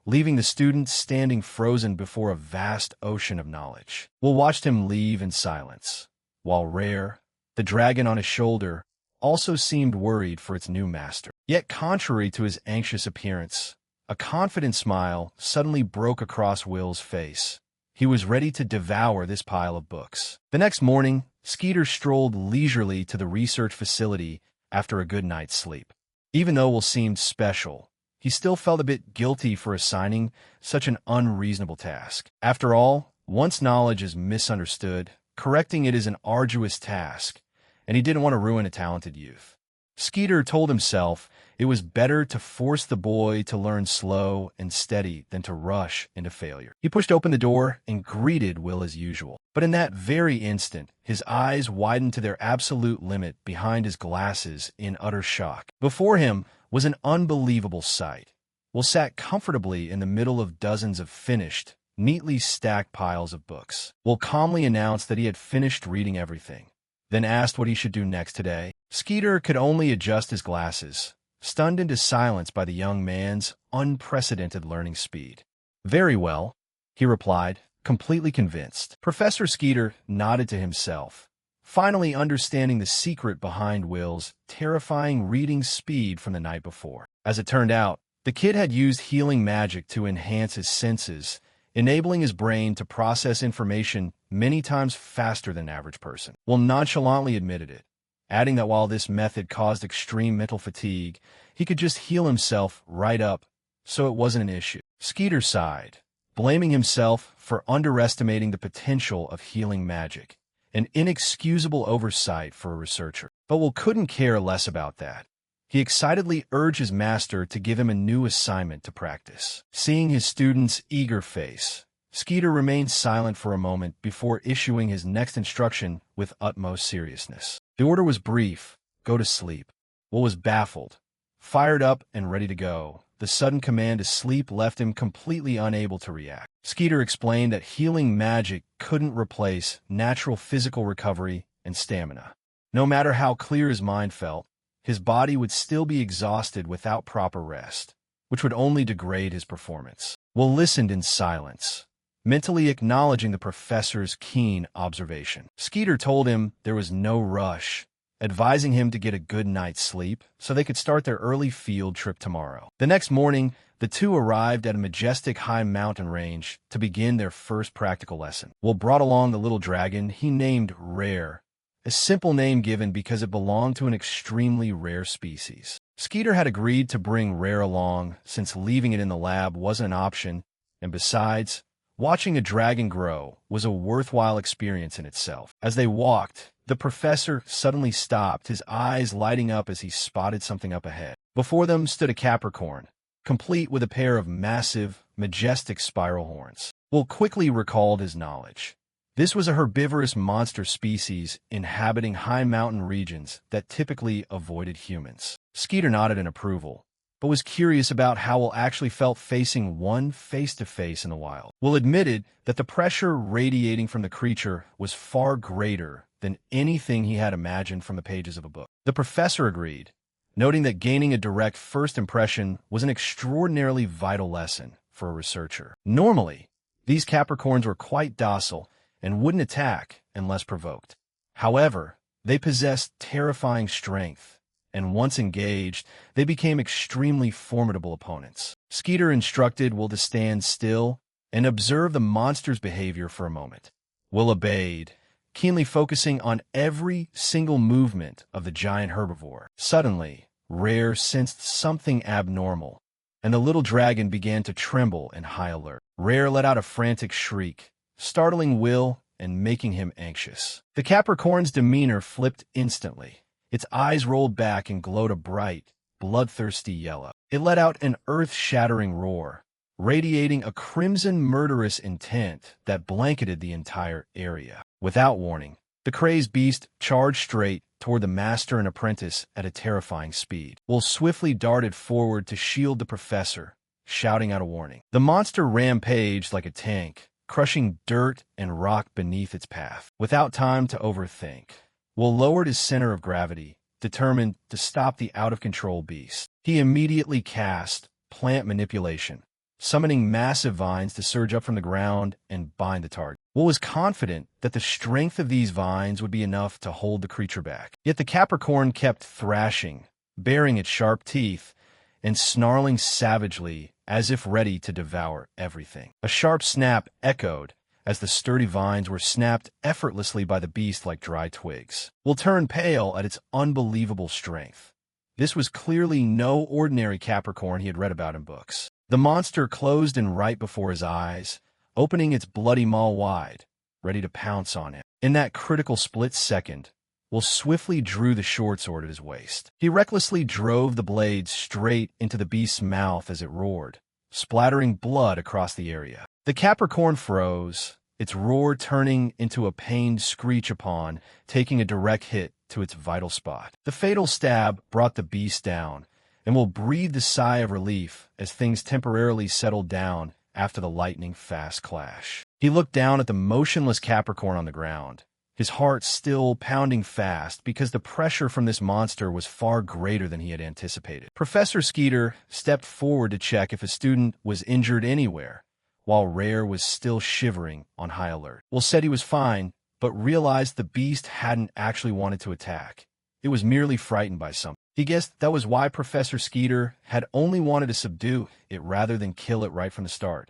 leaving the students standing frozen before a vast ocean of knowledge. Will watched him leave in silence, while Rare, the dragon on his shoulder, also seemed worried for its new master. Yet contrary to his anxious appearance, a confident smile suddenly broke across Will's face. He was ready to devour this pile of books. The next morning, Skeeter strolled leisurely to the research facility after a good night's sleep. Even though Will seemed special, he still felt a bit guilty for assigning such an unreasonable task. After all, once knowledge is misunderstood, correcting it is an arduous task, and he didn't want to ruin a talented youth. Skeeter told himself it was better to force the boy to learn slow and steady than to rush into failure. He pushed open the door and greeted Will as usual. But in that very instant, his eyes widened to their absolute limit behind his glasses in utter shock. Before him was an unbelievable sight. Will sat comfortably in the middle of dozens of finished, neatly stacked piles of books. Will calmly announced that he had finished reading everything, then asked what he should do next today. Skeeter could only adjust his glasses, stunned into silence by the young man's unprecedented learning speed. "Very well," he replied, completely convinced. Professor Skeeter nodded to himself, finally understanding the secret behind Will's terrifying reading speed from the night before. As it turned out, the kid had used healing magic to enhance his senses, enabling his brain to process information many times faster than an average person. Will nonchalantly admitted it, adding that while this method caused extreme mental fatigue, he could just heal himself right up, so it wasn't an issue. Skeeter sighed, blaming himself for underestimating the potential of healing magic, an inexcusable oversight for a researcher. But Will couldn't care less about that. He excitedly urged his master to give him a new assignment to practice. Seeing his student's eager face, Skeeter remained silent for a moment before issuing his next instruction with utmost seriousness. The order was brief: go to sleep. Will was baffled, fired up and ready to go. The sudden command to sleep left him completely unable to react. Skeeter explained that healing magic couldn't replace natural physical recovery and stamina. No matter how clear his mind felt, his body would still be exhausted without proper rest, which would only degrade his performance. Will listened in silence, mentally acknowledging the professor's keen observation. Skeeter told him there was no rush, advising him to get a good night's sleep so they could start their early field trip tomorrow. The next morning, the two arrived at a majestic high mountain range to begin their first practical lesson. Will brought along the little dragon he named Rare, a simple name given because it belonged to an extremely rare species. Skeeter had agreed to bring Rare along since leaving it in the lab wasn't an option, and besides, watching a dragon grow was a worthwhile experience in itself. As they walked, the professor suddenly stopped, his eyes lighting up as he spotted something up ahead. Before them stood a Capricorn, complete with a pair of massive, majestic spiral horns. Will quickly recalled his knowledge. This was a herbivorous monster species inhabiting high mountain regions that typically avoided humans. Skeeter nodded in approval, but was curious about how Will actually felt facing one face-to-face in the wild. Will admitted that the pressure radiating from the creature was far greater than anything he had imagined from the pages of a book. The professor agreed, noting that gaining a direct first impression was an extraordinarily vital lesson for a researcher. Normally, these Capricorns were quite docile and wouldn't attack unless provoked. However, they possessed terrifying strength and once engaged, they became extremely formidable opponents. Skeeter instructed Will to stand still and observe the monster's behavior for a moment. Will obeyed, keenly focusing on every single movement of the giant herbivore. Suddenly, Rare sensed something abnormal, and the little dragon began to tremble in high alert. Rare let out a frantic shriek, startling Will and making him anxious. The Capricorn's demeanor flipped instantly. Its eyes rolled back and glowed a bright, bloodthirsty yellow. It let out an earth-shattering roar, radiating a crimson murderous intent that blanketed the entire area. Without warning, the crazed beast charged straight toward the master and apprentice at a terrifying speed. Will swiftly darted forward to shield the professor, shouting out a warning. The monster rampaged like a tank, crushing dirt and rock beneath its path. Without time to overthink, Will lowered his center of gravity, determined to stop the out-of-control beast. He immediately cast plant manipulation, summoning massive vines to surge up from the ground and bind the target. Will was confident that the strength of these vines would be enough to hold the creature back. Yet the Capricorn kept thrashing, baring its sharp teeth, and snarling savagely as if ready to devour everything. A sharp snap echoed as the sturdy vines were snapped effortlessly by the beast like dry twigs. Will turned pale at its unbelievable strength. This was clearly no ordinary Capricorn he had read about in books. The monster closed in right before his eyes, opening its bloody maw wide, ready to pounce on him. In that critical split second, Will swiftly drew the short sword at his waist. He recklessly drove the blade straight into the beast's mouth as it roared, splattering blood across the area. The Capricorn froze, its roar turning into a pained screech upon taking a direct hit to its vital spot. The fatal stab brought the beast down, and Will breathed a sigh of relief as things temporarily settled down after the lightning-fast clash. He looked down at the motionless Capricorn on the ground, his heart still pounding fast because the pressure from this monster was far greater than he had anticipated. Professor Skeeter stepped forward to check if a student was injured anywhere, while Rare was still shivering on high alert. Will said he was fine, but realized the beast hadn't actually wanted to attack. It was merely frightened by something. He guessed that was why Professor Skeeter had only wanted to subdue it rather than kill it right from the start.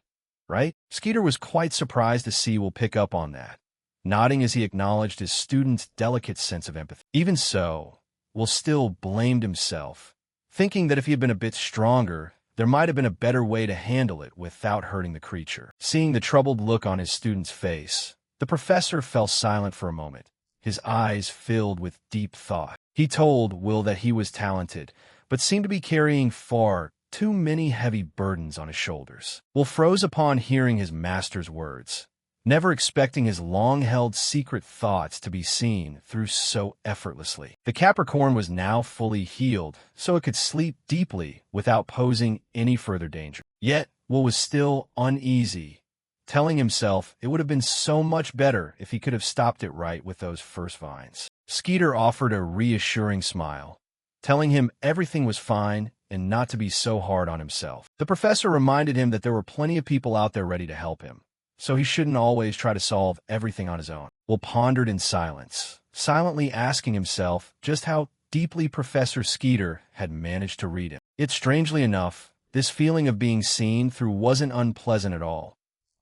Right? Skeeter was quite surprised to see Will pick up on that, nodding as he acknowledged his student's delicate sense of empathy. Even so, Will still blamed himself, thinking that if he had been a bit stronger, there might have been a better way to handle it without hurting the creature. Seeing the troubled look on his student's face, the professor fell silent for a moment, his eyes filled with deep thought. He told Will that he was talented, but seemed to be carrying far too many heavy burdens on his shoulders. Will froze upon hearing his master's words, never expecting his long-held secret thoughts to be seen through so effortlessly. The Capricorn was now fully healed, so it could sleep deeply without posing any further danger. Yet, Will was still uneasy, telling himself it would have been so much better if he could have stopped it right with those first vines. Skeeter offered a reassuring smile, telling him everything was fine and not to be so hard on himself. The professor reminded him that there were plenty of people out there ready to help him, so he shouldn't always try to solve everything on his own. Will pondered in silence, silently asking himself just how deeply Professor Skeeter had managed to read him. Yet strangely enough, this feeling of being seen through wasn't unpleasant at all.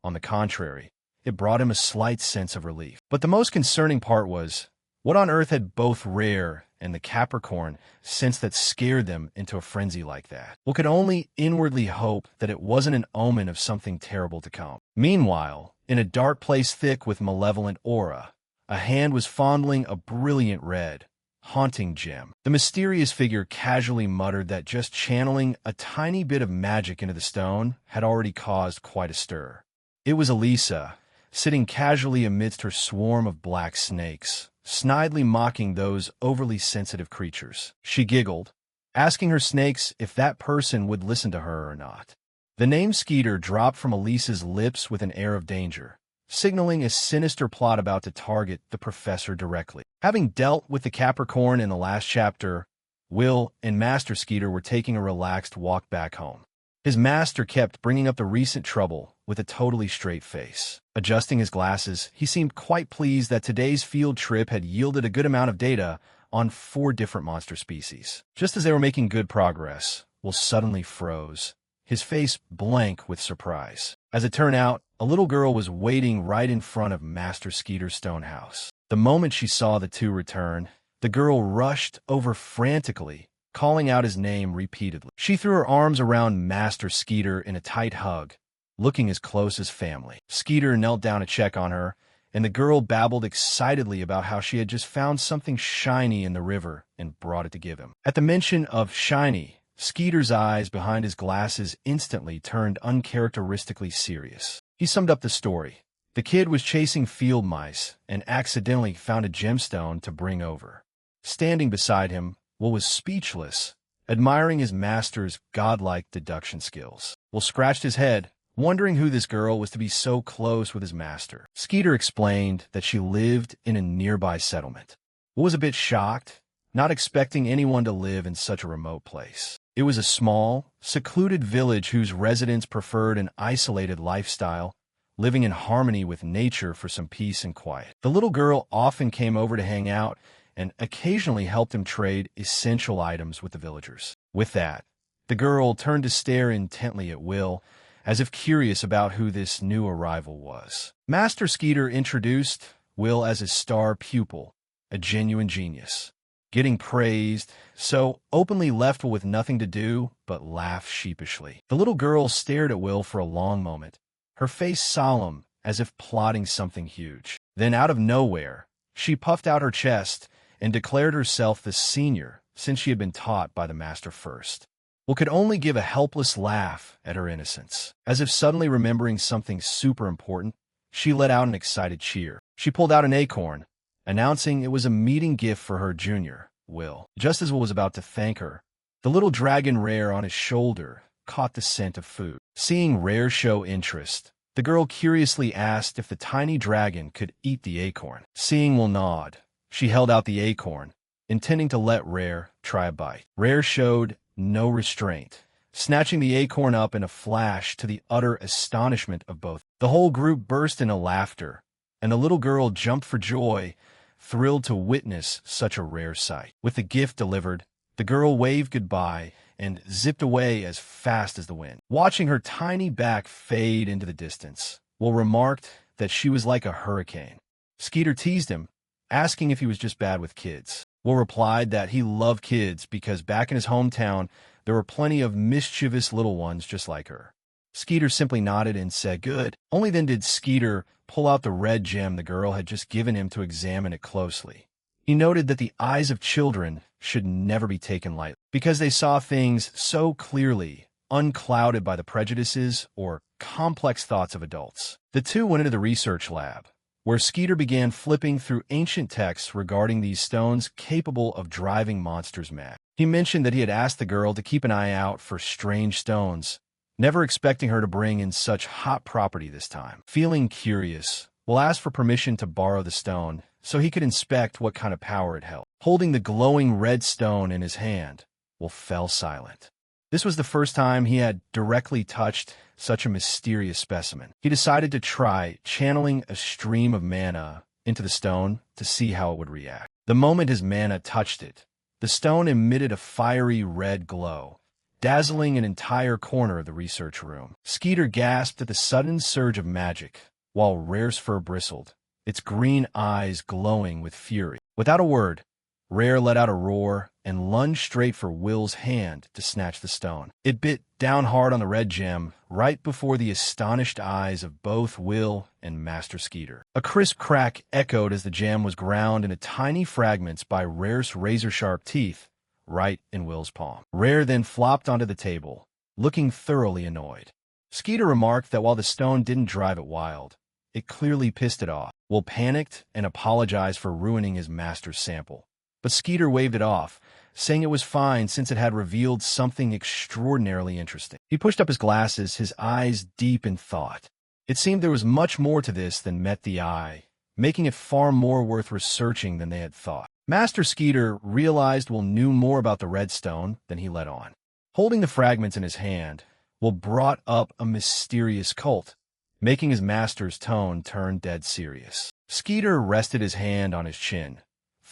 On the contrary, it brought him a slight sense of relief. But the most concerning part was, what on earth had both Rare and the Capricorn sensed that scared them into a frenzy like that? Will could only inwardly hope that it wasn't an omen of something terrible to come. Meanwhile, in a dark place thick with malevolent aura, a hand was fondling a brilliant red, haunting gem. The mysterious figure casually muttered that just channeling a tiny bit of magic into the stone had already caused quite a stir. It was Elisa, sitting casually amidst her swarm of black snakes, snidely mocking those overly sensitive creatures. She giggled, asking her snakes if that person would listen to her or not. The name Skeeter dropped from Elisa's lips with an air of danger, signaling a sinister plot about to target the professor directly. Having dealt with the Capricorn in the last chapter, Will and Master Skeeter were taking a relaxed walk back home. His master kept bringing up the recent trouble with a totally straight face. Adjusting his glasses, he seemed quite pleased that today's field trip had yielded a good amount of data on 4 different monster species. Just as they were making good progress, Will suddenly froze, his face blank with surprise. As it turned out, a little girl was waiting right in front of Master Skeeter's stone house. The moment she saw the two return, the girl rushed over frantically, calling out his name repeatedly. She threw her arms around Master Skeeter in a tight hug, looking as close as family. Skeeter knelt down to check on her, and the girl babbled excitedly about how she had just found something shiny in the river and brought it to give him. At the mention of shiny, Skeeter's eyes behind his glasses instantly turned uncharacteristically serious. He summed up the story. The kid was chasing field mice and accidentally found a gemstone to bring over. Standing beside him, Will was speechless, admiring his master's godlike deduction skills. Will scratched his head, wondering who this girl was to be so close with his master. Skeeter explained that she lived in a nearby settlement. Will was a bit shocked, not expecting anyone to live in such a remote place. It was a small, secluded village whose residents preferred an isolated lifestyle, living in harmony with nature for some peace and quiet. The little girl often came over to hang out and occasionally helped him trade essential items with the villagers. With that, the girl turned to stare intently at Will, as if curious about who this new arrival was. Master Skeeter introduced Will as his star pupil, a genuine genius. Getting praised, so openly left Will with nothing to do but laugh sheepishly. The little girl stared at Will for a long moment, her face solemn as if plotting something huge. Then out of nowhere, she puffed out her chest and declared herself the senior, since she had been taught by the master first. Will could only give a helpless laugh at her innocence. As if suddenly remembering something super important, she let out an excited cheer. She pulled out an acorn, announcing it was a meeting gift for her junior, Will. Just as Will was about to thank her, the little dragon Rare on his shoulder caught the scent of food. Seeing Rare show interest, the girl curiously asked if the tiny dragon could eat the acorn. Seeing Will nod, she held out the acorn, intending to let Rare try a bite. Rare showed no restraint, snatching the acorn up in a flash to the utter astonishment of both. The whole group burst into laughter, and the little girl jumped for joy, thrilled to witness such a rare sight. With the gift delivered, the girl waved goodbye and zipped away as fast as the wind. Watching her tiny back fade into the distance, Will remarked that she was like a hurricane. Skeeter teased him, asking if he was just bad with kids. Will replied that he loved kids because back in his hometown, there were plenty of mischievous little ones just like her. Skeeter simply nodded and said good. Only then did Skeeter pull out the red gem the girl had just given him to examine it closely. He noted that the eyes of children should never be taken lightly, because they saw things so clearly, unclouded by the prejudices or complex thoughts of adults. The two went into the research lab, where Skeeter began flipping through ancient texts regarding these stones capable of driving monsters mad. He mentioned that he had asked the girl to keep an eye out for strange stones, never expecting her to bring in such hot property this time. Feeling curious, Will asked for permission to borrow the stone so he could inspect what kind of power it held. Holding the glowing red stone in his hand, Will fell silent. This was the first time he had directly touched such a mysterious specimen. He decided to try channeling a stream of mana into the stone to see how it would react. The moment his mana touched it, the stone emitted a fiery red glow, dazzling an entire corner of the research room. Skeeter gasped at the sudden surge of magic, while Rare's fur bristled, its green eyes glowing with fury. Without a word, Rare let out a roar and lunged straight for Will's hand to snatch the stone. It bit down hard on the red gem, right before the astonished eyes of both Will and Master Skeeter. A crisp crack echoed as the gem was ground into tiny fragments by Rare's razor-sharp teeth, right in Will's palm. Rare then flopped onto the table, looking thoroughly annoyed. Skeeter remarked that while the stone didn't drive it wild, it clearly pissed it off. Will panicked and apologized for ruining his master's sample. But Skeeter waved it off, saying it was fine since it had revealed something extraordinarily interesting. He pushed up his glasses, his eyes deep in thought. It seemed there was much more to this than met the eye, making it far more worth researching than they had thought. Master Skeeter realized Will knew more about the redstone than he let on. Holding the fragments in his hand, Will brought up a mysterious cult, making his master's tone turn dead serious. Skeeter rested his hand on his chin,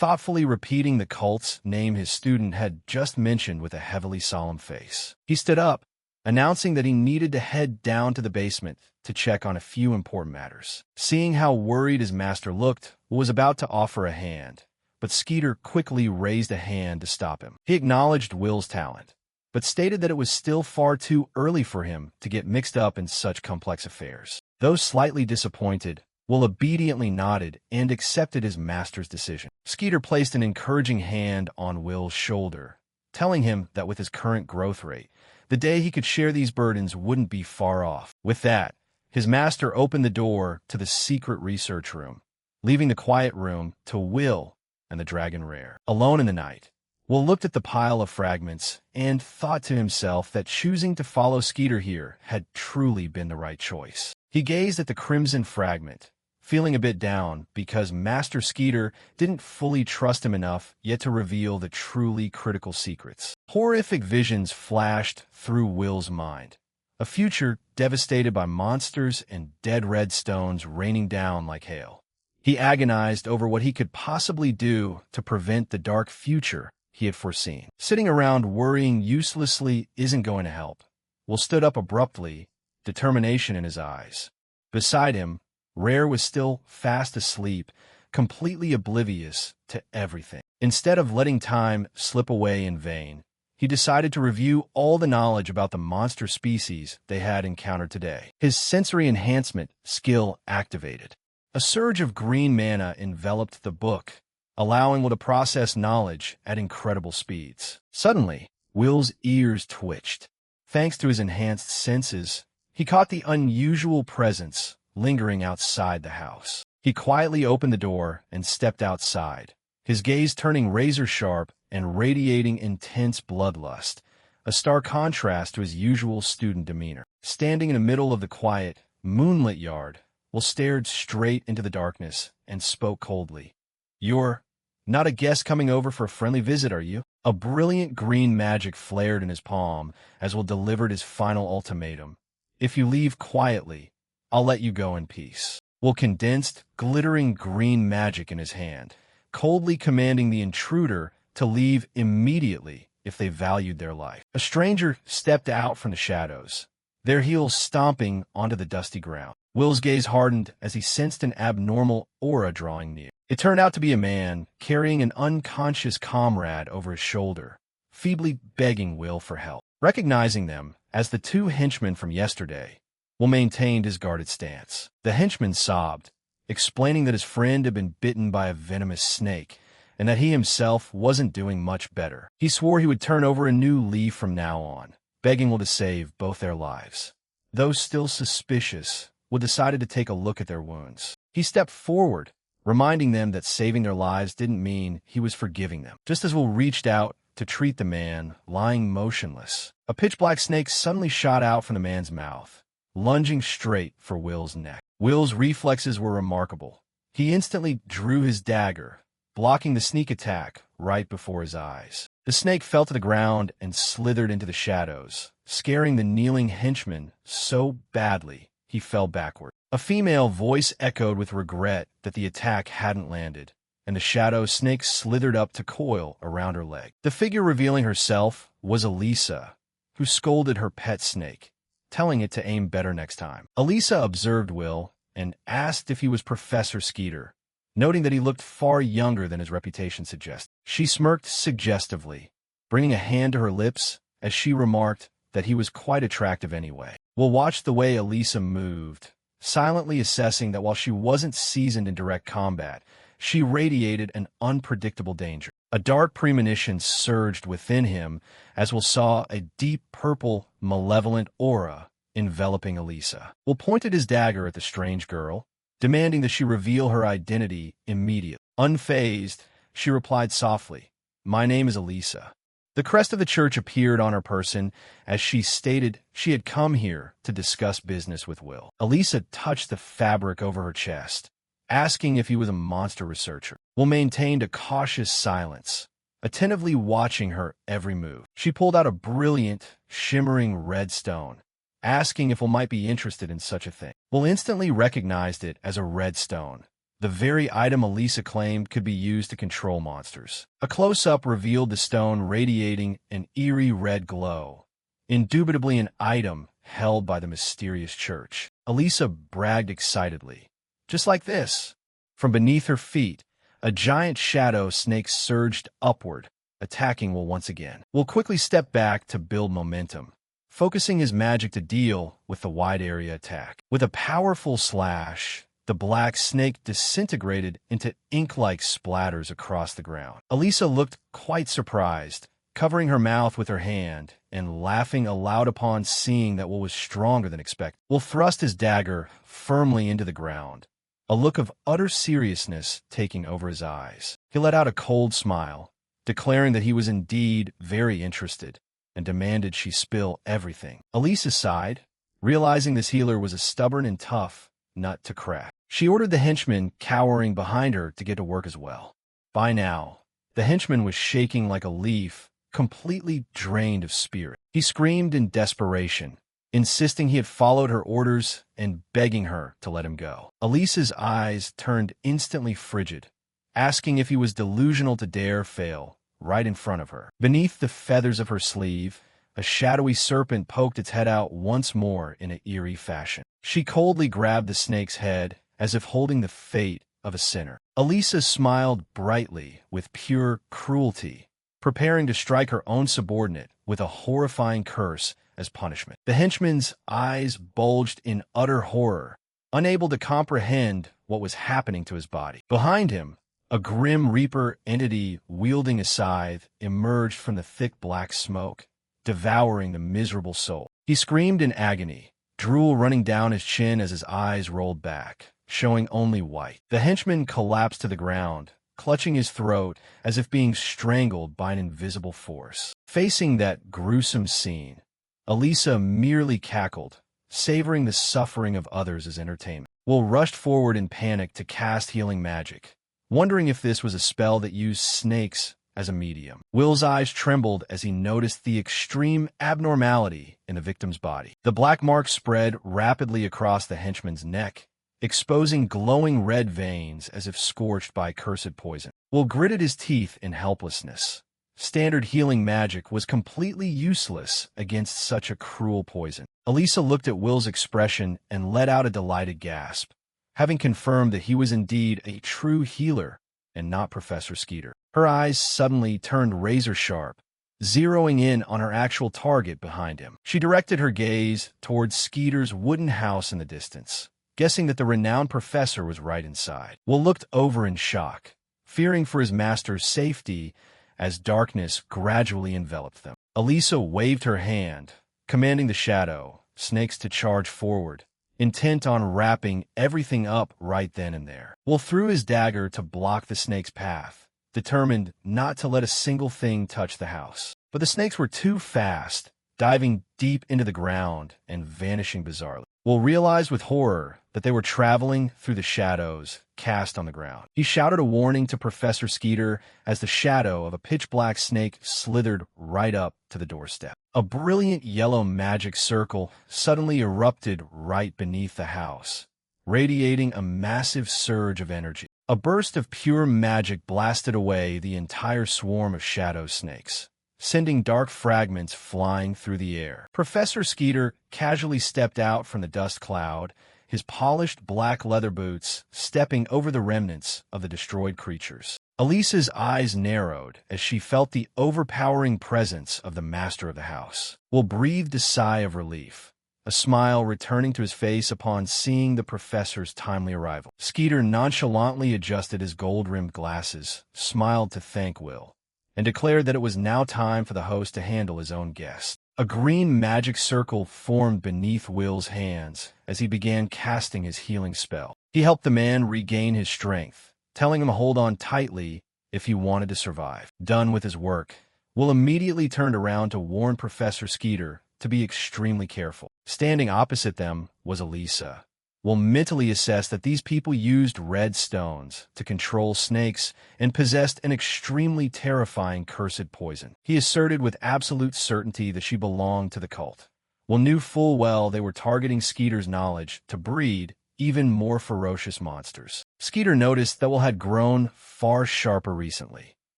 thoughtfully repeating the cult's name his student had just mentioned with a heavily solemn face. He stood up, announcing that he needed to head down to the basement to check on a few important matters. Seeing how worried his master looked, Will was about to offer a hand, but Skeeter quickly raised a hand to stop him. He acknowledged Will's talent, but stated that it was still far too early for him to get mixed up in such complex affairs. Though slightly disappointed, Will obediently nodded and accepted his master's decision. Skeeter placed an encouraging hand on Will's shoulder, telling him that with his current growth rate, the day he could share these burdens wouldn't be far off. With that, his master opened the door to the secret research room, leaving the quiet room to Will and the dragon rare. Alone in the night, Will looked at the pile of fragments and thought to himself that choosing to follow Skeeter here had truly been the right choice. He gazed at the crimson fragment, feeling a bit down because Master Skeeter didn't fully trust him enough yet to reveal the truly critical secrets. Horrific visions flashed through Will's mind, a future devastated by monsters and dead red stones raining down like hail. He agonized over what he could possibly do to prevent the dark future he had foreseen. Sitting around worrying uselessly isn't going to help. Will stood up abruptly, determination in his eyes. Beside him, Rare was still fast asleep, completely oblivious to everything. Instead of letting time slip away in vain, he decided to review all the knowledge about the monster species they had encountered today. His sensory enhancement skill activated. A surge of green mana enveloped the book, allowing Will to process knowledge at incredible speeds. Suddenly, Will's ears twitched. Thanks to his enhanced senses, he caught the unusual presence lingering outside the house. He quietly opened the door and stepped outside, his gaze turning razor-sharp and radiating intense bloodlust, a stark contrast to his usual student demeanor. Standing in the middle of the quiet, moonlit yard, Will stared straight into the darkness and spoke coldly. "You're not a guest coming over for a friendly visit, are you?" A brilliant green magic flared in his palm as Will delivered his final ultimatum. "If you leave quietly, I'll let you go in peace." Will condensed, glittering green magic in his hand, coldly commanding the intruder to leave immediately if they valued their life. A stranger stepped out from the shadows, their heels stomping onto the dusty ground. Will's gaze hardened as he sensed an abnormal aura drawing near. It turned out to be a man carrying an unconscious comrade over his shoulder, feebly begging Will for help. Recognizing them as the two henchmen from yesterday, Will maintained his guarded stance. The henchman sobbed, explaining that his friend had been bitten by a venomous snake and that he himself wasn't doing much better. He swore he would turn over a new leaf from now on, begging Will to save both their lives. Though still suspicious, Will decided to take a look at their wounds. He stepped forward, reminding them that saving their lives didn't mean he was forgiving them. Just as Will reached out to treat the man lying motionless, a pitch-black snake suddenly shot out from the man's mouth, lunging straight for Will's neck. Will's reflexes were remarkable. He instantly drew his dagger, blocking the sneak attack right before his eyes. The snake fell to the ground and slithered into the shadows, scaring the kneeling henchman so badly he fell backward. A female voice echoed with regret that the attack hadn't landed, and the shadow snake slithered up to coil around her leg. The figure revealing herself was Elisa, who scolded her pet snake, telling it to aim better next time. Elisa observed Will and asked if he was Professor Skeeter, noting that he looked far younger than his reputation suggested. She smirked suggestively, bringing a hand to her lips as she remarked that he was quite attractive anyway. Will watched the way Elisa moved, silently assessing that while she wasn't seasoned in direct combat, she radiated an unpredictable danger. A dark premonition surged within him as Will saw a deep purple, malevolent aura enveloping Elisa. Will pointed his dagger at the strange girl, demanding that she reveal her identity immediately. Unfazed, she replied softly, "My name is Elisa." The crest of the church appeared on her person as she stated she had come here to discuss business with Will. Elisa touched the fabric over her chest, asking if he was a monster researcher. Will maintained a cautious silence, attentively watching her every move. She pulled out a brilliant, shimmering red stone, asking if Will might be interested in such a thing. Will instantly recognized it as a red stone, the very item Elisa claimed could be used to control monsters. A close-up revealed the stone radiating an eerie red glow, indubitably an item held by the mysterious church. Elisa bragged excitedly. Just like this. From beneath her feet, a giant shadow snake surged upward, attacking Will once again. Will quickly stepped back to build momentum, focusing his magic to deal with the wide-area attack. With a powerful slash, the black snake disintegrated into ink-like splatters across the ground. Elisa looked quite surprised, covering her mouth with her hand and laughing aloud upon seeing that Will was stronger than expected. Will thrust his dagger firmly into the ground, a look of utter seriousness taking over his eyes. He let out a cold smile, declaring that he was indeed very interested, and demanded she spill everything. Elisa sighed, realizing this healer was a stubborn and tough nut to crack. She ordered the henchman cowering behind her to get to work as well. By now, the henchman was shaking like a leaf, completely drained of spirit. He screamed in desperation, insisting he had followed her orders and begging her to let him go. Elisa's eyes turned instantly frigid, asking if he was delusional to dare fail right in front of her. Beneath the feathers of her sleeve, a shadowy serpent poked its head out once more in an eerie fashion. She coldly grabbed the snake's head as if holding the fate of a sinner. Elisa smiled brightly with pure cruelty, preparing to strike her own subordinate with a horrifying curse as punishment. The henchman's eyes bulged in utter horror, unable to comprehend what was happening to his body. Behind him, a grim reaper entity wielding a scythe emerged from the thick black smoke, devouring the miserable soul. He screamed in agony, drool running down his chin as his eyes rolled back, showing only white. The henchman collapsed to the ground, clutching his throat as if being strangled by an invisible force. Facing that gruesome scene, Elisa merely cackled, savoring the suffering of others as entertainment. Will rushed forward in panic to cast healing magic, wondering if this was a spell that used snakes as a medium. Will's eyes trembled as he noticed the extreme abnormality in the victim's body. The black mark spread rapidly across the henchman's neck, exposing glowing red veins as if scorched by cursed poison. Will gritted his teeth in helplessness. Standard healing magic was completely useless against such a cruel poison. Elisa looked at Will's expression and let out a delighted gasp, having confirmed that he was indeed a true healer and not Professor Skeeter. Her eyes suddenly turned razor-sharp, zeroing in on her actual target behind him. She directed her gaze towards Skeeter's wooden house in the distance, guessing that the renowned professor was right inside. Will looked over in shock, fearing for his master's safety as darkness gradually enveloped them. Elisa waved her hand, commanding the shadow snakes to charge forward, intent on wrapping everything up right then and there. Will threw his dagger to block the snake's path, determined not to let a single thing touch the house. But the snakes were too fast, diving deep into the ground and vanishing bizarrely. Will realized with horror that they were traveling through the shadows cast on the ground. He shouted a warning to Professor Skeeter as the shadow of a pitch-black snake slithered right up to the doorstep. A brilliant yellow magic circle suddenly erupted right beneath the house, radiating a massive surge of energy. A burst of pure magic blasted away the entire swarm of shadow snakes, sending dark fragments flying through the air. Professor Skeeter casually stepped out from the dust cloud, his polished black leather boots stepping over the remnants of the destroyed creatures. Elisa's eyes narrowed as she felt the overpowering presence of the master of the house. Will breathed a sigh of relief, a smile returning to his face upon seeing the professor's timely arrival. Skeeter nonchalantly adjusted his gold-rimmed glasses, smiled to thank Will, and declared that it was now time for the host to handle his own guest. A green magic circle formed beneath Will's hands as he began casting his healing spell. He helped the man regain his strength, telling him to hold on tightly if he wanted to survive. Done with his work, Will immediately turned around to warn Professor Skeeter to be extremely careful. Standing opposite them was Elisa. Will mentally assess that these people used red stones to control snakes and possessed an extremely terrifying cursed poison. He asserted with absolute certainty that she belonged to the cult. Will knew full well they were targeting Skeeter's knowledge to breed even more ferocious monsters. Skeeter noticed that Will had grown far sharper recently.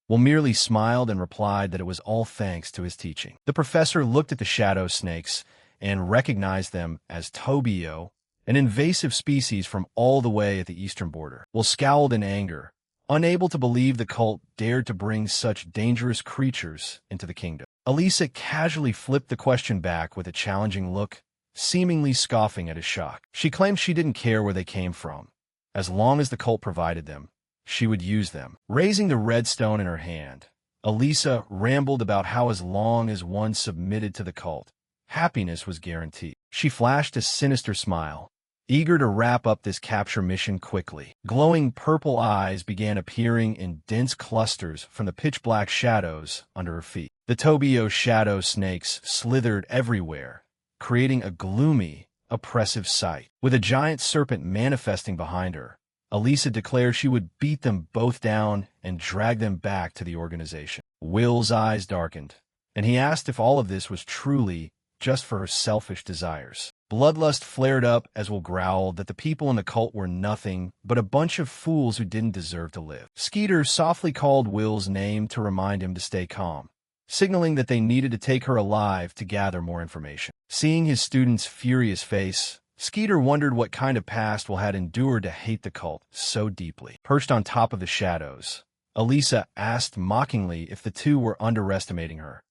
Will merely smiled and replied that it was all thanks to his teaching. The professor looked at the shadow snakes and recognized them as Tobio, an invasive species from all the way at the eastern border. Will scowled in anger, unable to believe the cult dared to bring such dangerous creatures into the kingdom. Elisa casually flipped the question back with a challenging look, seemingly scoffing at his shock. She claimed she didn't care where they came from. As long as the cult provided them, she would use them. Raising the red stone in her hand, Elisa rambled about how as long as one submitted to the cult, happiness was guaranteed. She flashed a sinister smile, eager to wrap up this capture mission quickly. Glowing purple eyes began appearing in dense clusters from the pitch-black shadows under her feet. The Tobio shadow snakes slithered everywhere, creating a gloomy, oppressive sight. With a giant serpent manifesting behind her, Elisa declared she would beat them both down and drag them back to the organization. Will's eyes darkened, and he asked if all of this was truly just for her selfish desires. Bloodlust flared up as Will growled that the people in the cult were nothing but a bunch of fools who didn't deserve to live. Skeeter softly called Will's name to remind him to stay calm, signaling that they needed to take her alive to gather more information. Seeing his student's furious face, Skeeter wondered what kind of past Will had endured to hate the cult so deeply. Perched on top of the shadows, Elisa asked mockingly if the two were underestimating her,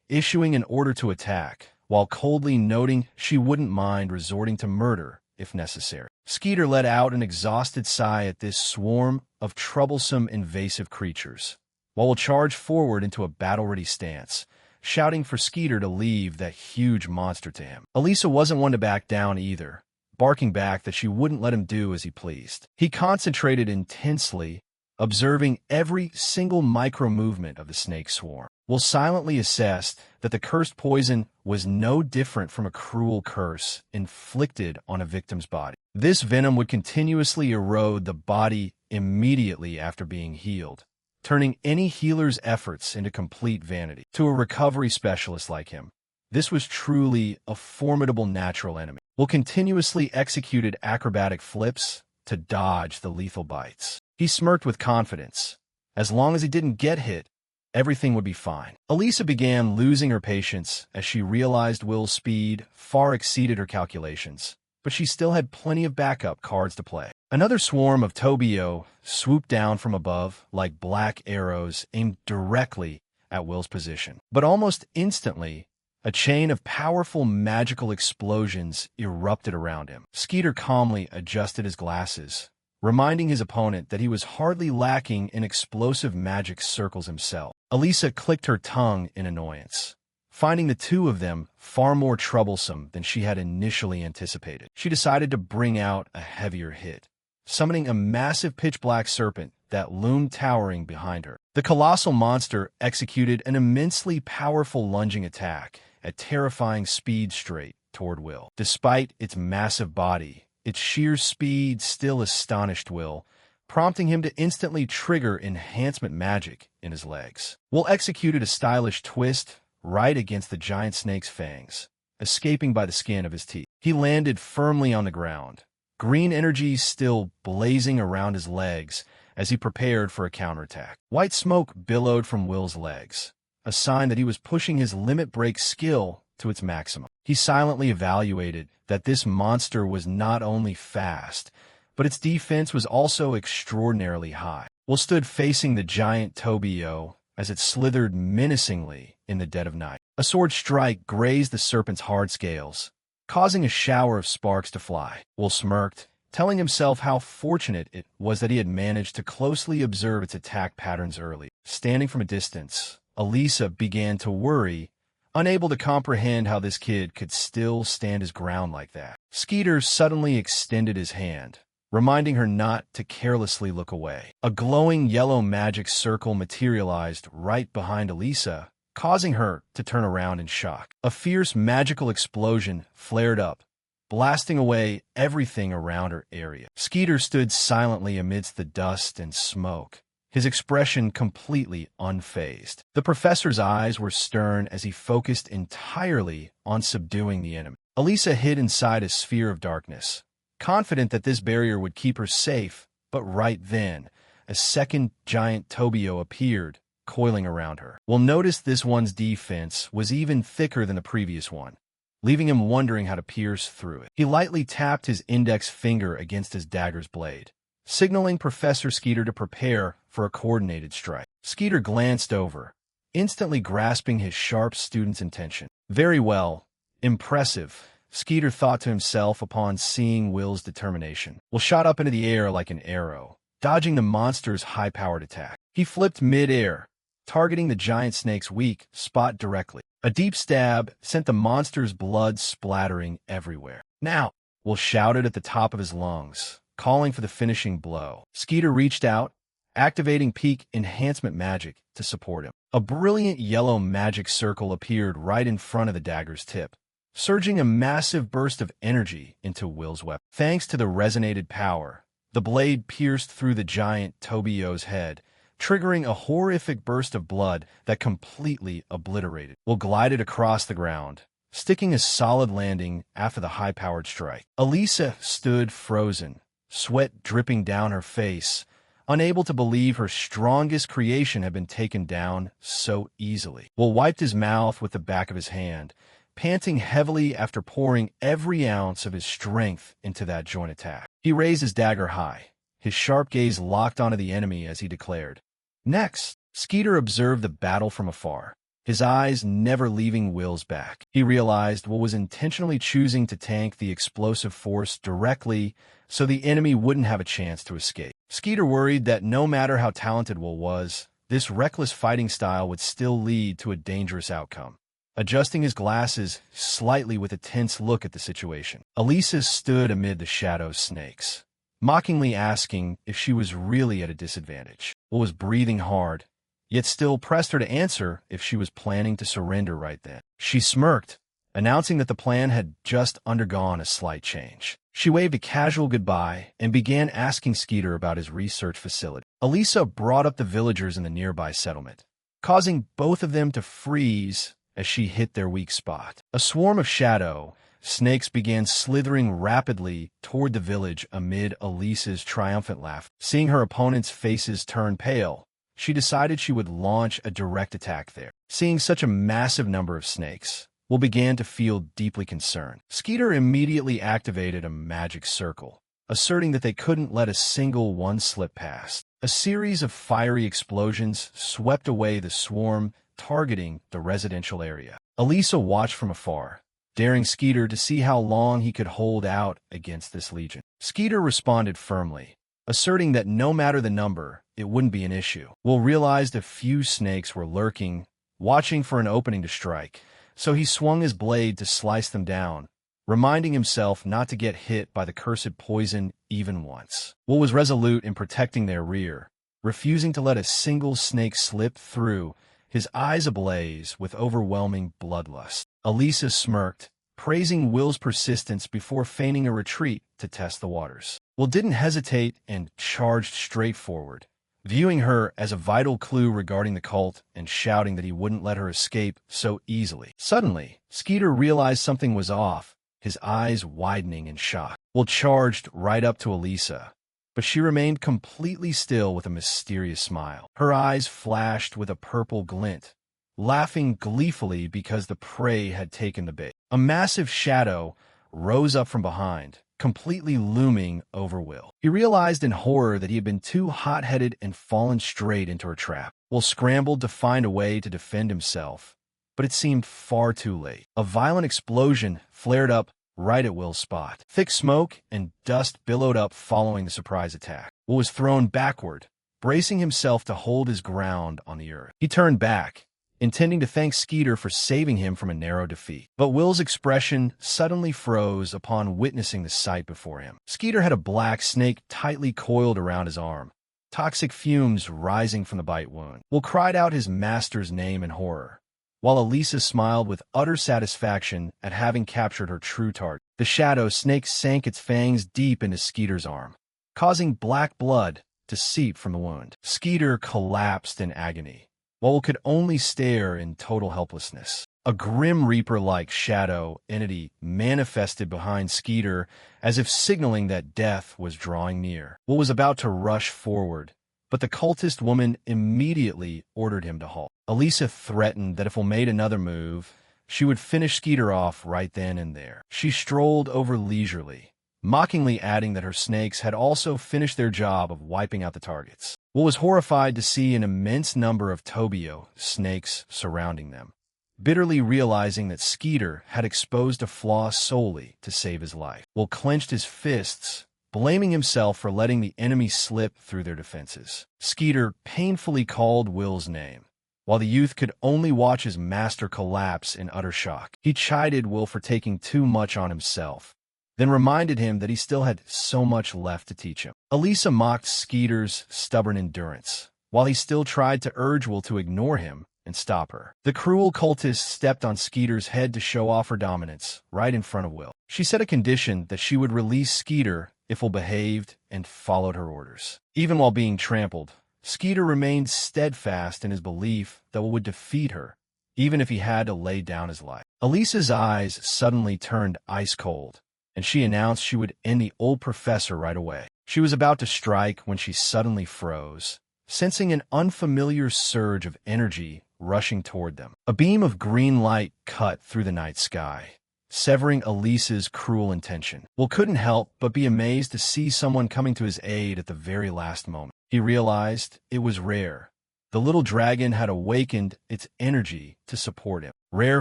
issuing an order to attack, while coldly noting she wouldn't mind resorting to murder if necessary. Skeeter let out an exhausted sigh at this swarm of troublesome, invasive creatures, while Will charged forward into a battle-ready stance, shouting for Skeeter to leave that huge monster to him. Elisa wasn't one to back down either, barking back that she wouldn't let him do as he pleased. He concentrated intensely, observing every single micro-movement of the snake swarm. Will silently assessed that the cursed poison was no different from a cruel curse inflicted on a victim's body. This venom would continuously erode the body immediately after being healed, turning any healer's efforts into complete vanity. To a recovery specialist like him, this was truly a formidable natural enemy. Will continuously executed acrobatic flips to dodge the lethal bites. He smirked with confidence. As long as he didn't get hit, everything would be fine. Elisa began losing her patience as she realized Will's speed far exceeded her calculations, but she still had plenty of backup cards to play. Another swarm of Tobio swooped down from above like black arrows aimed directly at Will's position. But almost instantly, a chain of powerful magical explosions erupted around him. Skeeter calmly adjusted his glasses, reminding his opponent that he was hardly lacking in explosive magic circles himself. Elisa clicked her tongue in annoyance, finding the two of them far more troublesome than she had initially anticipated. She decided to bring out a heavier hit, summoning a massive pitch-black serpent that loomed towering behind her. The colossal monster executed an immensely powerful lunging attack at terrifying speed straight toward Will. Despite its massive body, its sheer speed still astonished Will, prompting him to instantly trigger enhancement magic in his legs. Will executed a stylish twist right against the giant snake's fangs, escaping by the skin of his teeth. He landed firmly on the ground, green energy still blazing around his legs as he prepared for a counterattack. White smoke billowed from Will's legs, a sign that he was pushing his limit break skill to its maximum. He silently evaluated that this monster was not only fast, but its defense was also extraordinarily high. Will stood facing the giant Tobio as it slithered menacingly in the dead of night. A sword strike grazed the serpent's hard scales, causing a shower of sparks to fly. Will smirked, telling himself how fortunate it was that he had managed to closely observe its attack patterns early. Standing from a distance, Elisa began to worry, unable to comprehend how this kid could still stand his ground like that. Skeeter suddenly extended his hand, reminding her not to carelessly look away. A glowing yellow magic circle materialized right behind Elisa, causing her to turn around in shock. A fierce magical explosion flared up, blasting away everything around her area. Skeeter stood silently amidst the dust and smoke, his expression completely unfazed. The professor's eyes were stern as he focused entirely on subduing the enemy. Elisa hid inside a sphere of darkness, confident that this barrier would keep her safe. But right then, a second giant Tobio appeared, coiling around her. We'll notice this one's defense was even thicker than the previous one, leaving him wondering how to pierce through it. He lightly tapped his index finger against his dagger's blade, signaling Professor Skeeter to prepare for a coordinated strike. Skeeter glanced over, instantly grasping his sharp student's intention. Very well. Impressive, Skeeter thought to himself upon seeing Will's determination. Will shot up into the air like an arrow, dodging the monster's high-powered attack. He flipped mid-air, targeting the giant snake's weak spot directly. A deep stab sent the monster's blood splattering everywhere. Now, Will shouted at the top of his lungs, calling for the finishing blow. Skeeter reached out, activating peak enhancement magic to support him. A brilliant yellow magic circle appeared right in front of the dagger's tip, surging a massive burst of energy into Will's weapon. Thanks to the resonated power, the blade pierced through the giant Tobio's head, triggering a horrific burst of blood that completely obliterated. Will glided across the ground, sticking a solid landing after the high-powered strike. Elisa stood frozen, sweat dripping down her face, unable to believe her strongest creation had been taken down so easily. Will wiped his mouth with the back of his hand, panting heavily after pouring every ounce of his strength into that joint attack. He raised his dagger high, his sharp gaze locked onto the enemy as he declared. Next, Skeeter observed the battle from afar, his eyes never leaving Will's back. He realized Will was intentionally choosing to tank the explosive force directly so the enemy wouldn't have a chance to escape. Skeeter worried that no matter how talented Will was, this reckless fighting style would still lead to a dangerous outcome. Adjusting his glasses slightly with a tense look at the situation, Elisa stood amid the shadow snakes, mockingly asking if she was really at a disadvantage. Will was breathing hard, yet still pressed her to answer if she was planning to surrender right then. She smirked, announcing that the plan had just undergone a slight change. She waved a casual goodbye and began asking Skeeter about his research facility. Elisa brought up the villagers in the nearby settlement, causing both of them to freeze as she hit their weak spot. A swarm of shadow snakes began slithering rapidly toward the village amid Elisa's triumphant laugh. Seeing her opponents' faces turn pale, she decided she would launch a direct attack there. Seeing such a massive number of snakes, Will began to feel deeply concerned. Skeeter immediately activated a magic circle, asserting that they couldn't let a single one slip past. A series of fiery explosions swept away the swarm, targeting the residential area. Elisa watched from afar, daring Skeeter to see how long he could hold out against this legion. Skeeter responded firmly, asserting that no matter the number, it wouldn't be an issue. Will realized a few snakes were lurking, watching for an opening to strike, so he swung his blade to slice them down, reminding himself not to get hit by the cursed poison even once. Will was resolute in protecting their rear, refusing to let a single snake slip through, his eyes ablaze with overwhelming bloodlust. Elisa smirked, praising Will's persistence before feigning a retreat to test the waters. Will didn't hesitate and charged straight forward, viewing her as a vital clue regarding the cult and shouting that he wouldn't let her escape so easily. Suddenly, Skeeter realized something was off, his eyes widening in shock. Will charged right up to Elisa, but she remained completely still with a mysterious smile. Her eyes flashed with a purple glint, laughing gleefully because the prey had taken the bait. A massive shadow rose up from behind, completely looming over Will. He realized in horror that he had been too hot-headed and fallen straight into her trap. Will scrambled to find a way to defend himself, but it seemed far too late. A violent explosion flared up right at Will's spot. Thick smoke and dust billowed up following the surprise attack. Will was thrown backward, bracing himself to hold his ground on the earth. He turned back, intending to thank Skeeter for saving him from a narrow defeat. But Will's expression suddenly froze upon witnessing the sight before him. Skeeter had a black snake tightly coiled around his arm, toxic fumes rising from the bite wound. Will cried out his master's name in horror, while Elisa smiled with utter satisfaction at having captured her true target. The shadow snake sank its fangs deep into Skeeter's arm, causing black blood to seep from the wound. Skeeter collapsed in agony, while Will could only stare in total helplessness. A Grim Reaper-like shadow entity manifested behind Skeeter as if signaling that death was drawing near. Will was about to rush forward, but the cultist woman immediately ordered him to halt. Elisa threatened that if Will made another move, she would finish Skeeter off right then and there. She strolled over leisurely, mockingly adding that her snakes had also finished their job of wiping out the targets. Will was horrified to see an immense number of Tobio snakes surrounding them, bitterly realizing that Skeeter had exposed a flaw solely to save his life. Will clenched his fists, blaming himself for letting the enemy slip through their defenses. Skeeter painfully called Will's name, while the youth could only watch his master collapse in utter shock. He chided Will for taking too much on himself, then reminded him that he still had so much left to teach him. Elisa mocked Skeeter's stubborn endurance, while he still tried to urge Will to ignore him and stop her. The cruel cultist stepped on Skeeter's head to show off her dominance right in front of Will. She set a condition that she would release Skeeter if Will behaved and followed her orders. Even while being trampled, Skeeter remained steadfast in his belief that Will would defeat her, even if he had to lay down his life. Elisa's eyes suddenly turned ice cold, and she announced she would end the old professor right away. She was about to strike when she suddenly froze, sensing an unfamiliar surge of energy rushing toward them. A beam of green light cut through the night sky, severing Elisa's cruel intention. Will couldn't help but be amazed to see someone coming to his aid at the very last moment. He realized it was Rare. The little dragon had awakened its energy to support him. Rare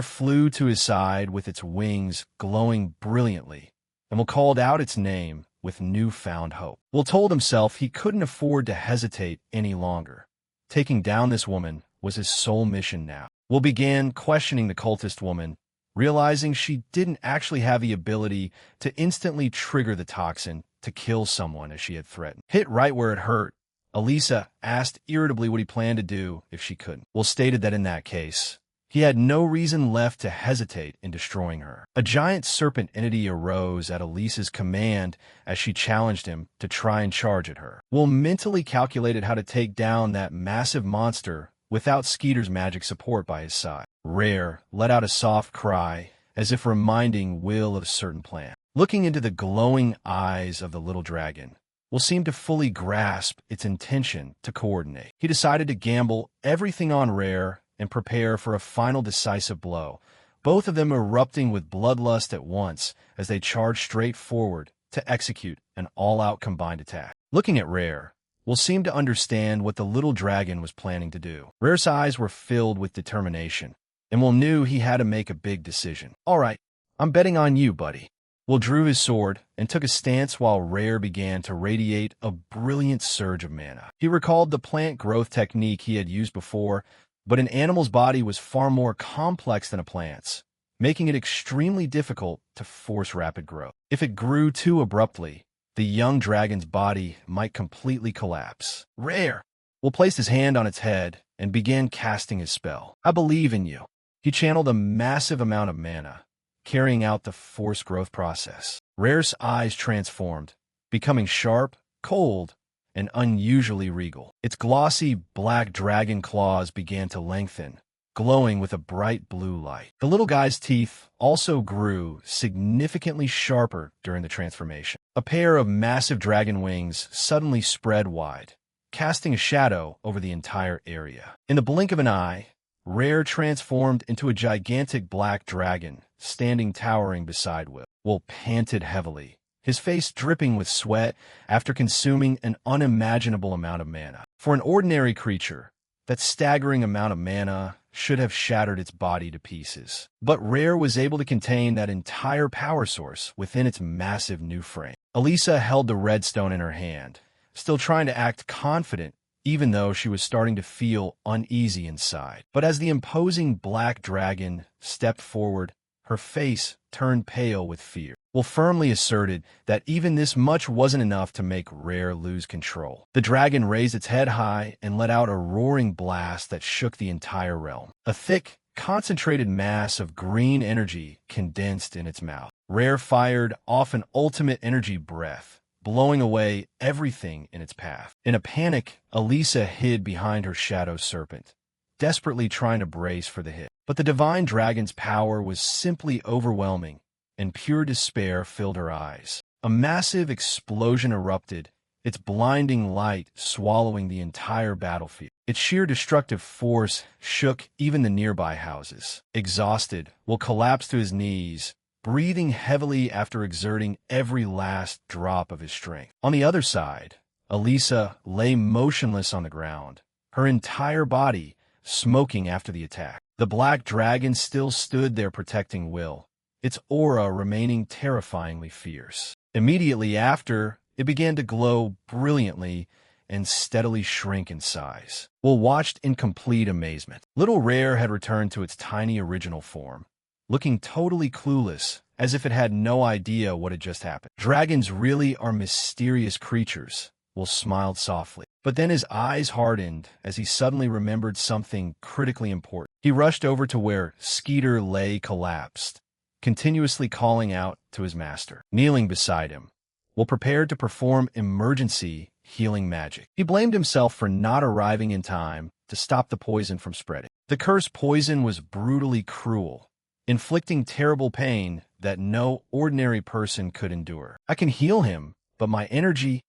flew to his side with its wings glowing brilliantly, and Will called out its name with newfound hope. Will told himself he couldn't afford to hesitate any longer. Taking down this woman was his sole mission now. Will began questioning the cultist woman, realizing she didn't actually have the ability to instantly trigger the toxin to kill someone as she had threatened. Hit right where it hurt, Elisa asked irritably what he planned to do if she couldn't. Will stated that in that case, he had no reason left to hesitate in destroying her. A giant serpent entity arose at Elisa's command as she challenged him to try and charge at her. Will mentally calculated how to take down that massive monster without Skeeter's magic support by his side. Rare let out a soft cry, as if reminding Will of a certain plan. Looking into the glowing eyes of the little dragon, Will seemed to fully grasp its intention to coordinate. He decided to gamble everything on Rare and prepare for a final decisive blow, both of them erupting with bloodlust at once as they charged straight forward to execute an all-out combined attack. Looking at Rare, Will seemed to understand what the little dragon was planning to do. Rare's eyes were filled with determination, and Will knew he had to make a big decision. "All right, I'm betting on you, buddy." Will drew his sword and took a stance while Rare began to radiate a brilliant surge of mana. He recalled the plant growth technique he had used before, but an animal's body was far more complex than a plant's, making it extremely difficult to force rapid growth. If it grew too abruptly, the young dragon's body might completely collapse. Rare! Will placed his hand on its head and began casting his spell. "I believe in you." He channeled a massive amount of mana, carrying out the force growth process. Rare's eyes transformed, becoming sharp, cold, and unusually regal. Its glossy black dragon claws began to lengthen, glowing with a bright blue light. The little guy's teeth also grew significantly sharper during the transformation. A pair of massive dragon wings suddenly spread wide, casting a shadow over the entire area. In the blink of an eye, Rare transformed into a gigantic black dragon, standing towering beside Will. Will panted heavily, his face dripping with sweat after consuming an unimaginable amount of mana. For an ordinary creature, that staggering amount of mana should have shattered its body to pieces. But Rare was able to contain that entire power source within its massive new frame. Elisa held the redstone in her hand, still trying to act confident even though she was starting to feel uneasy inside. But as the imposing black dragon stepped forward, her face turned pale with fear. Will firmly asserted that even this much wasn't enough to make Rare lose control. The dragon raised its head high and let out a roaring blast that shook the entire realm. A thick, concentrated mass of green energy condensed in its mouth. Rare fired off an ultimate energy breath, blowing away everything in its path. In a panic, Elisa hid behind her shadow serpent, desperately trying to brace for the hit. But the divine dragon's power was simply overwhelming, and pure despair filled her eyes. A massive explosion erupted, its blinding light swallowing the entire battlefield. Its sheer destructive force shook even the nearby houses. Exhausted, Will collapsed to his knees, breathing heavily after exerting every last drop of his strength. On the other side, Elisa lay motionless on the ground, her entire body smoking after the attack. The black dragon still stood there protecting Will, its aura remaining terrifyingly fierce. Immediately after, it began to glow brilliantly and steadily shrink in size. Will watched in complete amazement. Little Rare had returned to its tiny original form, looking totally clueless, as if it had no idea what had just happened. Dragons really are mysterious creatures, Will smiled softly. But then his eyes hardened as he suddenly remembered something critically important. He rushed over to where Skeeter lay collapsed, continuously calling out to his master. Kneeling beside him, Will prepared to perform emergency healing magic. He blamed himself for not arriving in time to stop the poison from spreading. The cursed poison was brutally cruel, inflicting terrible pain that no ordinary person could endure. I can heal him, but my energy...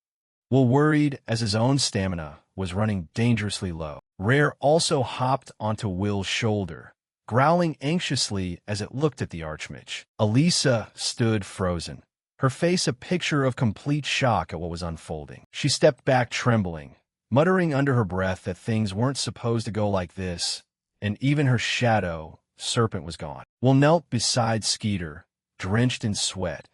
Will worried as his own stamina was running dangerously low. Rare also hopped onto Will's shoulder, growling anxiously as it looked at the Archmage. Elisa stood frozen, her face a picture of complete shock at what was unfolding. She stepped back trembling, muttering under her breath that things weren't supposed to go like this, and even her shadow, Serpent, was gone. Will knelt beside Skeeter, drenched in sweat,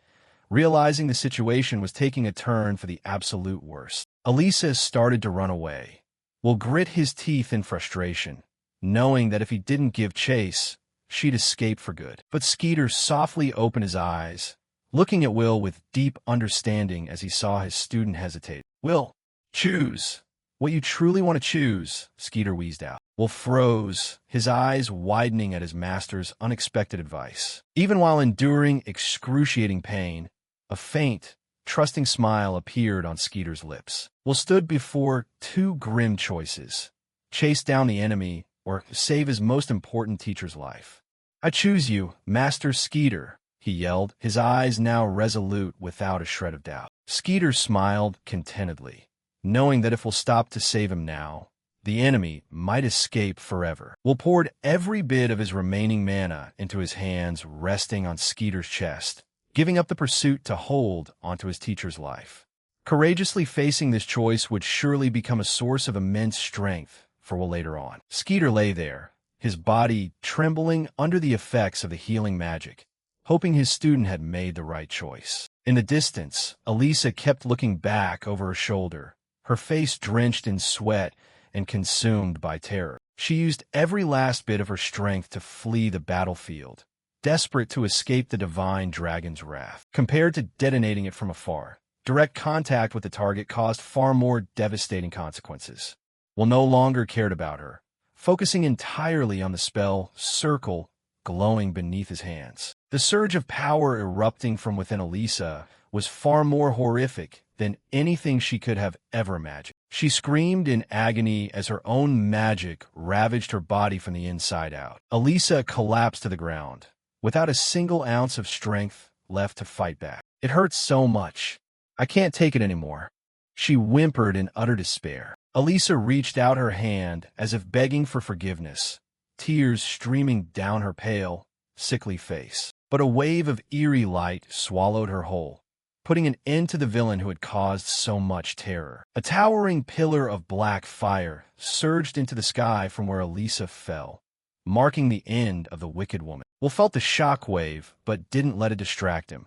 realizing the situation was taking a turn for the absolute worst. Elisa started to run away. Will grit his teeth in frustration, knowing that if he didn't give chase, she'd escape for good. But Skeeter softly opened his eyes, looking at Will with deep understanding as he saw his student hesitate. Will, choose what you truly want to choose, Skeeter wheezed out. Will froze, his eyes widening at his master's unexpected advice. Even while enduring excruciating pain, a faint, trusting smile appeared on Skeeter's lips. Will stood before two grim choices: chase down the enemy or save his most important teacher's life. I choose you, Master Skeeter, he yelled, his eyes now resolute without a shred of doubt. Skeeter smiled contentedly, knowing that if Will stopped to save him now, the enemy might escape forever. Will poured every bit of his remaining mana into his hands resting on Skeeter's chest, giving up the pursuit to hold onto his teacher's life. Courageously facing this choice would surely become a source of immense strength for Will later on. Skeeter lay there, his body trembling under the effects of the healing magic, hoping his student had made the right choice. In the distance, Elisa kept looking back over her shoulder, her face drenched in sweat and consumed by terror. She used every last bit of her strength to flee the battlefield, desperate to escape the divine dragon's wrath. Compared to detonating it from afar, direct contact with the target caused far more devastating consequences. Will no longer cared about her, focusing entirely on the spell Circle glowing beneath his hands. The surge of power erupting from within Elisa was far more horrific than anything she could have ever imagined. She screamed in agony as her own magic ravaged her body from the inside out. Elisa collapsed to the ground, without a single ounce of strength left to fight back. It hurts so much. I can't take it anymore. She whimpered in utter despair. Elisa reached out her hand as if begging for forgiveness, tears streaming down her pale, sickly face. But a wave of eerie light swallowed her whole, putting an end to the villain who had caused so much terror. A towering pillar of black fire surged into the sky from where Elisa fell, marking the end of the wicked woman. Will felt the shock wave, but didn't let it distract him,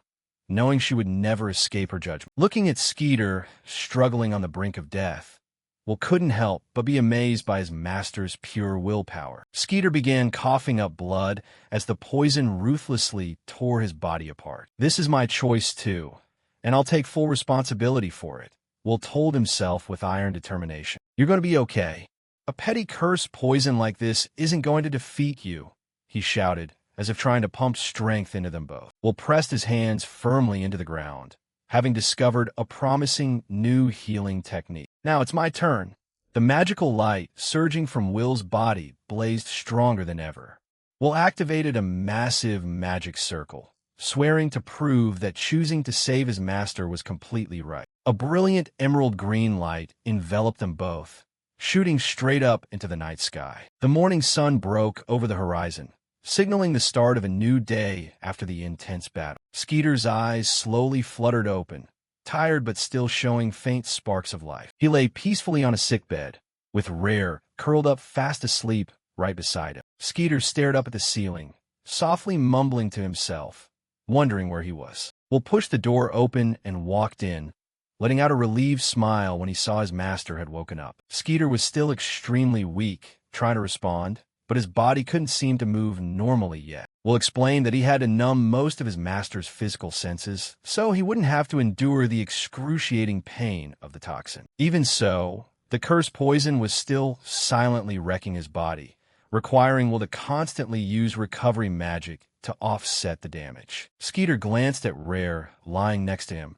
knowing she would never escape her judgment. Looking at Skeeter, struggling on the brink of death, Will couldn't help but be amazed by his master's pure willpower. Skeeter began coughing up blood as the poison ruthlessly tore his body apart. This is my choice too, and I'll take full responsibility for it, Will told himself with iron determination. You're going to be okay. A petty cursed poison like this isn't going to defeat you, he shouted, as if trying to pump strength into them both. Will pressed his hands firmly into the ground, having discovered a promising new healing technique. Now it's my turn. The magical light surging from Will's body blazed stronger than ever. Will activated a massive magic circle, swearing to prove that choosing to save his master was completely right. A brilliant emerald green light enveloped them both, shooting straight up into the night sky. The morning sun broke over the horizon, signaling the start of a new day after the intense battle. Skeeter's eyes slowly fluttered open, tired but still showing faint sparks of life. He lay peacefully on a sickbed, with Rare curled up fast asleep right beside him. Skeeter stared up at the ceiling, softly mumbling to himself, wondering where he was. Will pushed the door open and walked in, letting out a relieved smile when he saw his master had woken up. Skeeter was still extremely weak, trying to respond, but his body couldn't seem to move normally yet. Will explained that he had to numb most of his master's physical senses, so he wouldn't have to endure the excruciating pain of the toxin. Even so, the cursed poison was still silently wrecking his body, requiring Will to constantly use recovery magic to offset the damage. Skeeter glanced at Rare, lying next to him,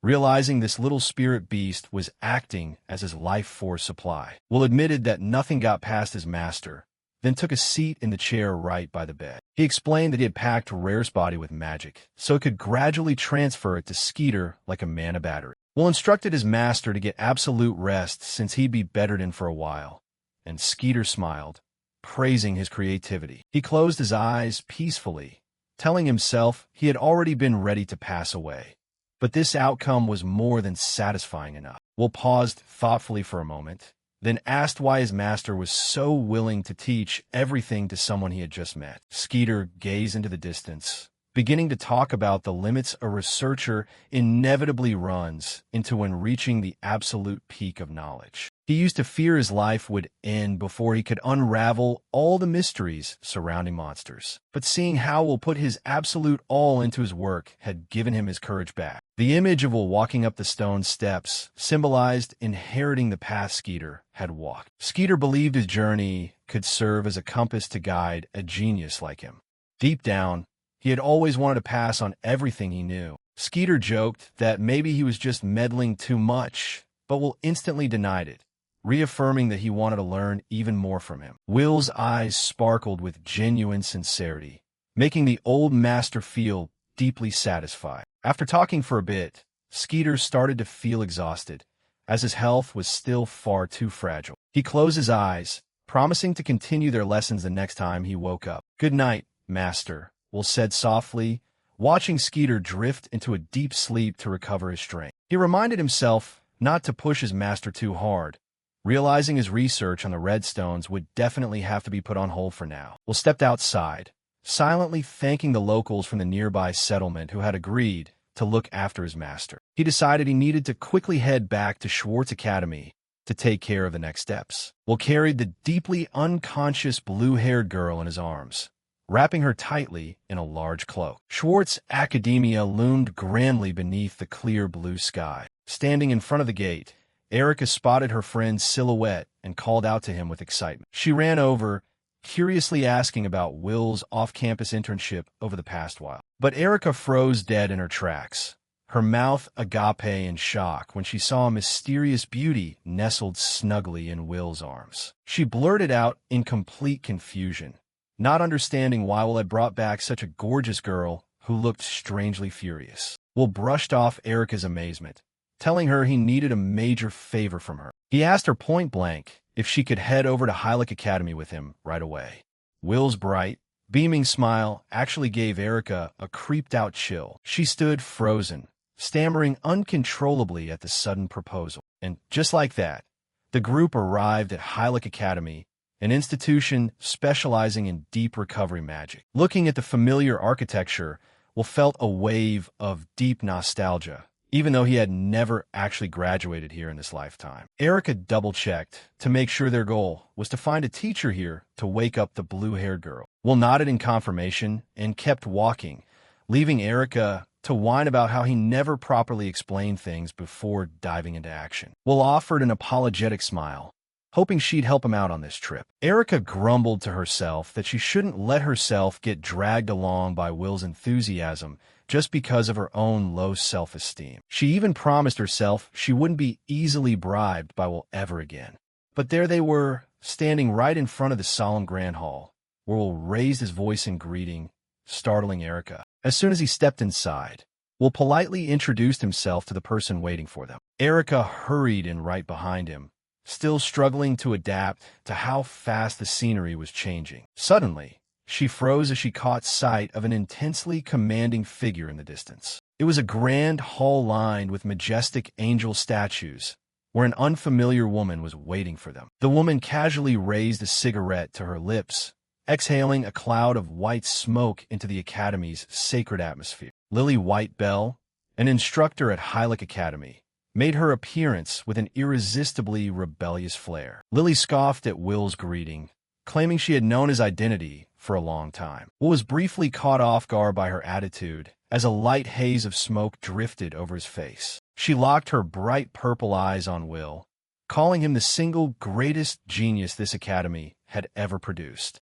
realizing this little spirit beast was acting as his life force supply. Will admitted that nothing got past his master, then took a seat in the chair right by the bed. He explained that he had packed Rare's body with magic, so it could gradually transfer it to Skeeter like a mana battery. Will instructed his master to get absolute rest since he'd be bettered in for a while, and Skeeter smiled, praising his creativity. He closed his eyes peacefully, telling himself he had already been ready to pass away. But this outcome was more than satisfying enough. Will paused thoughtfully for a moment, then asked why his master was so willing to teach everything to someone he had just met. Skeeter gazed into the distance, beginning to talk about the limits a researcher inevitably runs into when reaching the absolute peak of knowledge. He used to fear his life would end before he could unravel all the mysteries surrounding monsters. But seeing how Will put his absolute all into his work had given him his courage back. The image of Will walking up the stone steps symbolized inheriting the path Skeeter had walked. Skeeter believed his journey could serve as a compass to guide a genius like him. Deep down, he had always wanted to pass on everything he knew. Skeeter joked that maybe he was just meddling too much, but Will instantly denied it, reaffirming that he wanted to learn even more from him. Will's eyes sparkled with genuine sincerity, making the old master feel deeply satisfied. After talking for a bit, Skeeter started to feel exhausted, as his health was still far too fragile. He closed his eyes, promising to continue their lessons the next time he woke up. "Good night, master," Will said softly, watching Skeeter drift into a deep sleep to recover his strength. He reminded himself not to push his master too hard, realizing his research on the redstones would definitely have to be put on hold for now. Will stepped outside, silently thanking the locals from the nearby settlement who had agreed to look after his master. He decided he needed to quickly head back to Schwartz Academy to take care of the next steps. Will carried the deeply unconscious blue-haired girl in his arms, wrapping her tightly in a large cloak. Schwartz Academia loomed grandly beneath the clear blue sky. Standing in front of the gate, Erica spotted her friend's silhouette and called out to him with excitement. She ran over, curiously asking about Will's off-campus internship over the past while. But Erica froze dead in her tracks, her mouth agape in shock when she saw a mysterious beauty nestled snugly in Will's arms. She blurted out in complete confusion, not understanding why Will had brought back such a gorgeous girl who looked strangely furious. Will brushed off Erica's amazement, telling her he needed a major favor from her. He asked her point blank if she could head over to Hylic Academy with him right away. Will's bright, beaming smile actually gave Erica a creeped-out chill. She stood frozen, stammering uncontrollably at the sudden proposal. And just like that, the group arrived at Hylic Academy, an institution specializing in deep recovery magic. Looking at the familiar architecture, Will felt a wave of deep nostalgia, even though he had never actually graduated here in this lifetime. Erica double-checked to make sure their goal was to find a teacher here to wake up the blue-haired girl. Will nodded in confirmation and kept walking, leaving Erica to whine about how he never properly explained things before diving into action. Will offered an apologetic smile, hoping she'd help him out on this trip. Erica grumbled to herself that she shouldn't let herself get dragged along by Will's enthusiasm just because of her own low self-esteem. She even promised herself she wouldn't be easily bribed by Will ever again. But there they were, standing right in front of the solemn grand hall. Will raised his voice in greeting, startling Erica. As soon as he stepped inside, Will politely introduced himself to the person waiting for them. Erica hurried in right behind him, still struggling to adapt to how fast the scenery was changing. Suddenly, she froze as she caught sight of an intensely commanding figure in the distance. It was a grand hall lined with majestic angel statues, where an unfamiliar woman was waiting for them. The woman casually raised a cigarette to her lips, exhaling a cloud of white smoke into the Academy's sacred atmosphere. Lily White Bell, an instructor at Hylic Academy, made her appearance with an irresistibly rebellious flair. Lily scoffed at Will's greeting, claiming she had known his identity for a long time. Will was briefly caught off guard by her attitude as a light haze of smoke drifted over his face. She locked her bright purple eyes on Will, calling him the single greatest genius this academy had ever produced.